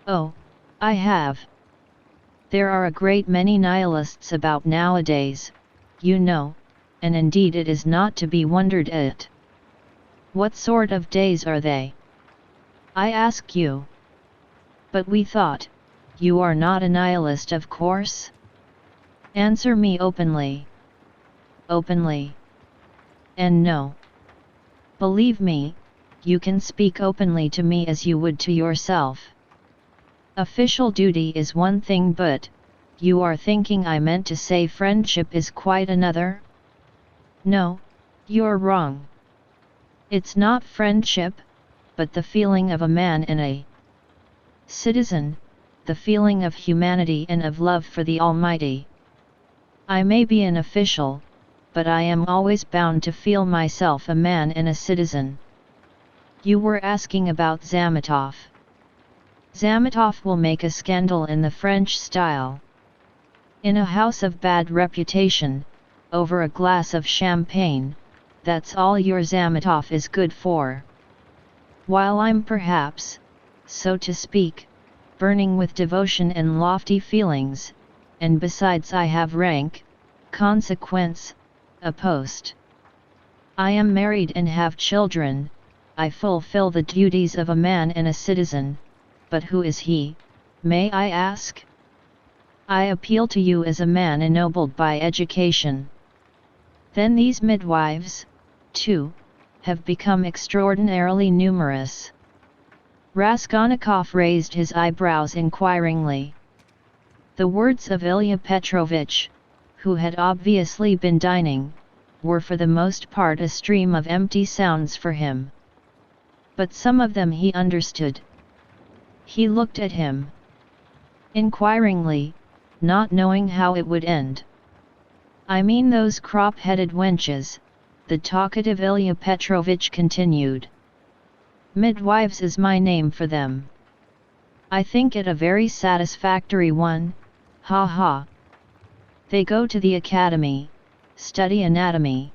Oh, I have. There are a great many nihilists about nowadays, you know, and indeed it is not to be wondered at. What sort of days are they? I ask you. But we thought, you are not a nihilist, of course? Answer me openly. Openly. And no. Believe me, you can speak openly to me as you would to yourself. Official duty is one thing, but you are thinking I meant to say friendship is quite another? No, you're wrong. It's not friendship, but the feeling of a man and a citizen, the feeling of humanity and of love for the Almighty. I may be an official, but I am always bound to feel myself a man and a citizen. You were asking about Zametov. Zametov will make a scandal in the French style. In a house of bad reputation, over a glass of champagne, that's all your Zametov is good for. While I'm perhaps, so to speak, burning with devotion and lofty feelings, and besides I have rank, consequence, a post. I am married and have children, I fulfill the duties of a man and a citizen, but who is he, may I ask? I appeal to you as a man ennobled by education. Then these midwives, too, have become extraordinarily numerous. Raskolnikov raised his eyebrows inquiringly. The words of Ilya Petrovich, who had obviously been dining, were for the most part a stream of empty sounds for him. But some of them he understood. He looked at him inquiringly, not knowing how it would end. I mean those crop-headed wenches, the talkative Ilya Petrovich continued. Midwives is my name for them. I think it a very satisfactory one, ha ha. They go to the academy, study anatomy.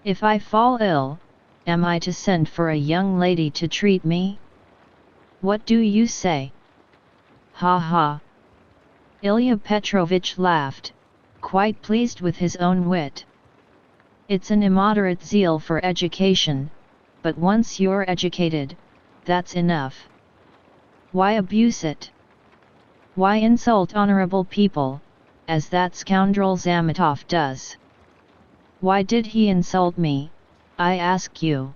If I fall ill, am I to send for a young lady to treat me? What do you say? Ha ha. Ilya Petrovich laughed, quite pleased with his own wit. It's an immoderate zeal for education, but once you're educated, that's enough. Why abuse it? Why insult honorable people, as that scoundrel Zametov does? Why did he insult me, I ask you?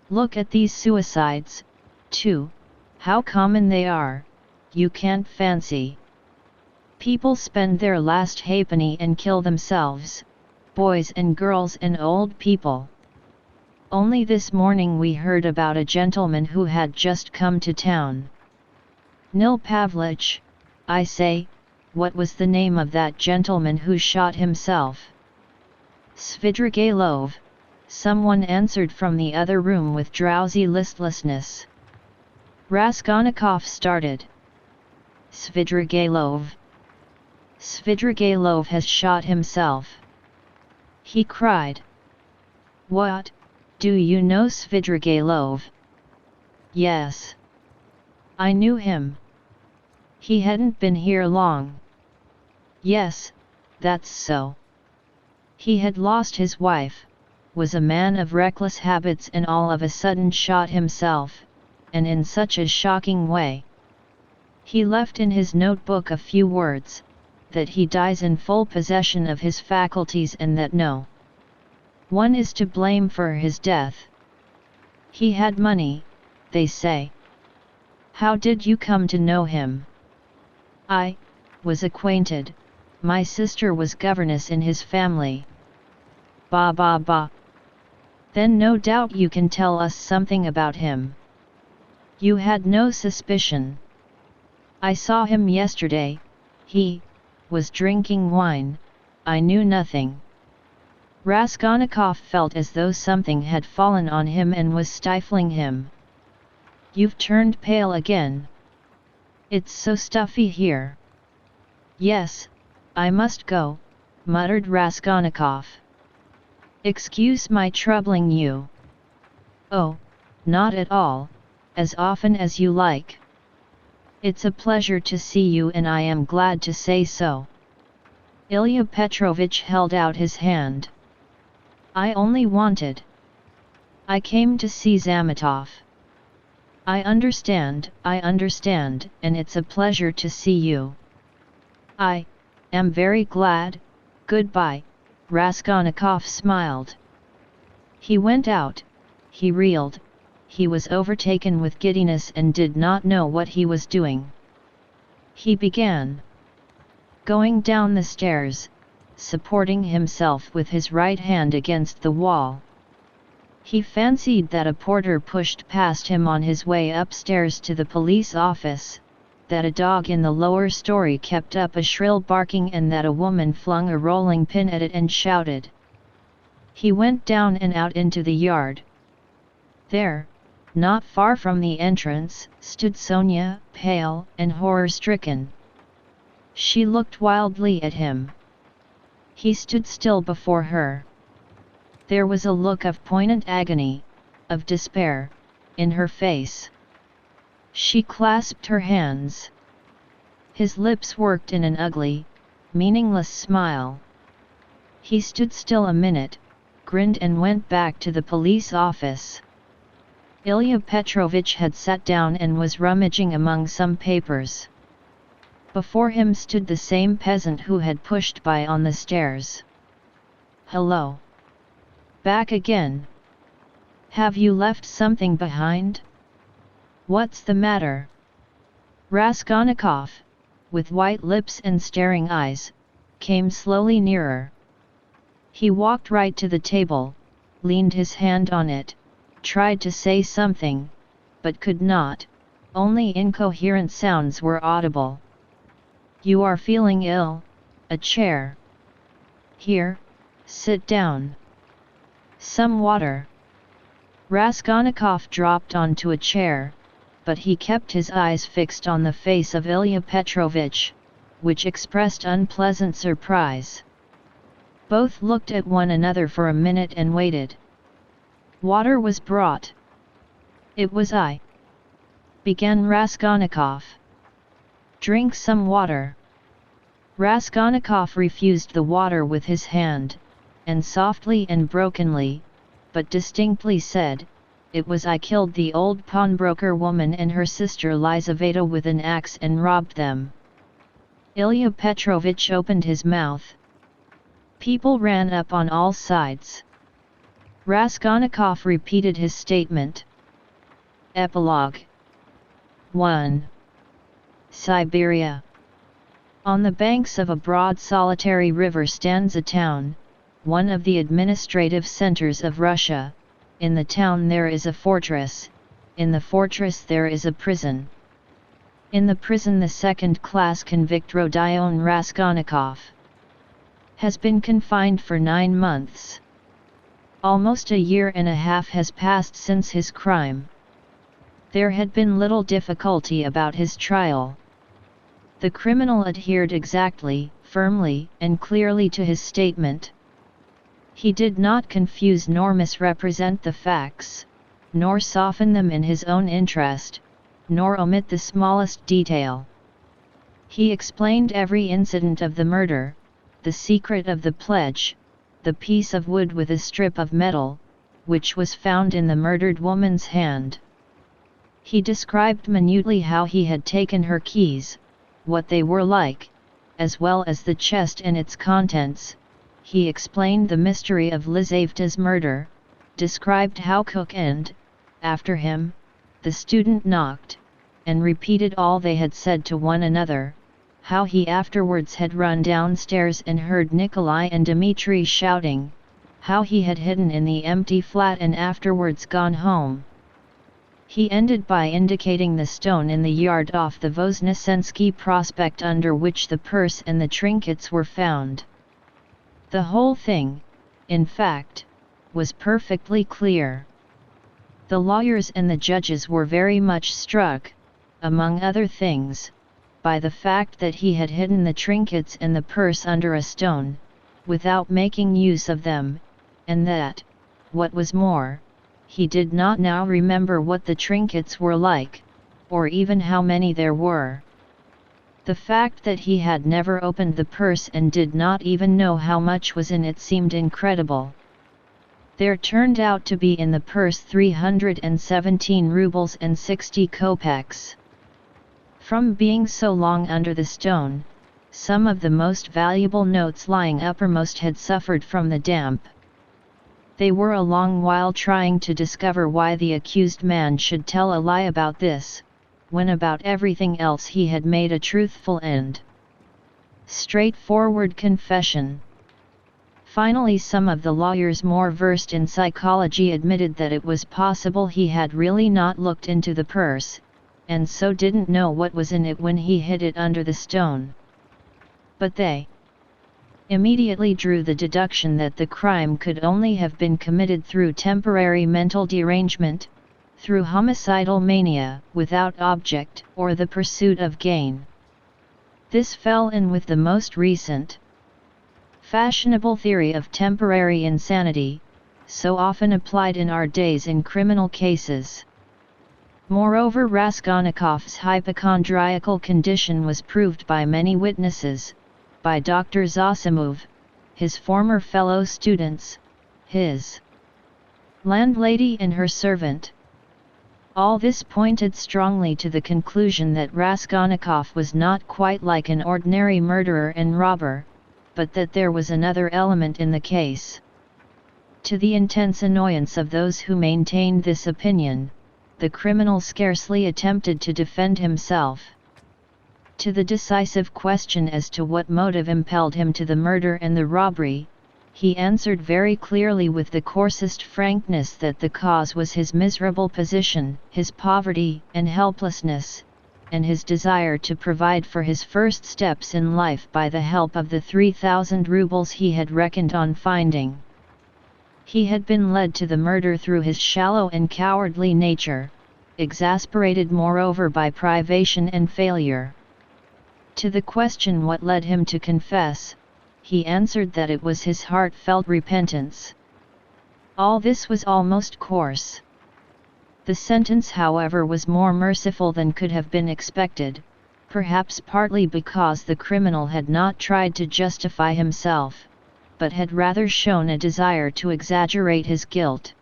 Look at these suicides, too, how common they are, you can't fancy. People spend their last halfpenny and kill themselves, boys and girls and old people. Only this morning we heard about a gentleman who had just come to town. Nil Pavlich, I say, what was the name of that gentleman who shot himself? Svidrigailov, someone answered from the other room with drowsy listlessness. Raskolnikov started. Svidrigailov. Svidrigailov has shot himself. He cried. What, do you know Svidrigailov? Yes. I knew him. He hadn't been here long. Yes, that's so. He had lost his wife, was a man of reckless habits and all of a sudden shot himself, and in such a shocking way. He left in his notebook a few words, that he dies in full possession of his faculties and that no one is to blame for his death. He had money, they say. How did you come to know him? I was acquainted, my sister was governess in his family. Ba ba ba. Then no doubt you can tell us something about him. You had no suspicion. I saw him yesterday, he was drinking wine, I knew nothing. Raskolnikov felt as though something had fallen on him and was stifling him. You've turned pale again. It's so stuffy here. Yes, I must go, muttered Raskolnikov. Excuse my troubling you. Oh, not at all, as often as you like. It's a pleasure to see you and I am glad to say so. Ilya Petrovich held out his hand. I only wanted. I came to see Zametov. I understand, and it's a pleasure to see you. I am very glad, goodbye, Raskolnikov smiled. He went out, he reeled, he was overtaken with giddiness and did not know what he was doing. He began going down the stairs, supporting himself with his right hand against the wall. He fancied that a porter pushed past him on his way upstairs to the police office, that a dog in the lower story kept up a shrill barking and that a woman flung a rolling pin at it and shouted. He went down and out into the yard. There, Not far from the entrance, stood Sonia, pale and horror-stricken. She looked wildly at him. He stood still before her. There was a look of poignant agony, of despair, in her face. She clasped her hands. His lips worked in an ugly, meaningless smile. He stood still a minute, grinned and went back to the police office. Ilya Petrovich had sat down and was rummaging among some papers. Before him stood the same peasant who had pushed by on the stairs. "Hello. Back again. Have you left something behind? What's the matter?" Raskolnikov, with white lips and staring eyes, came slowly nearer. He walked right to the table, leaned his hand on it, tried to say something, but could not, only incoherent sounds were audible. "You are feeling ill? A chair. Here, sit down. Some water." Raskolnikov dropped onto a chair, but he kept his eyes fixed on the face of Ilya Petrovich, which expressed unpleasant surprise. Both looked at one another for a minute and waited. Water was brought. "It was I," began Raskolnikov. "Drink some water." Raskolnikov refused the water with his hand, and softly and brokenly, but distinctly said, "It was I killed the old pawnbroker woman and her sister Lizaveta with an axe and robbed them." Ilya Petrovich opened his mouth. People ran up on all sides. Raskolnikov repeated his statement. Epilogue 1. Siberia. On the banks of a broad solitary river stands a town, one of the administrative centers of Russia. In the town there is a fortress, in the fortress there is a prison. In the prison the second-class convict Rodion Raskolnikov has been confined for 9 months. Almost a year and a half has passed since his crime. There had been little difficulty about his trial. The criminal adhered exactly, firmly, and clearly to his statement. He did not confuse nor misrepresent the facts, nor soften them in his own interest, nor omit the smallest detail. He explained every incident of the murder, the secret of the pledge, the piece of wood with a strip of metal, which was found in the murdered woman's hand. He described minutely how he had taken her keys, what they were like, as well as the chest and its contents. He explained the mystery of Lizaveta's murder, described how Cook and, after him, the student knocked, and repeated all they had said to one another, how he afterwards had run downstairs and heard Nikolai and Dmitri shouting, how he had hidden in the empty flat and afterwards gone home. He ended by indicating the stone in the yard off the Voznesensky Prospect under which the purse and the trinkets were found. The whole thing, in fact, was perfectly clear. The lawyers and the judges were very much struck, among other things, by the fact that he had hidden the trinkets and the purse under a stone, without making use of them, and that, what was more, he did not now remember what the trinkets were like, or even how many there were. The fact that he had never opened the purse and did not even know how much was in it seemed incredible. There turned out to be in the purse 317 rubles and 60 kopecks. From being so long under the stone, some of the most valuable notes lying uppermost had suffered from the damp. They were a long while trying to discover why the accused man should tell a lie about this, when about everything else he had made a truthful and straightforward confession. Finally, some of the lawyers more versed in psychology admitted that it was possible he had really not looked into the purse, and so didn't know what was in it when he hid it under the stone. But they immediately drew the deduction that the crime could only have been committed through temporary mental derangement, through homicidal mania, without object or the pursuit of gain. This fell in with the most recent fashionable theory of temporary insanity, so often applied in our days in criminal cases. Moreover, Raskolnikov's hypochondriacal condition was proved by many witnesses, by Dr. Zosimov, his former fellow students, his landlady and her servant. All this pointed strongly to the conclusion that Raskolnikov was not quite like an ordinary murderer and robber, but that there was another element in the case. To the intense annoyance of those who maintained this opinion, the criminal scarcely attempted to defend himself. To the decisive question as to what motive impelled him to the murder and the robbery, he answered very clearly with the coarsest frankness that the cause was his miserable position, his poverty and helplessness, and his desire to provide for his first steps in life by the help of the 3,000 rubles he had reckoned on finding. He had been led to the murder through his shallow and cowardly nature, exasperated moreover by privation and failure. To the question what led him to confess, he answered that it was his heartfelt repentance. All this was almost coarse. The sentence, however, was more merciful than could have been expected, perhaps partly because the criminal had not tried to justify himself, but had rather shown a desire to exaggerate his guilt.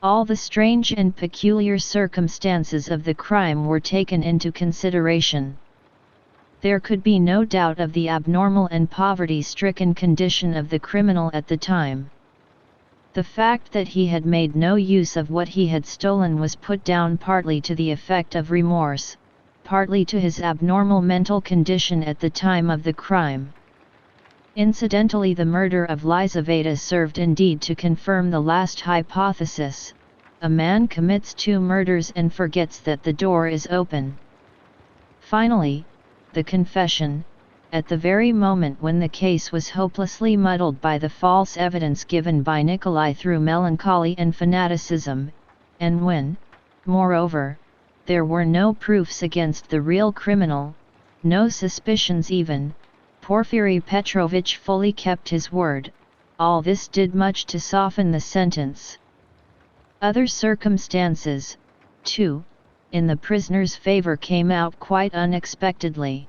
All the strange and peculiar circumstances of the crime were taken into consideration. There could be no doubt of the abnormal and poverty-stricken condition of the criminal at the time. The fact that he had made no use of what he had stolen was put down partly to the effect of remorse, partly to his abnormal mental condition at the time of the crime. Incidentally, the murder of Lizaveta served indeed to confirm the last hypothesis: a man commits 2 murders and forgets that the door is open. Finally, the confession, at the very moment when the case was hopelessly muddled by the false evidence given by Nikolai through melancholy and fanaticism, and when, moreover, there were no proofs against the real criminal, no suspicions even, Porfiry Petrovich fully kept his word. All this did much to soften the sentence. Other circumstances, too, in the prisoner's favor came out quite unexpectedly.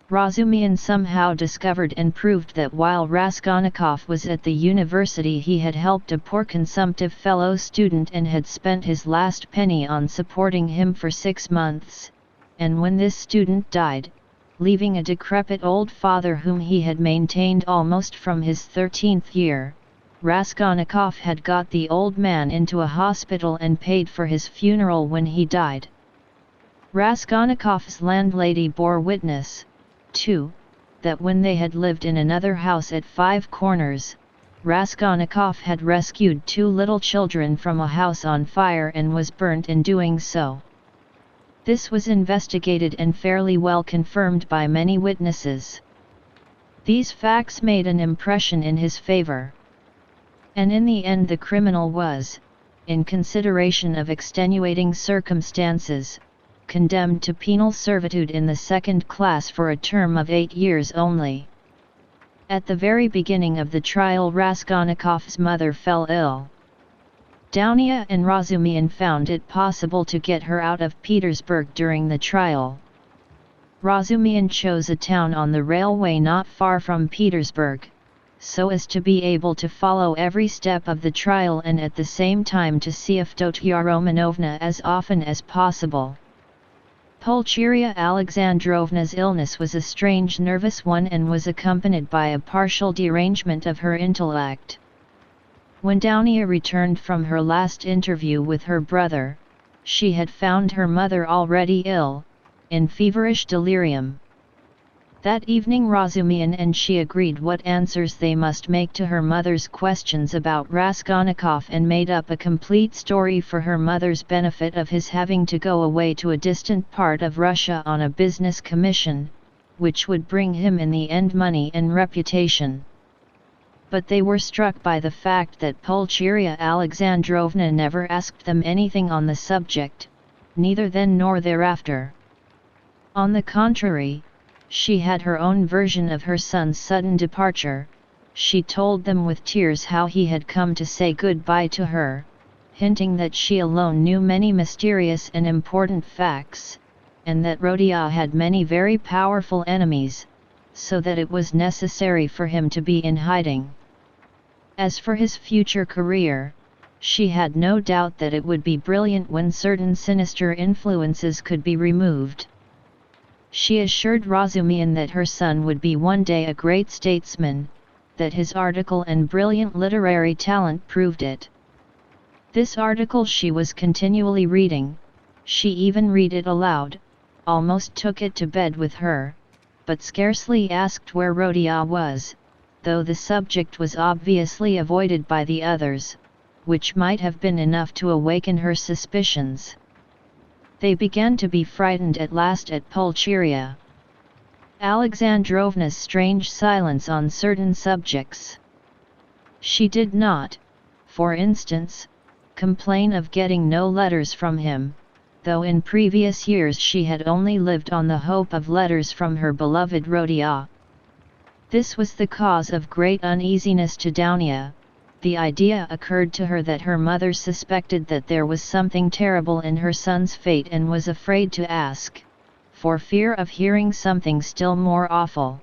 Razumihin somehow discovered and proved that while Raskolnikov was at the university he had helped a poor consumptive fellow student and had spent his last penny on supporting him for 6 months, and when this student died, leaving a decrepit old father whom he had maintained almost from his 13th year, Raskolnikov had got the old man into a hospital and paid for his funeral when he died. Raskolnikov's landlady bore witness, too, that when they had lived in another house at 5 Corners, Raskolnikov had rescued 2 little children from a house on fire and was burnt in doing so. This was investigated and fairly well confirmed by many witnesses. These facts made an impression in his favor. And in the end the criminal was, in consideration of extenuating circumstances, condemned to penal servitude in the 2nd class for a term of 8 years only. At the very beginning of the trial Raskolnikov's mother fell ill. Dounia and Razumihin found it possible to get her out of Petersburg during the trial. Razumihin chose a town on the railway not far from Petersburg, so as to be able to follow every step of the trial and at the same time to see Fyodor Romanovna as often as possible. Pulcheria Alexandrovna's illness was a strange nervous one and was accompanied by a partial derangement of her intellect. When Dounia returned from her last interview with her brother, she had found her mother already ill, in feverish delirium. That evening Razumihin and she agreed what answers they must make to her mother's questions about Raskolnikov and made up a complete story for her mother's benefit of his having to go away to a distant part of Russia on a business commission, which would bring him in the end money and reputation. but they were struck by the fact that Pulcheria Alexandrovna never asked them anything on the subject, neither then nor thereafter. On the contrary, she had her own version of her son's sudden departure. She told them with tears how he had come to say goodbye to her, hinting that she alone knew many mysterious and important facts, and that Rodion had many very powerful enemies, so that it was necessary for him to be in hiding. As for his future career, she had no doubt that it would be brilliant when certain sinister influences could be removed. She assured Razumihin that her son would be one day a great statesman, that his article and brilliant literary talent proved it. This article she was continually reading, she even read it aloud, almost took it to bed with her, but scarcely asked where Rodion was, though the subject was obviously avoided by the others, which might have been enough to awaken her suspicions. They began to be frightened at last at Pulcheria Alexandrovna's strange silence on certain subjects. She did not, for instance, complain of getting no letters from him, though in previous years she had only lived on the hope of letters from her beloved Rodion. This was the cause of great uneasiness to Dounia. The idea occurred to her that her mother suspected that there was something terrible in her son's fate and was afraid to ask, for fear of hearing something still more awful.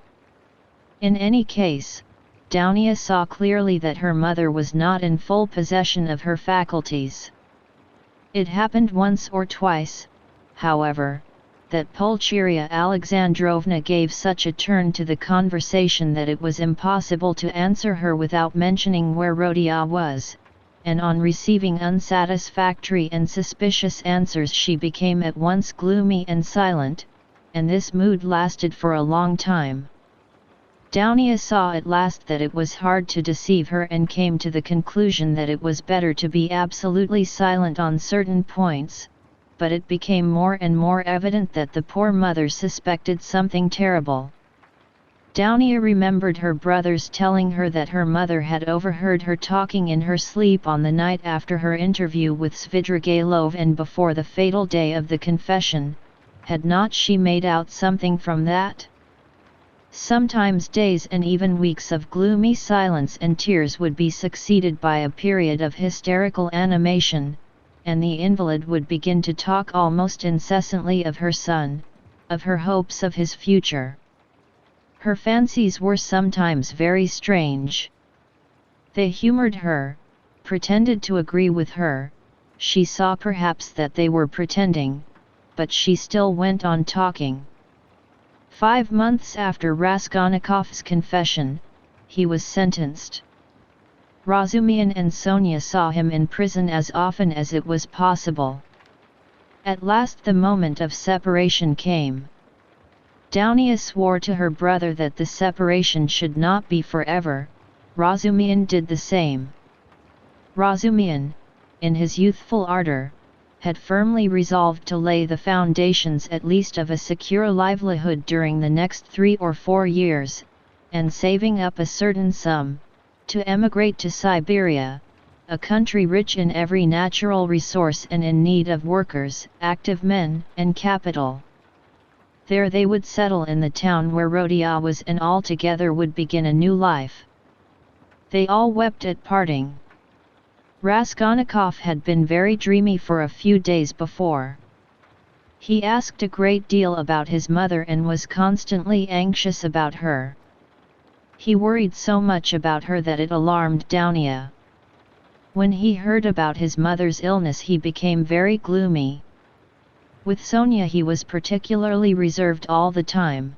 In any case, Dounia saw clearly that her mother was not in full possession of her faculties. It happened once or twice, however, that Pulcheria Alexandrovna gave such a turn to the conversation that it was impossible to answer her without mentioning where Rodion was, and on receiving unsatisfactory and suspicious answers she became at once gloomy and silent, and this mood lasted for a long time. Dounia saw at last that it was hard to deceive her and came to the conclusion that it was better to be absolutely silent on certain points, but it became more and more evident that the poor mother suspected something terrible. Dounia remembered her brothers telling her that her mother had overheard her talking in her sleep on the night after her interview with Svidrigailov and before the fatal day of the confession. Had not she made out something from that? Sometimes days and even weeks of gloomy silence and tears would be succeeded by a period of hysterical animation, and the invalid would begin to talk almost incessantly of her son, of her hopes of his future. Her fancies were sometimes very strange. They humored her, pretended to agree with her. She saw perhaps that they were pretending, but she still went on talking. 5 months after Raskolnikov's confession, he was sentenced. Razumihin and Sonia saw him in prison as often as it was possible. At last the moment of separation came. Dounia swore to her brother that the separation should not be forever. Razumihin did the same. Razumihin, in his youthful ardor, had firmly resolved to lay the foundations at least of a secure livelihood during the next 3 or 4 years, and saving up a certain sum, to emigrate to Siberia, a country rich in every natural resource and in need of workers, active men, and capital. There they would settle in the town where Rodion was and all together would begin a new life. They all wept at parting. Raskolnikov had been very dreamy for a few days before. He asked a great deal about his mother and was constantly anxious about her. He worried so much about her that it alarmed Dounia. When he heard about his mother's illness he became very gloomy. With Sonia he was particularly reserved all the time.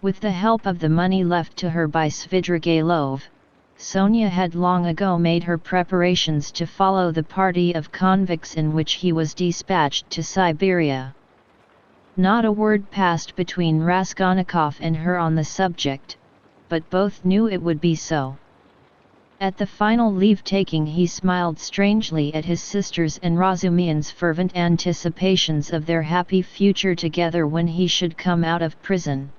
With the help of the money left to her by Svidrigailov, Sonia had long ago made her preparations to follow the party of convicts in which he was dispatched to Siberia. Not a word passed between Raskolnikov and her on the subject, but both knew it would be so. At the final leave-taking he smiled strangely at his sisters and Razumihin's fervent anticipations of their happy future together when he should come out of prison.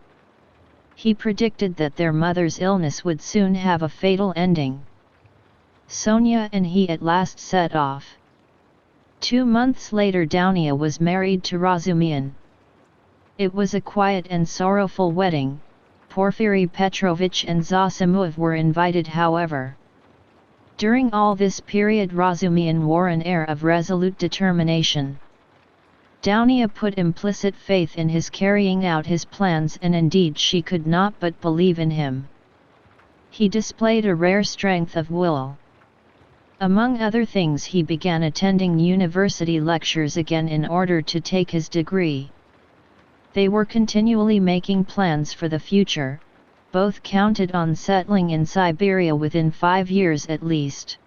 He predicted that their mother's illness would soon have a fatal ending. Sonia and he at last set off. 2 months later Dounia was married to Razumihin. It was a quiet and sorrowful wedding. Porfiry Petrovich and Zosimuv were invited, however. During all this period Razumihin wore an air of resolute determination. Dounia put implicit faith in his carrying out his plans, and indeed she could not but believe in him. He displayed a rare strength of will. Among other things, he began attending university lectures again in order to take his degree. They were continually making plans for the future. Both counted on settling in Siberia within 5 years at least.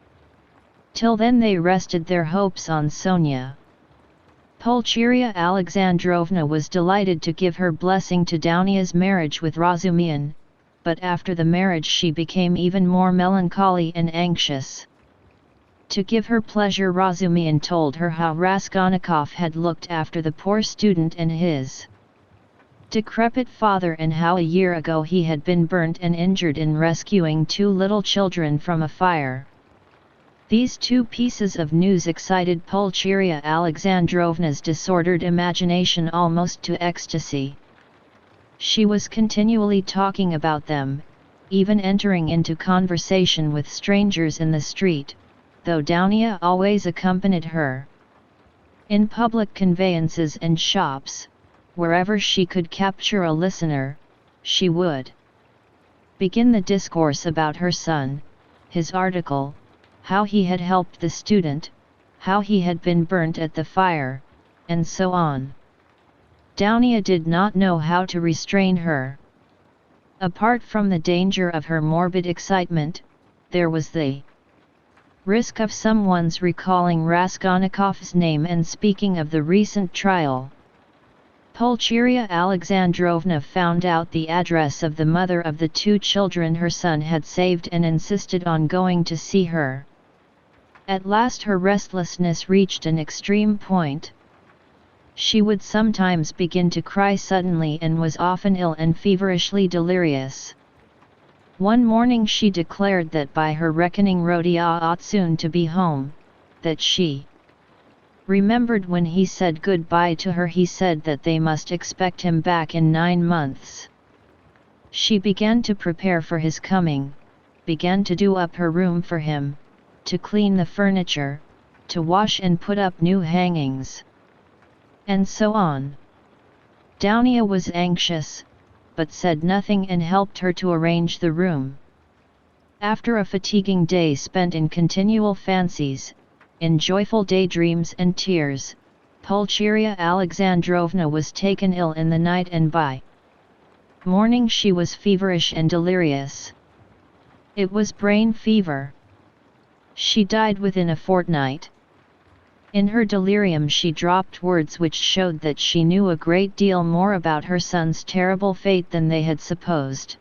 Till then they rested their hopes on Sonia. Pulcheria Alexandrovna was delighted to give her blessing to Dounia's marriage with Razumihin, but after the marriage she became even more melancholy and anxious. To give her pleasure, Razumihin told her how Raskolnikov had looked after the poor student and his decrepit father, and how a year ago he had been burnt and injured in rescuing 2 little children from a fire. These 2 pieces of news excited Pulcheria Alexandrovna's disordered imagination almost to ecstasy. She was continually talking about them, even entering into conversation with strangers in the street, though Dounia always accompanied her. In public conveyances and shops, wherever she could capture a listener, she would begin the discourse about her son, his article, how he had helped the student, how he had been burnt at the fire, and so on. Dounia did not know how to restrain her. Apart from the danger of her morbid excitement, there was the risk of someone's recalling Raskolnikov's name and speaking of the recent trial. Pulcheria Alexandrovna found out the address of the mother of the 2 children her son had saved and insisted on going to see her. At last her restlessness reached an extreme point. She would sometimes begin to cry suddenly and was often ill and feverishly delirious. One morning she declared that by her reckoning Rodion ought soon to be home, that she remembered when he said goodbye to her he said that they must expect him back in 9 months. She began to prepare for his coming, began to do up her room for him, to clean the furniture, to wash and put up new hangings, and so on. Dounia was anxious, but said nothing and helped her to arrange the room. After a fatiguing day spent in continual fancies, in joyful daydreams and tears, Pulcheria Alexandrovna was taken ill in the night, and by morning she was feverish and delirious. It was brain fever. She died within a fortnight. In her delirium she dropped words which showed that she knew a great deal more about her son's terrible fate than they had supposed.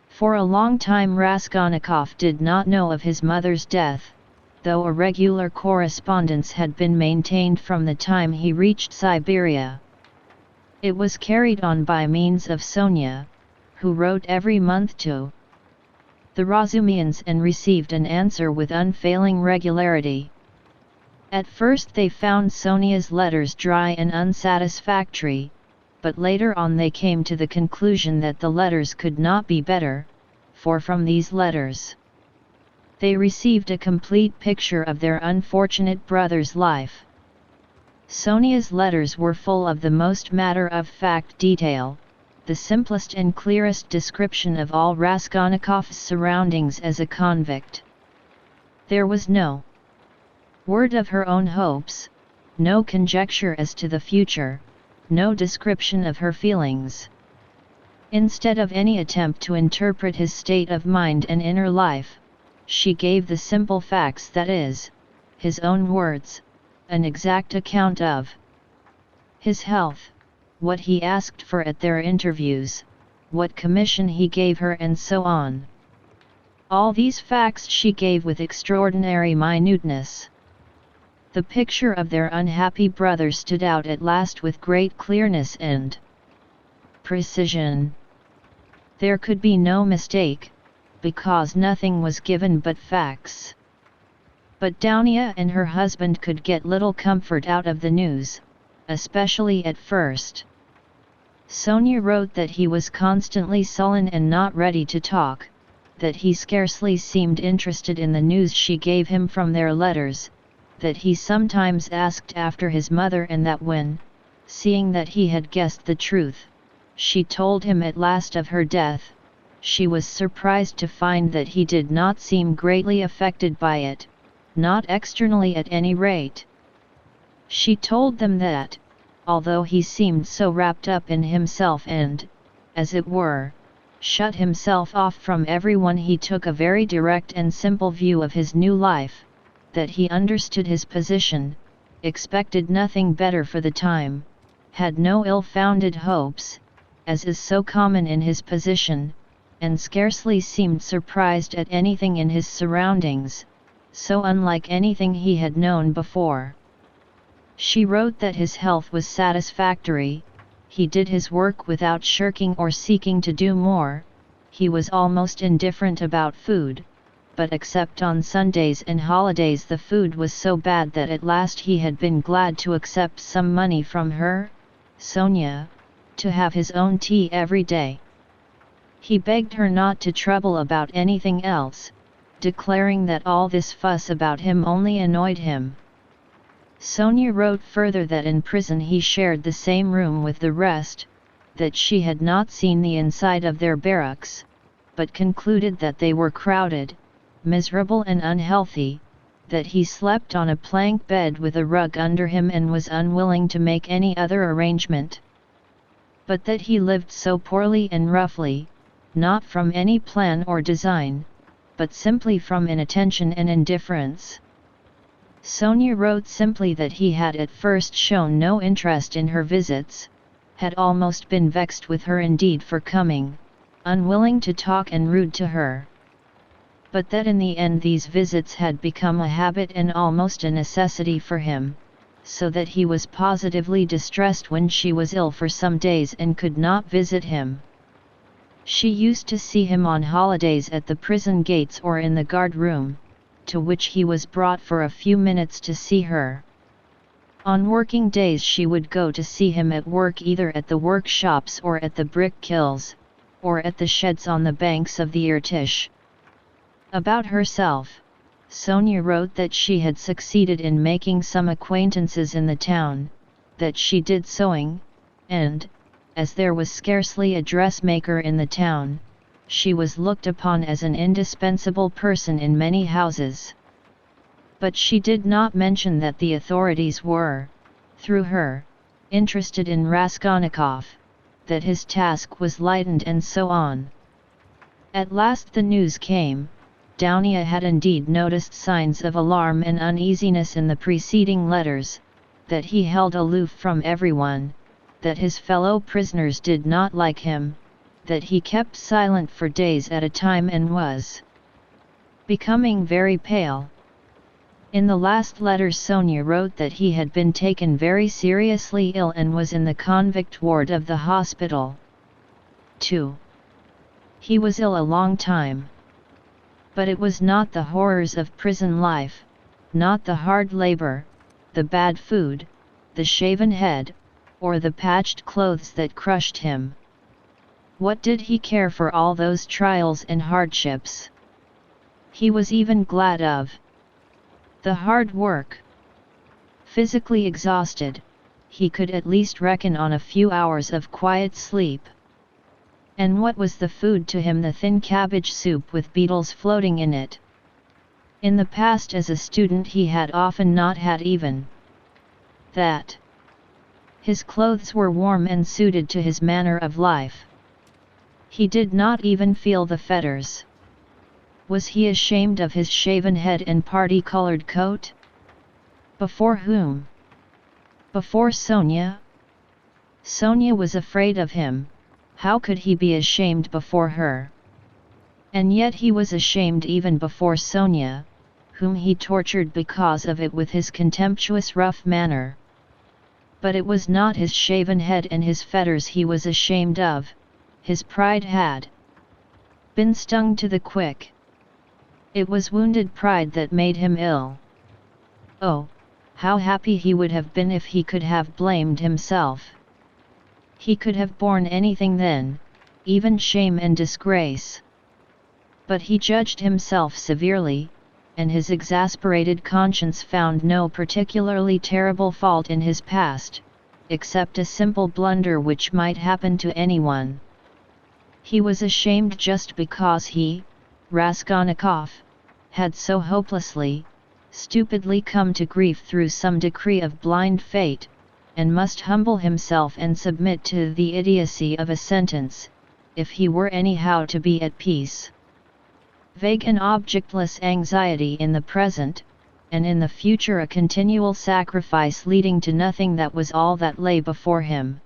For a long time Raskolnikov did not know of his mother's death, though a regular correspondence had been maintained from the time he reached Siberia. It was carried on by means of Sonia, who wrote every month to the Razumihins and received an answer with unfailing regularity. At first they found Sonia's letters dry and unsatisfactory, but later on they came to the conclusion that the letters could not be better, for from these letters they received a complete picture of their unfortunate brother's life. Sonia's letters were full of the most matter-of-fact detail, the simplest and clearest description of all Raskolnikov's surroundings as a convict. There was no word of her own hopes, no conjecture as to the future, no description of her feelings. Instead of any attempt to interpret his state of mind and inner life, she gave the simple facts, that is, his own words, an exact account of his health, what he asked for at their interviews, what commission he gave her, and so on. All these facts she gave with extraordinary minuteness. The picture of their unhappy brother stood out at last with great clearness and precision. There could be no mistake, because nothing was given but facts. But Dounia and her husband could get little comfort out of the news, especially at first. Sonia wrote that he was constantly sullen and not ready to talk, that he scarcely seemed interested in the news she gave him from their letters, that he sometimes asked after his mother, and that when, seeing that he had guessed the truth, she told him at last of her death, she was surprised to find that he did not seem greatly affected by it, not externally at any rate. She told them that, although he seemed so wrapped up in himself and, as it were, shut himself off from everyone, he took a very direct and simple view of his new life, that he understood his position, expected nothing better for the time, had no ill-founded hopes, as is so common in his position, and scarcely seemed surprised at anything in his surroundings, so unlike anything he had known before. She wrote that his health was satisfactory, he did his work without shirking or seeking to do more, he was almost indifferent about food, but except on Sundays and holidays the food was so bad that at last he had been glad to accept some money from her, Sonia, to have his own tea every day. He begged her not to trouble about anything else, declaring that all this fuss about him only annoyed him. Sonia wrote further that in prison he shared the same room with the rest, that she had not seen the inside of their barracks, but concluded that they were crowded, miserable and unhealthy, that he slept on a plank bed with a rug under him and was unwilling to make any other arrangement. But that he lived so poorly and roughly, not from any plan or design, but simply from inattention and indifference. Sonia wrote simply that he had at first shown no interest in her visits, had almost been vexed with her indeed for coming, unwilling to talk and rude to her. But that in the end these visits had become a habit and almost a necessity for him, so that he was positively distressed when she was ill for some days and could not visit him. She used to see him on holidays at the prison gates or in the guard room, to which he was brought for a few minutes to see her. On working days she would go to see him at work either at the workshops or at the brick kilns, or at the sheds on the banks of the Irtish. About herself, Sonia wrote that she had succeeded in making some acquaintances in the town, that she did sewing, and, as there was scarcely a dressmaker in the town, she was looked upon as an indispensable person in many houses. But she did not mention that the authorities were, through her, interested in Raskolnikov, that his task was lightened and so on. At last the news came. Dounia had indeed noticed signs of alarm and uneasiness in the preceding letters, that he held aloof from everyone, that his fellow prisoners did not like him, that he kept silent for days at a time and was becoming very pale. In the last letter Sonia wrote that he had been taken very seriously ill and was in the convict ward of the hospital. 2. He was ill a long time. But it was not the horrors of prison life, not the hard labor, the bad food, the shaven head, or the patched clothes that crushed him. What did he care for all those trials and hardships? He was even glad of the hard work. Physically exhausted, he could at least reckon on a few hours of quiet sleep. And what was the food to him? The thin cabbage soup with beetles floating in it. In the past as a student he had often not had even that. His clothes were warm and suited to his manner of life. He did not even feel the fetters. Was he ashamed of his shaven head and party-colored coat? Before whom? Before Sonia? Sonia was afraid of him. How could he be ashamed before her? And yet he was ashamed even before Sonia, whom he tortured because of it with his contemptuous rough manner. But it was not his shaven head and his fetters he was ashamed of, his pride had, been stung to the quick. It was wounded pride that made him ill. Oh, how happy he would have been if he could have blamed himself. He could have borne anything then, even shame and disgrace. But he judged himself severely, and his exasperated conscience found no particularly terrible fault in his past, except a simple blunder which might happen to anyone. He was ashamed just because he, Raskolnikov, had so hopelessly, stupidly come to grief through some decree of blind fate, and must humble himself and submit to the idiocy of a sentence, if he were anyhow to be at peace. Vague and objectless anxiety in the present, and in the future a continual sacrifice leading to nothing, that was all that lay before him.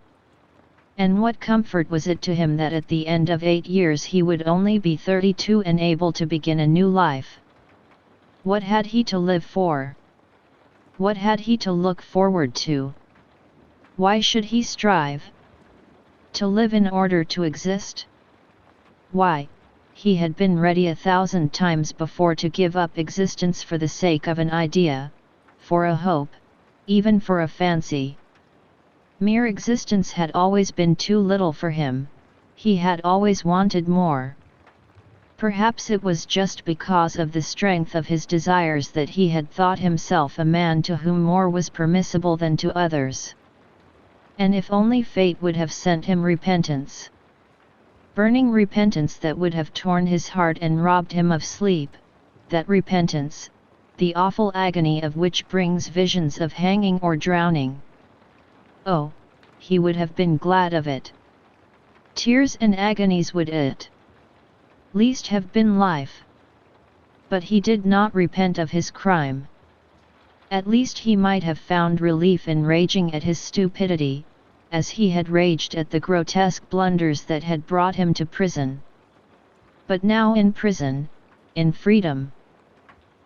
And what comfort was it to him that at the end of 8 years he would only be 32 and able to begin a new life? What had he to live for? What had he to look forward to? Why should he strive? To live in order to exist? Why, he had been ready 1,000 times before to give up existence for the sake of an idea, for a hope, even for a fancy. Mere existence had always been too little for him, he had always wanted more. Perhaps it was just because of the strength of his desires that he had thought himself a man to whom more was permissible than to others. And if only fate would have sent him repentance. Burning repentance that would have torn his heart and robbed him of sleep, that repentance, the awful agony of which brings visions of hanging or drowning. Oh, he would have been glad of it. Tears and agonies would at least have been life. But he did not repent of his crime. At least he might have found relief in raging at his stupidity, as he had raged at the grotesque blunders that had brought him to prison. But now in prison, in freedom,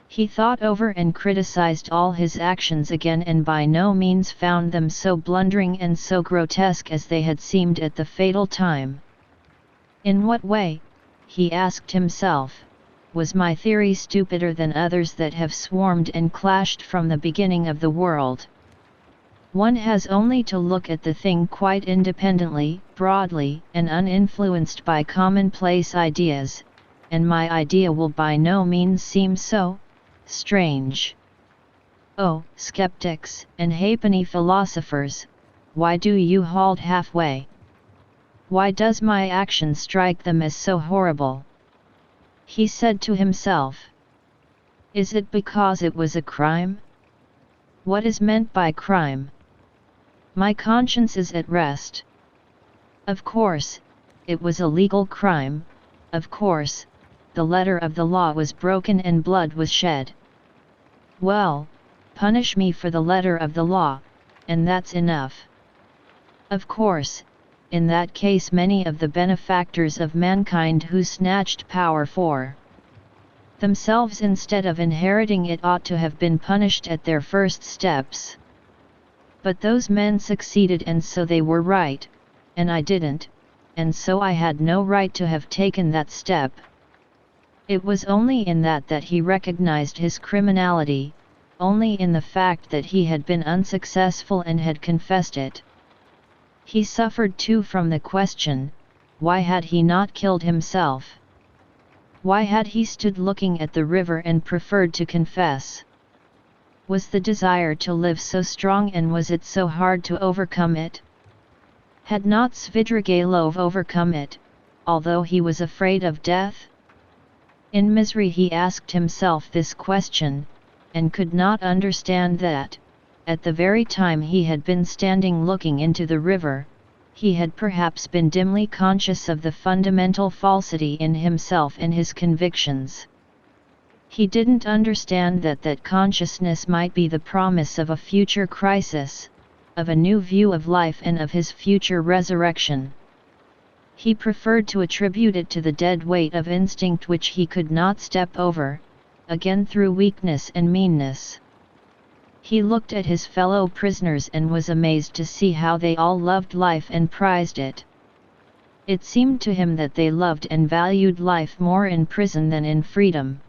he thought over and criticized all his actions again, and by no means found them so blundering and so grotesque as they had seemed at the fatal time. In what way, he asked himself, was my theory stupider than others that have swarmed and clashed from the beginning of the world? One has only to look at the thing quite independently, broadly, and uninfluenced by commonplace ideas, and my idea will by no means seem so strange. Oh, skeptics and halfpenny philosophers, why do you halt halfway? Why does my action strike them as so horrible? He said to himself. Is it because it was a crime? What is meant by crime? My conscience is at rest. Of course, it was a legal crime, of course, the letter of the law was broken and blood was shed. Well, punish me for the letter of the law, and that's enough. Of course, in that case many of the benefactors of mankind who snatched power for themselves instead of inheriting it ought to have been punished at their first steps. But those men succeeded, and so they were right, and I didn't, and so I had no right to have taken that step. It was only in that he recognized his criminality, only in the fact that he had been unsuccessful and had confessed it. He suffered too from the question, why had he not killed himself? Why had he stood looking at the river and preferred to confess? Was the desire to live so strong, and was it so hard to overcome it? Had not Svidrigailov overcome it, although he was afraid of death? In misery he asked himself this question, and could not understand that, at the very time he had been standing looking into the river, he had perhaps been dimly conscious of the fundamental falsity in himself and his convictions. He didn't understand that consciousness might be the promise of a future crisis, of a new view of life and of his future resurrection. He preferred to attribute it to the dead weight of instinct which he could not step over, again through weakness and meanness. He looked at his fellow prisoners and was amazed to see how they all loved life and prized it. It seemed to him that they loved and valued life more in prison than in freedom.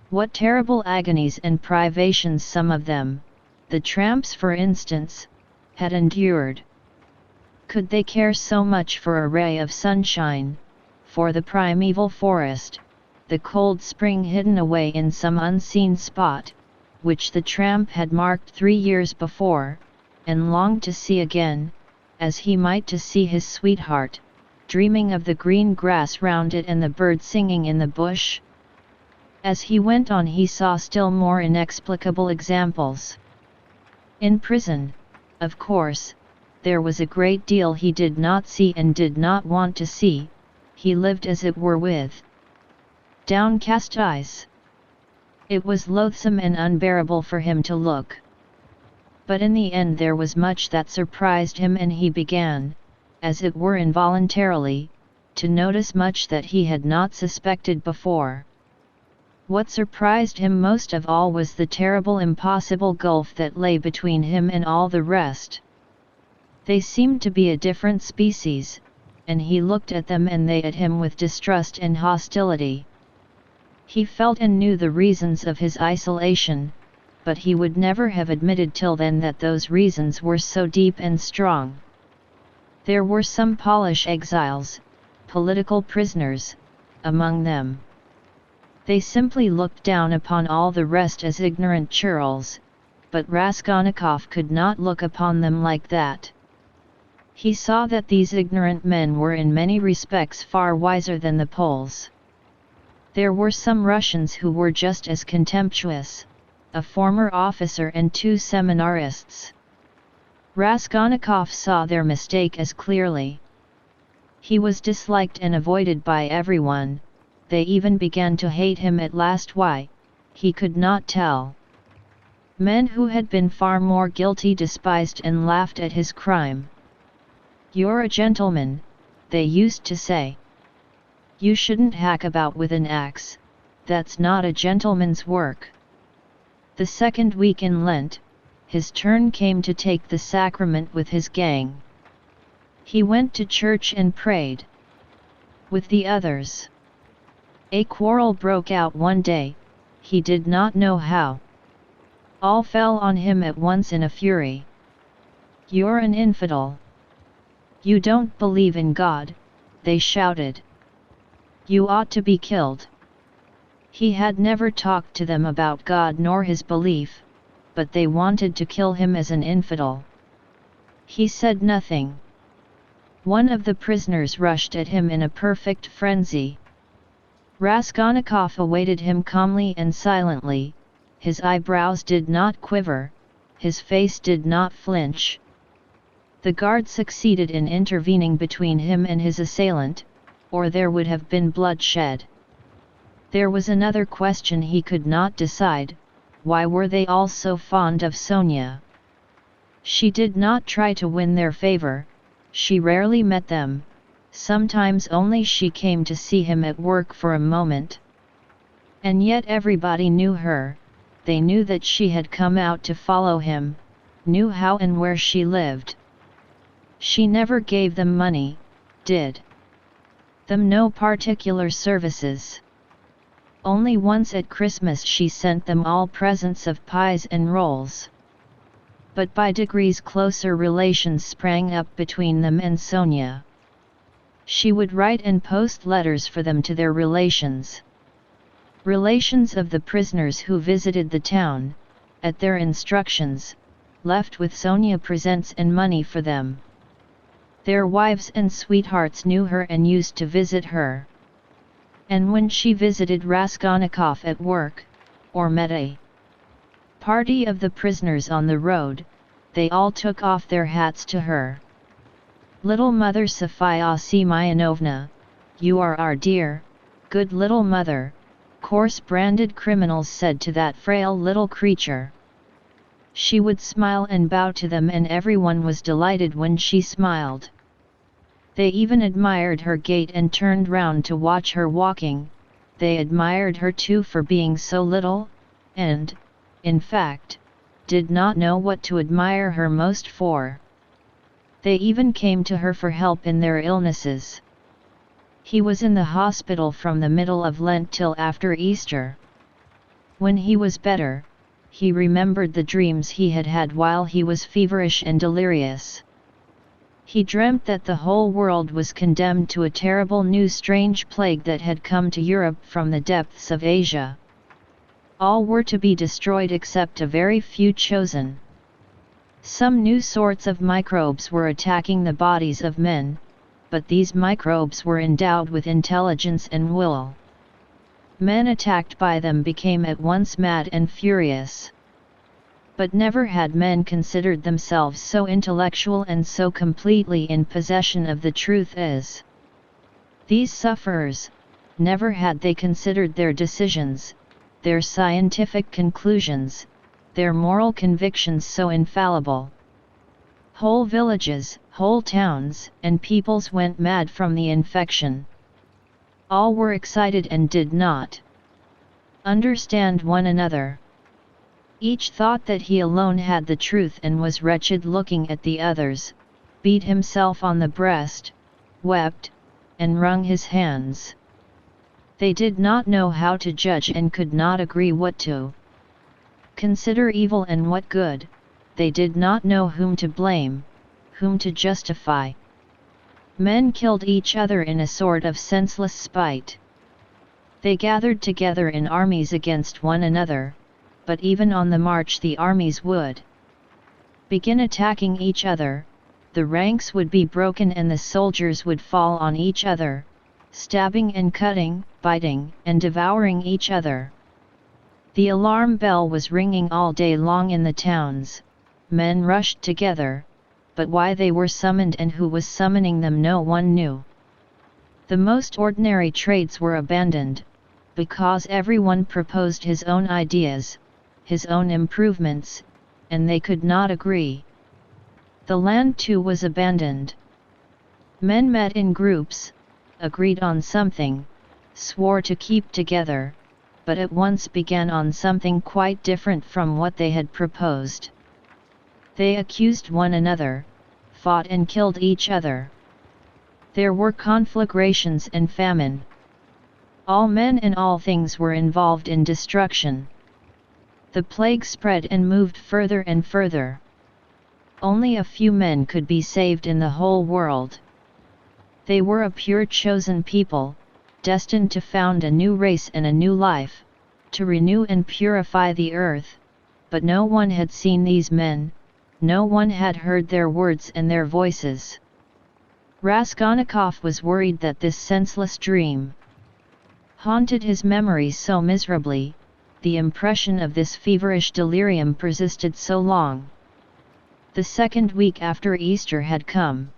What terrible agonies and privations some of them, the tramps for instance, had endured. Could they care so much for a ray of sunshine, for the primeval forest, the cold spring hidden away in some unseen spot, which the tramp had marked 3 years before, and longed to see again, as he might to see his sweetheart, dreaming of the green grass round it and the bird singing in the bush? As he went on he saw still more inexplicable examples. In prison, of course, there was a great deal he did not see and did not want to see. He lived as it were with downcast eyes. It was loathsome and unbearable for him to look. But in the end there was much that surprised him, and he began, as it were involuntarily, to notice much that he had not suspected before. What surprised him most of all was the terrible impossible gulf that lay between him and all the rest. They seemed to be a different species, and he looked at them and they at him with distrust and hostility. He felt and knew the reasons of his isolation, but he would never have admitted till then that those reasons were so deep and strong. There were some Polish exiles, political prisoners, among them. They simply looked down upon all the rest as ignorant churls, but Raskolnikov could not look upon them like that. He saw that these ignorant men were in many respects far wiser than the Poles. There were some Russians who were just as contemptuous, a former officer and 2 seminarists. Raskolnikov saw their mistake as clearly. He was disliked and avoided by everyone. They even began to hate him at last. Why, he could not tell. Men who had been far more guilty despised and laughed at his crime. "You're a gentleman," they used to say. "You shouldn't hack about with an axe, that's not a gentleman's work." The second week in Lent, his turn came to take the sacrament with his gang. He went to church and prayed with the others. A quarrel broke out one day, he did not know how. All fell on him at once in a fury. "You're an infidel. You don't believe in God," they shouted. "You ought to be killed." He had never talked to them about God nor his belief, but they wanted to kill him as an infidel. He said nothing. One of the prisoners rushed at him in a perfect frenzy. Raskolnikov awaited him calmly and silently. His eyebrows did not quiver, his face did not flinch. The guard succeeded in intervening between him and his assailant, or there would have been bloodshed. There was another question he could not decide: why were they all so fond of Sonia? She did not try to win their favor, she rarely met them, sometimes only she came to see him at work for a moment. And yet everybody knew her, they knew that she had come out to follow him, knew how and where she lived. She never gave them money, did them no particular services. Only once at Christmas she sent them all presents of pies and rolls. But by degrees closer relations sprang up between them and Sonia. She would write and post letters for them to their relations. Relations of the prisoners who visited the town, at their instructions, left with Sonia presents and money for them. Their wives and sweethearts knew her and used to visit her. And when she visited Raskolnikov at work, or met a party of the prisoners on the road, they all took off their hats to her. "Little Mother Sofia Semyonovna, you are our dear, good little mother," coarse-branded criminals said to that frail little creature. She would smile and bow to them, and everyone was delighted when she smiled. They even admired her gait and turned round to watch her walking. They admired her too for being so little, and, in fact, did not know what to admire her most for. They even came to her for help in their illnesses. He was in the hospital from the middle of Lent till after Easter. When he was better, he remembered the dreams he had had while he was feverish and delirious. He dreamt that the whole world was condemned to a terrible new strange plague that had come to Europe from the depths of Asia. All were to be destroyed except a very few chosen. Some new sorts of microbes were attacking the bodies of men, but these microbes were endowed with intelligence and will. Men attacked by them became at once mad and furious. But never had men considered themselves so intellectual and so completely in possession of the truth as these sufferers. Never had they considered their decisions, their scientific conclusions, their moral convictions so infallible. Whole villages, whole towns, and peoples went mad from the infection. All were excited and did not understand one another. Each thought that he alone had the truth and was wretched looking at the others, beat himself on the breast, wept, and wrung his hands. They did not know how to judge and could not agree what to consider evil and what good. They did not know whom to blame, whom to justify. Men killed each other in a sort of senseless spite. They gathered together in armies against one another, but even on the march the armies would begin attacking each other, the ranks would be broken and the soldiers would fall on each other, stabbing and cutting, biting and devouring each other. The alarm bell was ringing all day long in the towns. Men rushed together, but why they were summoned and who was summoning them no one knew. The most ordinary trades were abandoned, because everyone proposed his own ideas, his own improvements, and they could not agree. The land too was abandoned. Men met in groups, agreed on something, swore to keep together, but at once began on something quite different from what they had proposed. They accused one another, fought and killed each other. There were conflagrations and famine. All men and all things were involved in destruction. The plague spread and moved further and further. Only a few men could be saved in the whole world. They were a pure chosen people, destined to found a new race and a new life, to renew and purify the earth, but no one had seen these men, no one had heard their words and their voices. Raskolnikov was worried that this senseless dream haunted his memory so miserably, the impression of this feverish delirium persisted so long. The second week after Easter had come.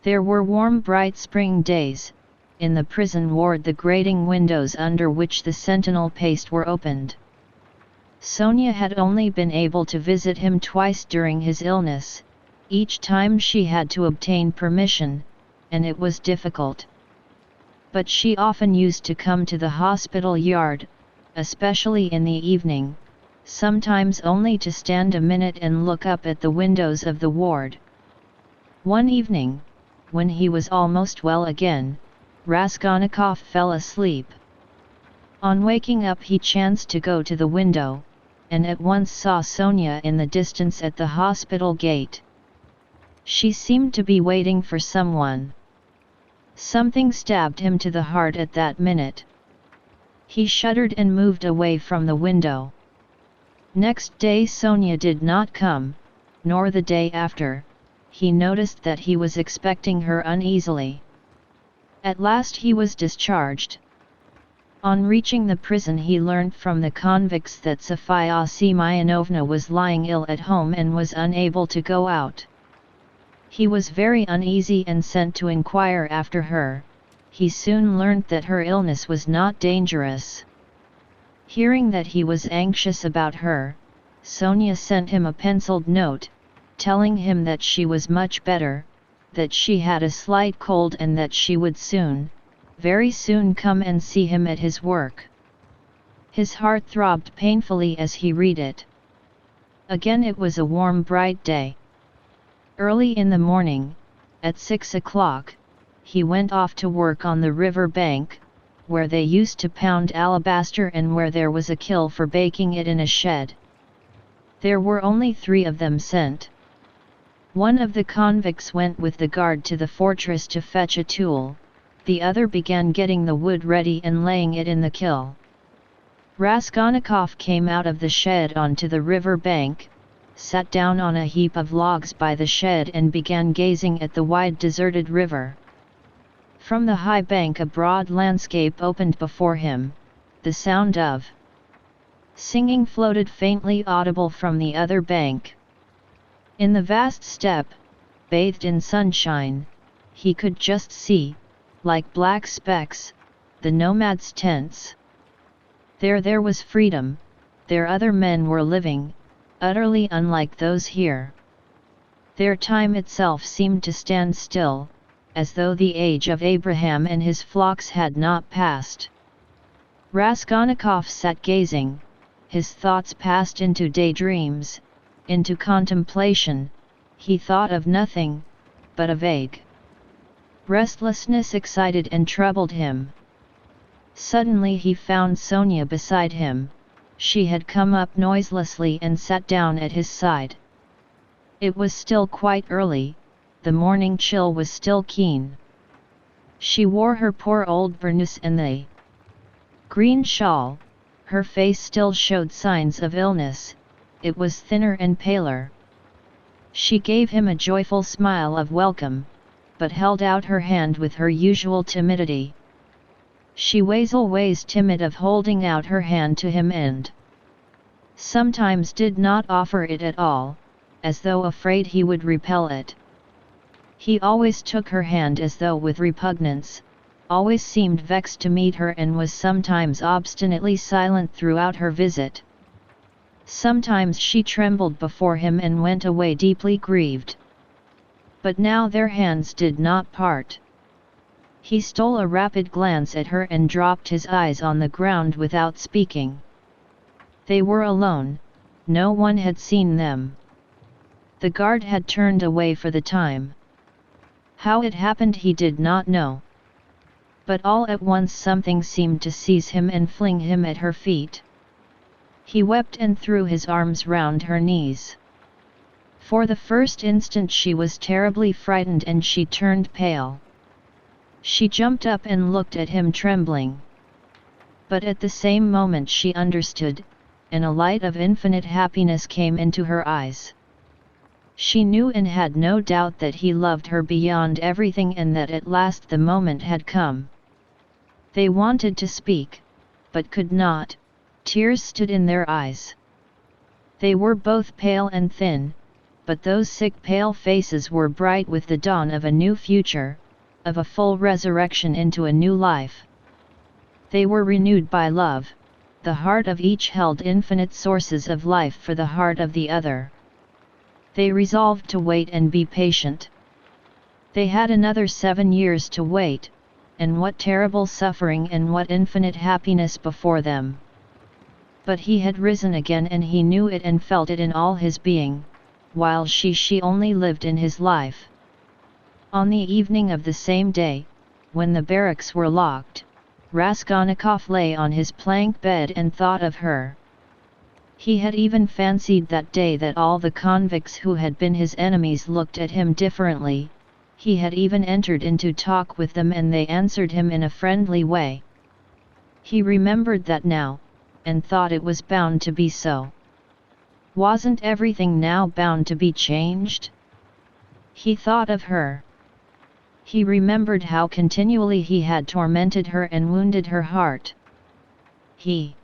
There were warm bright spring days. In the prison ward the grating windows under which the sentinel paced were opened. Sonia had only been able to visit him twice during his illness, each time she had to obtain permission, and it was difficult. But she often used to come to the hospital yard, especially in the evening, sometimes only to stand a minute and look up at the windows of the ward. One evening, when he was almost well again, Raskolnikov fell asleep. On waking up he chanced to go to the window, and at once saw Sonia in the distance at the hospital gate. She seemed to be waiting for someone. Something stabbed him to the heart at that minute. He shuddered and moved away from the window. Next day Sonia did not come, nor the day after. He noticed that he was expecting her uneasily. At last he was discharged. On reaching the prison he learnt from the convicts that Sofia Semyonovna was lying ill at home and was unable to go out. He was very uneasy and sent to inquire after her. He soon learnt that her illness was not dangerous. Hearing that he was anxious about her, Sonia sent him a penciled note, telling him that she was much better, that she had a slight cold and that she would soon, very soon come and see him at his work. His heart throbbed painfully as he read it. Again it was a warm bright day. Early in the morning, at 6 o'clock, he went off to work on the river bank, where they used to pound alabaster and where there was a kiln for baking it in a shed. There were only 3 of them sent. One of the convicts went with the guard to the fortress to fetch a tool, the other began getting the wood ready and laying it in the kiln. Raskolnikov came out of the shed onto the river bank, sat down on a heap of logs by the shed and began gazing at the wide deserted river. From the high bank a broad landscape opened before him, the sound of singing floated faintly audible from the other bank. In the vast steppe, bathed in sunshine, he could just see, like black specks, the nomads' tents. There was freedom, there other men were living, utterly unlike those here. Their time itself seemed to stand still, as though the age of Abraham and his flocks had not passed. Raskolnikov sat gazing, his thoughts passed into daydreams, into contemplation, he thought of nothing, but a vague restlessness excited and troubled him. Suddenly he found Sonia beside him, she had come up noiselessly and sat down at his side. It was still quite early, the morning chill was still keen. She wore her poor old burnous and the green shawl, her face still showed signs of illness, it was thinner and paler. She gave him a joyful smile of welcome, but held out her hand with her usual timidity. She was always timid of holding out her hand to him and sometimes did not offer it at all, as though afraid he would repel it. He always took her hand as though with repugnance, always seemed vexed to meet her and was sometimes obstinately silent throughout her visit. Sometimes she trembled before him and went away deeply grieved. But now their hands did not part. He stole a rapid glance at her and dropped his eyes on the ground without speaking. They were alone, no one had seen them. The guard had turned away for the time. How it happened he did not know. But all at once something seemed to seize him and fling him at her feet. He wept and threw his arms round her knees. For the first instant she was terribly frightened and she turned pale. She jumped up and looked at him trembling. But at the same moment she understood, and a light of infinite happiness came into her eyes. She knew and had no doubt that he loved her beyond everything and that at last the moment had come. They wanted to speak, but could not, tears stood in their eyes. They were both pale and thin, but those sick pale faces were bright with the dawn of a new future, of a full resurrection into a new life. They were renewed by love, the heart of each held infinite sources of life for the heart of the other. They resolved to wait and be patient. They had another 7 years to wait, and what terrible suffering and what infinite happiness before them. But he had risen again and he knew it and felt it in all his being, while she only lived in his life. On the evening of the same day, when the barracks were locked, Raskolnikov lay on his plank bed and thought of her. He had even fancied that day that all the convicts who had been his enemies looked at him differently, he had even entered into talk with them and they answered him in a friendly way. He remembered that now, and thought it was bound to be so. Wasn't everything now bound to be changed? He thought of her. He remembered how continually he had tormented her and wounded her heart. He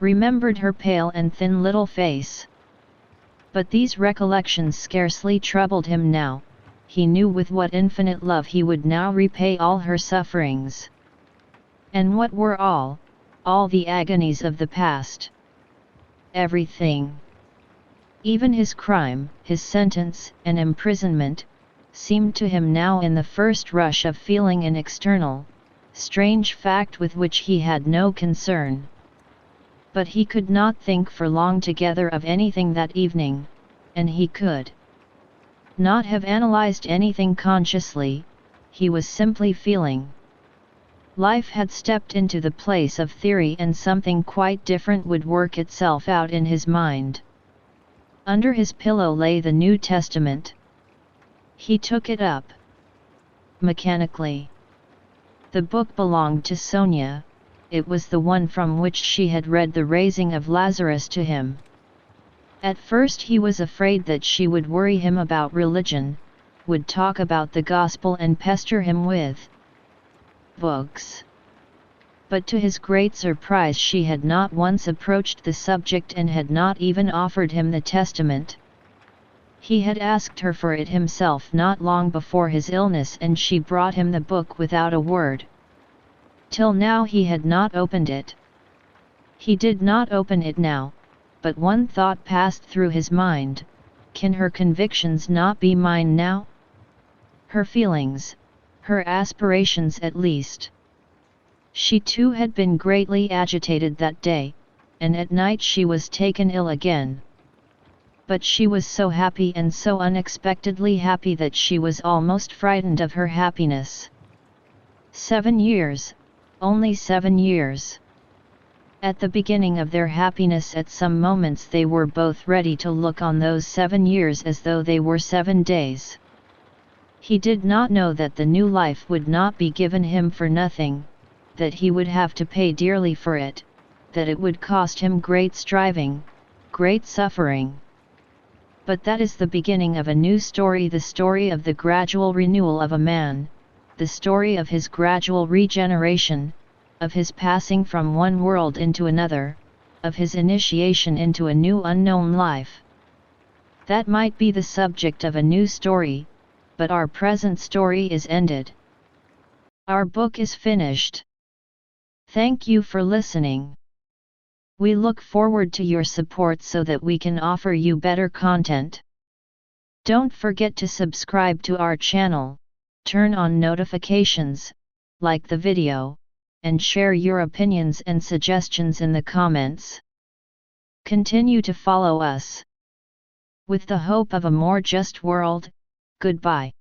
remembered her pale and thin little face. But these recollections scarcely troubled him now, he knew with what infinite love he would now repay all her sufferings. And what were all the agonies of the past? Everything. Even his crime, his sentence and imprisonment, seemed to him now in the first rush of feeling an external, strange fact with which he had no concern. But he could not think for long together of anything that evening, and he could not have analyzed anything consciously, he was simply feeling. Life had stepped into the place of theory and something quite different would work itself out in his mind. Under his pillow lay the New Testament. He took it up. Mechanically. The book belonged to Sonia, it was the one from which she had read the raising of Lazarus to him. At first he was afraid that she would worry him about religion, would talk about the gospel and pester him with books. But to his great surprise she had not once approached the subject and had not even offered him the Testament. He had asked her for it himself not long before his illness and she brought him the book without a word. Till now he had not opened it. He did not open it now, but one thought passed through his mind, can her convictions not be mine now? Her feelings, her aspirations at least. She too had been greatly agitated that day, and at night she was taken ill again. But she was so happy and so unexpectedly happy that she was almost frightened of her happiness. 7 years, only 7 years. At the beginning of their happiness at some moments they were both ready to look on those 7 years as though they were 7 days. He did not know that the new life would not be given him for nothing, that he would have to pay dearly for it, that it would cost him great striving, great suffering. But that is the beginning of a new story, the story of the gradual renewal of a man, the story of his gradual regeneration, of his passing from one world into another, of his initiation into a new unknown life. That might be the subject of a new story, but our present story is ended. Our book is finished. Thank you for listening. We look forward to your support so that we can offer you better content. Don't forget to subscribe to our channel, turn on notifications, like the video, and share your opinions and suggestions in the comments. Continue to follow us. With the hope of a more just world, goodbye.